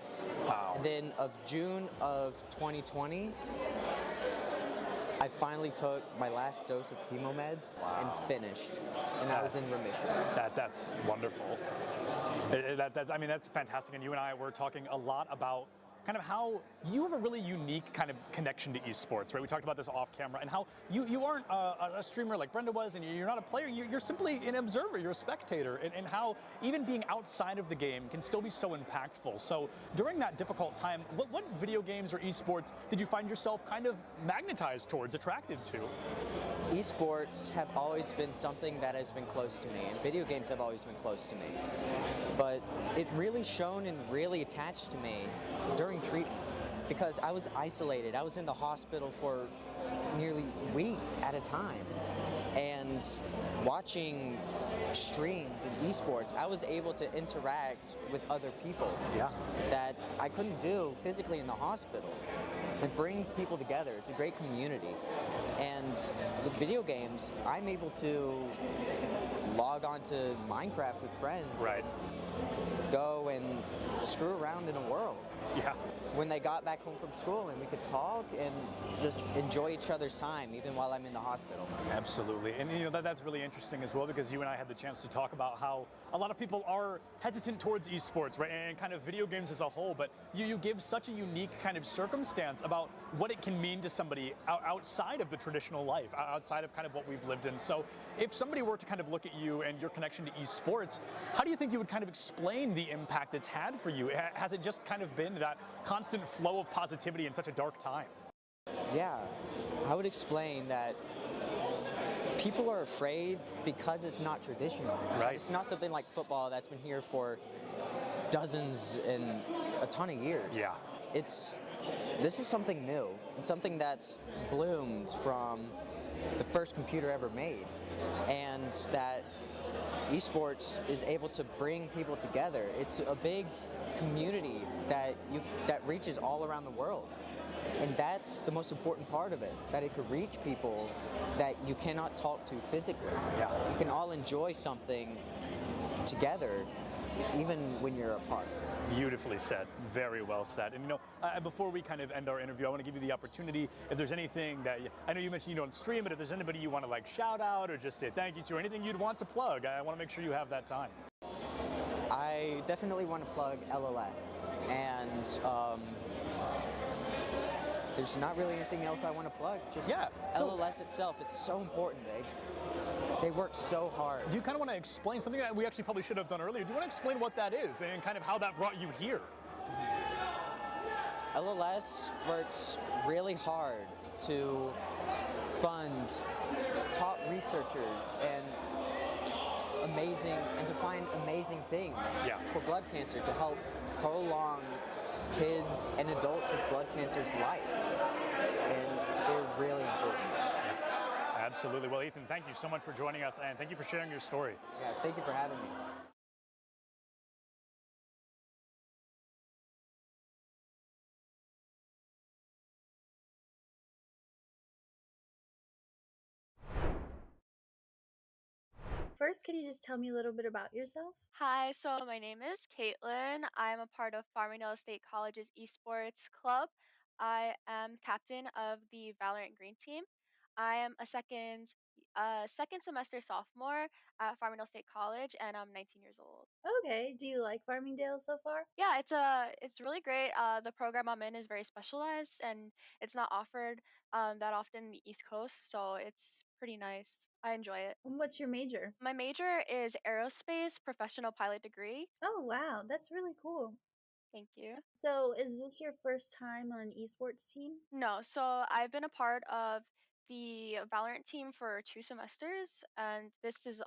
Speaker 13: Wow.
Speaker 16: And then of June of 2020, I finally took my last dose of chemo meds and finished, and I was in remission.
Speaker 13: That's wonderful. I mean, that's fantastic. And you and I were talking a lot about kind of how you have a really unique kind of connection to esports, right? We talked about this off camera, and how you aren't a streamer like Brenda was, and you're not a player, you're simply an observer, you're a spectator, and how even being outside of the game can still be so impactful. So during that difficult time, what video games or esports did you find yourself kind of magnetized towards, attracted to?
Speaker 16: Esports have always been something that has been close to me, and video games have always been close to me. But it really shone and really attached to me during treatment, because I was isolated. I was in the hospital for nearly weeks at a time. And watching streams in esports, I was able to interact with other people that I couldn't do physically in the hospital. It brings people together. It's a great community. And with video games, I'm able to log on to Minecraft with friends.
Speaker 13: Right.
Speaker 16: Go and screw around in a world.
Speaker 13: Yeah.
Speaker 16: When they got back home from school, and we could talk and just enjoy each other's time, even while I'm in the hospital.
Speaker 13: Absolutely. And you know, that's really interesting as well, because you and I had the chance to talk about how a lot of people are hesitant towards esports, right, and kind of video games as a whole, but you give such a unique kind of circumstance about what it can mean to somebody outside of the traditional life, outside of kind of what we've lived in. So if somebody were to kind of look at you and your connection to esports, how do you think you would kind of explain the impact it's had for you? Has it just kind of been that constant flow of positivity in such a dark time?
Speaker 16: Yeah, I would explain that people are afraid because it's not traditional.
Speaker 13: Right.
Speaker 16: It's not something like football that's been here for dozens and a ton of years.
Speaker 13: Yeah.
Speaker 16: This is something new, and something that's bloomed from the first computer ever made, and that esports is able to bring people together. It's a big community that reaches all around the world. And that's the most important part of it, that it could reach people that you cannot talk to physically.
Speaker 2: Yeah.
Speaker 16: You can all enjoy something together, even when you're apart.
Speaker 13: Beautifully said. Very well said. And before we kind of end our interview, I want to give you the opportunity, if there's anything that, I know you mentioned you don't stream, but if there's anybody you want to like shout out or just say thank you to, or anything you'd want to plug, I want to make sure you have that time.
Speaker 16: I definitely want to plug LLS, and there's not really anything else I want to plug. Just LLS itself. It's so important. They work so hard.
Speaker 13: Do you kind of want to explain something that we actually probably should have done earlier? Do you want to explain what that is and kind of how that brought you here?
Speaker 16: LLS works really hard to fund top researchers and to find amazing things for blood cancer, to help prolong kids and adults with blood cancer's life. And they're really important.
Speaker 13: Absolutely. Well, Ethan, thank you so much for joining us, and thank you for sharing your story.
Speaker 16: Yeah, thank you for having me.
Speaker 17: First, can you just tell me a little bit about yourself?
Speaker 18: Hi, so my name is Caitlin. I'm a part of Farmingdale State College's esports club. I am captain of the Valorant Green team. I am a second semester sophomore at Farmingdale State College, and I'm 19 years old.
Speaker 17: Okay, do you like Farmingdale so far?
Speaker 18: Yeah, it's really great. The program I'm in is very specialized, and it's not offered that often in the East Coast, so it's pretty nice. I enjoy it.
Speaker 17: And what's your major?
Speaker 18: My major is aerospace professional pilot degree.
Speaker 17: Oh, wow, that's really cool.
Speaker 18: Thank you.
Speaker 17: So, is this your first time on an esports team?
Speaker 18: No, so I've been a part of the Valorant team for 2 semesters, and this is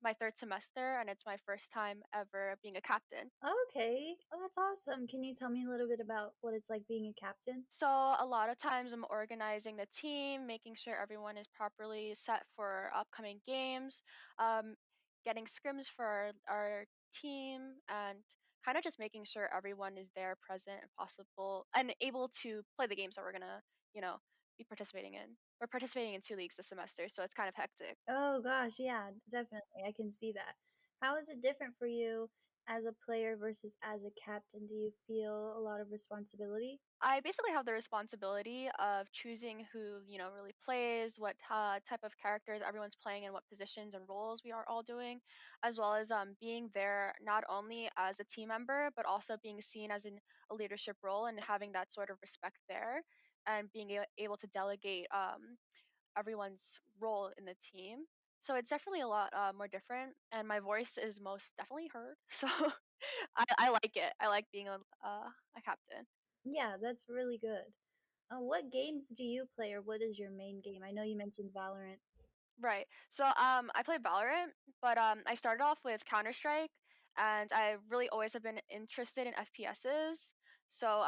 Speaker 18: my third semester, and it's my first time ever being a captain.
Speaker 17: Okay, oh, that's awesome. Can you tell me a little bit about what it's like being a captain?
Speaker 18: So a lot of times I'm organizing the team, making sure everyone is properly set for upcoming games, um, getting scrims for our team, and kind of just making sure everyone is there, present, and possible, and able to play the games that we're gonna, you know, be participating in. We're participating in 2 leagues this semester, so it's kind of hectic.
Speaker 17: Oh gosh, yeah, definitely. I can see that. How is it different for you as a player versus as a captain? Do you feel a lot of responsibility?
Speaker 18: I basically have the responsibility of choosing who, really plays, what type of characters everyone's playing, and what positions and roles we are all doing, as well as being there not only as a team member, but also being seen as in a leadership role and having that sort of respect there, and being able to delegate everyone's role in the team. So it's definitely a lot more different, and my voice is most definitely heard. So I like it. I like being a captain.
Speaker 17: Yeah, that's really good. What games do you play, or what is your main game? I know you mentioned Valorant.
Speaker 18: Right. So I play Valorant, but I started off with Counter Strike, and I really always have been interested in FPSs. So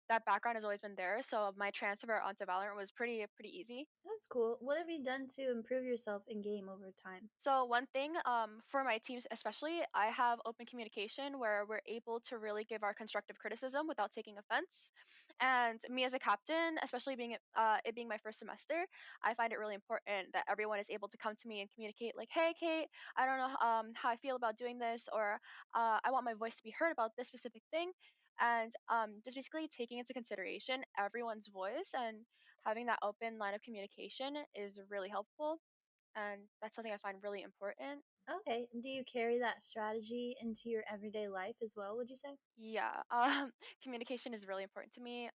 Speaker 18: that background has always been there. So my transfer onto Valorant was pretty easy.
Speaker 17: That's cool. What have you done to improve yourself in game over time?
Speaker 18: So one thing for my teams especially, I have open communication where we're able to really give our constructive criticism without taking offense. And me as a captain, especially it being my first semester, I find it really important that everyone is able to come to me and communicate like, hey, Kate, I don't know how I feel about doing this, or I want my voice to be heard about this specific thing. And just basically taking into consideration everyone's voice and having that open line of communication is really helpful, and that's something I find really important.
Speaker 17: Okay. Do you carry that strategy into your everyday life as well, would you say?
Speaker 18: Yeah, communication is really important to me,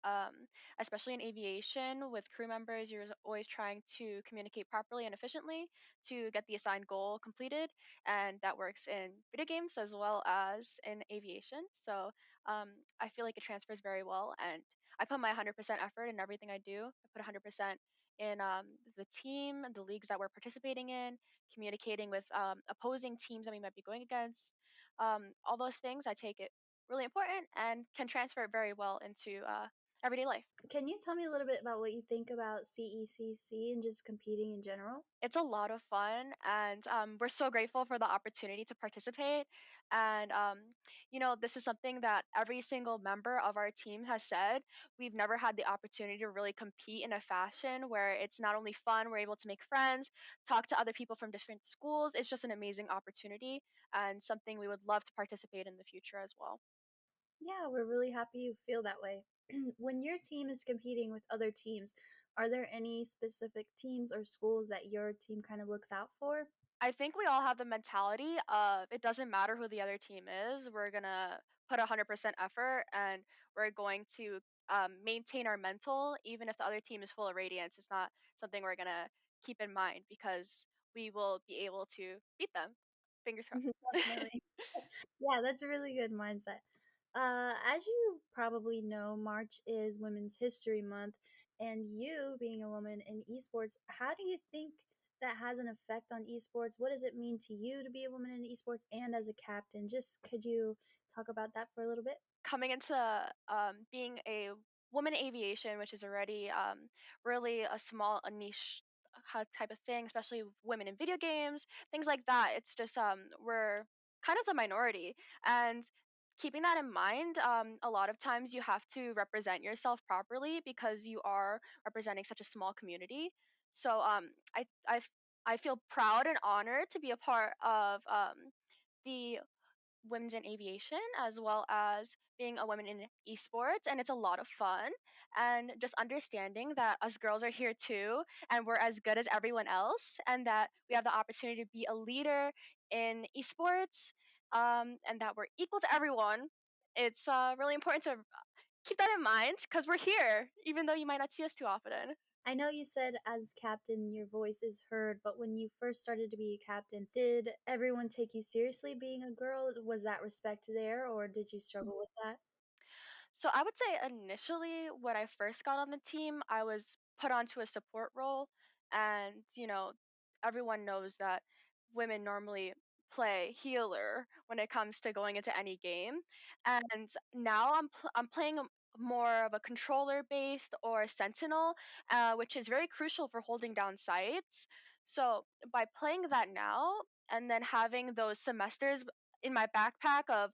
Speaker 18: especially in aviation with crew members. You're always trying to communicate properly and efficiently to get the assigned goal completed, and that works in video games as well as in aviation. So I feel like it transfers very well, and I put my 100% effort in everything I do. I put 100% in the team, the leagues that we're participating in, communicating with opposing teams that we might be going against. All those things I take it really important and can transfer it very well into everyday life.
Speaker 17: Can you tell me a little bit about what you think about CECC and just competing in general?
Speaker 18: It's a lot of fun, and we're so grateful for the opportunity to participate. And this is something that every single member of our team has said. We've never had the opportunity to really compete in a fashion where it's not only fun, we're able to make friends, talk to other people from different schools. It's just an amazing opportunity and something we would love to participate in the future as well.
Speaker 17: Yeah, we're really happy you feel that way. When your team is competing with other teams, are there any specific teams or schools that your team kind of looks out for?
Speaker 18: I think we all have the mentality of it doesn't matter who the other team is. We're gonna put 100% effort, and we're going to maintain our mental, even if the other team is full of radiance. It's not something we're gonna keep in mind because we will be able to beat them. Fingers crossed.
Speaker 17: Definitely. Yeah, that's a really good mindset. As you probably know, March is Women's History Month, and you being a woman in esports, how do you think that has an effect on esports? What does it mean to you to be a woman in esports and as a captain? Just could you talk about that for a little bit?
Speaker 18: Coming into being a woman in aviation, which is already really a niche type of thing, especially women in video games, things like that. It's just we're kind of the minority, and keeping that in mind, a lot of times you have to represent yourself properly because you are representing such a small community. So I feel proud and honored to be a part of the women's in aviation as well as being a woman in esports, and it's a lot of fun, and just understanding that us girls are here too and we're as good as everyone else, and that we have the opportunity to be a leader in esports, and that we're equal to everyone. It's really important to keep that in mind because we're here even though you might not see us too often.
Speaker 17: I know you said as captain your voice is heard, but when you first started to be a captain, did everyone take you seriously being a girl? Was that respect there, or did you struggle with that?
Speaker 18: So I would say initially, when I first got on the team, I was put onto a support role, and everyone knows that women normally play healer when it comes to going into any game, and now I'm playing more of a controller based or sentinel, which is very crucial for holding down sites. So by playing that now and then having those semesters in my backpack of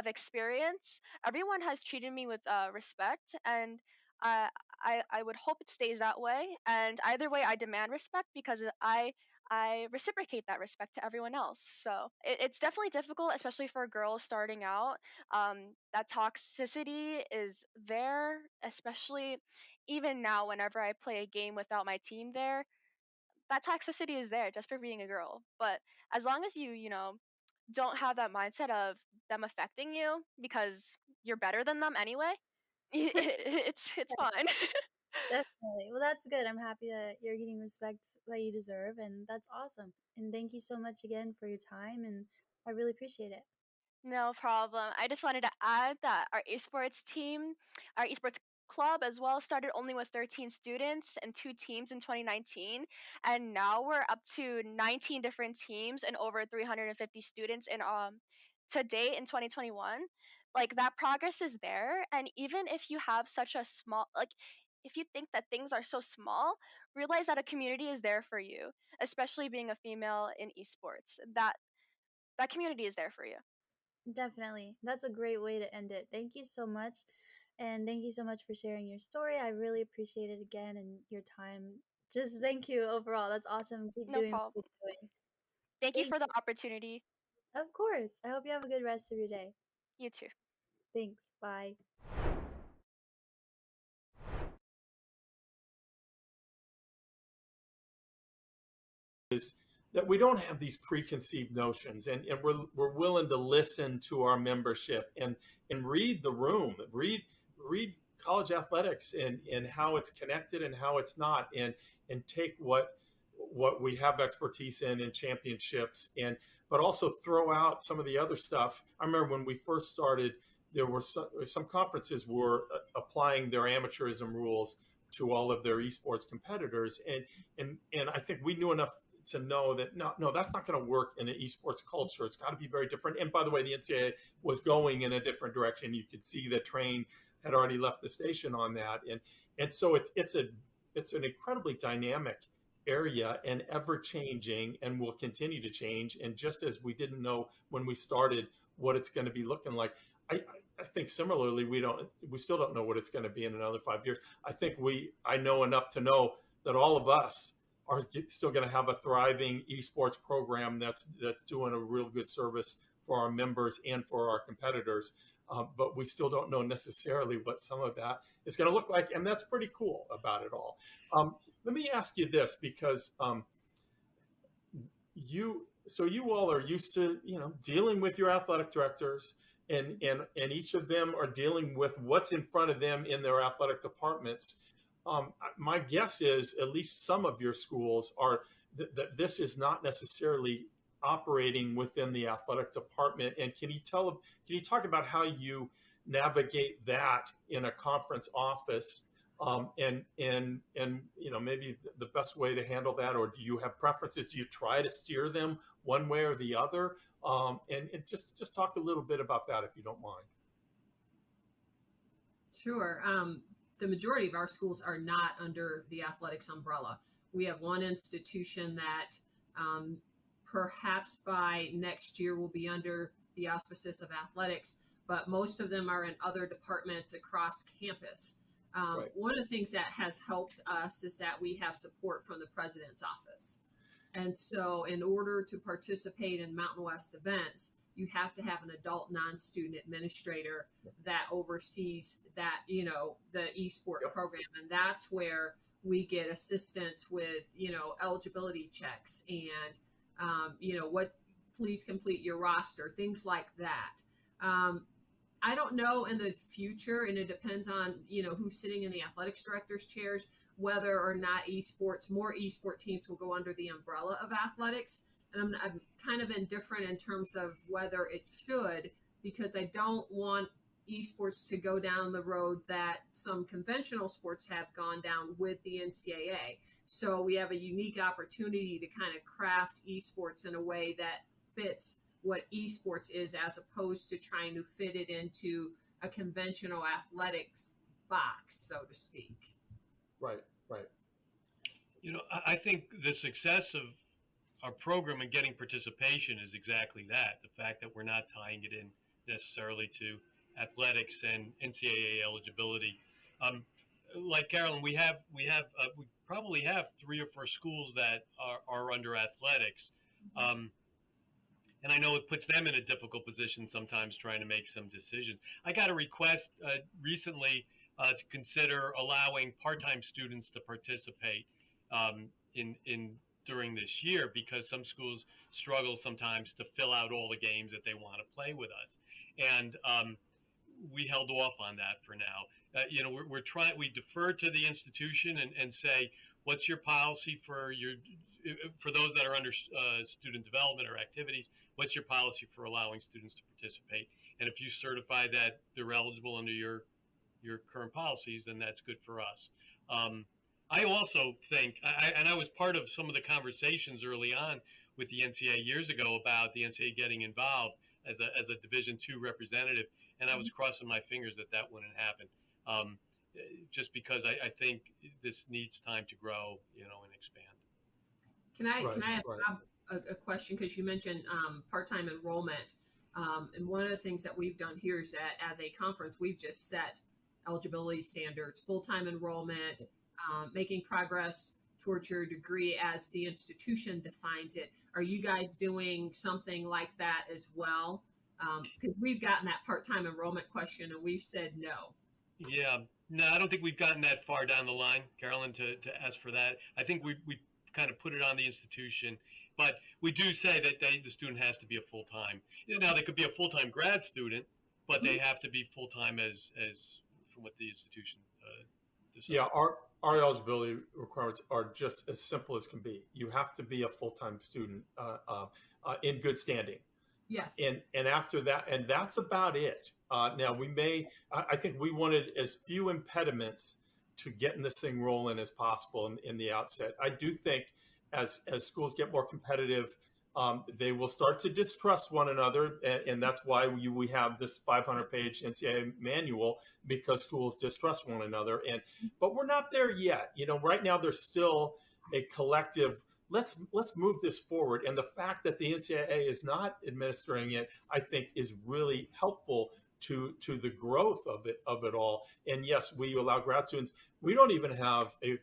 Speaker 18: experience, everyone has treated me with respect, and uh, I would hope it stays that way. And either way, I demand respect because I reciprocate that respect to everyone else. So it's definitely difficult, especially for girls starting out. That toxicity is there, especially even now whenever I play a game without my team there. That toxicity is there just for being a girl. But as long as you don't have that mindset of them affecting you because you're better than them anyway, it's fine.
Speaker 17: Definitely. Well, that's good. I'm happy that you're getting respect that you deserve, and that's awesome. And thank you so much again for your time, and I really appreciate it.
Speaker 18: No problem. I just wanted to add that our esports club as well, started only with 13 students and 2 teams in 2019. And now we're up to 19 different teams and over 350 students to date in 2021. Like that progress is there. And even if you have such a small, like, if you think that things are so small, realize that a community is there for you, especially being a female in esports. That community is there for you.
Speaker 17: Definitely. That's a great way to end it. Thank you so much. And thank you so much for sharing your story. I really appreciate it again and your time. Just thank you overall. That's awesome. Keep
Speaker 18: No
Speaker 17: doing what
Speaker 18: problem.
Speaker 17: you're doing.
Speaker 18: Thank you
Speaker 17: Thank
Speaker 18: for the
Speaker 17: you.
Speaker 18: opportunity.
Speaker 17: Of course. I hope you have a good rest of your day.
Speaker 18: You too.
Speaker 17: Thanks. Bye.
Speaker 19: Is that we don't have these preconceived notions, and we're willing to listen to our membership and read the room, read college athletics and how it's connected and how it's not, and take what we have expertise in championships, and but also throw out some of the other stuff. I remember when we first started, there were some conferences were applying their amateurism rules to all of their esports competitors, and I think we knew enough to know that no, that's not going to work in an esports culture. It's got to be very different. And by the way, the NCAA was going in a different direction. You could see the train had already left the station on that, and so it's an incredibly dynamic area and ever changing, and will continue to change. And just as we didn't know when we started what it's going to be looking like, I think similarly we still don't know what it's going to be in another 5 years. I know enough to know that all of us are still going to have a thriving esports program that's doing a real good service for our members and for our competitors. But we still don't know necessarily what some of that is going to look like, and that's pretty cool about it all. Let me ask you this, because you all are used to dealing with your athletic directors, and each of them are dealing with what's in front of them in their athletic departments. My guess is at least some of your schools are that this is not necessarily operating within the athletic department. And can you talk about how you navigate that in a conference office, and maybe the best way to handle that, or do you have preferences? Do you try to steer them one way or the other? And just talk a little bit about that, if you don't mind.
Speaker 20: Sure. The majority of our schools are not under the athletics umbrella. We have one institution that perhaps by next year will be under the auspices of athletics, but most of them are in other departments across campus. Right. One of the things that has helped us is that we have support from the president's office. And so in order to participate in Mountain West events, you have to have an adult non-student administrator that oversees that, the eSport program. And that's where we get assistance with, eligibility checks and, please complete your roster, things like that. I don't know in the future, and it depends on, who's sitting in the athletics director's chairs, whether or not more esport teams will go under the umbrella of athletics. And I'm kind of indifferent in terms of whether it should, because I don't want esports to go down the road that some conventional sports have gone down with the NCAA. So we have a unique opportunity to kind of craft esports in a way that fits what esports is, as opposed to trying to fit it into a conventional athletics box, so to speak.
Speaker 19: Right.
Speaker 21: I think the success of our program and getting participation is exactly that. The fact that we're not tying it in necessarily to athletics and NCAA eligibility. Like Carolyn, we probably have 3 or 4 schools that are under athletics. And I know it puts them in a difficult position sometimes trying to make some decisions. I got a request recently to consider allowing part-time students to participate during this year, because some schools struggle sometimes to fill out all the games that they want to play with us. And we held off on that for now. We defer to the institution and say, what's your policy for those that are under student development or activities? What's your policy for allowing students to participate? And if you certify that they're eligible under your current policies, then that's good for us. I also think, and I was part of some of the conversations early on with the NCAA years ago about the NCAA getting involved as a Division II representative, and I was crossing my fingers that wouldn't happen, just because I think this needs time to grow, and expand.
Speaker 20: Can I ask Bob a question, because you mentioned part-time enrollment, and one of the things that we've done here is that as a conference, we've just set eligibility standards, full-time enrollment, making progress towards your degree as the institution defines it. Are you guys doing something like that as well? Because we've gotten that part-time enrollment question and we've said no.
Speaker 21: Yeah, no, I don't think we've gotten that far down the line, Carolyn, to ask for that. I think we kind of put it on the institution, but we do say that the student has to be a full-time. Now, they could be a full-time grad student, but they have to be full-time as from what the institution decides.
Speaker 19: Yeah, our eligibility requirements are just as simple as can be. You have to be a full-time student in good standing.
Speaker 20: Yes.
Speaker 19: And after that, and that's about it. Now I think we wanted as few impediments to getting this thing rolling as possible in the outset. I do think as schools get more competitive, they will start to distrust one another, and that's why we have this 500-page NCAA manual, because schools distrust one another. But we're not there yet. Right now there's still a collective. Let's move this forward, and the fact that the NCAA is not administering it, I think, is really helpful to the growth of it all. And yes, we allow grad students. We don't even have a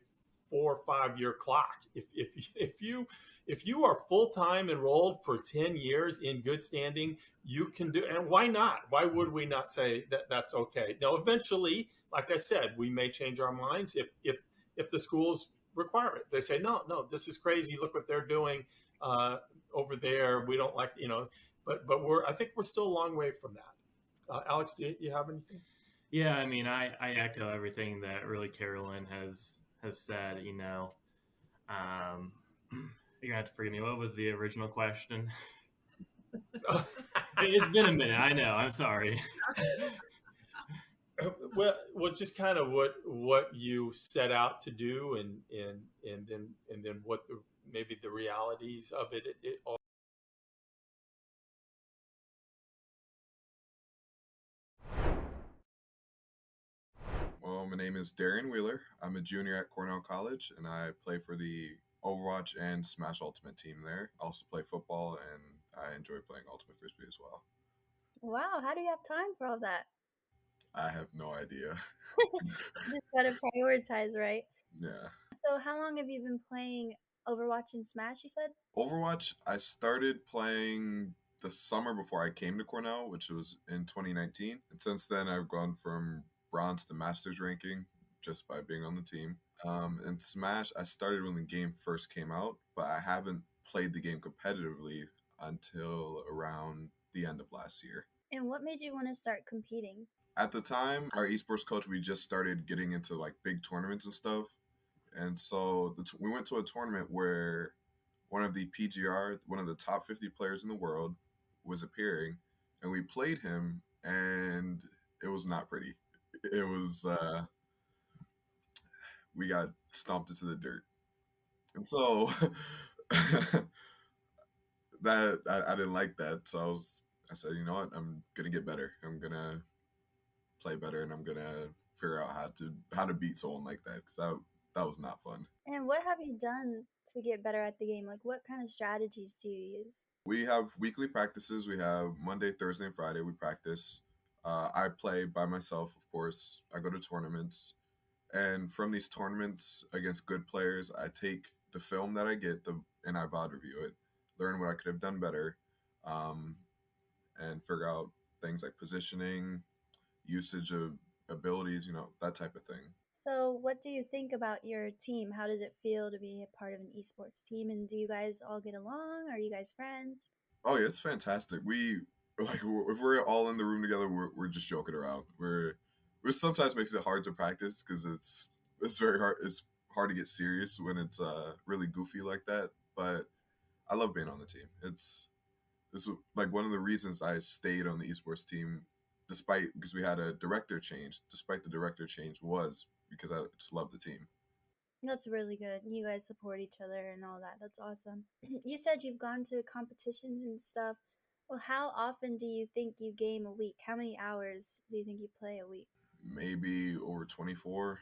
Speaker 19: 4 or 5 year clock. If you are full-time enrolled for 10 years in good standing, you can do. And why not? Why would we not say that that's okay? Now, eventually, like I said, we may change our minds if the schools require it. They say, no, this is crazy. Look what they're doing over there. We don't like, but I think we're still a long way from that. Alex, do you have anything?
Speaker 5: Yeah, I mean, I echo everything that really Carolyn has said. You're gonna have to forgive me. What was the original question? It's been a minute. I know. I'm sorry.
Speaker 19: Well, just kind of what you set out to do, and then what maybe the realities of it all.
Speaker 22: Well, my name is Darian Wheeler. I'm a junior at Cornell College, and I play for the Overwatch and Smash Ultimate team there. I also play football, and I enjoy playing Ultimate Frisbee as well.
Speaker 17: Wow, how do you have time for all that?
Speaker 22: I have no idea.
Speaker 17: Just gotta prioritize, right?
Speaker 22: Yeah.
Speaker 17: So how long have you been playing Overwatch and Smash, you said?
Speaker 22: Overwatch, I started playing the summer before I came to Cornell, which was in 2019. And since then, I've gone from bronze to master's ranking just by being on the team. And Smash, I started when the game first came out, but I haven't played the game competitively until around the end of last year.
Speaker 17: And what made you want to start competing?
Speaker 22: At the time, our esports coach, we just started getting into like big tournaments and stuff. And so we went to a tournament where one of the PGR, one of the top 50 players in the world, was appearing, and we played him, and it was not pretty. It was, we got stomped into the dirt. And so that I didn't like that. So I said, you know what, I'm gonna get better. I'm gonna play better, and I'm gonna figure out how to beat someone like that, because that was not fun.
Speaker 17: And what have you done to get better at the game? Like, what kind of strategies do you use?
Speaker 22: We have weekly practices. We have Monday, Thursday, and Friday. We practice. I play by myself, of course. I go to tournaments. And from these tournaments against good players, I take the film that I get and I VOD review it, learn what I could have done better, and figure out things like positioning, usage of abilities, that type of thing.
Speaker 17: So what do you think about your team? How does it feel to be a part of an esports team? And do you guys all get along? Are you guys friends?
Speaker 22: Oh yeah, it's fantastic. We if we're all in the room together, we're just joking around. Which sometimes makes it hard to practice because it's very hard. It's hard to get serious when it's really goofy like that. But I love being on the team. It's like one of the reasons I stayed on the esports team, because we had a director change. Despite the director change, was because I just love the team.
Speaker 17: That's really good. You guys support each other and all that. That's awesome. You said you've gone to competitions and stuff. Well, how often do you think you game a week? How many hours do you think you play a week?
Speaker 22: Maybe over 24,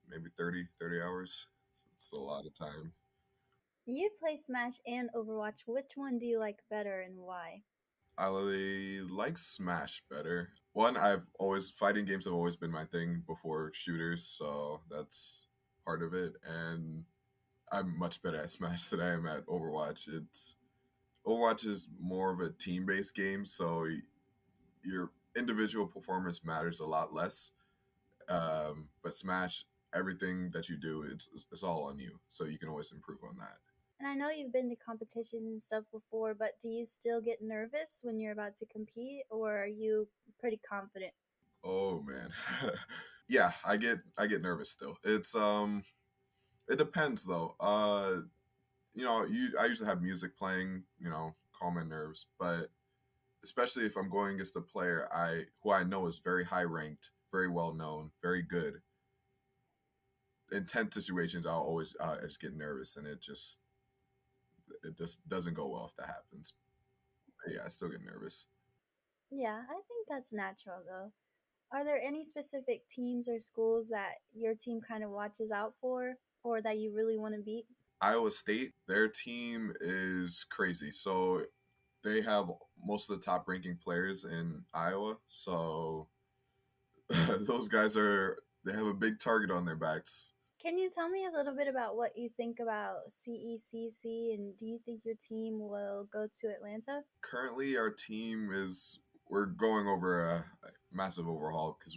Speaker 22: maybe 30 hours. It's a lot of time.
Speaker 17: You play Smash and Overwatch. Which one do you like better and why?
Speaker 22: I like Smash better. One, fighting games have always been my thing before shooters, so that's part of it. And I'm much better at Smash than I am at Overwatch. Overwatch is more of a team-based game, so your individual performance matters a lot less. But Smash, everything that you do, it's all on you, so you can always improve on that.
Speaker 17: And I know you've been to competitions and stuff before, but do you still get nervous when you're about to compete, or are you pretty confident?
Speaker 22: Oh man. Yeah, I get nervous still. It depends though. I usually have music playing, calm my nerves, but especially if I'm going against a player who I know is very high ranked, very well known, very good. In tense situations, I'll always I just get nervous, and it just doesn't go well if that happens. But yeah, I still get nervous.
Speaker 17: Yeah, I think that's natural though. Are there any specific teams or schools that your team kind of watches out for or that you really want to beat?
Speaker 22: Iowa State, their team is crazy. So they have most of the top ranking players in Iowa. So those guys they have a big target on their backs.
Speaker 17: Can you tell me a little bit about what you think about CECC and do you think your team will go to Atlanta?
Speaker 22: Currently, our team we're going over a massive overhaul because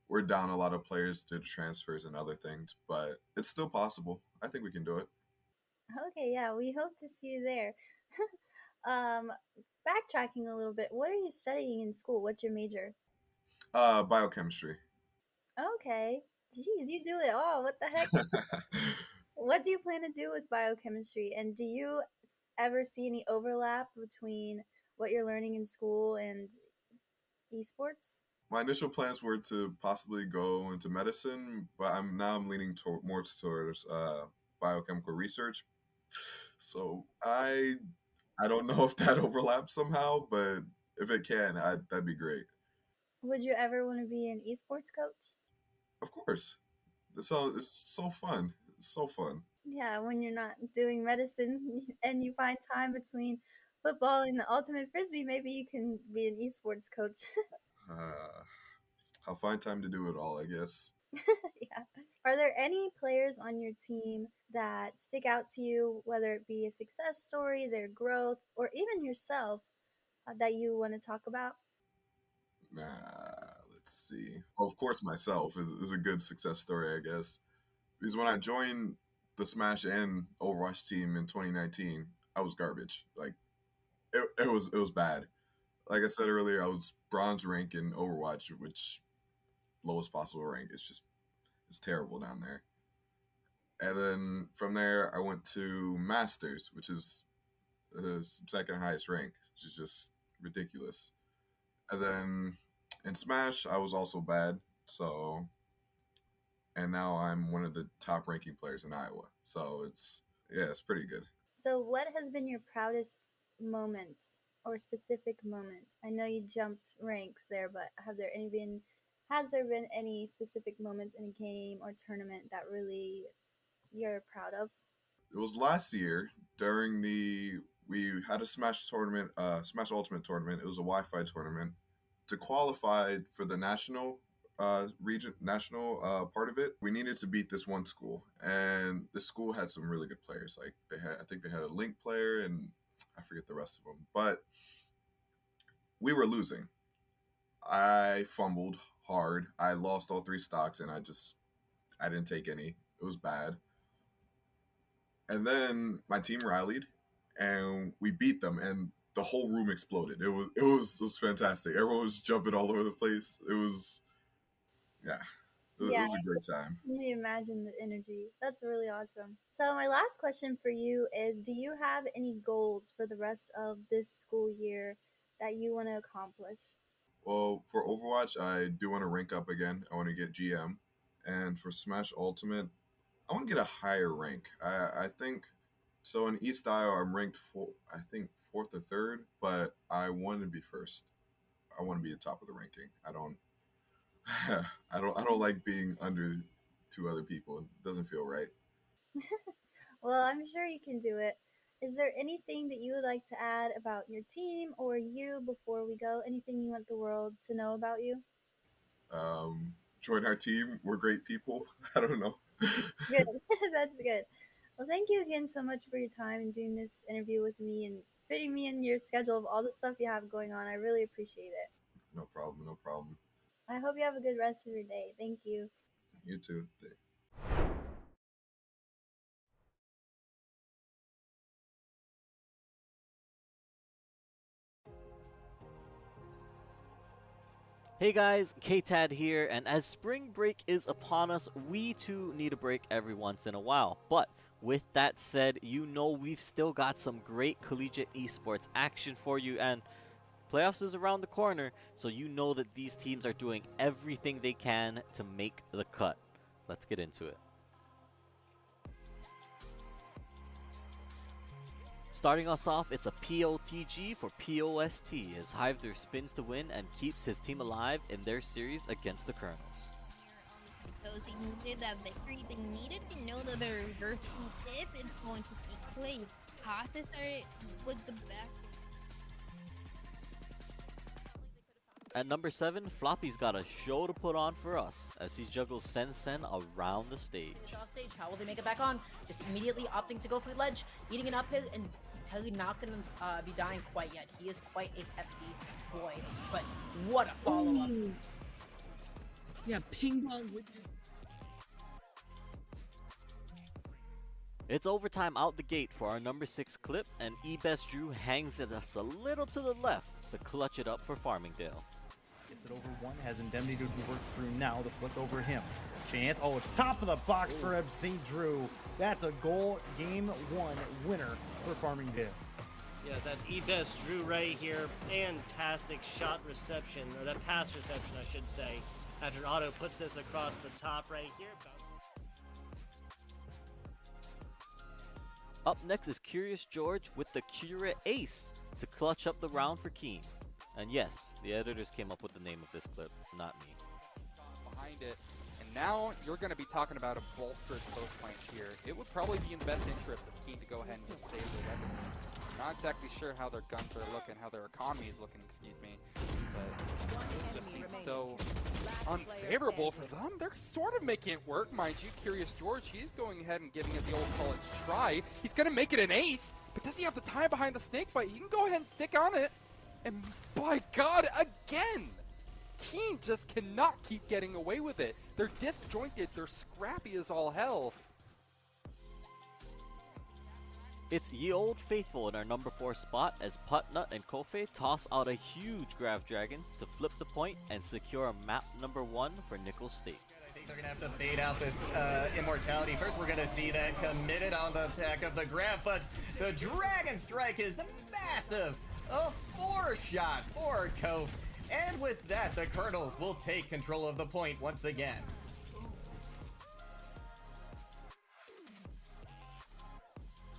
Speaker 22: we're down a lot of players due to transfers and other things, but it's still possible. I think we can do it.
Speaker 17: Okay, yeah, we hope to see you there. um, Backtracking a little bit, what are you studying in school? What's your major?
Speaker 22: Biochemistry.
Speaker 17: Okay. Geez, you do it all. What the heck? What do you plan to do with biochemistry? And do you ever see any overlap between what you're learning in school and esports?
Speaker 22: My initial plans were to possibly go into medicine, but I'm leaning more towards biochemical research. So I don't know if that overlaps somehow, but if it can, that'd be great.
Speaker 17: Would you ever want to be an esports coach?
Speaker 22: Of course. It's so fun. It's so fun.
Speaker 17: Yeah, when you're not doing medicine and you find time between football and the ultimate frisbee, maybe you can be an esports coach.
Speaker 22: I'll find time to do it all, I guess.
Speaker 17: Yeah. Are there any players on your team that stick out to you, whether it be a success story, their growth, or even yourself that you want to talk about?
Speaker 22: Let's see. Well, of course, myself is a good success story, I guess. Because when I joined the Smash and Overwatch team in 2019, I was garbage. Like it was bad. Like I said earlier, I was bronze rank in Overwatch, which lowest possible rank. It's terrible down there. And then from there, I went to Masters, which is the second highest rank, which is just ridiculous. And then in Smash, I was also bad. And now I'm one of the top ranking players in Iowa. So it's pretty good.
Speaker 17: So, what has been your proudest moment or specific moment? I know you jumped ranks there, but has there been any specific moments in a game or tournament that really you're proud of?
Speaker 22: It was last year we had a Smash tournament, Smash Ultimate tournament. It was a Wi-Fi tournament. To qualify for the national part of it, we needed to beat this one school, and the school had some really good players. Like I think they had a Link player, and I forget the rest of them. But we were losing. I fumbled hard. I lost all 3 stocks, and I didn't take any. It was bad. And then my team rallied, and we beat them, and the whole room exploded. It was fantastic. Everyone was jumping all over the place. It was a great time.
Speaker 17: Let me imagine the energy. That's really awesome. So my last question for you is, do you have any goals for the rest of this school year that you want to accomplish?
Speaker 22: Well, for Overwatch, I do want to rank up again. I want to get GM. And for Smash Ultimate, I want to get a higher rank. I think so. In East Iowa, I'm ranked I think 4th or 3rd, but I want to be 1st. I want to be the top of the ranking. I don't like being under 2 other people. It doesn't feel right.
Speaker 17: Well, I'm sure you can do it. Is there anything that you would like to add about your team or you before we go? Anything you want the world to know about you?
Speaker 22: Join our team. We're great people. I don't know.
Speaker 17: Good. That's good. Well, thank you again so much for your time and doing this interview with me and fitting me in your schedule of all the stuff you have going on. I really appreciate it.
Speaker 22: No problem. No problem.
Speaker 17: I hope you have a good rest of your day. Thank you.
Speaker 22: You too.
Speaker 8: Hey guys, KTAD here, and as spring break is upon us, we too need a break every once in a while. But with that said, you know we've still got some great collegiate esports action for you, and playoffs is around the corner, so you know that these teams are doing everything they can to make the cut. Let's get into it. Starting us off, it's a POTG for POST as Hiveder spins to win and keeps his team alive in their series against the Colonels.
Speaker 9: Because they needed that victory, they needed to know that the reverse if it's going to take place. Haas started with the best.
Speaker 8: At number 7, Floppy's got a show to put on for us as he juggles Sen around the stage.
Speaker 10: Off stage, how will they make it back on? Just immediately opting to go for ledge, eating an up hit, and totally not going to be dying quite yet. He is quite a hefty boy, but what a follow-up.
Speaker 23: Yeah, ping pong with this.
Speaker 8: It's overtime out the gate for our number 6 clip, and eBest Drew hangs it us a little to the left to clutch it up for Farmingdale.
Speaker 24: Gets it over one, has Indemnity to work through now to flick over him. Chance, oh, it's top of the box for St. Drew. That's a goal, game 1 winner for Farmingdale.
Speaker 25: Yeah, that's eBest Drew right here. Fantastic shot reception, or that pass reception, I should say. After Otto puts this across the top right here.
Speaker 8: Up next is Curious George with the Cura Ace to clutch up the round for Keen. And yes, the editors came up with the name of this clip, not me.
Speaker 26: Behind it, and now you're going to be talking about a bolstered close flank here. It would probably be in the best interest of Keen to go ahead and just save the weapon. Not exactly sure how their guns are looking, how their economy is looking, excuse me. But this just seems so unfavorable for them. They're sort of making it work, mind you. Curious George, he's going ahead and giving it the old college try. He's going to make it an ace, but does he have the time behind the snake bite? He can go ahead and stick on it. And by God, again! Keen just cannot keep getting away with it. They're disjointed, they're scrappy as all hell.
Speaker 8: It's Ye Old Faithful in our number 4 spot as Putnut and Kofe toss out a huge Grav Dragons to flip the point and secure map number 1 for Nickel State.
Speaker 27: I think they're going to have to fade out this Immortality. First, we're going to see that committed on the back of the Grav, but the Dragon Strike is massive. A 4-shot for Kofe. And with that, the Colonels will take control of the point once again.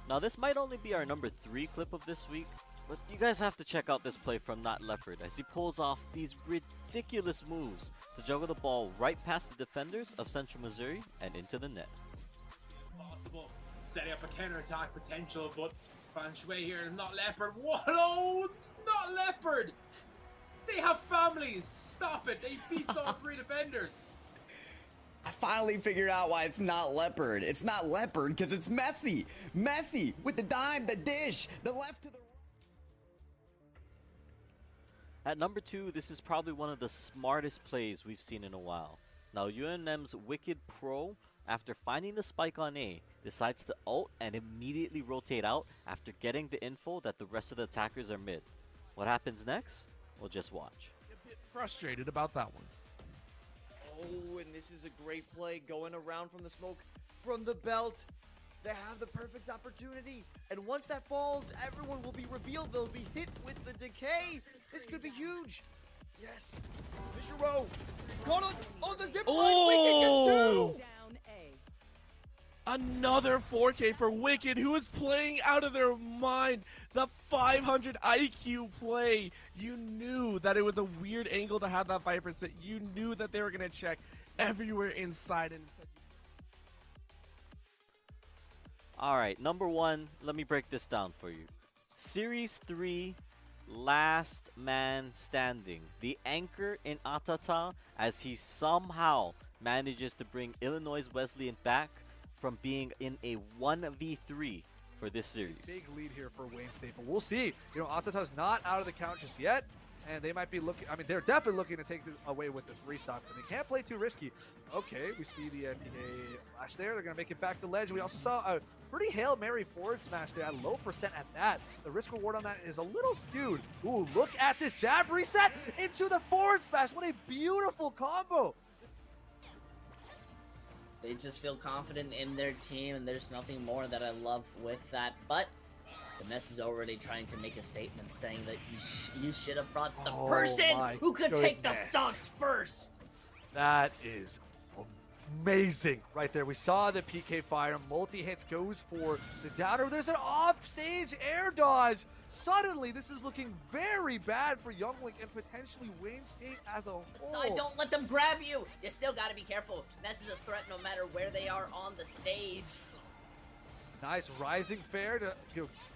Speaker 8: Now this might only be our number 3 clip of this week, but you guys have to check out this play from Not Leopard as he pulls off these ridiculous moves to juggle the ball right past the defenders of Central Missouri and into the net.
Speaker 28: It's possible, setting up a counter-attack potential, but Fan Shui here, Not Leopard. What? Oh, Not Leopard! They have families! Stop it! They beat all 3 defenders!
Speaker 29: I finally figured out why it's not Leopard. It's not Leopard because it's Messi. Messi with the dime, the dish, the left to the
Speaker 8: At number 2, this is probably one of the smartest plays we've seen in a while. Now UNM's Wicked Pro, after finding the spike on A, decides to ult and immediately rotate out after getting the info that the rest of the attackers are mid. What happens next? We'll just watch.
Speaker 30: A bit frustrated about that one.
Speaker 31: Oh, and this is a great play going around from the smoke from the belt. They have the perfect opportunity. And once that falls, everyone will be revealed. They'll be hit with the decay. This could be huge. Yes. Fisher Row. Caught on the zip line. Wicked gets 2.
Speaker 30: Another 4K for Wicked, who is playing out of their mind. The 500 IQ play. You knew that it was a weird angle to have that Viper spit. You knew that they were going to check everywhere inside. And
Speaker 8: Alright, number 1, let me break this down for you. Series 3, last man standing. The anchor in Atata as he somehow manages to bring Illinois Wesleyan back from being in a 1v3 for this series.
Speaker 32: Big lead here for Wayne State, but we'll see. You know, Atata's not out of the count just yet, and they might be looking, I mean, they're definitely looking to take this away with the restock, but they can't play too risky. Okay, we see the NBA flash there. They're going to make it back to ledge. We also saw a pretty Hail Mary forward smash there at low percent at that. The risk reward on that is a little skewed. Ooh, look at this jab reset into the forward smash. What a beautiful combo.
Speaker 33: They just feel confident in their team, and there's nothing more that I love with that. But the mess is already trying to make a statement saying that you should have brought the person who could take the stocks first.
Speaker 32: That is amazing right there. We saw the PK fire, multi-hits goes for the downer. There's an off-stage air dodge. Suddenly, this is looking very bad for Younglink and potentially Wayne State as a whole.
Speaker 33: Side, don't let them grab you. You still gotta be careful. Ness is a threat no matter where they are on the stage.
Speaker 32: Nice rising fair to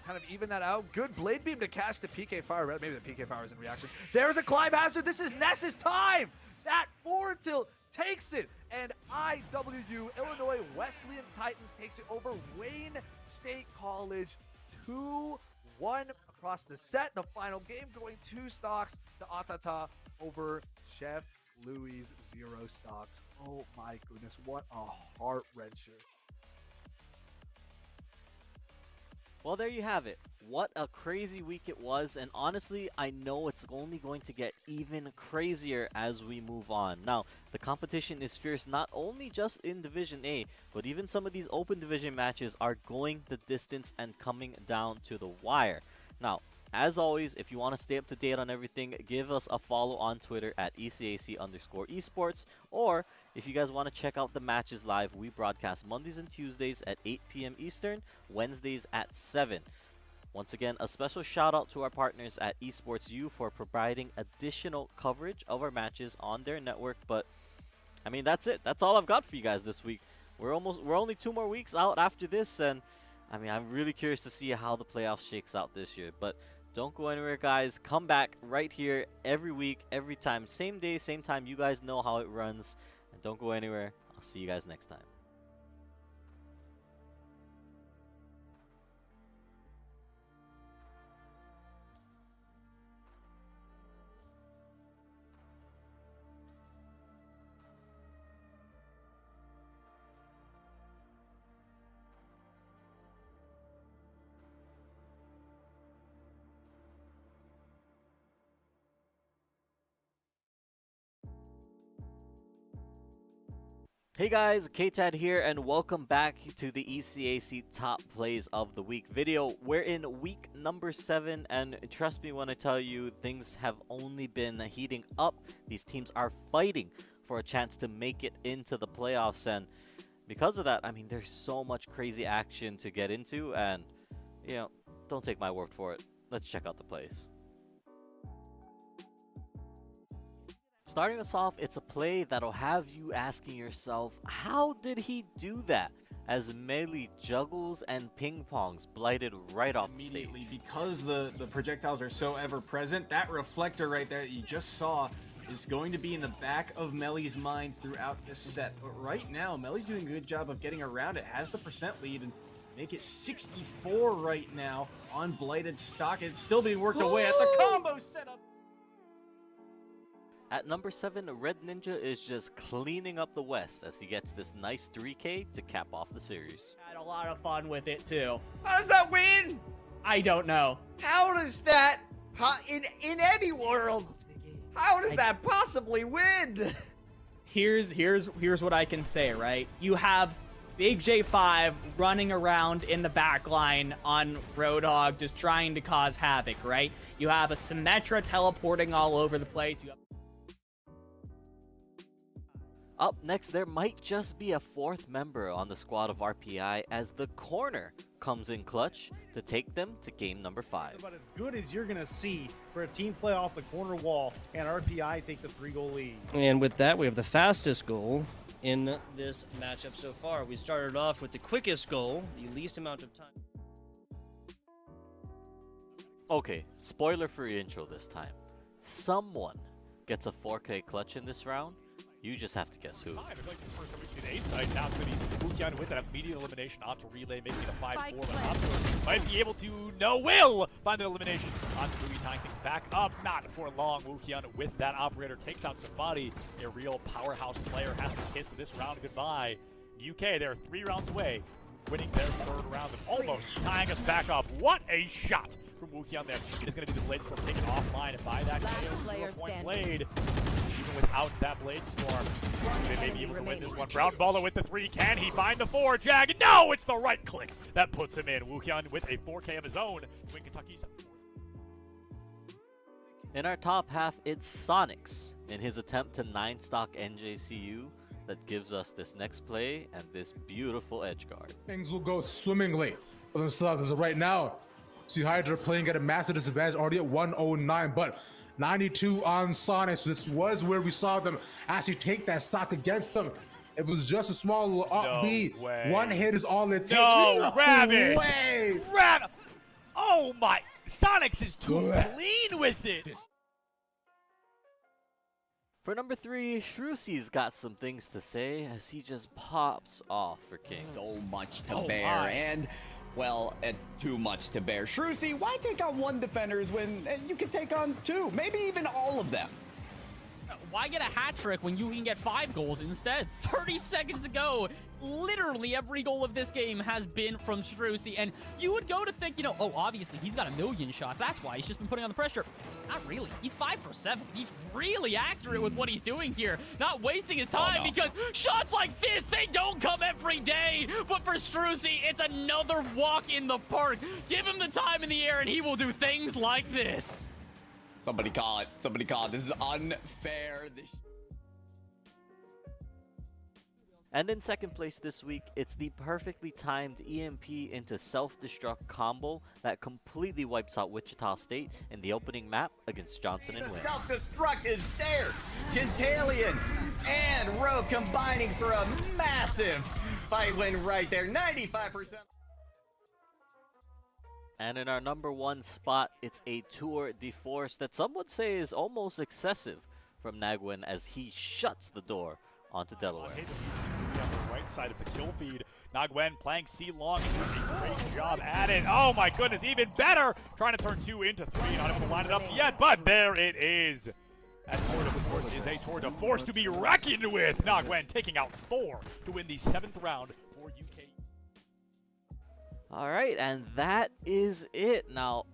Speaker 32: kind of even that out. Good blade beam to catch the PK fire. Maybe the PK fire is in reaction. There's a climb hazard. This is Ness's time. That forward tilt takes it. And IWU, Illinois Wesleyan Titans, takes it over Wayne State College 2-1 across the set. The final game going 2 stocks to Atata over Chef Louis 0 stocks. Oh my goodness, what a heart wrencher.
Speaker 8: Well, there you have it. What a crazy week it was, and honestly, I know it's only going to get even crazier as we move on. Now, the competition is fierce not only just in Division A, but even some of these open division matches are going the distance and coming down to the wire. Now, as always, if you want to stay up to date on everything, give us a follow on Twitter at ECAC_esports, or if you guys want to check out the matches live, we broadcast Mondays and Tuesdays at 8 p.m. Eastern, Wednesdays at 7. Once again, a special shout out to our partners at Esports U for providing additional coverage of our matches on their network. But I mean, that's it. That's all I've got for you guys this week. We're only 2 more weeks out after this, and I mean, I'm really curious to see how the playoffs shakes out this year. But don't go anywhere, guys. Come back right here every week, every time. Same day, same time. You guys know how it runs. And don't go anywhere. I'll see you guys next time. Hey guys, KTAD here, and welcome back to the ECAC Top Plays of the Week video. We're in week number 7, and trust me when I tell you, things have only been heating up. These teams are fighting for a chance to make it into the playoffs, and because of that, I mean, there's so much crazy action to get into, and, you know, don't take my word for it. Let's check out the plays. Starting us off, it's a play that'll have you asking yourself, how did he do that? As Melee juggles and ping pongs blighted right off the stage.
Speaker 1: Because the projectiles are so ever present, that reflector right there that you just saw is going to be in the back of Melee's mind throughout this set. But right now, Melee's doing a good job of getting around it, has the percent lead, and make it 64 right now on blighted stock. It's still being worked away at the combo setup.
Speaker 8: At number 7, Red Ninja is just cleaning up the West as he gets this nice 3K to cap off the series.
Speaker 27: Had a lot of fun with it too.
Speaker 31: How does that win?
Speaker 27: I don't know.
Speaker 31: How does that, in any world, how does that possibly win?
Speaker 27: Here's what I can say, right? You have Big J5 running around in the back line on Roadhog just trying to cause havoc, right? You have a Symmetra teleporting all over the place. You have
Speaker 8: Up next, there might just be a 4th member on the squad of RPI as the corner comes in clutch to take them to game number 5.
Speaker 24: It's about as good as you're going to see for a team play off the corner wall, and RPI takes a 3-goal lead.
Speaker 2: And with that, we have the fastest goal in this matchup so far. We started off with the quickest goal, the least amount of time.
Speaker 8: Okay, spoiler-free intro this time. Someone gets a 4K clutch in this round. You just have to guess who.
Speaker 3: Like the first time we've seen A-side, now it's going to be Wukian with that immediate elimination onto Relay, making it a 5-4, but Opso might be able to, will find the elimination onto Louis, tying things back up. Not for long. Wukian with that operator takes out Safari. A real powerhouse player has to kiss this round goodbye. UK, they're 3 rounds away, winning their 3rd round and almost tying us back up. What a shot from Wukian there. It is going to be the Blade Storm taken offline, and by that KO, 0-point Blade. Even without that Blade Storm, they may be able to win this one. Brown Baller with the 3. Can he find the 4? Jag? No! It's the right click that puts him in. Wukian with a 4K of his own. Win Kentucky's.
Speaker 8: In our top half, it's Sonics in his attempt to 9-stock NJCU. that gives us this next play and this beautiful edge guard.
Speaker 4: Things will go swimmingly for themselves as of right now. See Hydra playing at a massive disadvantage, already at 109, but 92 on Sonic. So this was where we saw them actually take that stock against them. It was just a small little upbeat. One hit is all it takes.
Speaker 3: No, Rabbit!
Speaker 4: Way.
Speaker 3: Rabbit! Oh my! Sonics is too clean with it!
Speaker 8: For number 3, Shrusi's got some things to say as he just pops off for King.
Speaker 29: So much to bear, and well, too much to bear. Shrusi, why take on 1 defenders when you can take on 2, maybe even all of them?
Speaker 5: Why get a hat trick when you can get 5 goals instead? 30 seconds to go. Literally every goal of this game has been from Strucy, and you would go to think, you know, oh, obviously he's got a million shots. That's why he's just been putting on the pressure. Not really. He's 5 for 7. He's really accurate with what he's doing here. Not wasting his time because shots like this, they don't come every day. But for Strucy, it's another walk in the park. Give him the time in the air and he will do things like this.
Speaker 29: Somebody call it. Somebody call it. This is unfair.
Speaker 8: And in second place this week, it's the perfectly timed EMP into self-destruct combo that completely wipes out Wichita State in the opening map against Johnson and Wynn.
Speaker 27: Self-destruct is there. Gentalian and Rogue combining for a massive fight win right there. 95%.
Speaker 8: And in our number 1 spot, it's a tour de force that some would say is almost excessive from Nagwin as he shuts the door onto Delaware.
Speaker 3: On the right side of the kill feed. Nagwen playing C-Long and doing a great job at it. Oh my goodness, even better! Trying to turn 2 into 3, not able to line it up yet, but there it is. That tour de force is a tour de force to be reckoned with. Nagwen taking out 4 to win the 7th round for UK.
Speaker 8: All right, and that is it. Now,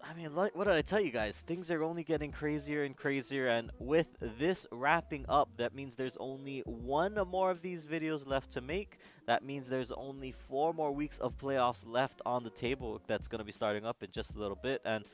Speaker 8: I mean, what did I tell you guys? Things are only getting crazier and crazier, and with this wrapping up, that means there's only 1 more of these videos left to make. That means there's only 4 more weeks of playoffs left on the table that's going to be starting up in just a little bit. And,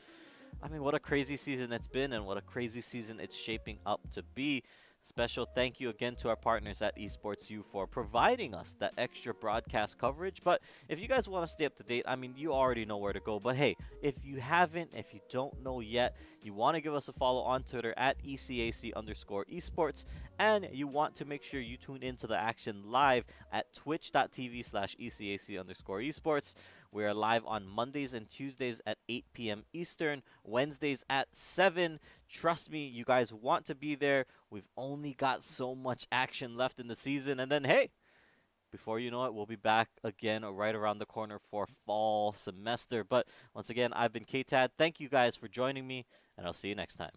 Speaker 8: I mean, what a crazy season it's been, and what a crazy season it's shaping up to be. Special thank you again to our partners at Esports U for providing us that extra broadcast coverage. But if you guys want to stay up to date, I mean, you already know where to go. But hey, if you haven't, if you don't know yet, you want to give us a follow on Twitter at ECAC_esports. And you want to make sure you tune into the action live at twitch.tv/ECAC_esports. We are live on Mondays and Tuesdays at 8 p.m. Eastern, Wednesdays at 7. Trust me, you guys want to be there. We've only got so much action left in the season. And then, hey, before you know it, we'll be back again right around the corner for fall semester. But once again, I've been KTAD. Thank you guys for joining me, and I'll see you next time.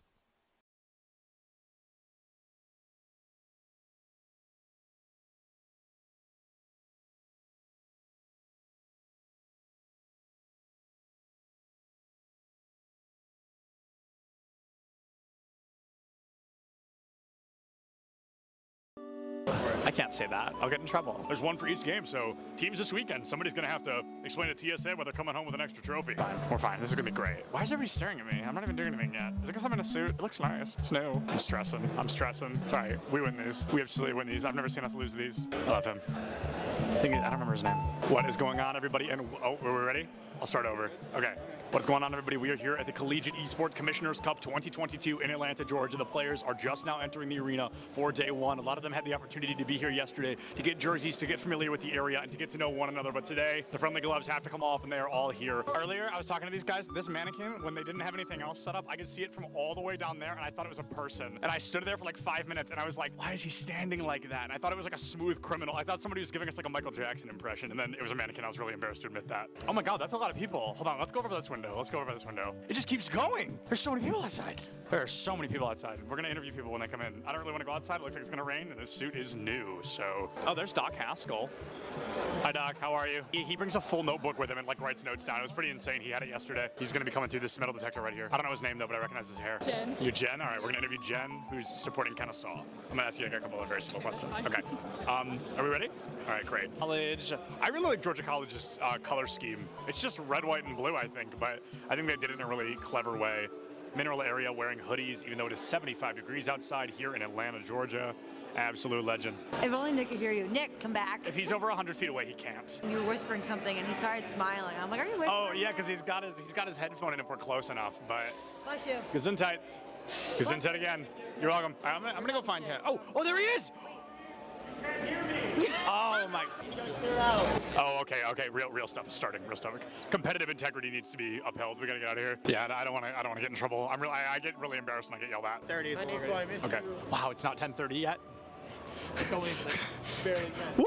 Speaker 6: I can't say that. I'll get in trouble. There's 1 for each game, so teams this weekend, somebody's going to have to explain to TSA why they're coming home with an extra trophy. Fine. We're fine. This is going to be great. Why is everybody staring at me? I'm not even doing anything yet. Is it because I'm in a suit? It looks nice. It's new. I'm stressing. It's all right. We win these. We absolutely win these. I've never seen us lose these. I love him. I don't remember his name. What is going on, everybody? And oh, are we ready? I'll start over. Okay. What's going on, everybody? We are here at the Collegiate Esport Commissioners Cup 2022 in Atlanta, Georgia. The players are just now entering the arena for day 1. A lot of them had the opportunity to be here yesterday to get jerseys, to get familiar with the area, and to get to know one another. But today, the friendly gloves have to come off, and they are all here. Earlier, I was talking to these guys. This mannequin, when they didn't have anything else set up, I could see it from all the way down there, and I thought it was a person. And I stood there for like 5 minutes, and I was like, why is he standing like that? And I thought it was like a smooth criminal. I thought somebody was giving us like a Michael Jackson impression, and then it was a mannequin. I was really embarrassed to admit that. Oh my God, that's a lot of people. Hold on, let's go over this window. It just keeps going. There's so many people outside. There are so many people outside. We're going to interview people when they come in. I don't really want to go outside. It looks like it's going to rain, and this suit is new, so. Oh, there's Doc Haskell. Hi, Doc. How are you? He brings a full notebook with him and, like, writes notes down. It was pretty insane. He had it yesterday. He's going to be coming through this metal detector right here. I don't know his name, though, but I recognize his hair.
Speaker 5: Jen.
Speaker 34: You're Jen? All right, we're going to interview Jen, who's supporting Kennesaw. I'm going to ask you, like, a couple of very simple questions. Okay. Are we ready? All right, great. College. I really like Georgia College's color scheme. It's just red, white, and blue, I think, but I think they did it in a really clever way. Mineral area wearing hoodies, even though it is 75 degrees outside here in Atlanta, Georgia.
Speaker 6: Absolute legends.
Speaker 7: If only Nick could hear you. Nick, come back.
Speaker 6: If he's over 100 feet away, he can't.
Speaker 7: You were whispering something, and he started smiling. I'm like, are you whispering?
Speaker 6: Oh yeah, because he's got his headphone in if we're close enough. But
Speaker 7: Bless you.
Speaker 6: Gesundheit. Gesundheit again. You're welcome. I'm gonna go find him. Oh, there he is. Oh my. Oh, okay. Real stuff is starting. Real stuff. Competitive integrity needs to be upheld. We gotta get out of here. Yeah, I don't want to get in trouble. I get really embarrassed when I get yelled at.
Speaker 30: 30 is
Speaker 6: Okay. Wow, it's not 10:30 yet.
Speaker 30: It's only barely.
Speaker 6: Woo!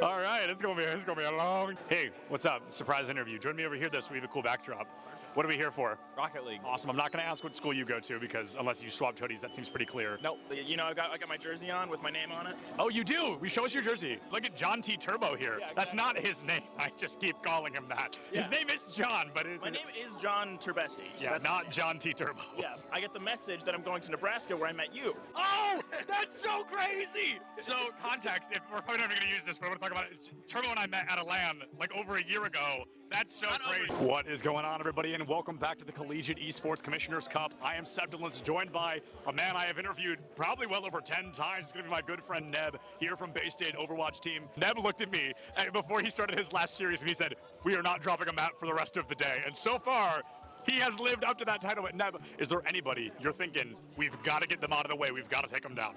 Speaker 6: All right, it's gonna be a long. Hey, what's up? Surprise interview. Join me over here this week. We have a cool backdrop. What are we here for?
Speaker 30: Rocket League.
Speaker 6: Awesome. I'm not going to ask what school you go to because unless you swapped hoodies, that seems pretty clear.
Speaker 30: No, you know I got my jersey on with my name on it.
Speaker 6: Oh, you do? Show us your jersey. Look at John T. Turbo here. Yeah, that's not his name. I just keep calling him that. Yeah. His name is John, but
Speaker 30: my name is John Turbesi.
Speaker 6: Yeah, that's not John T. Turbo.
Speaker 30: Yeah, I get the message that I'm going to Nebraska where I met you.
Speaker 6: Oh, that's so crazy. So context, if we're probably not going to use this, but I want to talk about it. Turbo and I met at a LAN like over a year ago. That's so great. What is going on, everybody, and welcome back to the Collegiate Esports Commissioners Cup. I am Seb Dillons, joined by a man I have interviewed probably well over 10 times. It's going to be my good friend Neb, here from Bay State Overwatch team. Neb looked at me before he started his last series, and he said, "We are not dropping a map for the rest of the day." And so far, he has lived up to that title. But Neb, is there anybody you're thinking, we've got to get them out of the way, we've got to take them down?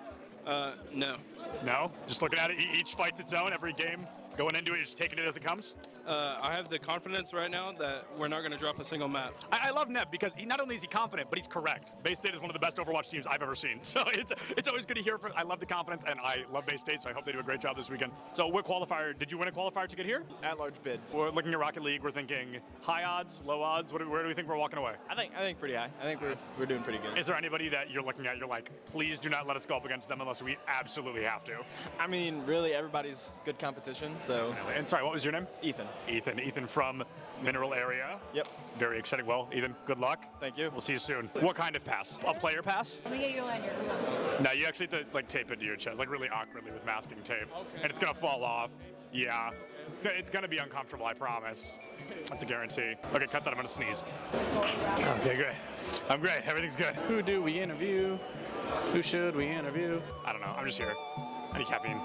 Speaker 11: No.
Speaker 6: No? Just looking at it, each fight's its own, every game? Going into it, just taking it as it comes?
Speaker 11: I have the confidence right now that we're not going to drop a single map.
Speaker 6: I love Neb because not only is he confident, but he's correct. Bay State is one of the best Overwatch teams I've ever seen. So it's always good to hear. I love the confidence, and I love Bay State, so I hope they do a great job this weekend. So what qualifier, did you win a qualifier to get here?
Speaker 30: At-large bid.
Speaker 6: We're looking at Rocket League, we're thinking high odds, low odds, where do we think we're walking away?
Speaker 30: I think pretty high. I think we're doing pretty good.
Speaker 6: Is there anybody that you're looking at, you're like, please do not let us go up against them unless we absolutely have to?
Speaker 30: I mean, really, everybody's good competition, so.
Speaker 6: And sorry, what was your name?
Speaker 30: Ethan.
Speaker 6: Ethan from Mineral area.
Speaker 30: Yep.
Speaker 6: Very exciting. Well, Ethan, good luck.
Speaker 30: Thank you.
Speaker 6: We'll see you soon. What kind of pass? A player pass?
Speaker 7: Let me get your lanyard.
Speaker 6: No, you actually have to like tape it to your chest, like really awkwardly with masking tape. Okay. And it's gonna fall off. Yeah. It's gonna be uncomfortable, I promise. That's a guarantee. Okay, cut that, I'm gonna sneeze. Okay, good. I'm great, everything's good.
Speaker 30: Who do we interview? Who should we interview?
Speaker 6: I don't know, I'm just here. I need caffeine.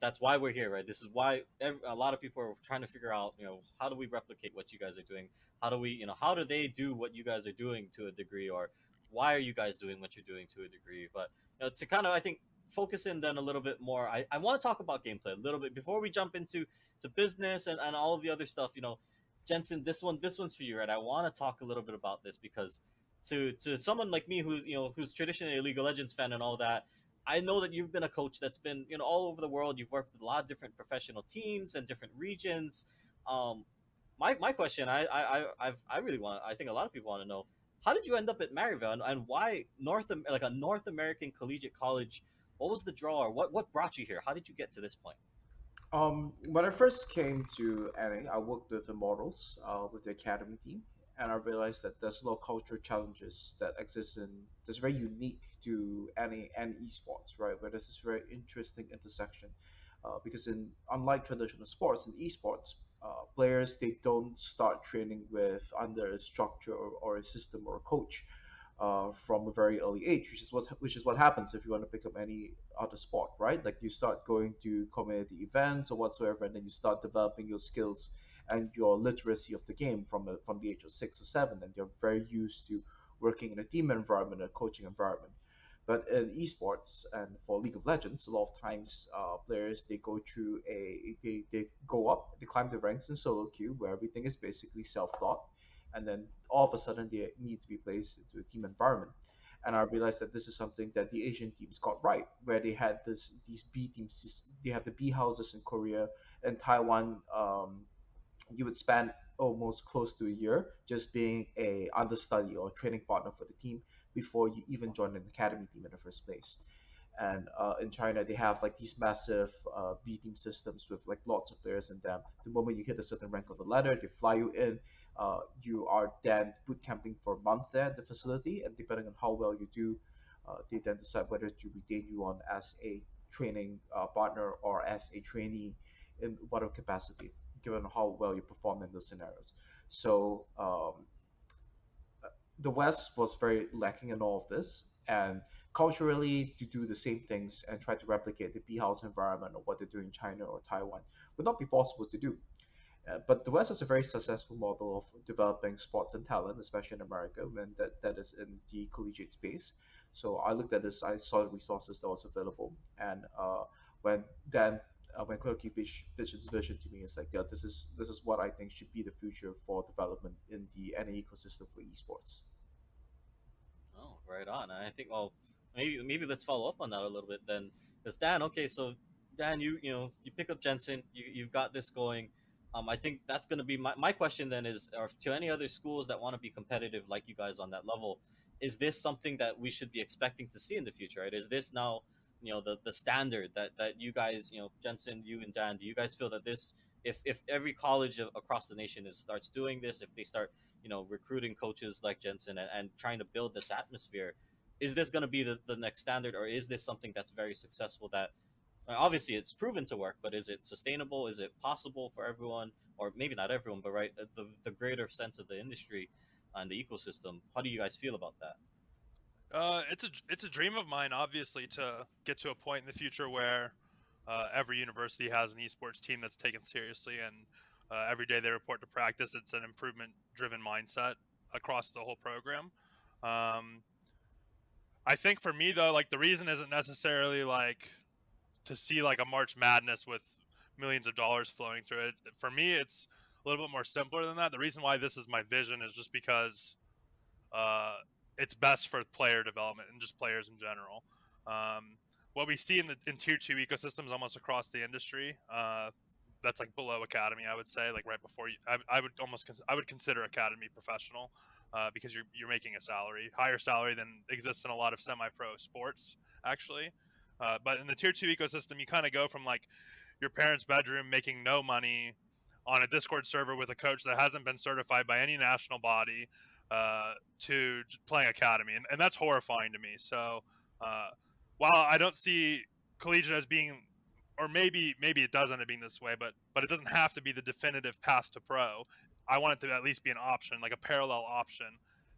Speaker 8: That's why we're here, right? This is why a lot of people are trying to figure out, how do we replicate what you guys are doing? How do we, how do they do what you guys are doing to a degree, or why are you guys doing what you're doing to a degree? But to kind of, I think, focus in then a little bit more. I want to talk about gameplay a little bit before we jump into business and all of the other stuff. Jensen, this one's for you, right? I want to talk a little bit about this because to someone like me who's traditionally a League of Legends fan and all that. I know that you've been a coach that's been, all over the world. You've worked with a lot of different professional teams and different regions. My question, I think a lot of people want to know, how did you end up at Maryville and why a North American collegiate college? What was the draw, or what brought you here? How did you get to this point?
Speaker 12: When I first came to NA, I worked with Immortals, with the academy team. And I realized that there's a lot of cultural challenges that exist that's very unique to any esports, right? Where there's this very interesting intersection, because unlike traditional sports, in esports, players, they don't start training under a structure or a system or a coach from a very early age, which is what happens if you want to pick up any other sport, right? Like you start going to community events or whatsoever, and then you start developing your skills and your literacy of the game from the age of 6 or 7, and you're very used to working in a team environment, a coaching environment. But in esports and for League of Legends, a lot of times players, they go through they go up, they climb the ranks in solo queue where everything is basically self-taught, and then all of a sudden they need to be placed into a team environment. And I realized that this is something that the Asian teams got right, where they had these B teams. They have the B houses in Korea and Taiwan. You would spend almost close to a year just being a understudy or training partner for the team before you even join an academy team in the first place. And in China, they have like these massive B team systems with like lots of players in them. The moment you hit a certain rank of the ladder, they fly you in. You are then boot camping for a month there at the facility, and depending on how well you do, they then decide whether to retain you on as a training partner or as a trainee in whatever capacity, given how well you perform in those scenarios. So the West was very lacking in all of this, and culturally to do the same things and try to replicate the B house environment or what they do in China or Taiwan would not be possible to do. But the West has a very successful model of developing sports and talent, especially in America, when that is in the collegiate space. So I looked at this, I saw the resources that was available, and when then when Clerky pitched his vision to me, it's like, yeah, this is what I think should be the future for development in the NA ecosystem for esports.
Speaker 8: Oh, right on. I think, well, maybe let's follow up on that a little bit then. Because Dan, okay, so Dan, you pick up Jensen, you've got this going. I think that's going to be my question then is, or to any other schools that want to be competitive like you guys on that level, is this something that we should be expecting to see in the future? Right? Is this now, the standard that you guys, Jensen, you and Dan, do you guys feel that this, if every college across the nation starts doing this, if they start recruiting coaches like Jensen and trying to build this atmosphere, is this going to be the next standard, or is this something that's very successful that obviously it's proven to work, but is it sustainable? Is it possible for everyone, or maybe not everyone, but right, the greater sense of the industry and the ecosystem? How do you guys feel about that?
Speaker 11: It's a dream of mine, obviously, to get to a point in the future where every university has an esports team that's taken seriously, and every day they report to practice. It's an improvement-driven mindset across the whole program. Um, I think for me though, like the reason isn't necessarily like to see like a March Madness with millions of dollars flowing through it. For me, it's a little bit more simpler than that. The reason why this is my vision is just because uh, it's best for player development and just players in general. What we see in tier two ecosystems almost across the industry, that's like below academy, I would say, like right before you, I would consider academy professional, because you're making a salary, higher salary than exists in a lot of semi-pro sports actually. But in the tier two ecosystem, you kind of go from like your parents' bedroom making no money on a Discord server with a coach that hasn't been certified by any national body, to playing academy, and that's horrifying to me. So uh, while I don't see collegiate as being, or maybe it does end up being this way, but it doesn't have to be the definitive path to pro. I want it to at least be an option, like a parallel option,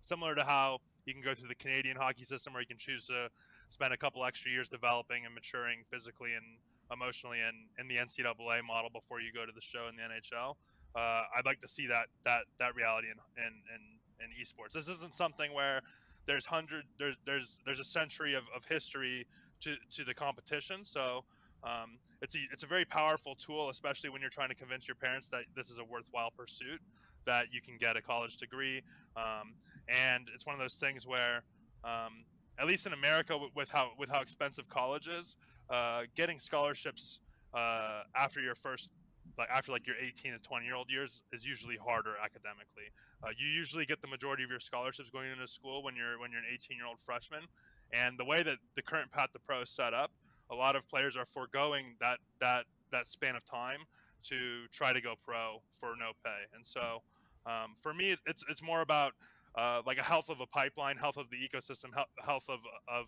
Speaker 11: similar to how you can go through the Canadian hockey system, where you can choose to spend a couple extra years developing and maturing physically and emotionally in the NCAA model before you go to the show in the NHL. I'd like to see that reality in esports. This isn't something where there's a century of history to the competition. So it's a very powerful tool, especially when you're trying to convince your parents that this is a worthwhile pursuit, that you can get a college degree, and it's one of those things where, at least in America, with how expensive college is, getting scholarships after your first, like after like your 18 to 20-year-old years is usually harder academically. You usually get the majority of your scholarships going into school when you're an 18-year-old freshman, and the way that the current path to pro is set up, a lot of players are foregoing that span of time to try to go pro for no pay. And so for me, it's more about like a health of a pipeline, health of the ecosystem, health of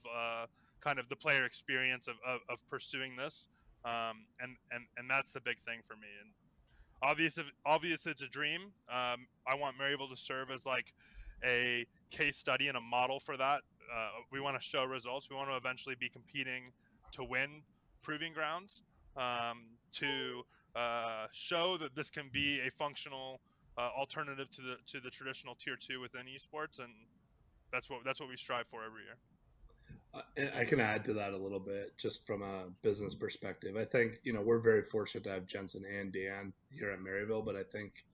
Speaker 11: kind of the player experience of pursuing this, and that's the big thing for me. And obvious it's a dream. I want Maryville to serve as like a case study and a model for that. We want to show results. We want to eventually be competing to win proving grounds, to show that this can be a functional alternative to the traditional tier two within esports, and that's what we strive for every year.
Speaker 9: And I can add to that a little bit, just from a business perspective. I think, we're very fortunate to have Jensen and Dan here at Maryville, but I think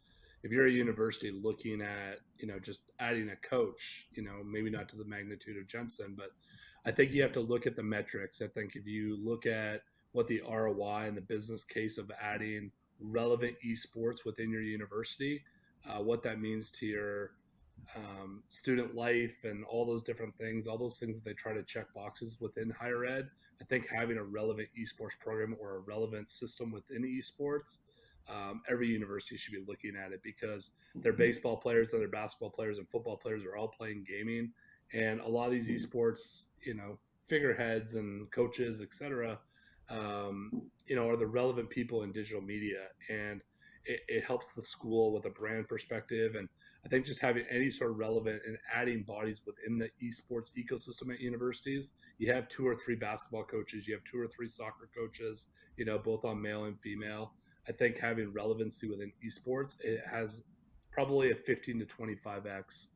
Speaker 9: if you're a university looking at, just adding a coach, maybe not to the magnitude of Jensen, but I think you have to look at the metrics. I think if you look at what the ROI and the business case of adding relevant esports within your university, what that means to your student life and all those different things, all those things that they try to check boxes within higher ed. I think having a relevant esports program or a relevant system within esports, every university should be looking at it, because their baseball players and their basketball players and football players are all playing gaming. And a lot of these esports, figureheads and coaches, etc., are the relevant people in digital media. And it helps the school with a brand perspective. And I think just having any sort of relevant and adding bodies within the esports ecosystem at universities, you have 2 or 3 basketball coaches, you have 2 or 3 soccer coaches, both on male and female. I think having relevancy within esports, it has probably a 15 to 25x,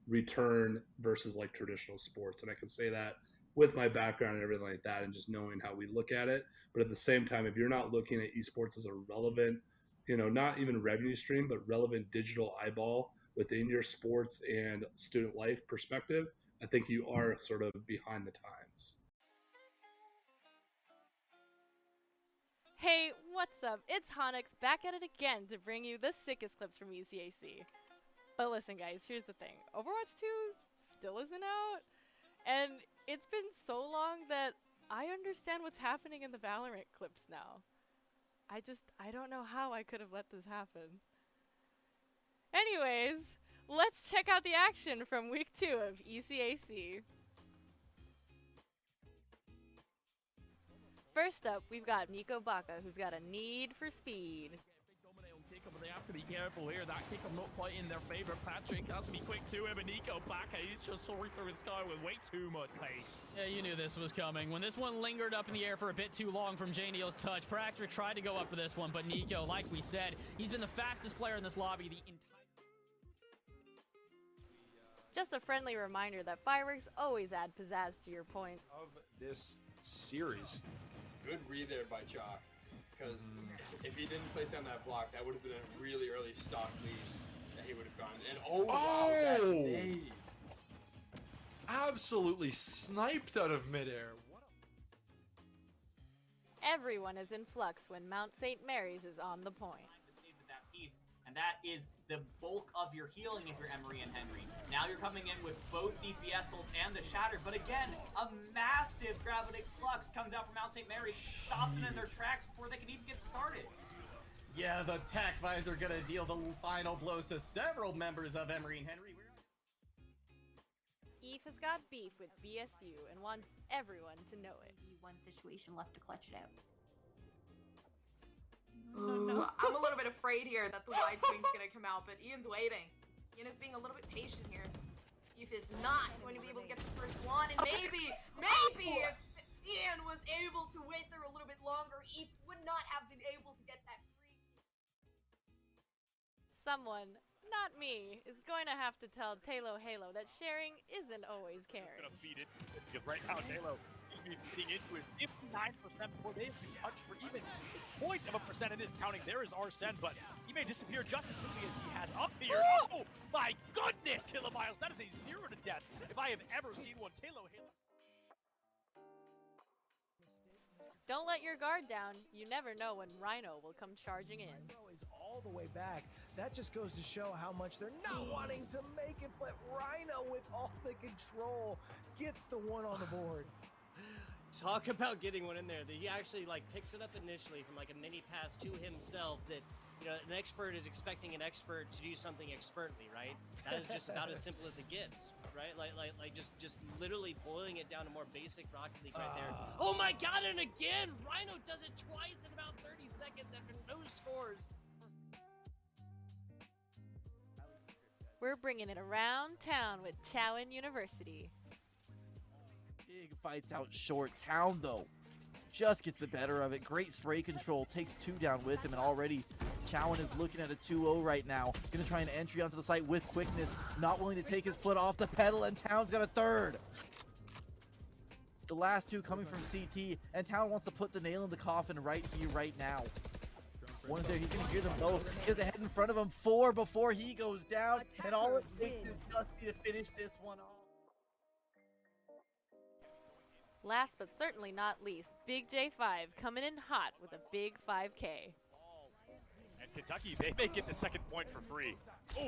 Speaker 9: return versus like traditional sports. And I can say that with my background and everything like that, and just knowing how we look at it. But at the same time, if you're not looking at esports as a relevant, not even revenue stream, but relevant digital eyeball within your sports and student life perspective, I think you are sort of behind the times.
Speaker 10: Hey, what's up? It's Honix back at it again to bring you the sickest clips from ECAC. But listen guys, here's the thing. Overwatch 2 still isn't out, and it's been so long that I understand what's happening in the VALORANT clips now. I don't know how I could have let this happen. Anyways, let's check out the action from week 2 of ECAC. First up, we've got Nico Baca, who's got a need for speed.
Speaker 5: But they have to be careful here. That kick not quite in their favor. Patrick has to be quick to him, and Nico Baca, he's just soaring through the sky with way too much pace. Yeah, you knew this was coming. When this one lingered up in the air for a bit too long from J-Neil's touch, Patrick tried to go up for this one, but Nico, like we said, he's been the fastest player in this lobby the entire...
Speaker 10: Just a friendly reminder that fireworks always add pizzazz to your points.
Speaker 13: Of this series, good read there by Chalk. Because if he didn't place down that block, that would have been a really early stock lead that he would have gotten. And wow, that nade.
Speaker 32: Absolutely sniped out of midair.
Speaker 10: Everyone is in flux when Mount St. Mary's is on the point.
Speaker 14: That piece, and that is the bulk of your healing if you're Emery and Henry. Now you're coming in with both DPS ult and the Shatter, but again, a massive gravitic flux comes out from Mount St. Mary, stops it in their tracks before they can even get started.
Speaker 27: Yeah, the tac visor gonna deal the final blows to several members of Emery and Henry.
Speaker 10: Eve has got beef with BSU and wants everyone to know it.
Speaker 15: One situation left to clutch it out.
Speaker 10: No.
Speaker 16: I'm a little bit afraid here that the wide swing's gonna come out, but Ian's waiting. Ian is being a little bit patient here. Eve is not going to be able to get the first one, and maybe if Ian was able to wait there a little bit longer, Eve would not have been able to get that free.
Speaker 10: Someone, not me, is going to have to tell Talo Halo that sharing isn't always caring.
Speaker 3: Gonna feed it, because right now Talo is feeding into it 59% before they have been touched for even 0.1% in this counting. There is Arsene, but he may disappear just as quickly as he has up here. Oh my goodness, Kilomiles, that is a 0 to death if I have ever seen one. Talo Halo.
Speaker 10: Don't let your guard down. You never know when Rhino will come charging in.
Speaker 17: Is all the way back. That just goes to show how much they're not wanting to make it, but Rhino with all the control gets the one on the board.
Speaker 2: Talk about getting one in there. That he actually picks it up initially from a mini pass to himself. That an expert is expecting an expert to do something expertly, right? That is just about as simple as it gets, right? Just literally boiling it down to more basic Rocket League right there. Oh my God! And again, Rhino does it twice in about 30 seconds after no scores.
Speaker 10: We're bringing it around town with Chowan University.
Speaker 18: Big fights out short. Town, though, just gets the better of it. Great spray control. Takes 2 down with him, and already Chowan is looking at a 2-0 right now. Gonna try an entry onto the site with quickness. Not willing to take his foot off the pedal, and Town's got a 3rd. The last 2 coming from CT, and Town wants to put the nail in the coffin right here, right now. One's there, he's gonna hear them both. He has a head in front of him, 4 before he goes down, and all it takes is just to finish this one off.
Speaker 10: Last but certainly not least, Big J5 coming in hot with a big 5K.
Speaker 3: And Kentucky, they may get the 2nd point for free.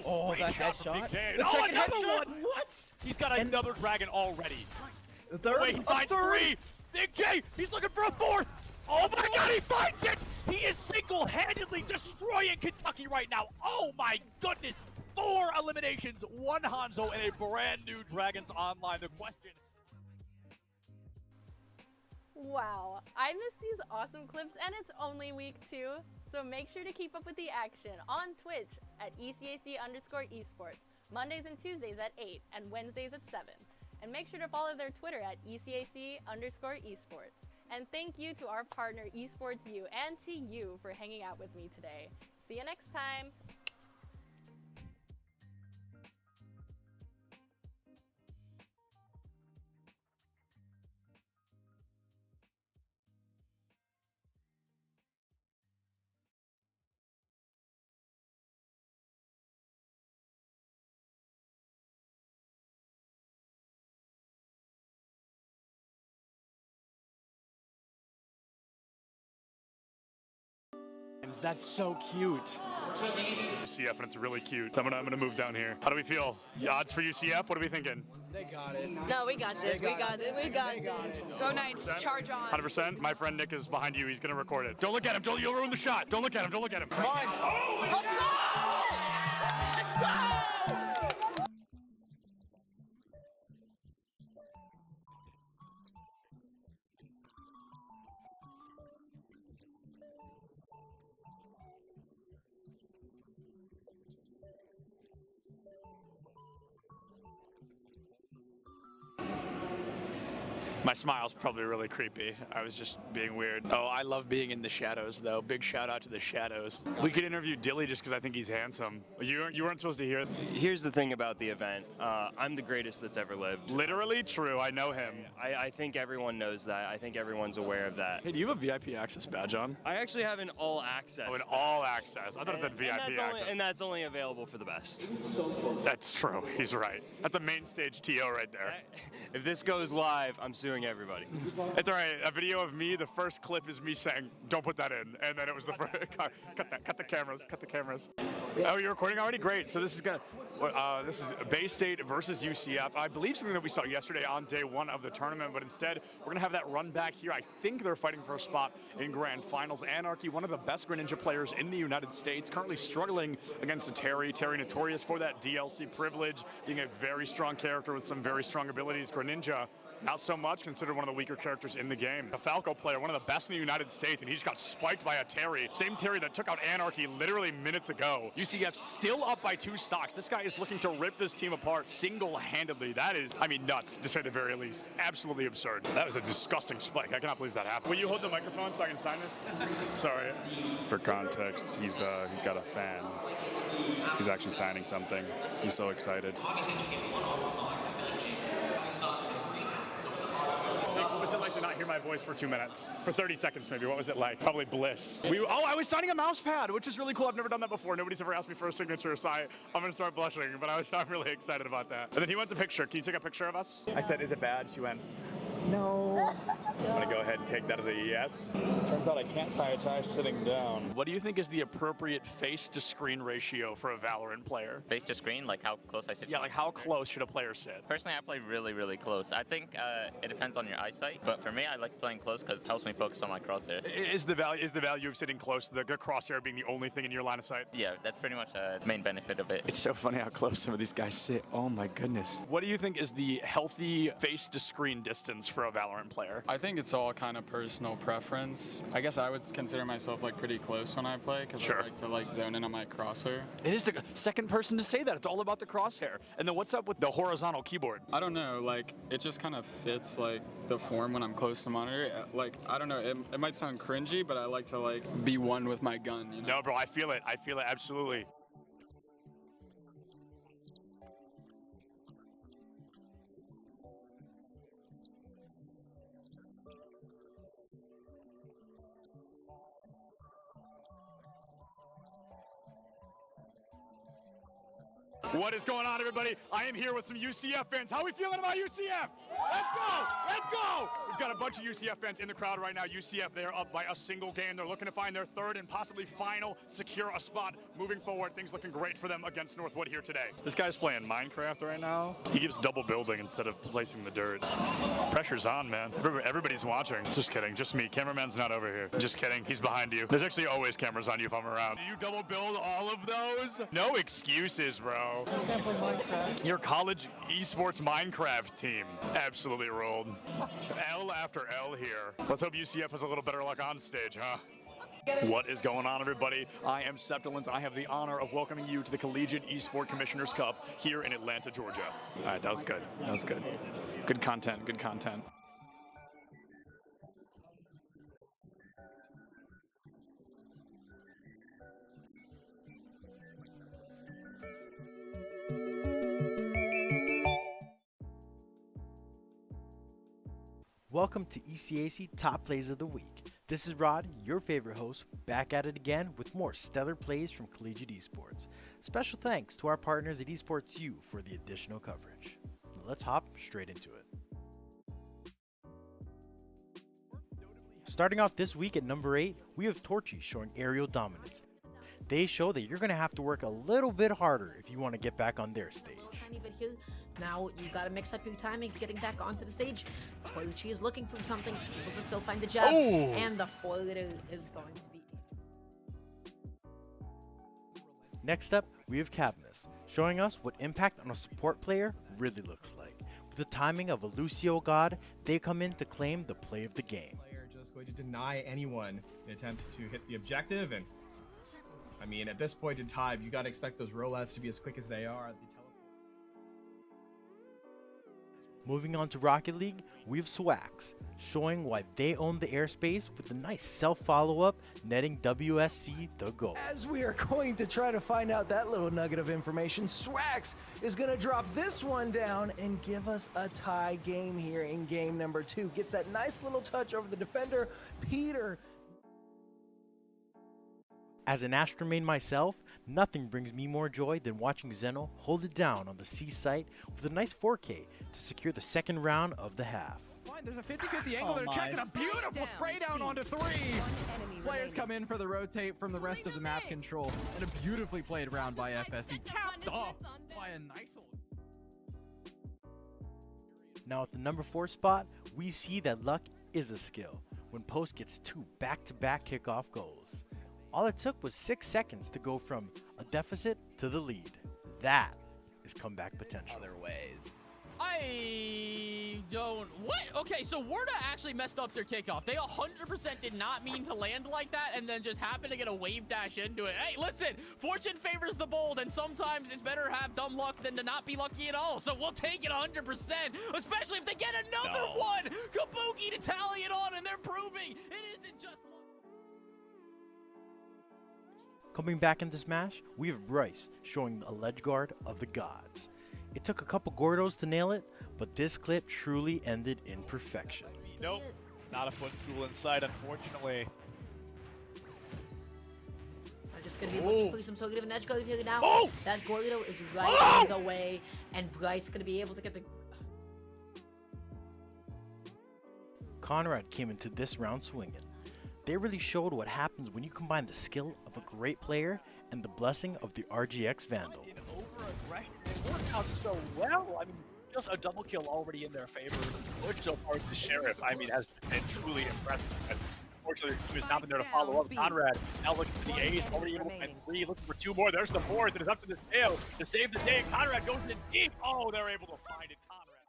Speaker 29: Oh, that headshot? The second headshot? What?
Speaker 3: He's got another dragon already.
Speaker 29: The 3rd?
Speaker 3: Wait, he finds 3! Big J, he's looking for a 4th! Oh my God, he finds it! He is single-handedly destroying Kentucky right now. Oh my goodness! 4 eliminations, 1 Hanzo, and a brand new Dragons Online. The question...
Speaker 10: Wow, I miss these awesome clips and it's only week 2, so make sure to keep up with the action on Twitch at ECAC_esports, Mondays and Tuesdays at 8 and Wednesdays at 7. And make sure to follow their Twitter at ECAC_esports. And thank you to our partner Esports U and to you for hanging out with me today. See you next time!
Speaker 3: That's so cute.
Speaker 6: UCF, and it's really cute. So I'm gonna move down here. How do we feel? The odds for UCF? What are we thinking?
Speaker 30: They got it.
Speaker 7: No, we got this. We got it. We got it.
Speaker 16: Go Knights, charge on.
Speaker 6: 100%. My friend Nick is behind you. He's gonna record it. Don't look at him. You'll ruin the shot. Don't look at him. Don't look at him.
Speaker 30: Come on.
Speaker 6: Oh,
Speaker 30: let's go! Let's go!
Speaker 6: My smile's probably really creepy. I was just being weird.
Speaker 3: Oh, I love being in the shadows, though. Big shout out to the shadows.
Speaker 6: We could interview Dilly just because I think he's handsome. You weren't supposed to hear.
Speaker 1: Here's the thing about the event. I'm the greatest that's ever lived.
Speaker 6: Literally true. I know him.
Speaker 1: I think everyone knows that. I think everyone's aware of that.
Speaker 6: Hey, do you have a VIP access badge on?
Speaker 1: I actually have an all access.
Speaker 6: Oh, an all access. I thought it said VIP access.
Speaker 1: And that's only available for the best.
Speaker 6: That's true. He's right. That's a main stage TO right there.
Speaker 1: If this goes live, I'm suing everybody.
Speaker 6: It's all right. A video of me. The first clip is me saying, "Don't put that in," and then it was the first. Cut the cameras. Cut the cameras. Oh, you're recording already? Great. So this is this is Bay State versus UCF. I believe something that we saw yesterday on day 1 of the tournament, but instead we're gonna have that run back here. I think they're fighting for a spot in Grand Finals. Anarchy, one of the best Greninja players in the United States, currently struggling against a Terry. Terry notorious for that DLC privilege, being a very strong character with some very strong abilities. Greninja, not so much, considered one of the weaker characters in the game. A Falco player, one of the best in the United States, and he just got spiked by a Terry. Same Terry that took out Anarchy literally minutes ago. UCF still up by 2 stocks. This guy is looking to rip this team apart single-handedly. That is, I mean, nuts, to say the very least. Absolutely absurd. That was a disgusting spike. I cannot believe that happened. Will you hold the microphone so I can sign this? Sorry.
Speaker 4: For context, he's got a fan. He's actually signing something. He's so excited.
Speaker 6: What was it like to not hear my voice for 2 minutes? For 30 seconds, maybe. What was it like? Probably bliss. I was signing a mouse pad, which is really cool. I've never done that before. Nobody's ever asked me for a signature, so I'm going to start blushing, but I'm really excited about that. And then he wants a picture. Can you take a picture of us? I said, is it bad? She went, no. I'm going to go ahead and take that as a yes.
Speaker 4: Turns out I can't tie a tie sitting down.
Speaker 6: What do you think is the appropriate face-to-screen ratio for a Valorant player?
Speaker 19: Face to screen, like how close I sit?
Speaker 6: Yeah, like how close should a player sit?
Speaker 19: Personally, I play really, really close. I think it depends on your eyesight, but for me, I like playing close because it helps me focus on my crosshair.
Speaker 6: Is the value of sitting close, the crosshair being the only thing in your line of sight?
Speaker 19: Yeah, that's pretty much the main benefit of it.
Speaker 6: It's so funny how close some of these guys sit. Oh my goodness. What do you think is the healthy face-to-screen distance for a Valorant player?
Speaker 20: I think it's all kind of personal preference. I guess I would consider myself like pretty close when I play because I like to zone in on my crosshair.
Speaker 6: It is the second person to say that. It's all about the crosshair. And then what's up with the horizontal keyboard?
Speaker 20: I don't know, like it just kind of fits like the form when I'm close to monitor. Like I don't know, it might sound cringy, but I like to like be one with my gun, you know?
Speaker 6: No, bro, I feel it. I feel it absolutely. What is going on, everybody? I am here with some UCF fans. How are we feeling about UCF? Let's go! Let's go! We've got a bunch of UCF fans in the crowd right now. UCF, they're up by a single game. They're looking to find their third and possibly final, secure a spot moving forward. Things looking great for them against Northwood here today. This guy's playing Minecraft right now. He keeps double building instead of placing the dirt. Pressure's on, man. Everybody's watching. Just kidding. Just me. Cameraman's not over here. Just kidding. He's behind you. There's actually always cameras on you if I'm around. Do you double build all of those? No excuses, bro.
Speaker 30: I can't play Minecraft.
Speaker 6: Your college esports Minecraft team absolutely rolled. L after L here. Let's hope UCF has a little better luck on stage, huh? What is going on, everybody? I am Septilence. I have the honor of welcoming you to the Collegiate Esport Commissioners Cup here in Atlanta, Georgia. All right, that was good. That was good. Good content, good content.
Speaker 8: Welcome to ECAC Top Plays of the Week. This is Rod, your favorite host, back at it again with more stellar plays from Collegiate Esports. Special thanks to our partners at Esports U for the additional coverage. Let's hop straight into it. Starting off this week at number 8, we have Torchy showing aerial dominance. They show that you're going to have to work a little bit harder if you want to get back on their stage.
Speaker 9: Tiny bit here. Now you gotta mix up your timings getting back onto the stage. Toilucci is looking for something, able to still find the jab, and the foiler is going to be.
Speaker 8: Next up, we have Cadmus, showing us what impact on a support player really looks like. With the timing of a Lucio God, they come in to claim the play of the game.
Speaker 11: Player just going to deny anyone an attempt to hit the objective, and I mean, at this point in time, you gotta expect those rollouts to be as quick as they are.
Speaker 8: Moving on to Rocket League, we have Swax, showing why they own the airspace with a nice self-follow-up, netting WSC the goal.
Speaker 17: As we are going to try to find out that little nugget of information, Swax is going to drop this one down and give us a tie game here in game number 2. Gets that nice little touch over the defender, Peter.
Speaker 8: As an Astra main myself, nothing brings me more joy than watching Zeno hold it down on the C site with a nice 4K to secure the second round of the half.
Speaker 12: Fine, there's a 50-50 angle. They're checking a beautiful spray down onto 3. Players come in for the rotate from the rest of the map control, and a beautifully played round by FSE, capped off by a nice old.
Speaker 8: Now at the number 4 spot, we see that luck is a skill when Post gets 2 back-to-back kickoff goals. All it took was 6 seconds to go from a deficit to the lead. That is comeback potential.
Speaker 29: Other ways.
Speaker 5: I don't... What? Okay, so Warda actually messed up their kickoff. They 100% did not mean to land like that and then just happened to get a wave dash into it. Hey, listen, fortune favors the bold, and sometimes it's better to have dumb luck than to not be lucky at all. So we'll take it 100%, especially if they get another one. Kabuki to tally it on, and they're proving it isn't just luck.
Speaker 8: Coming back into Smash, we have Bryce showing a ledge guard of the gods. It took a couple Gordos to nail it, but this clip truly ended in perfection.
Speaker 3: Nope, not a footstool in sight, unfortunately.
Speaker 9: I'm just gonna be looking for some sort of an edge guard here now. That Gordo is right in the way, and Bryce gonna be able to get the...
Speaker 8: Conrad came into this round swinging. They really showed what happens when you combine the skill of a great player and the blessing of the RGX Vandal.
Speaker 3: Over-aggression, it worked out so well. I mean, just a double kill already in their favor, which so far the Sheriff, I mean, has been truly impressive. Unfortunately, he has not been there to follow up. Conrad now looking for the ace, already able to find 3, looking for 2 more. There's the 4th, and it's up to the tail to save the day. Conrad goes in deep. Oh, they're able to find it, Conrad.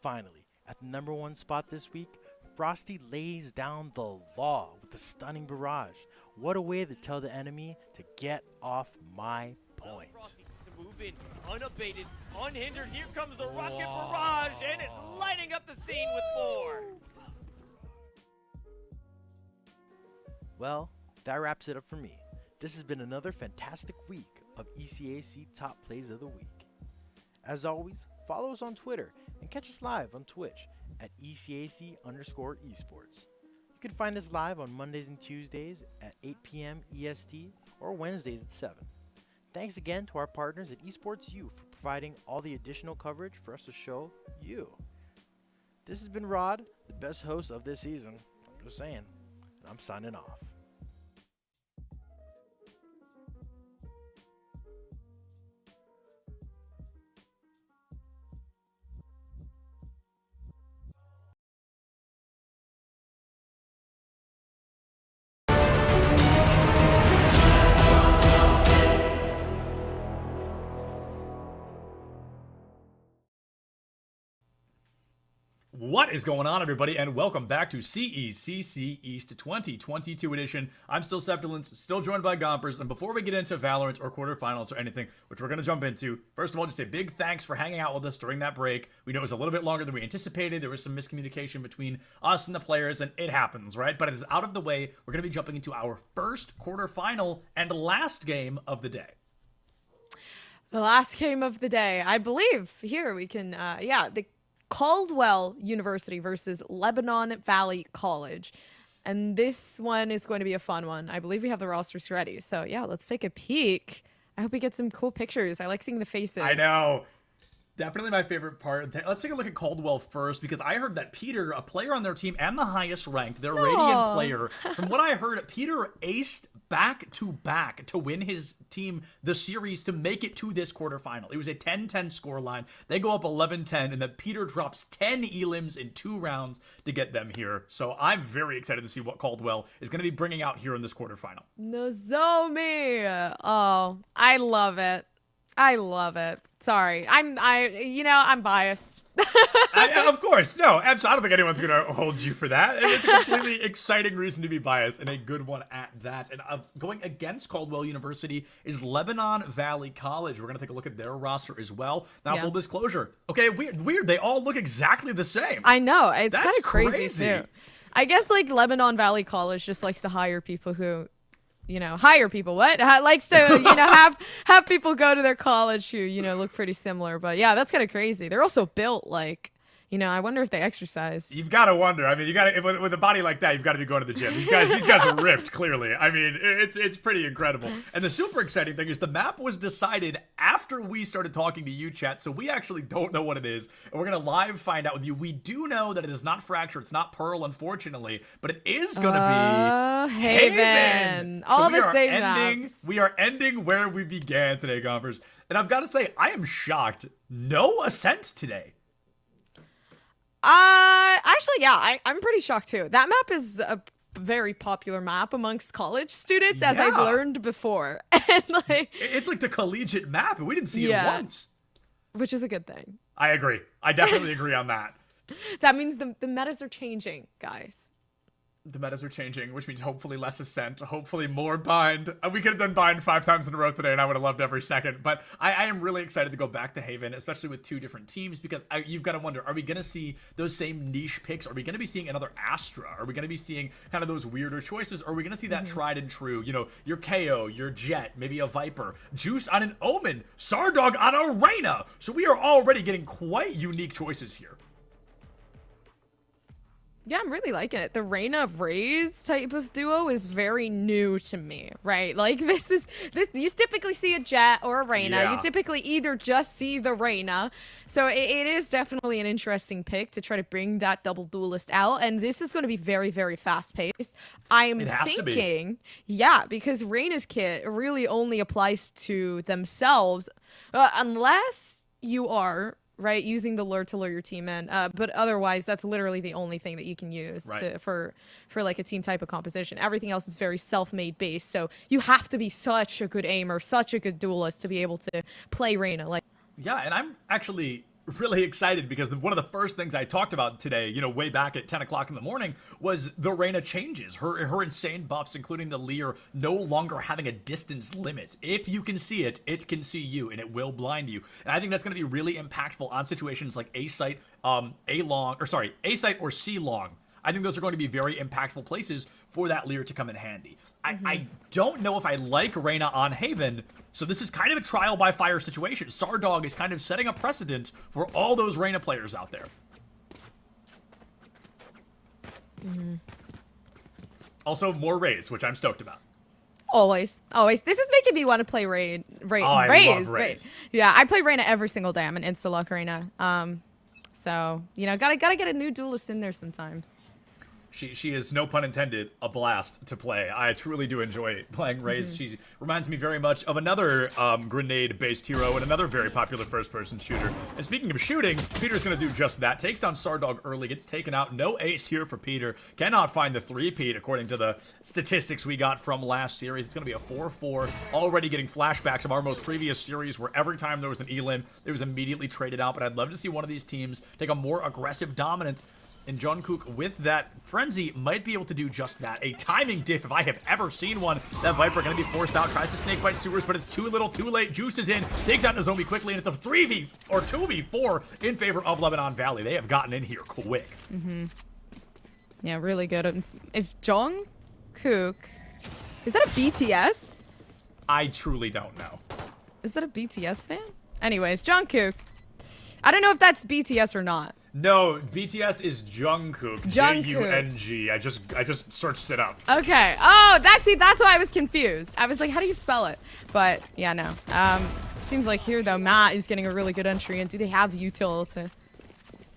Speaker 8: Finally, at the number 1 spot this week, Frosty lays down the law with a stunning barrage. What a way to tell the enemy to get off my point.
Speaker 2: Frosty to move in, unabated, unhindered. Here comes the rocket barrage, and it's lighting up the scene with 4.
Speaker 8: Well, that wraps it up for me. This has been another fantastic week of ECAC Top Plays of the Week. As always, follow us on Twitter and catch us live on Twitch at ECAC_esports. You can find us live on Mondays and Tuesdays at 8 p.m. EST or Wednesdays at 7. Thanks again to our partners at Esports U for providing all the additional coverage for us to show you. This has been Rod, the best host of this season. I'm just saying, and I'm signing off.
Speaker 13: What is going on, everybody, and welcome back to CECC East 2022 edition. I'm still Septilence, still joined by Gompers, and before we get into Valorant or quarterfinals or anything, which we're going to jump into, first of all, just a big thanks for hanging out with us during that break. We know it was a little bit longer than we anticipated. There was some miscommunication between us and the players, and it happens, right? But it is out of the way. We're going to be jumping into our first quarterfinal and last game of the day.
Speaker 14: The last game of the day, I believe. Here we can, the Caldwell University versus Lebanon Valley College. And this one is going to be a fun one. I believe we have the rosters ready. So yeah, let's take a peek. I hope we get some cool pictures. I like seeing the faces.
Speaker 13: I know. Definitely my favorite part. Let's take a look at Caldwell first, because I heard that Peter, a player on their team and the highest ranked, their Radiant player, from what I heard, Peter aced back-to-back to win his team the series to make it to this quarterfinal. It was a 10-10 scoreline. They go up 11-10, and then Peter drops 10 elims in 2 rounds to get them here. So I'm very excited to see what Caldwell is going to be bringing out here in this quarterfinal.
Speaker 14: Nozomi! Oh, I love it. I love it. Sorry. I'm biased.
Speaker 13: Of course. No, absolutely. I don't think anyone's going to hold you for that. And it's a completely exciting reason to be biased, and a good one at that. And going against Caldwell University is Lebanon Valley College. We're going to take a look at their roster as well. Now, full disclosure. Okay, weird. They all look exactly the same.
Speaker 14: I know. It's kind of crazy, too. I guess, Lebanon Valley College just likes to hire people who... hire people. Likes to, have people go to their college who, look pretty similar. But yeah, that's kind of crazy. They're also built I wonder if they exercise.
Speaker 13: You've got to wonder. I mean, you got to, with a body like that, you've got to be going to the gym. These guys are ripped, clearly. I mean, it's pretty incredible. And the super exciting thing is the map was decided after we started talking to you, chat. So we actually don't know what it is. And we're going to live find out with you. We do know that it is not Fracture. It's not Pearl, unfortunately. But it is going to be
Speaker 14: Haven. All the same maps.
Speaker 13: We are ending where we began today, Gompers. And I've got to say, I am shocked. No Ascent today.
Speaker 14: Actually, yeah, I'm pretty shocked too. That map is a very popular map amongst college students, as I've learned before. And
Speaker 13: it's like the collegiate map, and we didn't see it once.
Speaker 14: Which is a good thing.
Speaker 13: I agree. I definitely agree on that.
Speaker 14: That means the metas are changing, guys.
Speaker 13: The metas are changing, which means hopefully less Ascent, hopefully more Bind. We could have done Bind 5 times in a row today, and I would have loved every second. But I am really excited to go back to Haven, especially with 2 different teams, because you've got to wonder, are we going to see those same niche picks? Are we going to be seeing another Astra? Are we going to be seeing kind of those weirder choices? Or are we going to see that tried and true, your KO, your Jet, maybe a Viper, Juice on an Omen, Sardog on a Reyna? So we are already getting quite unique choices here.
Speaker 14: Yeah, I'm really liking it. The Reyna Raze type of duo is very new to me, right? This you typically see a Jet or a Reyna.
Speaker 13: Yeah.
Speaker 14: You typically either just see the Reyna. So it is definitely an interesting pick to try to bring that double duelist out. And this is going to be very, very fast paced. I'm thinking, because Reyna's kit really only applies to themselves, unless you are using the lure to lure your team in, but otherwise that's literally the only thing that you can use for a team type of composition. Everything else is very self-made based, so you have to be such a good aimer, such a good duelist to be able to play Reyna.
Speaker 13: Yeah, and I'm actually really excited because one of the first things I talked about today, way back at 10 o'clock in the morning, was the Reyna changes. Her insane buffs, including the Leer no longer having a distance limit. If you can see it, it can see you, and it will blind you. And I think that's going to be really impactful on situations like A-Site, A-Site or C-Long. I think those are going to be very impactful places for that Leer to come in handy. I don't know if I like Reyna on Haven, so this is kind of a trial by fire situation. Sardog is kind of setting a precedent for all those Reyna players out there. Also, more Raze, which I'm stoked about.
Speaker 14: Always. This is making me want to play Raze.
Speaker 13: I love Raze.
Speaker 14: Yeah, I play Reyna every single day. I'm an insta-luck Reyna. So, gotta get a new duelist in there sometimes.
Speaker 13: She is, no pun intended, a blast to play. I truly do enjoy playing Raze. She reminds me very much of another grenade-based hero and another very popular first-person shooter. And speaking of shooting, Peter's going to do just that. Takes down Sardog early, gets taken out. No ace here for Peter. Cannot find the 3-peat according to the statistics we got from last series. It's going to be a 4-4. Already getting flashbacks of our most previous series where every time there was an elim, it was immediately traded out. But I'd love to see one of these teams take a more aggressive dominance. And Jungkook, with that frenzy, might be able to do just that. A timing diff, if I have ever seen one. That Viper going to be forced out, tries to snakebite sewers, but it's too little, too late. Juice is in, takes out Nozomi quickly, and it's a 3v or 2v4 in favor of Lebanon Valley. They have gotten in here quick.
Speaker 14: Yeah, really good. If Jungkook, is that a BTS?
Speaker 13: I truly don't know.
Speaker 14: Is that a BTS fan? Anyways, Jungkook. I don't know if that's BTS or not.
Speaker 13: No, BTS is Jungkook. J-U-N-G. I just searched it up.
Speaker 14: Okay. Oh, that's why I was confused. I was like, how do you spell it? But yeah, no. Seems like here though, Matt is getting a really good entry, and do they have util to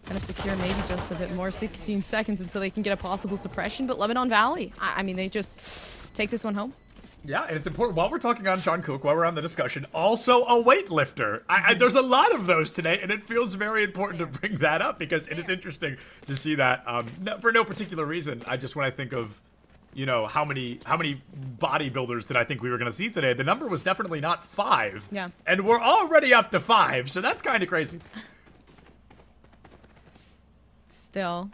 Speaker 14: kind of secure maybe just a bit more? 16 seconds until they can get a possible suppression, but Lebanon Valley, I mean, they just take this one home.
Speaker 13: Yeah, and it's important, while we're talking on Jungkook, while we're on the discussion, also a weightlifter. There's a lot of those today, and it feels very important to bring that up because it is interesting to see that for no particular reason. When I think of, you know, how many bodybuilders did I think we were going to see today, the number was definitely not 5.
Speaker 14: Yeah.
Speaker 13: And we're already up to 5, so that's kind of crazy.
Speaker 14: Still.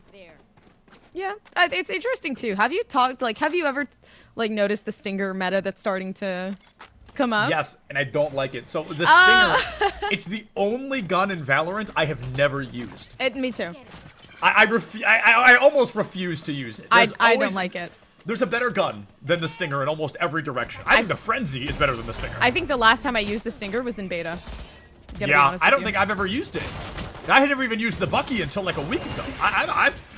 Speaker 14: Yeah, it's interesting too. Have you ever noticed the Stinger meta that's starting to come up?
Speaker 13: Yes, and I don't like it. So the Stinger, it's the only gun in Valorant I have never used.
Speaker 14: Me too.
Speaker 13: I almost refuse to use it.
Speaker 14: I don't like it.
Speaker 13: There's a better gun than the Stinger in almost every direction. I think the Frenzy is better than the Stinger.
Speaker 14: I think the last time I used the Stinger was in beta.
Speaker 13: Yeah, I don't think I've ever used it. I had never even used the Bucky until like a week ago.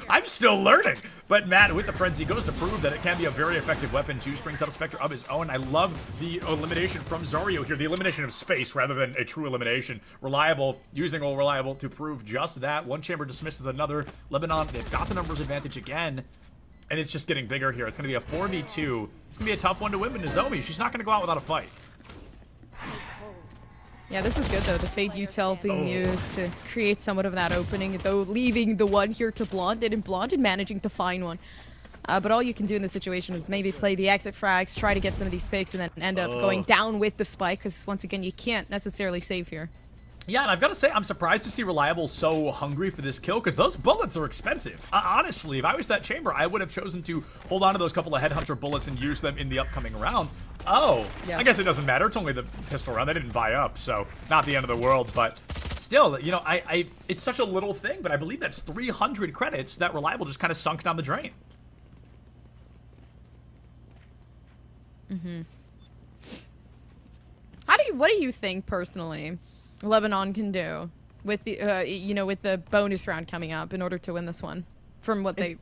Speaker 13: I'm still learning. But Matt, with the Frenzy, goes to prove that it can be a very effective weapon. Juice brings out a Spectre of his own. I love the elimination from Zario here. The elimination of space rather than a true elimination. Reliable, using all Reliable to prove just that. One chamber dismisses another. Lebanon, they've got the numbers advantage again. And it's just getting bigger here. It's going to be a 4v2. It's going to be a tough one to win, but Nozomi, she's not going to go out without a fight.
Speaker 14: Yeah, this is good though. The Fade util being used to create somewhat of that opening, though leaving the one here to Blonded, and Blonded managing to find one. But all you can do in this situation is maybe play the exit frags, try to get some of these picks, and then end up going down with the spike, because once again, you can't necessarily save here.
Speaker 13: Yeah, and I've got to say, I'm surprised to see Reliable so hungry for this kill, because those bullets are expensive. Honestly, if I was that chamber, I would have chosen to hold on to those couple of Headhunter bullets and use them in the upcoming rounds. Oh, yeah. I guess it doesn't matter. It's only the pistol round. They didn't buy up, so not the end of the world. But still, you know, it's such a little thing, but I believe that's 300 credits that Reliable just kind of sunk down the drain.
Speaker 14: What do you think personally Lebanon can do with the with the bonus round coming up in order to win this one from what they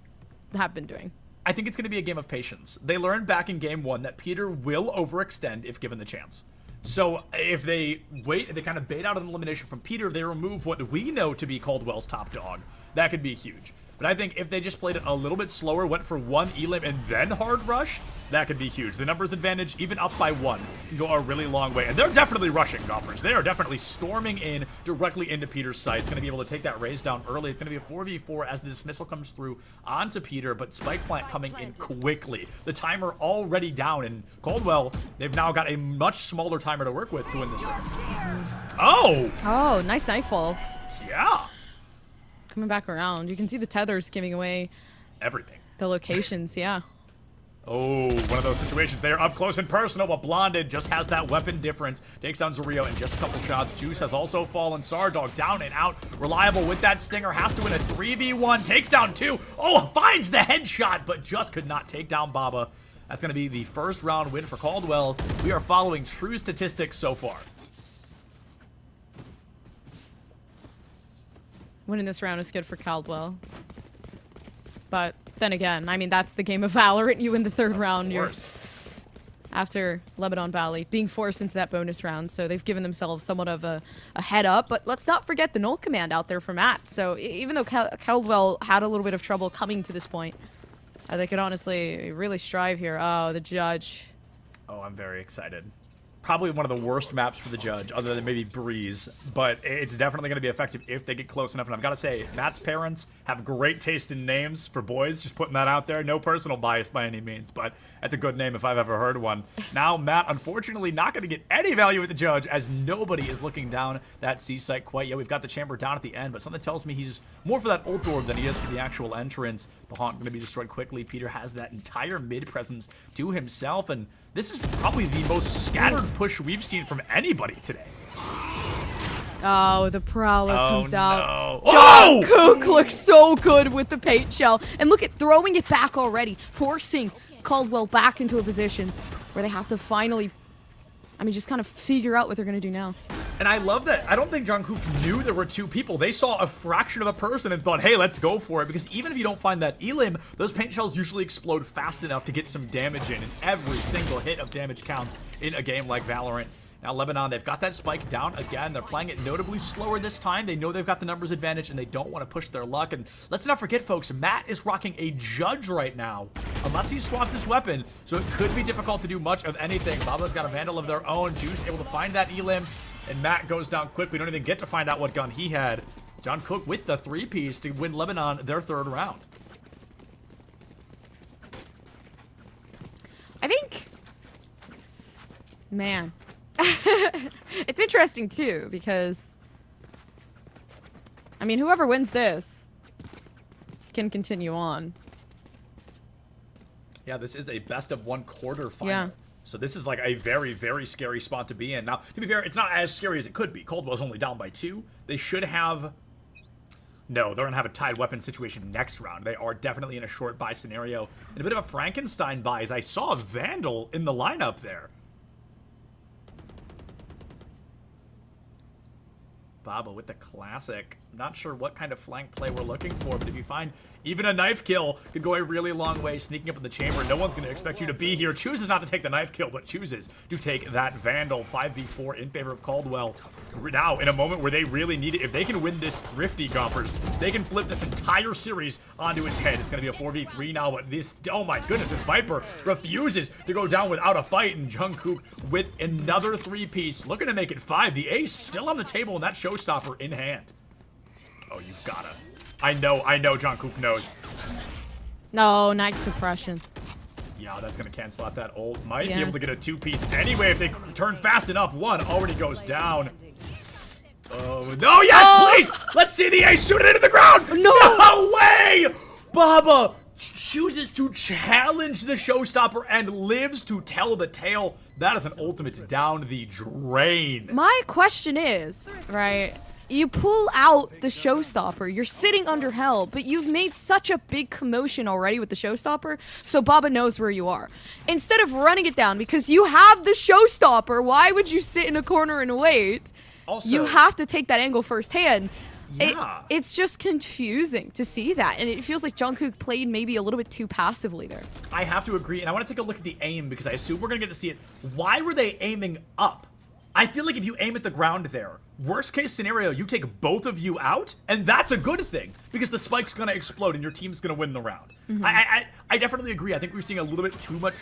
Speaker 14: have been doing?
Speaker 13: I think it's going to be a game of patience. They learned back in game 1 that Peter will overextend if given the chance. So if they wait, they kind of bait out an elimination from Peter, they remove what we know to be Caldwell's top dog. That could be huge. But I think if they just played it a little bit slower, went for one elim and then hard rush, that could be huge. The numbers advantage, even up by 1, can go a really long way. And they're definitely rushing, Gompers. They are definitely storming in directly into Peter's site. It's going to be able to take that raise down early. It's going to be a 4v4 as the dismissal comes through onto Peter, but Spike Plant coming in quickly. The timer already down, and Caldwell, they've now got a much smaller timer to work with to win this round.
Speaker 14: Oh, nice nightfall.
Speaker 13: Yeah.
Speaker 14: Coming back around. You can see the tethers giving away
Speaker 13: everything.
Speaker 14: The locations, yeah.
Speaker 13: Oh, one of those situations. They're up close and personal, but Blonded just has that weapon difference. Takes down Zario in just a couple shots. Juice has also fallen. Sardog down and out. Reliable with that stinger. Has to win a 3v1. Takes down 2. Oh, finds the headshot, but just could not take down Baba. That's going to be the first round win for Caldwell. We are following true statistics so far.
Speaker 14: Winning this round is good for Caldwell. But then again, I mean, that's the game of Valorant. You win the third round. You're after Lebanon Valley being forced into that bonus round. So they've given themselves somewhat of a head up. But let's not forget the null command out there for Matt. So even though Caldwell had a little bit of trouble coming to this point, They could honestly really strive here. Oh, the judge.
Speaker 13: Oh, I'm very excited. Probably one of the worst maps for the judge, other than maybe Breeze, but it's definitely going to be effective if they get close enough. And I've got to say, Matt's parents have great taste in names for boys. Just putting that out there. No personal bias by any means, but that's a good name if I've ever heard one. Now, Matt, unfortunately, not going to get any value with the judge, as nobody is looking down that C site quite yet. We've got the chamber down at the end, but something tells me he's more for that ult orb than he is for the actual entrance. The Haunt going to be destroyed quickly. Peter has that entire mid presence to himself, and this is probably the most scattered push we've seen from anybody today.
Speaker 14: Oh, the Prowler comes out.
Speaker 13: No.
Speaker 14: John Cook looks so good with the paint shell. And look at throwing it back already, forcing Caldwell back into a position where they have to finally, just kind of figure out what they're going to do now.
Speaker 13: And I love that. I don't think John Cook knew there were two people. They saw a fraction of a person and thought, hey, let's go for it. Because even if you don't find that elim, those paint shells usually explode fast enough to get some damage in. And every single hit of damage counts in a game like Valorant. Now, Lebanon, they've got that spike down again. They're playing it notably slower this time. They know they've got the numbers advantage, and they don't want to push their luck. And let's not forget, folks, Matt is rocking a judge right now, unless he swapped his weapon. So it could be difficult to do much of anything. Baba's got a Vandal of their own. Juice able to find that elim, and Matt goes down quick. We don't even get to find out what gun he had. John Cook with the 3-piece to win Lebanon their third round.
Speaker 14: I think, man, it's interesting too, because whoever wins this can continue on.
Speaker 13: Yeah, this is a best of one quarterfinal.
Speaker 14: Yeah.
Speaker 13: So this is like a very, very scary spot to be in. Now, to be fair, it's not as scary as it could be. Caldwell's only down by 2. They should have... No, they're going to have a tied weapon situation next round. They are definitely in a short buy scenario. And a bit of a Frankenstein buy, as I saw a Vandal in the lineup there. Baba with the classic. Not sure what kind of flank play we're looking for, but if you find even a knife kill, could go a really long way. Sneaking up in the chamber, no one's going to expect you to be here. Chooses not to take the knife kill, but chooses to take that Vandal. 5v4 in favor of Caldwell. Now, in a moment where they really need it, if they can win this Thrifty, Gompers, they can flip this entire series onto its head. It's going to be a 4v3 now, but this, oh my goodness, this Viper refuses to go down without a fight, and Jungkook with another 3-piece, looking to make it 5. The ace still on the table, and that showstopper in hand. Oh, you've gotta. I know Jungkook knows.
Speaker 14: No, nice suppression.
Speaker 13: Yeah, that's gonna cancel out that ult. Might be able to get a 2-piece anyway if they turn fast enough. One already goes down. Oh, no, yes, please! Let's see the ace shoot it into the ground! No way! Baba chooses to challenge the showstopper and lives to tell the tale. That is an ultimate down the drain.
Speaker 14: My question is, right, you pull out the showstopper, you're sitting under hell, but you've made such a big commotion already with the showstopper, so Baba knows where you are. Instead of running it down, because you have the showstopper, why would you sit in a corner and wait?
Speaker 13: Also,
Speaker 14: you have to take that angle firsthand.
Speaker 13: Yeah.
Speaker 14: It's just confusing to see that, and it feels like Jungkook played maybe a little bit too passively there.
Speaker 13: I have to agree, and I want to take a look at the aim, because I assume we're going to get to see it. Why were they aiming up? I feel like if you aim at the ground there, worst case scenario, you take both of you out, and that's a good thing, because the spike's going to explode and your team's going to win the round. I definitely agree. I think we're seeing a little bit too much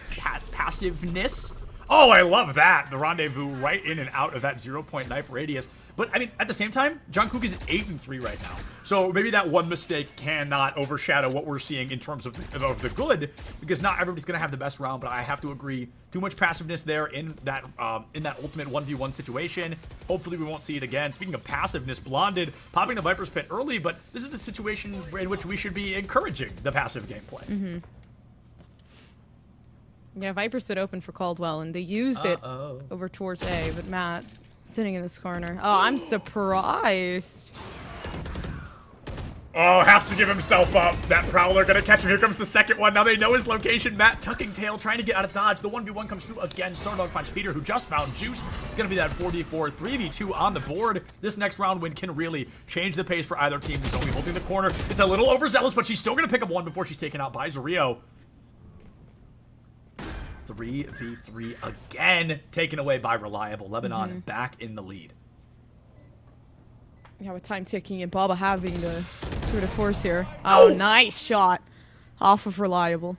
Speaker 13: passiveness. Oh, I love that. The rendezvous right in and out of that 0-point knife radius. But, at the same time, Jungkook is 8-3 right now. So maybe that one mistake cannot overshadow what we're seeing in terms of the good, because not everybody's going to have the best round, but I have to agree. Too much passiveness there in that ultimate 1v1 situation. Hopefully we won't see it again. Speaking of passiveness, Blonded popping the Viper's Pit early, but this is the situation in which we should be encouraging the passive gameplay.
Speaker 14: Yeah, Viper's Pit open for Caldwell, and they used it over towards A, but Matt sitting in this corner. Oh, I'm surprised.
Speaker 13: Oh, has to give himself up. That Prowler gonna catch him. Here comes the second one. Now they know his location. Matt tucking tail, trying to get out of dodge. The 1v1 comes through again. Sardog finds Peter, who just found Juice. It's gonna be that 4v4, 3v2 on the board. This next round win can really change the pace for either team. He's only holding the corner. It's a little overzealous, but she's still gonna pick up one before she's taken out by Zario. 3v3 again, taken away by Reliable. Lebanon back in the lead.
Speaker 14: Yeah, with time ticking and Baba having the sort of force here. Oh, nice shot. off of Reliable.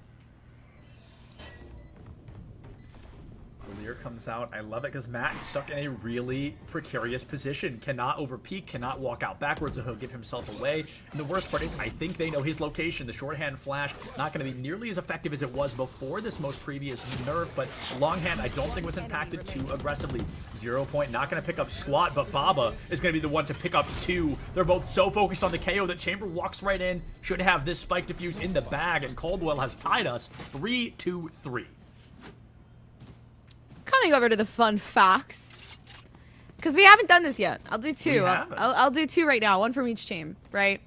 Speaker 13: Lear comes out. I love it because Matt stuck in a really precarious position. Cannot overpeak, cannot walk out backwards, or he'll give himself away. And the worst part is, I think they know his location. The shorthand flash, not going to be nearly as effective as it was before this most previous nerf, but longhand, I don't think was impacted too aggressively. 0 point, not going to pick up squat, but Baba is going to be the one to pick up 2. They're both so focused on the KO that Chamber walks right in, should have this spike defuse in the bag, and Caldwell has tied us 3-2-3.
Speaker 14: Coming over to the fun facts, because we haven't done this yet. I'll do 2. I'll do 2 right now, 1 from each team, right?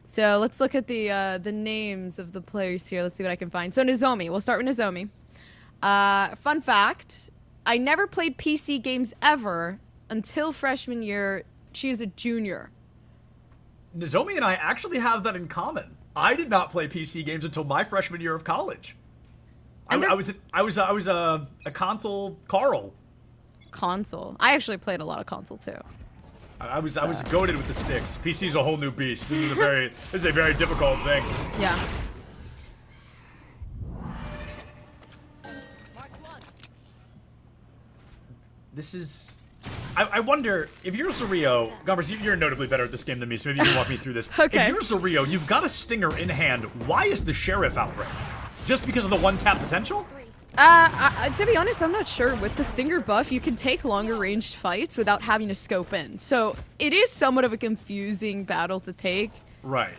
Speaker 14: So let's look at the names of the players here. Let's see what I can find. So Nozomi, we'll start with Nozomi. Fun fact, I never played PC games ever until freshman year. She is a junior.
Speaker 13: Nozomi and I actually have that in common. I did not play PC games until my freshman year of college. I was a console Carl.
Speaker 14: Console. I actually played a lot of console too.
Speaker 13: I was goated with the sticks. PC's a whole new beast. This is a very difficult thing.
Speaker 14: Yeah.
Speaker 13: This is. I wonder if you're Sario, Gombers, you're notably better at this game than me, so maybe you can walk me through this.
Speaker 14: Okay.
Speaker 13: If you're Sario, you've got a stinger in hand. Why is the Sheriff out right? Just because of the one-tap potential?
Speaker 14: To be honest, I'm not sure. With the Stinger buff, you can take longer ranged fights without having to scope in. So it is somewhat of a confusing battle to take.
Speaker 13: Right.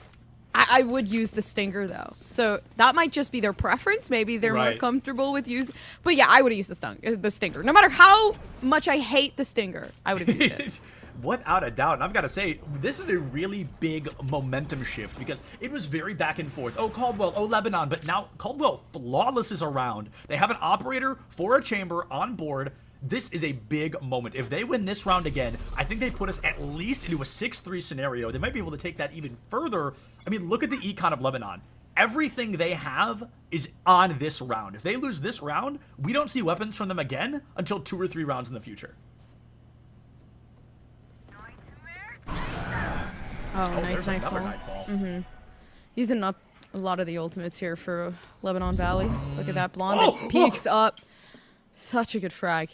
Speaker 14: I would use the Stinger, though. So that might just be their preference. Maybe they're more comfortable with using... But yeah, I would have used the Stinger. No matter how much I hate the Stinger, I would have used it.
Speaker 13: Without a doubt, and I've got to say, this is a really big momentum shift because it was very back and forth. Oh, Caldwell, oh, Lebanon, but now Caldwell flawless is around. They have an operator for a chamber on board. This is a big moment. If they win this round again, I think they put us at least into a 6-3 scenario. They might be able to take that even further. I mean, look at the econ of Lebanon. Everything they have is on this round. If they lose this round, we don't see weapons from them again until 2 or 3 rounds in the future.
Speaker 14: Oh, nice Nightfall. Using up a lot of the ultimates here for Lebanon Valley. Look at that blonde. It peeks up. Such a good frag.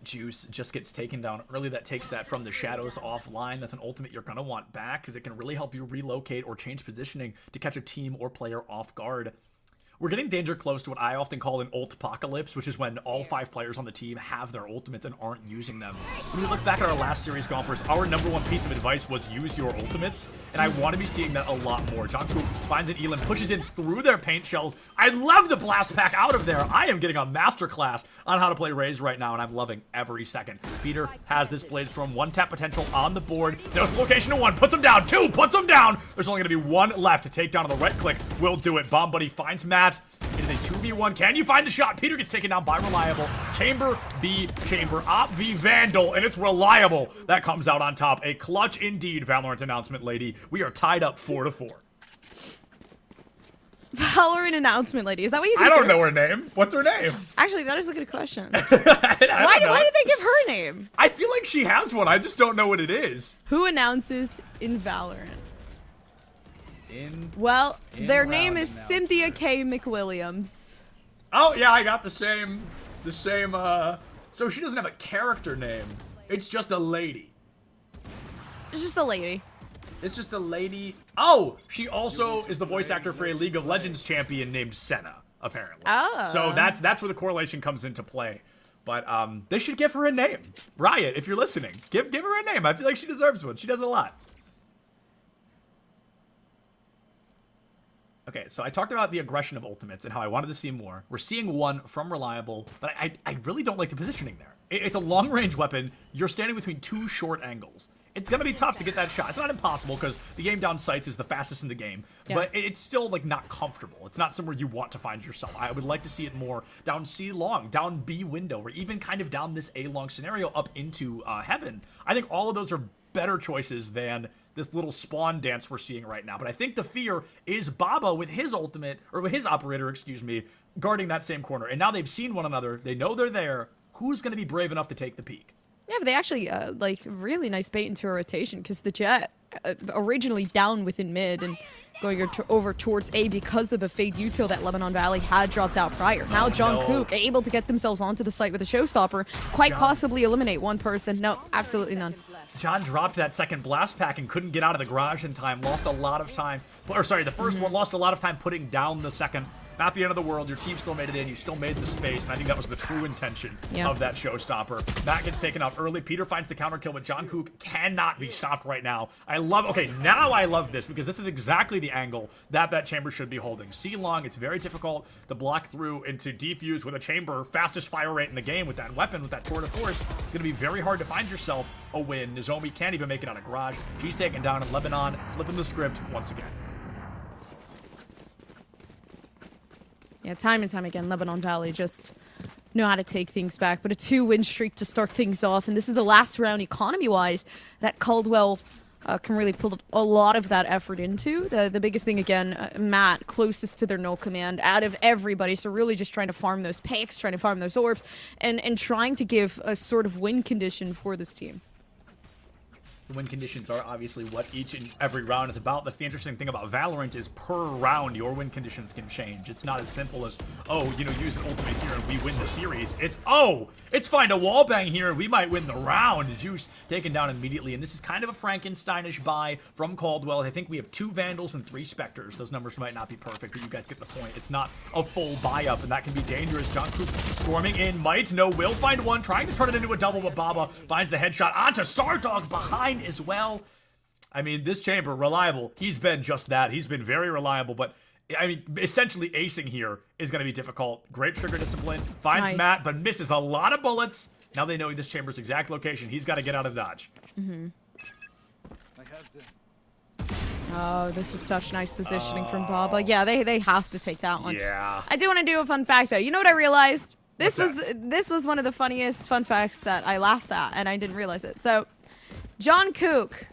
Speaker 13: Juice just gets taken down early. That takes that from the shadows offline. That's an ultimate you're going to want back because it can really help you relocate or change positioning to catch a team or player off guard. We're getting danger close to what I often call an ult-apocalypse, which is when all 5 players on the team have their ultimates and aren't using them. When we look back at our last series, Gompers, our #1 piece of advice was use your ultimates, and I want to be seeing that a lot more. Jonku finds an Elam, pushes in through their paint shells. I love the blast pack out of there. I am getting a masterclass on how to play Raze right now, and I'm loving every second. Peter has this Blades from 1-tap potential on the board. There's location to 1, puts him down, 2, puts him down. There's only going to be 1 left to take down on the right click. Will do it. Bomb Buddy finds Matt. It is a 2v1. Can you find the shot? Peter gets taken down by Reliable. Chamber v Chamber. Op v Vandal, and it's Reliable that comes out on top. A clutch indeed, Valorant announcement lady. We are tied up 4-4.
Speaker 14: Valorant announcement lady. Is that what you
Speaker 13: I don't know her name. What's her name?
Speaker 14: Actually, that is a good question.
Speaker 13: why
Speaker 14: did they give her name?
Speaker 13: I feel like she has one. I just don't know what it is.
Speaker 14: Who announces in Valorant? Well, their name is Cynthia K. McWilliams.
Speaker 13: Oh, yeah, I got the same, so she doesn't have a character name. It's just a lady.
Speaker 14: It's just a lady.
Speaker 13: It's just a lady. Oh, she also is the voice actor for a League of Legends champion named Senna, apparently.
Speaker 14: Oh.
Speaker 13: So that's where the correlation comes into play. But they should give her a name. Riot, if you're listening, give her a name. I feel like she deserves one. She does a lot. Okay, so I talked about the aggression of ultimates and how I wanted to see more. We're seeing 1 from Reliable, but I really don't like the positioning there. It's a long-range weapon. You're standing between 2 short angles. It's going to be tough to get that shot. It's not impossible because the aim down sights is the fastest in the game, but it's still like not comfortable. It's not somewhere you want to find yourself. I would like to see it more down C long, down B window, or even kind of down this A long scenario up into heaven. I think all of those are better choices than this little spawn dance we're seeing right now. But I think the fear is Baba with his ultimate, or with his operator, excuse me, guarding that same corner. And now they've seen one another. They know they're there. Who's going to be brave enough to take the peek?
Speaker 14: Yeah, but they actually, like, really nice bait into a rotation because the Jet originally down within mid and going over towards A because of the Fade util that Lebanon Valley had dropped out prior. Now John Kook able to get themselves onto the site with a showstopper, quite possibly eliminate one person. No, absolutely none.
Speaker 13: John dropped that second blast pack and couldn't get out of the garage in time. Lost a lot of time. Or sorry, the first one lost a lot of time putting down the second. Not the end of the world. Your team still made it in. You still made the space. And I think that was the true intention of that showstopper. Matt gets taken out early. Peter finds the counter kill, but John Kook cannot be stopped right now. Okay, now I love this because this is exactly the angle that chamber should be holding. C-Long, it's very difficult to block through into defuse with a chamber. Fastest fire rate in the game with that weapon, with that tour de force. It's going to be very hard to find yourself a win. Nozomi can't even make it out of garage. She's taken down, and Lebanon flipping the script once again.
Speaker 14: Yeah, time and time again, Lebanon Valley just know how to take things back. But a 2-win streak to start things off. And this is the last round economy-wise that Caldwell can really pull a lot of that effort into. The biggest thing, again, Matt, closest to their null command out of everybody. So really just trying to farm those picks, trying to farm those orbs, and trying to give a sort of win condition for this team.
Speaker 13: The win conditions are obviously what each and every round is about. That's the interesting thing about Valorant is per round, your win conditions can change. It's not as simple as, oh, you know, use an ultimate here and we win the series. It's, oh, it's find a wallbang here and we might win the round. Juice taken down immediately. And this is kind of a Frankensteinish buy from Caldwell. I think we have 2 Vandals and 3 Spectres. Those numbers might not be perfect, but you guys get the point. It's not a full buy-up, and that can be dangerous. John Kook storming in. Might, no, will find one. Trying to turn it into a double, but Baba finds the headshot onto Sardog behind as well. I mean, this chamber, reliable. He's been just that. He's been very reliable, but I mean, essentially acing here is going to be difficult. Great trigger discipline. Finds Matt, but misses a lot of bullets. Now they know this chamber's exact location. He's got to get out of dodge.
Speaker 14: Oh, this is such nice positioning from Baba. Yeah, they have to take that one.
Speaker 13: Yeah.
Speaker 14: I do want to do a fun fact, though. You know what I realized? This was one of the funniest fun facts that I laughed at, and I didn't realize it. So, John Kook,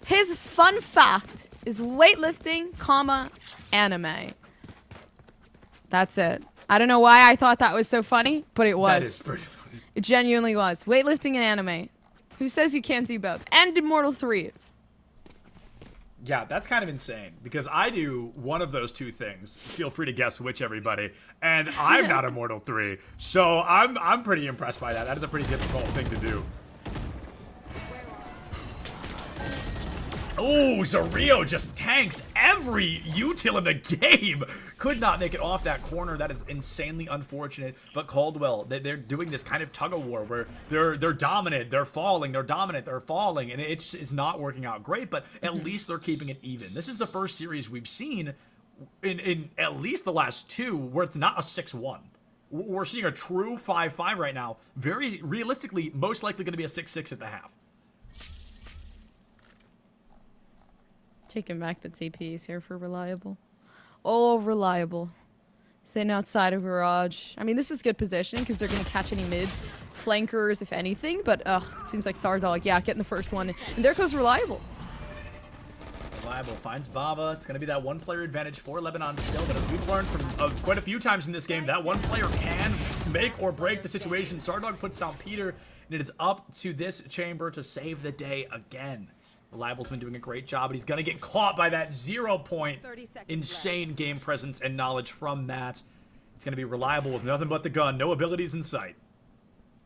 Speaker 14: his fun fact is weightlifting, comma, anime. That's it. I don't know why I thought that was so funny, but it was.
Speaker 13: That is pretty funny.
Speaker 14: It genuinely was. Weightlifting and anime. Who says you can't do both? And Immortal 3.
Speaker 13: Yeah, that's kind of insane because I do one of those two things. Feel free to guess which, everybody. And I'm not Immortal 3, so I'm pretty impressed by that. That is a pretty difficult thing to do. Oh, Zario just tanks every util in the game. Could not make it off that corner. That is insanely unfortunate. But Caldwell, they're doing this kind of tug-of-war where they're dominant, they're falling, they're dominant, they're falling, and it's not working out great, but at least they're keeping it even. This is the first series we've seen in at least the last 2 where it's not a 6-1. We're seeing a true 5-5 right now. Very realistically, most likely going to be a 6-6 at the half.
Speaker 14: Taking back the TPs here for reliable. Oh, reliable. Sitting outside of garage. I mean, this is good positioning because they're going to catch any mid flankers, if anything. But it seems like Sardog, yeah, getting the first one. And there goes reliable.
Speaker 13: Reliable finds Baba. It's going to be that one-player advantage for Lebanon still. But as we've learned from quite a few times in this game, that one player can make or break the situation. Sardog puts down Peter, and it is up to this chamber to save the day again. Reliable's been doing a great job, but he's going to get caught by that 0-point insane game presence and knowledge from Matt. It's going to be Reliable with nothing but the gun, no abilities in sight.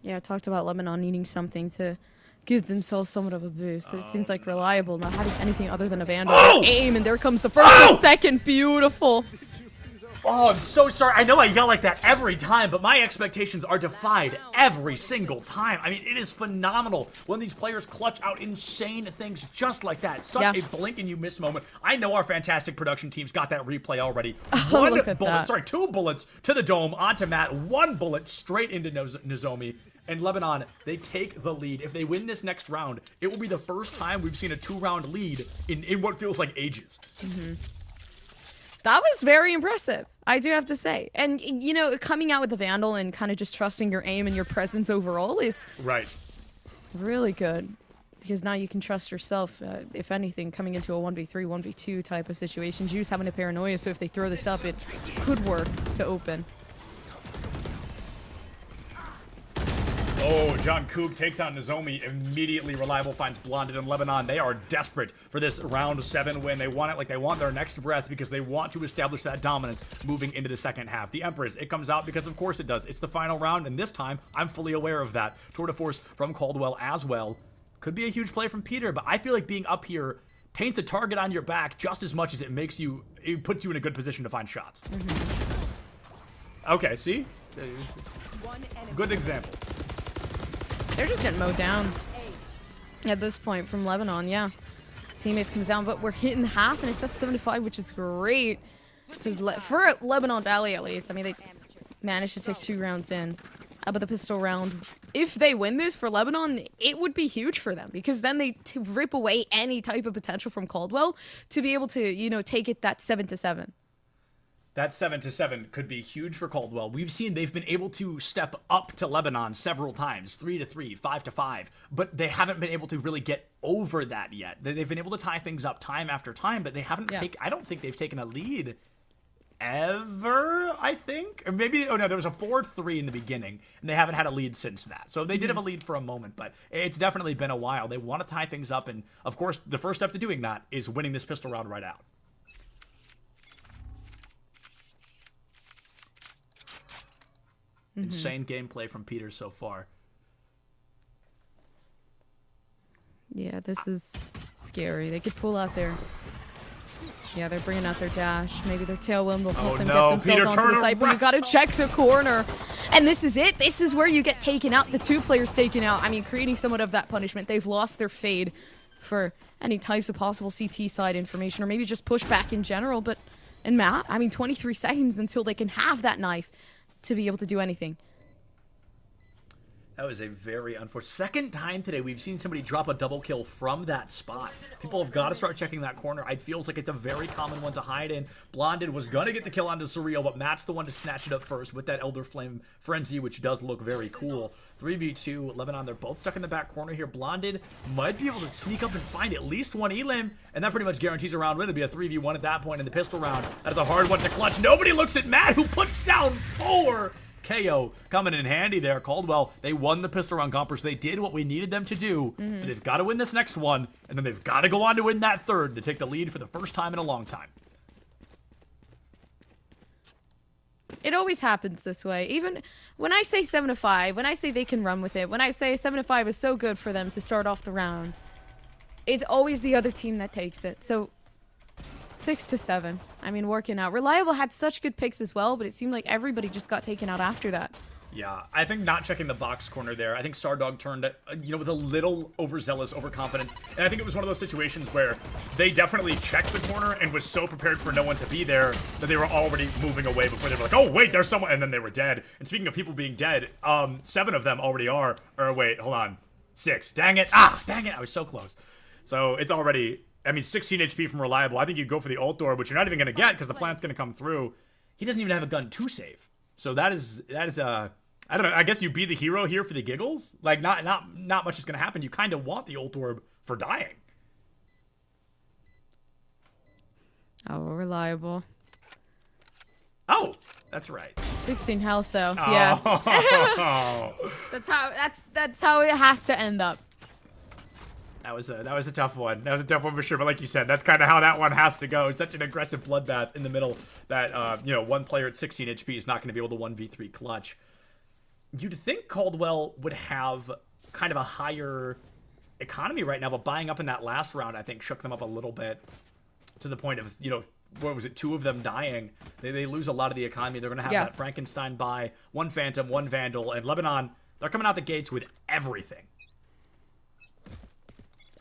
Speaker 14: Yeah, I talked about Lebanon needing something to give themselves somewhat of a boost. It seems like Reliable not having anything other than a Vandal aim, and there comes the first, the second. Beautiful.
Speaker 13: Oh, I'm so sorry. I know I yell like that every time, but my expectations are defied every single time. I mean, it is phenomenal when these players clutch out insane things just like that. Such a blink and you miss moment. I know our fantastic production team's got that replay already. One bullet, sorry, 2 bullets to the dome onto Matt, 1 bullet straight into Nozomi. And Lebanon, they take the lead. If they win this next round, it will be the first time we've seen a 2-round lead in what feels like ages.
Speaker 14: That was very impressive, I do have to say. And, you know, coming out with the Vandal and kind of just trusting your aim and your presence overall is really good. Because now you can trust yourself, if anything, coming into a 1v3, 1v2 type of situation. Juice having a paranoia, so if they throw this up, it could work to open.
Speaker 13: Oh, John Kook takes out Nozomi immediately. Reliable finds Blonded in Lebanon. They are desperate for this round 7 win. They want it like they want their next breath because they want to establish that dominance moving into the second half. The Empress, it comes out because of course it does. It's the final round, and this time I'm fully aware of that. Tour de force from Caldwell as well. Could be a huge play from Peter, but I feel like being up here paints a target on your back just as much as it makes you, it puts you in a good position to find shots. Okay, see? Good example.
Speaker 14: They're just getting mowed down at this point from Lebanon, yeah. Teammates comes down, but we're hitting half, and it's at 75, which is great. Because for Lebanon Valley, at least, I mean, they managed to take 2 rounds in. But the pistol round, if they win this for Lebanon, it would be huge for them. Because then they rip away any type of potential from Caldwell to be able to, you know, take it that 7-7.
Speaker 13: That 7-7 could be huge for Caldwell. We've seen they've been able to step up to Lebanon several times, 3-3, 5-5, but they haven't been able to really get over that yet. They've been able to tie things up time after time, but they haven't I don't think they've taken a lead ever, I think. Or maybe, oh no, there was a 4-3 in the beginning, and they haven't had a lead since that. So they did have a lead for a moment, but it's definitely been a while. They want to tie things up, and of course, the first step to doing that is winning this pistol round right out. Insane gameplay from Peter so far.
Speaker 14: Yeah, this is scary. They could pull out their... Yeah, they're bringing out their dash. Maybe their tailwind will help them get themselves onto the site, but you gotta check the corner. And this is it. This is where you get taken out. The 2 players taken out. I mean, creating somewhat of that punishment. They've lost their fade for any types of possible CT side information, or maybe just push back in general. But in Matt, I mean, 23 seconds until they can have that knife to be able to do anything.
Speaker 13: That was a very unfortunate. Second time today we've seen somebody drop a double kill from that spot. People have got to start checking that corner. It feels like it's a very common one to hide in. Blonded was going to get the kill onto Surreal, but Matt's the one to snatch it up first with that Elder Flame Frenzy, which does look very cool. 3v2, Lebanon, they're both stuck in the back corner here. Blonded might be able to sneak up and find at least one elim, and that pretty much guarantees a round win. It'll be a 3v1 at that point in the pistol round. That is a hard one to clutch. Nobody looks at Matt, who puts down 4. KO coming in handy there. Caldwell, they won the pistol round, Gompers. They did what we needed them to do, but they've got to win this next one, and then they've got to go on to win that third to take the lead for the first time in a long time.
Speaker 14: It always happens this way. Even when I say 7-5, when I say they can run with it, when I say 7-5 is so good for them to start off the round, it's always the other team that takes it. So 6-7. I mean, working out. Reliable had such good picks as well, but it seemed like everybody just got taken out after that.
Speaker 13: Yeah, I think not checking the box corner there. I think Sardog turned, with a little overzealous, overconfident. And I think it was one of those situations where they definitely checked the corner and was so prepared for no one to be there that they were already moving away before they were like, oh, wait, there's someone. And then they were dead. And speaking of people being dead, 7 of them already are. Or wait, hold on. 6. Dang it. Dang it. I was so close. So it's already... I mean, 16 HP from Reliable. I think you go for the ult door, which you're not even going to get because the plant's going to come through. He doesn't even have a gun to save. So that is I don't know. I guess you be the hero here for the giggles. Like, not much is going to happen. You kind of want the ult orb for dying.
Speaker 14: Oh, Reliable.
Speaker 13: Oh, that's right.
Speaker 14: 16 health though.
Speaker 13: Oh.
Speaker 14: Yeah. that's how it has to end up.
Speaker 13: That was a tough one. That was a tough one for sure. But like you said, that's kind of how that one has to go. It's such an aggressive bloodbath in the middle that one player at 16 HP is not going to be able to 1v3 clutch. You'd think Caldwell would have kind of a higher economy right now, but buying up in that last round, I think, shook them up a little bit to the point of, what was it, 2 of them dying. They lose a lot of the economy. They're going to have that Frankenstein buy, 1 Phantom, 1 Vandal, and Lebanon, they're coming out the gates with everything.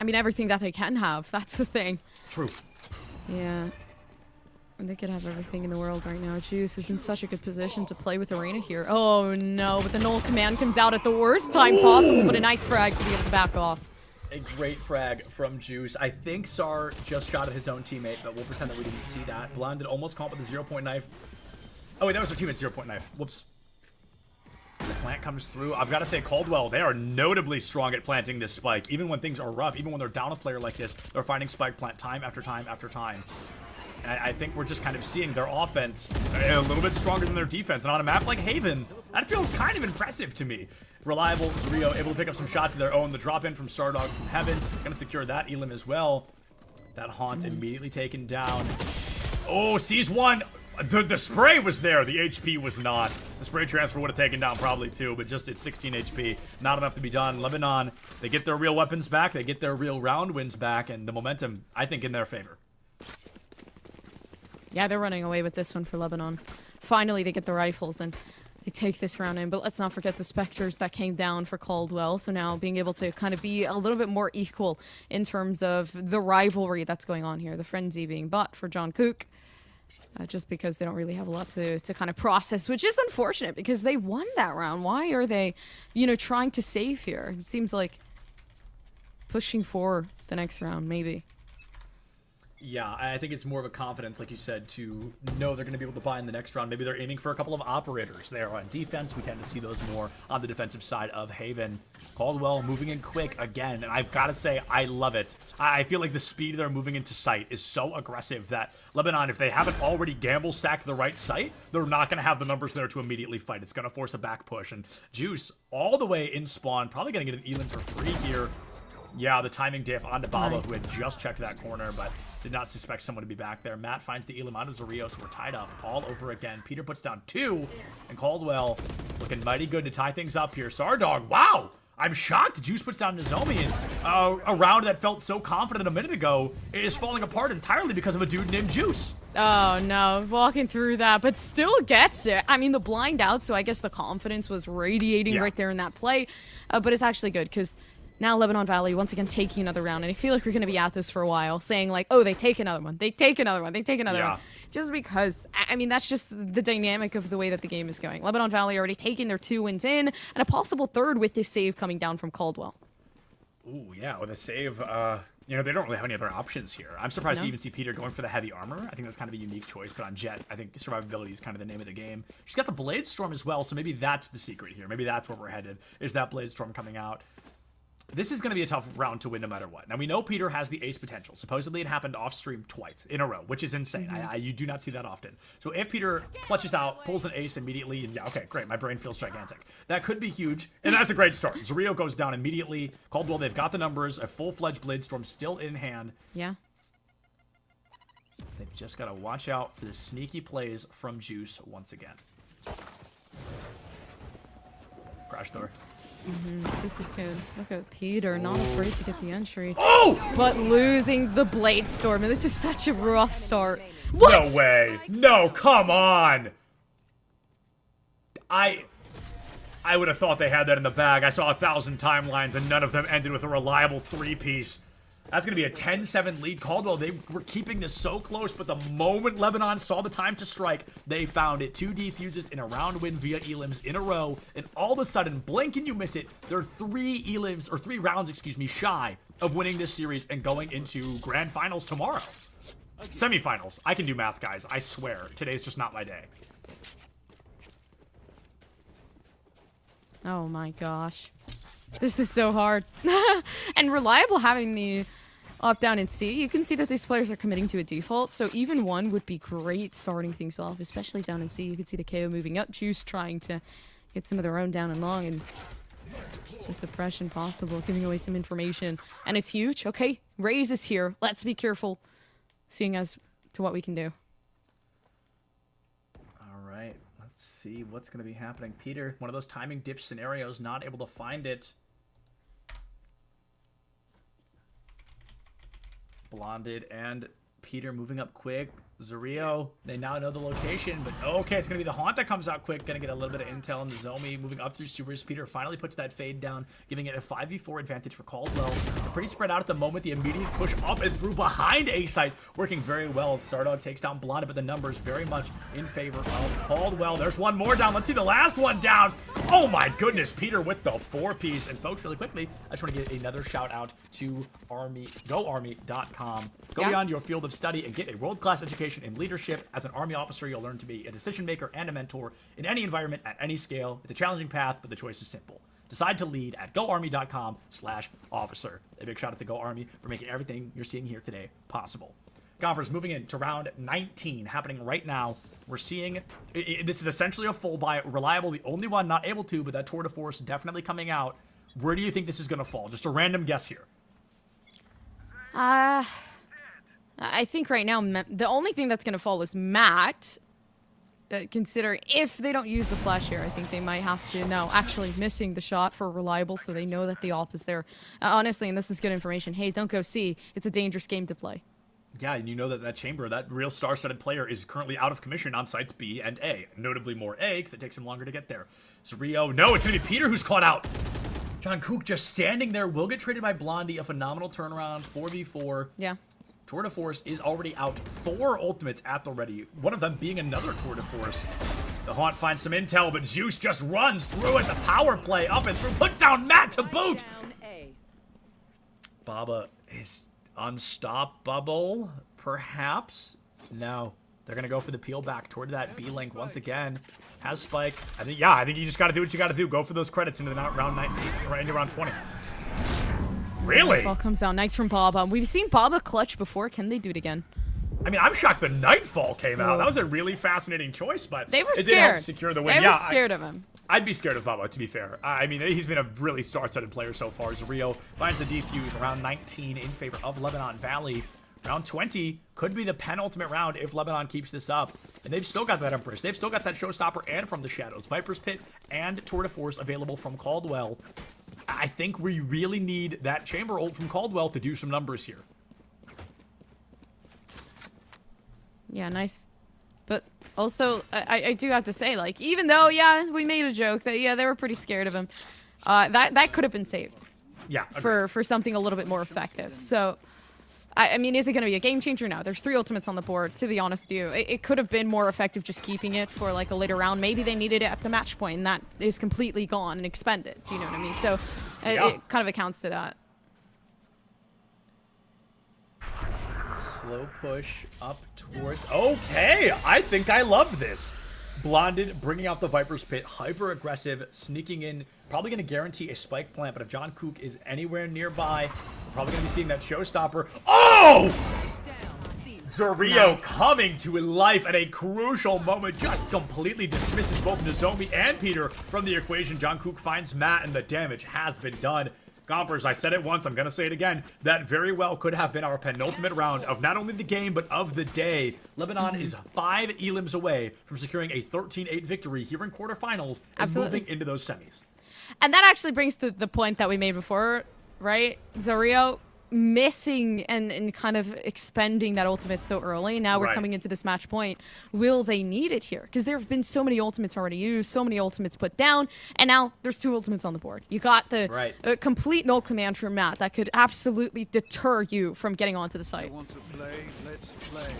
Speaker 14: I mean, everything that they can have. That's the thing.
Speaker 13: True.
Speaker 14: Yeah. They could have everything in the world right now. Juice is in such a good position to play with Arena here. Oh, no. But the null command comes out at the worst time possible, but a nice frag to be able to back off.
Speaker 13: A great frag from Juice. I think Sar just shot at his own teammate, but we'll pretend that we didn't see that. Blonded almost caught with a 0-point knife. Oh, wait, that was their teammate's 0-point knife. Whoops. The plant comes through. I've got to say, Caldwell, they are notably strong at planting this spike. Even when things are rough, even when they're down a player like this, they're finding spike plant time after time after time. And I think we're just kind of seeing their offense a little bit stronger than their defense. And on a map like Haven, that feels kind of impressive to me. Reliable, Zrio able to pick up some shots of their own. The drop in from Stardog from Heaven, gonna secure that Elim as well. That Haunt immediately taken down. Oh, sees one. The spray was there. The HP was not. The spray transfer would have taken down probably too, but just at 16 HP, not enough to be done. Lebanon, they get their real weapons back. They get their real round wins back, and the momentum, I think, in their favor.
Speaker 14: Yeah, they're running away with this one for Lebanon. Finally, they get the rifles and they take this round in. But let's not forget the Spectres that came down for Caldwell. So now being able to kind of be a little bit more equal in terms of the rivalry that's going on here. The frenzy being bought for John Cook. Just because they don't really have a lot to kind of process, which is unfortunate because they won that round. Why are they, trying to save here? It seems like pushing for the next round, maybe.
Speaker 13: Yeah, I think it's more of a confidence, like you said, to know they're going to be able to buy in the next round. Maybe they're aiming for a couple of operators there on defense. We tend to see those more on the defensive side of Haven. Caldwell moving in quick again, and I've got to say, I love it. I feel like the speed they're moving into site is so aggressive that Lebanon, if they haven't already gamble stacked the right site, they're not going to have the numbers there to immediately fight. It's going to force a back push, and Juice all the way in spawn, probably going to get an Elim for free here. Yeah, the timing diff onto Baba,
Speaker 14: Nice.
Speaker 13: who had just checked that corner, but did not suspect someone to be back there. Matt finds the Elim onto Zrio, so we're tied up all over again. Peter puts down 2, and Caldwell looking mighty good to tie things up here. Sardog, wow! I'm shocked. Juice puts down Nozomi, and a round that felt so confident a minute ago is falling apart entirely because of a dude named Juice.
Speaker 14: Oh no, walking through that, but still gets it. I mean, the blind out, so I guess the confidence was radiating right there in that play. But it's actually good because now Lebanon Valley once again taking another round, and I feel like we're going to be at this for a while, saying like, oh, they take another one, they take another one, they take another one. Just because, I mean, that's just the dynamic of the way that the game is going. Lebanon Valley already taking their 2 wins in, and a possible third with this save coming down from Caldwell.
Speaker 13: Ooh, yeah, with a save, they don't really have any other options here. I'm surprised to even see Peter going for the heavy armor. I think that's kind of a unique choice, but on Jet, I think survivability is kind of the name of the game. She's got the Blade Storm as well, so maybe that's the secret here. Maybe that's where we're headed, is that Blade Storm coming out. This is going to be a tough round to win no matter what. Now, we know Peter has the ace potential. Supposedly, it happened off-stream twice in a row, which is insane. You do not see that often. So if Peter clutches out, pulls an ace immediately, and yeah, okay, great, my brain feels gigantic. That could be huge, and that's a great start. Zrio goes down immediately. Caldwell, they've got the numbers. A full-fledged Blade Storm still in hand.
Speaker 14: Yeah.
Speaker 13: They've just got to watch out for the sneaky plays from Juice once again. Crash door.
Speaker 14: This is good. Look at Peter, not afraid to get the entry.
Speaker 13: Oh!
Speaker 14: But losing the Blade Storm, and this is such a rough start. What?
Speaker 13: No way. No, come on. I would have thought they had that in the bag. I saw 1,000 timelines, and none of them ended with a reliable 3-piece. That's going to be a 10-7 lead. Caldwell, they were keeping this so close, but the moment Lebanon saw the time to strike, they found it. 2 defuses in a round win via Elims in a row, and all of a sudden, blink and you miss it, they're 3 Elims, or 3 rounds, excuse me, shy of winning this series and going into grand finals tomorrow. Semifinals. I can do math, guys. I swear. Today's just not my day.
Speaker 14: Oh my gosh. This is so hard. And Reliable having the up, down, and C, you can see that these players are committing to a default, so even 1 would be great starting things off, especially down in C. You can see the KO moving up, Juice trying to get some of their own down and long, and the suppression possible, giving away some information. And it's huge. Okay, Raze is here. Let's be careful, seeing as to what we can do.
Speaker 13: All right, let's see what's going to be happening. Peter, one of those timing dip scenarios, not able to find it. Blonded and Peter moving up quick. Zrio, they now know the location, but okay, it's going to be the Haunt that comes out quick. Going to get a little bit of intel on the Zomi moving up through supers. Peter finally puts that fade down, giving it a 5v4 advantage for Caldwell. They're pretty spread out at the moment. The immediate push up and through behind A-site, working very well. Stardog takes down Blonded, but the numbers very much in favor of Caldwell. There's one more down. Let's see the last one down. Oh my goodness, Peter with the 4-piece. And folks, really quickly, I just want to give another shout out to GoArmy.com. Go beyond your field of study and get a world-class education in leadership. As an Army officer, you'll learn to be a decision maker and a mentor in any environment at any scale. It's a challenging path, but the choice is simple. Decide to lead at GoArmy.com/officer. A big shout out to Go Army for making everything you're seeing here today possible. Gompers moving into round 19, happening right now. We're seeing, this is essentially a full buy. Reliable, the only one not able to, but that tour de force definitely coming out. Where do you think this is going to fall? Just a random guess here.
Speaker 14: I think right now, the only thing that's going to fall is Matt. Consider if they don't use the flash here, I think they might have to. No, actually missing the shot for Reliable, so they know that the AWP is there. Honestly, and this is good information. Hey, don't go C. It's a dangerous game to play.
Speaker 13: Yeah, and you know that Chamber, that real star-studded player, is currently out of commission on sites B and A. Notably more A, because it takes him longer to get there. So Rio, no, it's going to be Peter who's caught out. Jungkook just standing there, will get traded by Blondie. A phenomenal turnaround, 4v4.
Speaker 14: Yeah.
Speaker 13: Tour de Force is already out. 4 ultimates at the ready. One of them being another Tour de Force. The Haunt finds some intel, but Juice just runs through it. The power play up and through. Puts down Matt to boot. Baba is unstoppable, perhaps. No. They're going to go for the peel back toward that B link once again. Has Spike. I think you just got to do what you got to do. Go for those credits into the round 19, right into round 20. Really?
Speaker 14: Nightfall comes out. Nice from Baba. We've seen Baba clutch before. Can they do it again?
Speaker 13: I mean, I'm shocked the Nightfall came out. That was a really fascinating choice, but
Speaker 14: they were
Speaker 13: it
Speaker 14: scared.
Speaker 13: did help secure the win.
Speaker 14: They were scared of him.
Speaker 13: I'd be scared of Baba, to be fair. I mean, he's been a really star-studded player so far. Rio finds the defuse around 19 in favor of Lebanon Valley. Round 20 could be the penultimate round if Lebanon keeps this up. And they've still got that Empress. They've still got that Showstopper and From the Shadows. Viper's Pit and Tour de Force available from Caldwell. I think we really need that Chamber ult from Caldwell to do some numbers here.
Speaker 14: Yeah, nice. But also, I do have to say, like, even though, yeah, we made a joke that, yeah, they were pretty scared of him, that could have been saved.
Speaker 13: Yeah.
Speaker 14: For something a little bit more effective. So, I mean, is it going to be a game changer? No. There's 3 ultimates on the board, to be honest with you. It could have been more effective just keeping it for, like, a later round. Maybe they needed it at the match point, and that is completely gone and expended. Do you know what I mean? So, it kind of accounts to that.
Speaker 13: Slow push up towards... Okay, I think I love this. Blonded, bringing out the Viper's Pit, hyper aggressive, sneaking in, probably going to guarantee a spike plant, but if John Kook is anywhere nearby, we're probably going to be seeing that Showstopper. Oh! Zorio coming to life at a crucial moment, just completely dismisses both Nozomi and Peter from the equation. John Kook finds Matt, and the damage has been done. Gompers, I said it once, I'm going to say it again. That very well could have been our penultimate round of not only the game, but of the day. Lebanon is 5 elims away from securing a 13-8 victory here in quarterfinals and moving into those semis.
Speaker 14: And that actually brings to the point that we made before, right? Zorio missing and kind of expending that ultimate so early. Now we're coming into this match point. Will they need it here? Because there have been so many ultimates already used, so many ultimates put down, and now there's 2 ultimates on the board. You got the complete null command from Matt that could absolutely deter you from getting onto the site.
Speaker 15: Want to play? Let's play.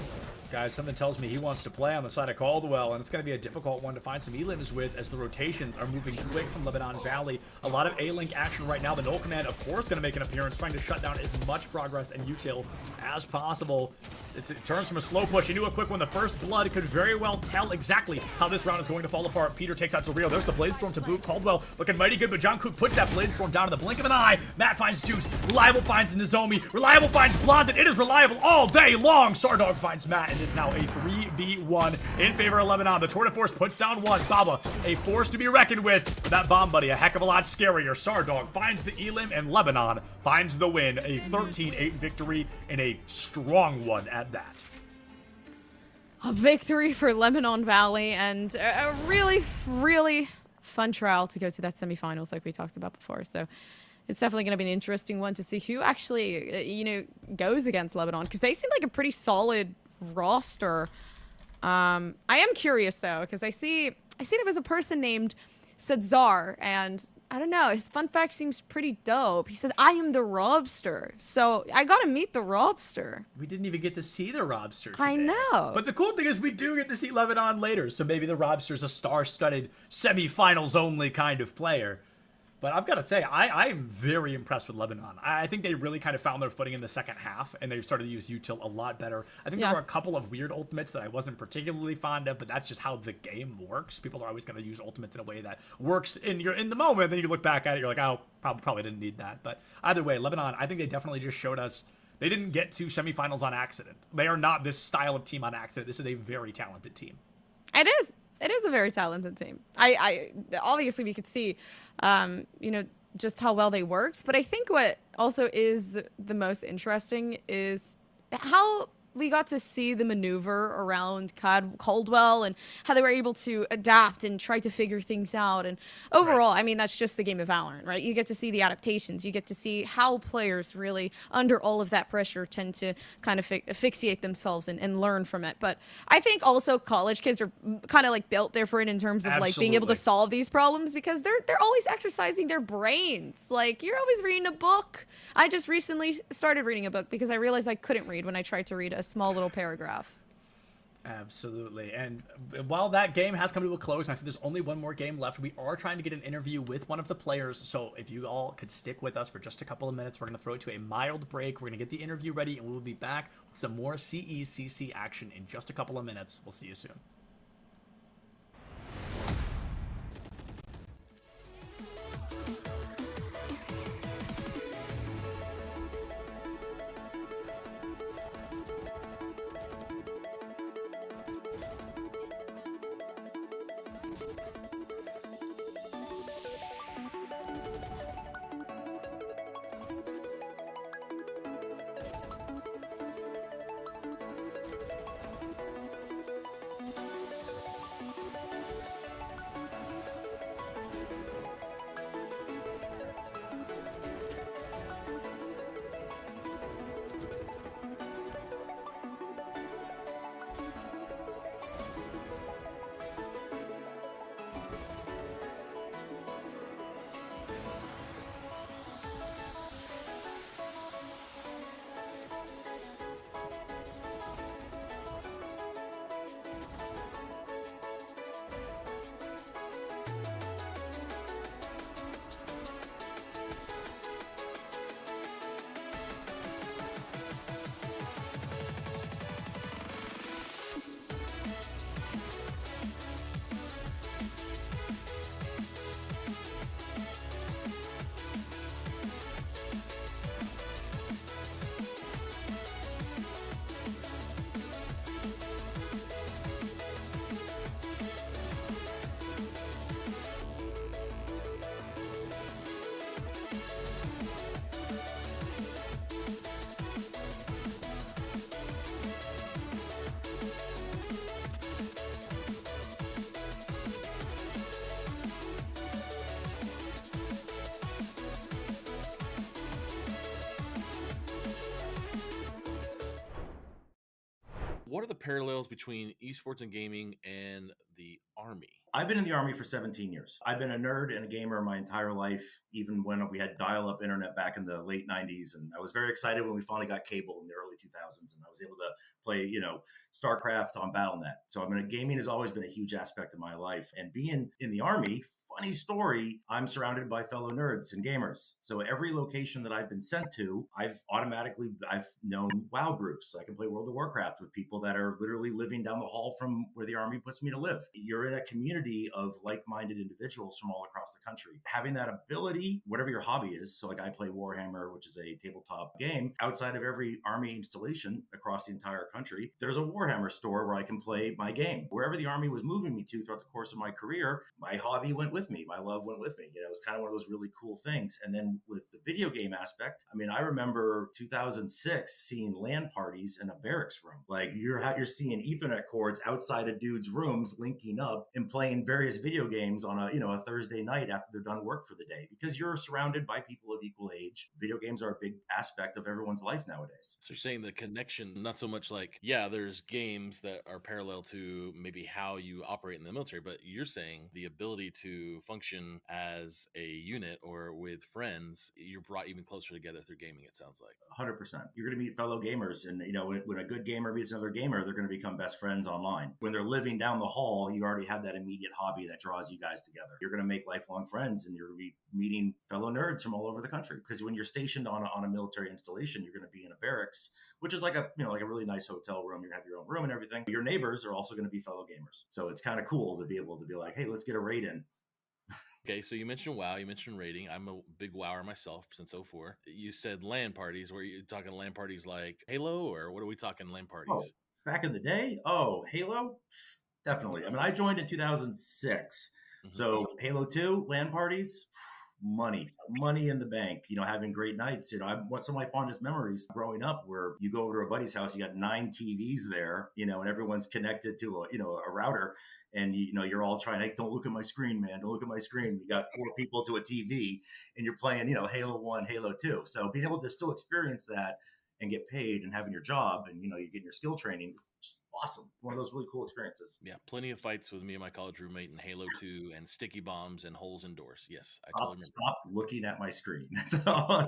Speaker 13: Guys, something tells me he wants to play on the side of Caldwell, and it's going to be a difficult one to find some elims with as the rotations are moving quick from Lebanon Valley. A lot of A-Link action right now. The null command, of course, going to make an appearance, trying to shut down as much progress and util as possible. It turns from a slow push into a quick one. The first blood could very well tell exactly how this round is going to fall apart. Peter takes out Zorio. There's the Bladestorm to boot. Caldwell looking mighty good, but John Kook puts that Bladestorm down in the blink of an eye. Matt finds Juice. Reliable finds Nozomi. Reliable finds Blonded. It is Reliable all day long. Sardog finds Matt, and it's now a 3v1 in favor of Lebanon. The Tour de Force puts down 1. Baba, a force to be reckoned with. But that bomb buddy, a heck of a lot scarier. Sardog finds the elim, and Lebanon finds the win. A 13-8 victory, and a strong one at that.
Speaker 14: A victory for Lebanon Valley, and a really, really fun trial to go to that semifinals like we talked about before. So it's definitely going to be an interesting one to see who actually, goes against Lebanon, because they seem like a pretty solid roster. I am curious though, because I see there was a person named Sadzar, and I don't know, his fun fact seems pretty dope. He said, I am the Robster. So I got to meet the Robster.
Speaker 13: We didn't even get to see the Robster today.
Speaker 14: I know.
Speaker 13: But the cool thing is we do get to see Lebanon later, so maybe the Robster's a star-studded semifinals only kind of player. But I've got to say, I am very impressed with Lebanon. I think they really kind of found their footing in the second half, and they started to use util a lot better. I think there were a couple of weird ultimates that I wasn't particularly fond of, but that's just how the game works. People are always going to use ultimates in a way that works in the moment, then you look back at it, you're like, oh, probably didn't need that. But either way, Lebanon, I think they definitely just showed us They didn't get to semifinals on accident. They are not this style of team on accident. This is a very talented team.
Speaker 14: It is. It is a very talented team. I obviously we could see, you know, just how well they worked. But I think what also is the most interesting is how we got to see the maneuver around Caldwell and how they were able to adapt and try to figure things out. And overall, I mean, that's just the game of Valorant, right? You get to see the adaptations. You get to see how players really, under all of that pressure, tend to kind of asphyxiate themselves and learn from it. But I think also college kids are kind of like built different in terms of like being able to solve these problems because they're always exercising their brains. Like, you're always reading a book. I just recently started reading a book because I realized I couldn't read when I tried to read a small little paragraph.
Speaker 13: Absolutely. And while that game has come to a close, and I said there's only one more game left, we are trying to get an interview with one of the players. So if you all could stick with us for just a couple of minutes, we're going to throw it to a mild break. We're going to get the interview ready, and we'll be back with some more CECC action in just a couple of minutes. We'll see you soon.
Speaker 10: What are the parallels between esports and gaming and the Army?
Speaker 18: I've been in the Army for 17 years. I've been a nerd and a gamer my entire life, even when we had dial-up internet back in the late 90s. And I was very excited when we finally got cable in the early 2000s. And I was able to play, you know, StarCraft on BattleNet. So I mean, gaming has always been a huge aspect of my life. And being in the Army, funny story, I'm surrounded by fellow nerds and gamers. So every location that I've been sent to, I've known WoW groups. I can play World of Warcraft with people that are literally living down the hall from where the Army puts me to live. You're in a community of like-minded individuals from all across the country. Having that ability, whatever your hobby is, so like I play Warhammer, which is a tabletop game, outside of every Army installation across the entire country, there's a Warhammer store where I can play my game. Wherever the Army was moving me to throughout the course of my career, my hobby went with me. My love went with me. You know, it was kind of one of those really cool things. And then with the video game aspect, I mean, I remember 2006 seeing LAN parties in a barracks room. Like you're seeing Ethernet cords outside of dudes' rooms linking up and playing various video games on a Thursday night after they're done work for the day, because you're surrounded by people of equal age. Video games are a big aspect of everyone's life nowadays.
Speaker 10: So you're saying the connection, not so much like, yeah, there's games that are parallel to maybe how you operate in the military, but you're saying the ability to function as a unit or with friends, you're brought even closer together through gaming, it sounds like.
Speaker 18: 100%. You're going to meet fellow gamers. And, you know, when a good gamer meets another gamer, they're going to become best friends online. When they're living down the hall, you already have that immediate hobby that draws you guys together. You're going to make lifelong friends, and you're going to be meeting fellow nerds from all over the country. Because when you're stationed on a military installation, you're going to be in a barracks, which is like a really nice hotel room. You have your own room and everything. Your neighbors are also going to be fellow gamers. So it's kind of cool to be able to be like, hey, let's get a raid in.
Speaker 10: Okay, so you mentioned WoW, you mentioned rating. I'm a big WoWer myself since '04. You said LAN parties. Were you talking LAN parties like Halo, or what are we talking LAN parties?
Speaker 18: Oh, back in the day? Oh, Halo? Definitely. I mean, I joined in 2006. So Halo 2, LAN parties, money in the bank, having great nights. What's some of my fondest memories growing up where you go over to a buddy's house, you got 9 TVs there, and everyone's connected to a router. And you're all trying, hey, don't look at my screen, man. Don't look at my screen. You got 4 people to a TV and you're playing, Halo 1, Halo 2. So being able to still experience that and get paid and having your job and you're getting your skill training, it's awesome. One of those really cool experiences.
Speaker 10: Yeah, plenty of fights with me and my college roommate in Halo 2 and sticky bombs and holes in doors. Yes, I totally remember.
Speaker 18: Stop looking at my screen. That's all.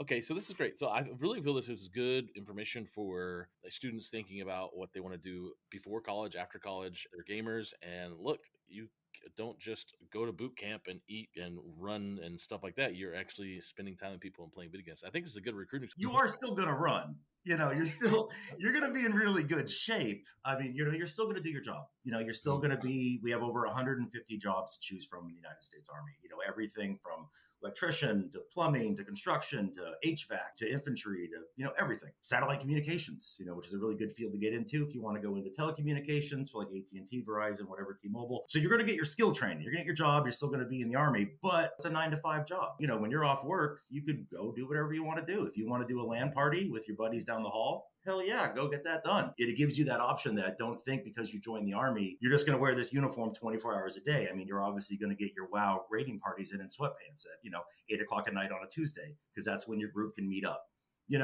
Speaker 10: Okay, so this is great. So I really feel this is good information for students thinking about what they want to do before college, after college. They're gamers, and look, you don't just go to boot camp and eat and run and stuff like that. You're actually spending time with people and playing video games. I think this is a good recruiting.
Speaker 18: You are still going to run. You're going to be in really good shape. I mean, you're still going to do your job. You're still going to be, we have over 150 jobs to choose from in the United States Army. Everything from electrician to plumbing to construction to HVAC to infantry to, everything. Satellite communications, which is a really good field to get into if you want to go into telecommunications for like AT&T, Verizon, whatever, T-Mobile. So you're going to get your skill training. You're going to get your job. You're still going to be in the Army, but it's a 9-to-5 job. When you're off work, you could go do whatever you want to do. If you want to do a LAN party with your buddies down the hall, hell yeah, go get that done. It gives you that option that don't think because you joined the Army, you're just going to wear this uniform 24 hours a day. I mean, you're obviously going to get your WoW raiding parties in sweatpants at, 8 o'clock at night on a Tuesday, because that's when your group can meet up.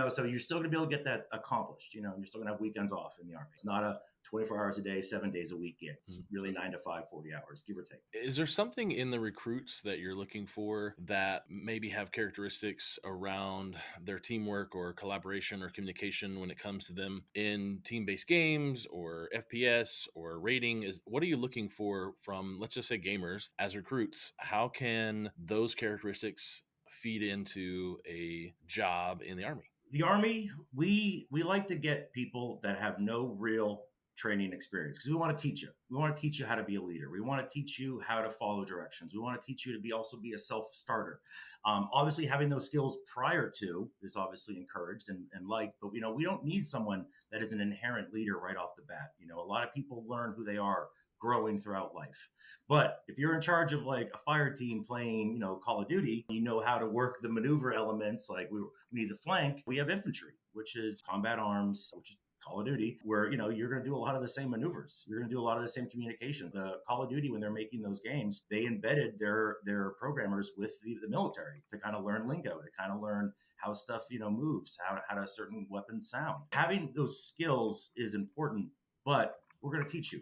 Speaker 18: So you're still going to be able to get that accomplished. You're still going to have weekends off in the Army. It's not a 24 hours a day, 7 days a week gig. It's really 9 to 5, 40 hours, give or take.
Speaker 10: Is there something in the recruits that you're looking for that maybe have characteristics around their teamwork or collaboration or communication when it comes to them in team-based games or FPS or rating? What are you looking for from, let's just say, gamers as recruits? How can those characteristics feed into a job in the Army?
Speaker 18: The Army, we like to get people that have no real training experience, because we want to teach you. We want to teach you how to be a leader. We want to teach you how to follow directions. We want to teach you to also be a self-starter. Obviously, having those skills prior to is obviously encouraged and liked, but we don't need someone that is an inherent leader right off the bat. A lot of people learn who they are growing throughout life. But if you're in charge of like a fire team playing, Call of Duty, you know how to work the maneuver elements. Like we need the flank. We have infantry, which is combat arms, which is Call of Duty, where you're going to do a lot of the same maneuvers. You're going to do a lot of the same communication. The Call of Duty, when they're making those games, they embedded their programmers with the military to kind of learn lingo, to kind of learn how stuff moves, how do certain weapons sound. Having those skills is important, but we're going to teach you.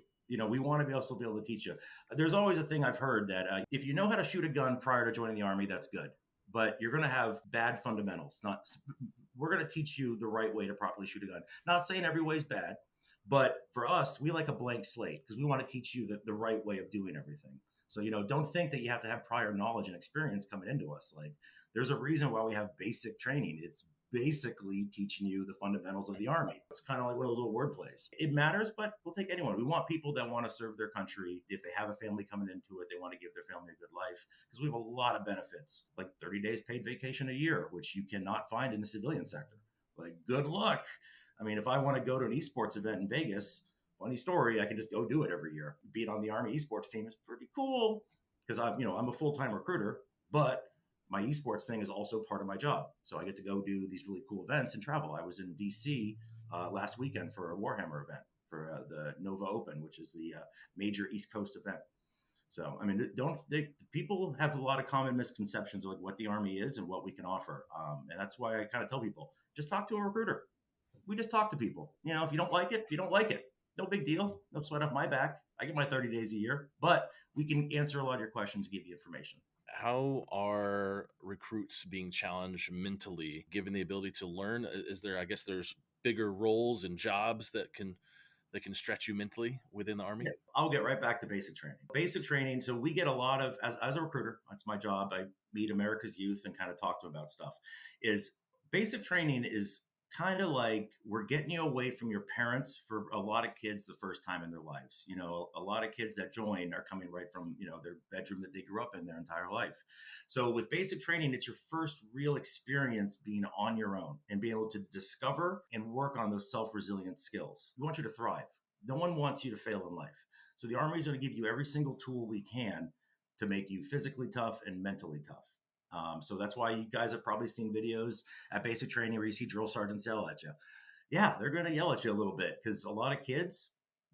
Speaker 18: We want to be able to teach you. There's always a thing I've heard that if you know how to shoot a gun prior to joining the Army, that's good. But you're going to have bad fundamentals. We're going to teach you the right way to properly shoot a gun. Not saying every way is bad, but for us, we like a blank slate because we want to teach you the right way of doing everything. So, don't think that you have to have prior knowledge and experience coming into us. Like, there's a reason why we have basic training. It's basically teaching you the fundamentals of the Army. It's kind of like one of those little word plays. It matters, but we'll take anyone. We want people that want to serve their country. If they have a family coming into it, they want to give their family a good life, because we have a lot of benefits, like 30 days paid vacation a year, which you cannot find in the civilian sector. Like, good luck. I mean, if I want to go to an esports event in Vegas, funny story, I can just go do it every year. Being on the Army esports team is pretty cool, because I'm a full-time recruiter, but my esports thing is also part of my job. So I get to go do these really cool events and travel. I was in DC last weekend for a Warhammer event for the Nova Open, which is the major East Coast event. So, I mean, people have a lot of common misconceptions of like what the Army is and what we can offer. And that's why I kind of tell people, just talk to a recruiter. We just talk to people. If you don't like it, you don't like it. No big deal. No sweat off my back. I get my 30 days a year, but we can answer a lot of your questions, give you information.
Speaker 10: How are recruits being challenged mentally, given the ability to learn? Is there, I guess there's bigger roles and jobs that can stretch you mentally within the Army?
Speaker 18: Yeah, I'll get right back to basic training. Basic training. So we get a lot of, as a recruiter, that's my job. I meet America's youth and kind of talk to them about stuff. Is basic training is kind of like we're getting you away from your parents for a lot of kids the first time in their lives. You know, a lot of kids that join are coming right from, you know, their bedroom that they grew up in their entire life. So with basic training, it's your first real experience being on your own and being able to discover and work on those self-resilient skills. We want you to thrive. No one wants you to fail in life. So the Army is going to give you every single tool we can to make you physically tough and mentally tough. So that's why you guys have probably seen videos at basic training where you see drill sergeants yell at you. Yeah, they're going to yell at you a little bit because a lot of kids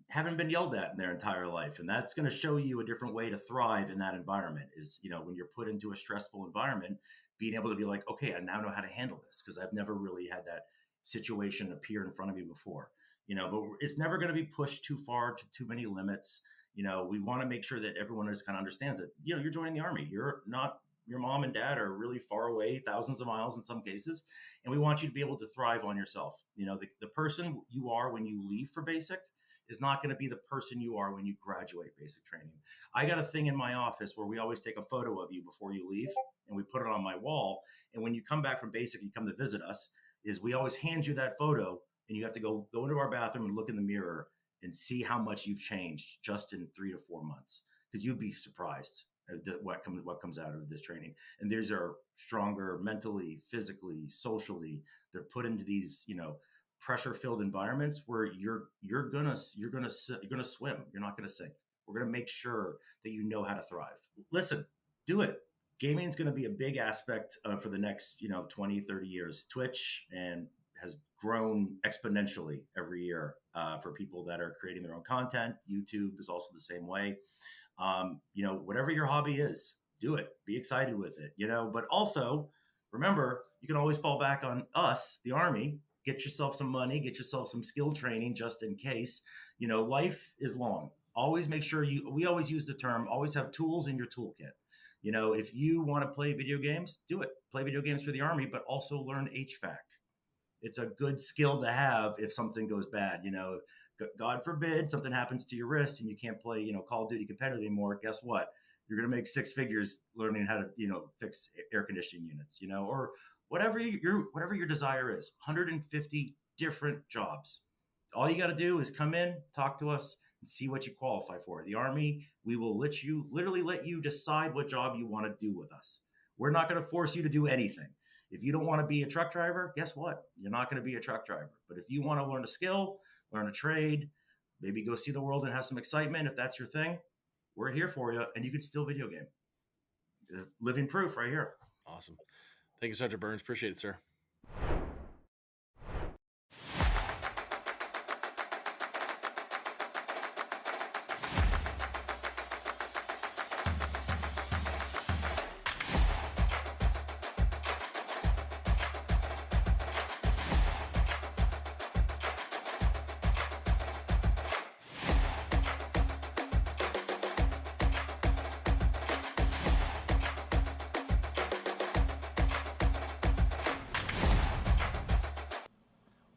Speaker 18: haven't been yelled at in their entire life. And that's going to show you a different way to thrive in that environment is, you know, when you're put into a stressful environment, being able to be like, okay, I now know how to handle this because I've never really had that situation appear in front of me before. You know, but it's never going to be pushed too far to too many limits. You know, we want to make sure that everyone just kind of understands that, you know, you're joining the Army. You're not, your mom and dad are really far away, thousands of miles in some cases. And we want you to be able to thrive on yourself. You know, the person you are when you leave for basic is not going to be the person you are when you graduate basic training. I got a thing in my office where we always take a photo of you before you leave and we put it on my wall. And when you come back from basic, you come to visit us, is we always hand you that photo and you have to go into our bathroom and look in the mirror and see how much you've changed just in 3 to 4 months. Because you'd be surprised at what comes out of this training. And these are stronger mentally, physically, socially. They're put into these, you know, pressure-filled environments where you're gonna swim. You're not gonna sink. We're gonna make sure that you know how to thrive. Listen, do it. Gaming is going to be a big aspect for the next, you know, 20, 30 years. Twitch has grown exponentially every year for people that are creating their own content. YouTube is also the same way. You know, whatever your hobby is, do it. Be excited with it, you know, but also remember, you can always fall back on us, the Army. Get yourself some money, get yourself some skill training just in case. You know, life is long. Always make sure we always use the term, always have tools in your toolkit. You know, if you want to play video games, do it. Play video games for the Army, but also learn HVAC. It's a good skill to have if something goes bad. You know, God forbid something happens to your wrist and you can't play, you know, Call of Duty competitive anymore. Guess what? You're going to make 6 figures learning how to, you know, fix air conditioning units, you know, or whatever your desire is. 150 different jobs. All you got to do is come in, talk to us, and see what you qualify for. The Army, we will literally let you decide what job you want to do with us. We're not going to force you to do anything. If you don't want to be a truck driver, guess what? You're not going to be a truck driver. But if you want to learn a skill, learn a trade, maybe go see the world and have some excitement, if that's your thing, we're here for you. And you can still video game. Living proof right here.
Speaker 10: Awesome. Thank you, Sergeant Burns. Appreciate it, sir.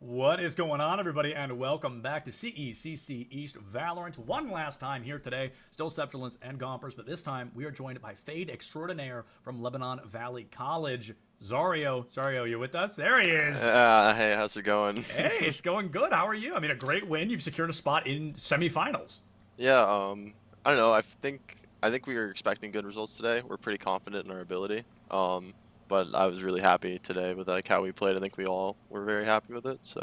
Speaker 13: What is going on, everybody, and welcome back to CECC East Valorant. One last time here today, still Scepterlins and Gompers, but this time we are joined by Fade Extraordinaire from Lebanon Valley College. Zario, you with us? There he is.
Speaker 7: Hey, how's it going?
Speaker 13: Hey, it's going good. How are you? I mean, a great win. You've secured a spot in semifinals.
Speaker 7: Yeah, I don't know. I think we were expecting good results today. We're pretty confident in our ability. But I was really happy today with like how we played. I think we all were very happy with it. So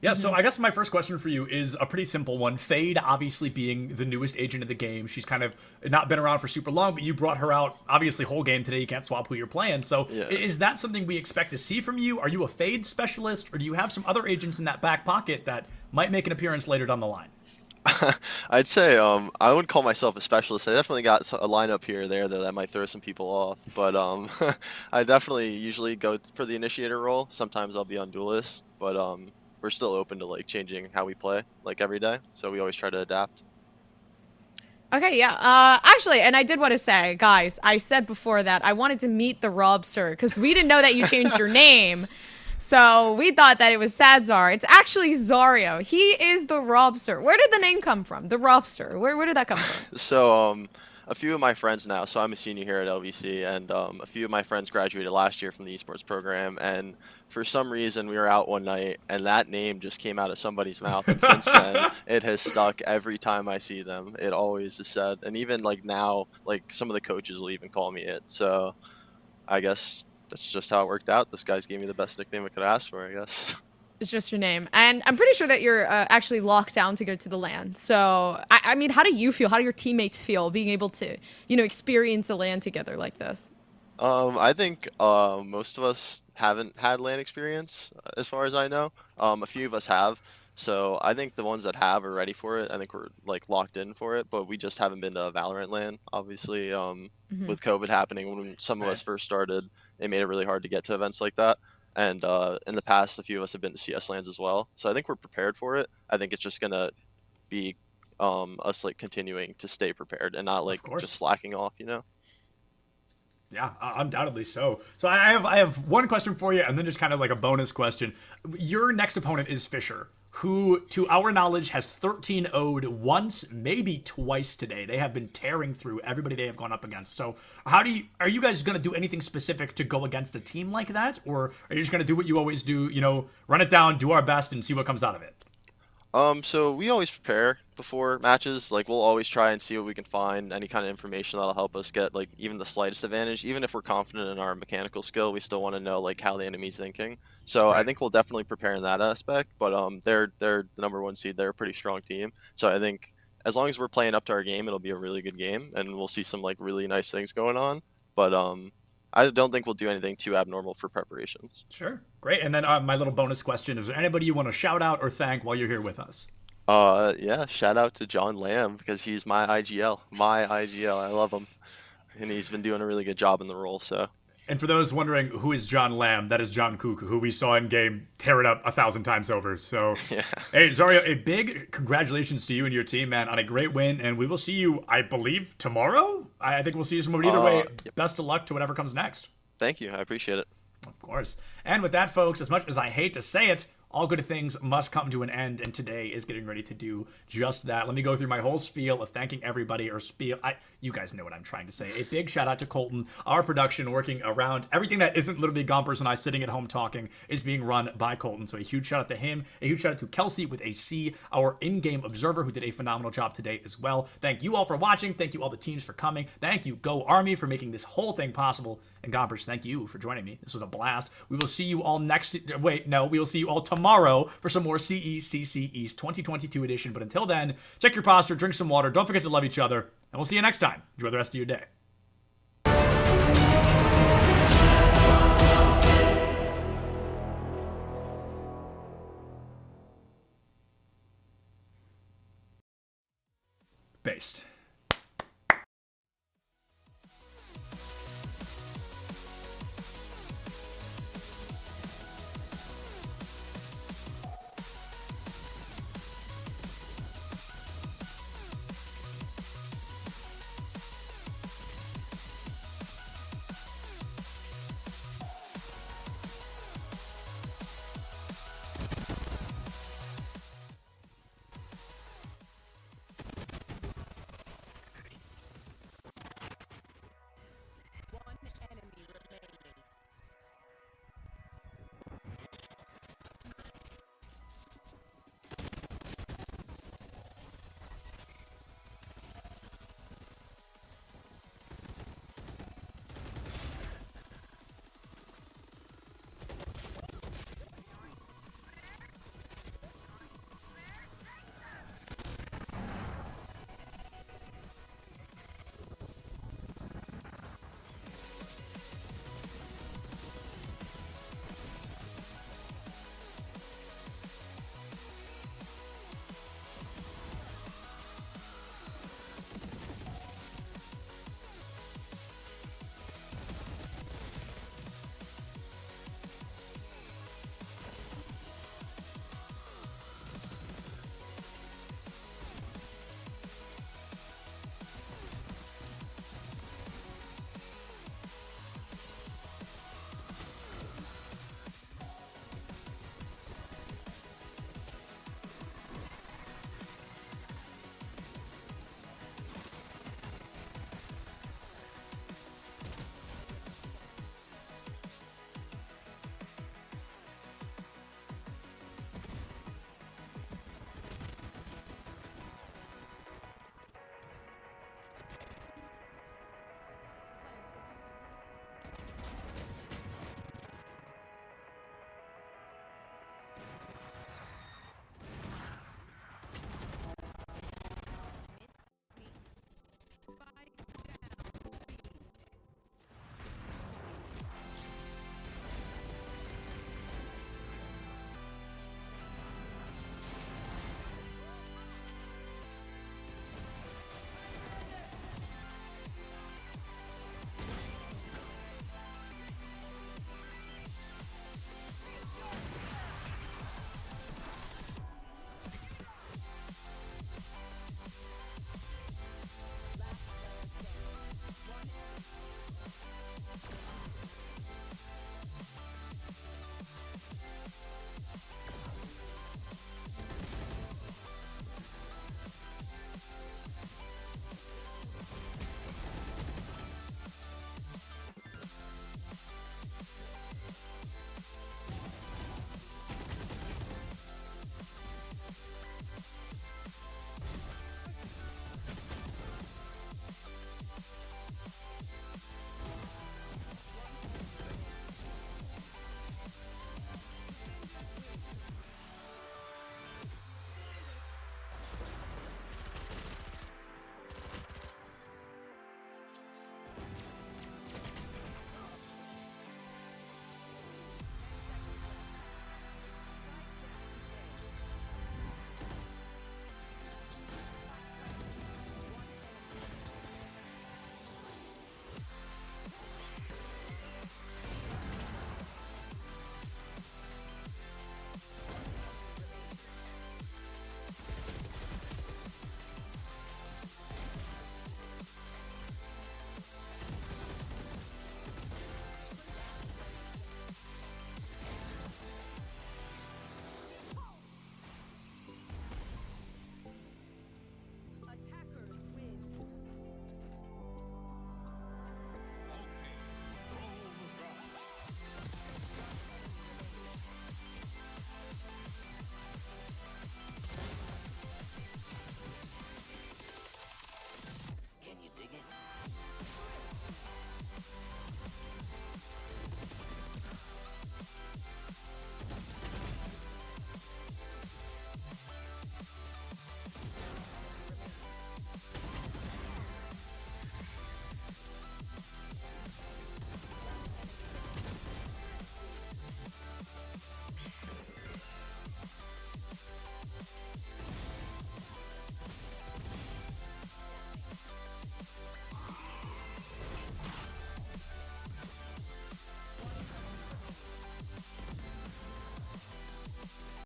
Speaker 13: yeah. So I guess my first question for you is a pretty simple one. Fade, obviously being the newest agent of the game, she's kind of not been around for super long, but you brought her out obviously whole game today. You can't swap who you're playing. So is that something we expect to see from you? Are you a Fade specialist, or do you have some other agents in that back pocket that might make an appearance later down the line?
Speaker 7: I'd say I wouldn't call myself a specialist. I definitely got a lineup here or there that might throw some people off. But I definitely usually go for the initiator role. Sometimes I'll be on duelist, but we're still open to like changing how we play like every day. So we always try to adapt.
Speaker 14: Okay, yeah. Actually, and I did want to say, guys, I said before that I wanted to meet the Robster because we didn't know that you changed your name. So we thought that it was Sadzar. It's actually Zario. He is the Robster. Where did the name come from? The Robster. Where did that come from?
Speaker 7: So a few of my friends now, so I'm a senior here at LVC, and a few of my friends graduated last year from the esports program, and for some reason we were out one night and that name just came out of somebody's mouth, and since then it has stuck. Every time I see them, it always is said, and even like now, like some of the coaches will even call me it. So I guess that's just how it worked out. This guy's gave me the best nickname I could ask for, I guess.
Speaker 14: It's just your name. And I'm pretty sure that you're actually locked down to go to the LAN. So, I mean, how do you feel? How do your teammates feel being able to, you know, experience a LAN together like this?
Speaker 7: I think most of us haven't had LAN experience, as far as I know. A few of us have. So I think the ones that have are ready for it. I think we're like locked in for it, but we just haven't been to a Valorant LAN. Obviously, with COVID happening when some of us first started, it made it really hard to get to events like that. And in the past, a few of us have been to CS LANs as well. So I think we're prepared for it. I think it's just gonna be us like continuing to stay prepared and not like just slacking off, you know?
Speaker 13: Yeah, undoubtedly so. So I have one question for you, and then just kind of like a bonus question. Your next opponent is Fisher, who, to our knowledge, has 13-0'd once, maybe twice today. They have been tearing through everybody they have gone up against. So are you guys going to do anything specific to go against a team like that? Or are you just going to do what you always do, you know, run it down, do our best, and see what comes out of it?
Speaker 7: So we always prepare before matches. Like, we'll always try and see what we can find, any kind of information that'll help us get like even the slightest advantage. Even if we're confident in our mechanical skill, we still want to know like how the enemy's thinking. So I think we'll definitely prepare in that aspect. But they're the #1 seed. They're a pretty strong team. So I think as long as we're playing up to our game, it'll be a really good game, and we'll see some like really nice things going on. But I don't think we'll do anything too abnormal for preparations.
Speaker 13: Sure. Great. And then my little bonus question, is there anybody you want to shout out or thank while you're here with us?
Speaker 7: Yeah, shout out to John Lamb, because he's my IGL. I love him. And he's been doing a really good job in the role, so.
Speaker 13: And for those wondering who is John Lamb, that is John Kook, who we saw in game tear it up 1,000 times over. So, yeah. Hey, Zario, a big congratulations to you and your team, man, on a great win. And we will see you, I believe, tomorrow? I think we'll see you tomorrow. Either way, best of luck to whatever comes next.
Speaker 7: Thank you. I appreciate it.
Speaker 13: Of course. And with that, folks, as much as I hate to say it, all good things must come to an end, and today is getting ready to do just that. Let me go through my whole spiel of thanking everybody, or you guys know what I'm trying to say. A big shout out to Colton. Our production working around everything that isn't literally Gompers and I sitting at home talking is being run by Colton. So a huge shout out to him. A huge shout out to Kelsey with a C, our in-game observer, who did a phenomenal job today as well. Thank you all for watching. Thank you all the teams for coming. Thank you, Go Army, for making this whole thing possible. And Gompers, thank you for joining me. This was a blast. We will see you all we will see you all tomorrow for some more CECC East 2022 edition. But until then, check your posture, drink some water, don't forget to love each other, and we'll see you next time. Enjoy the rest of your day. Based.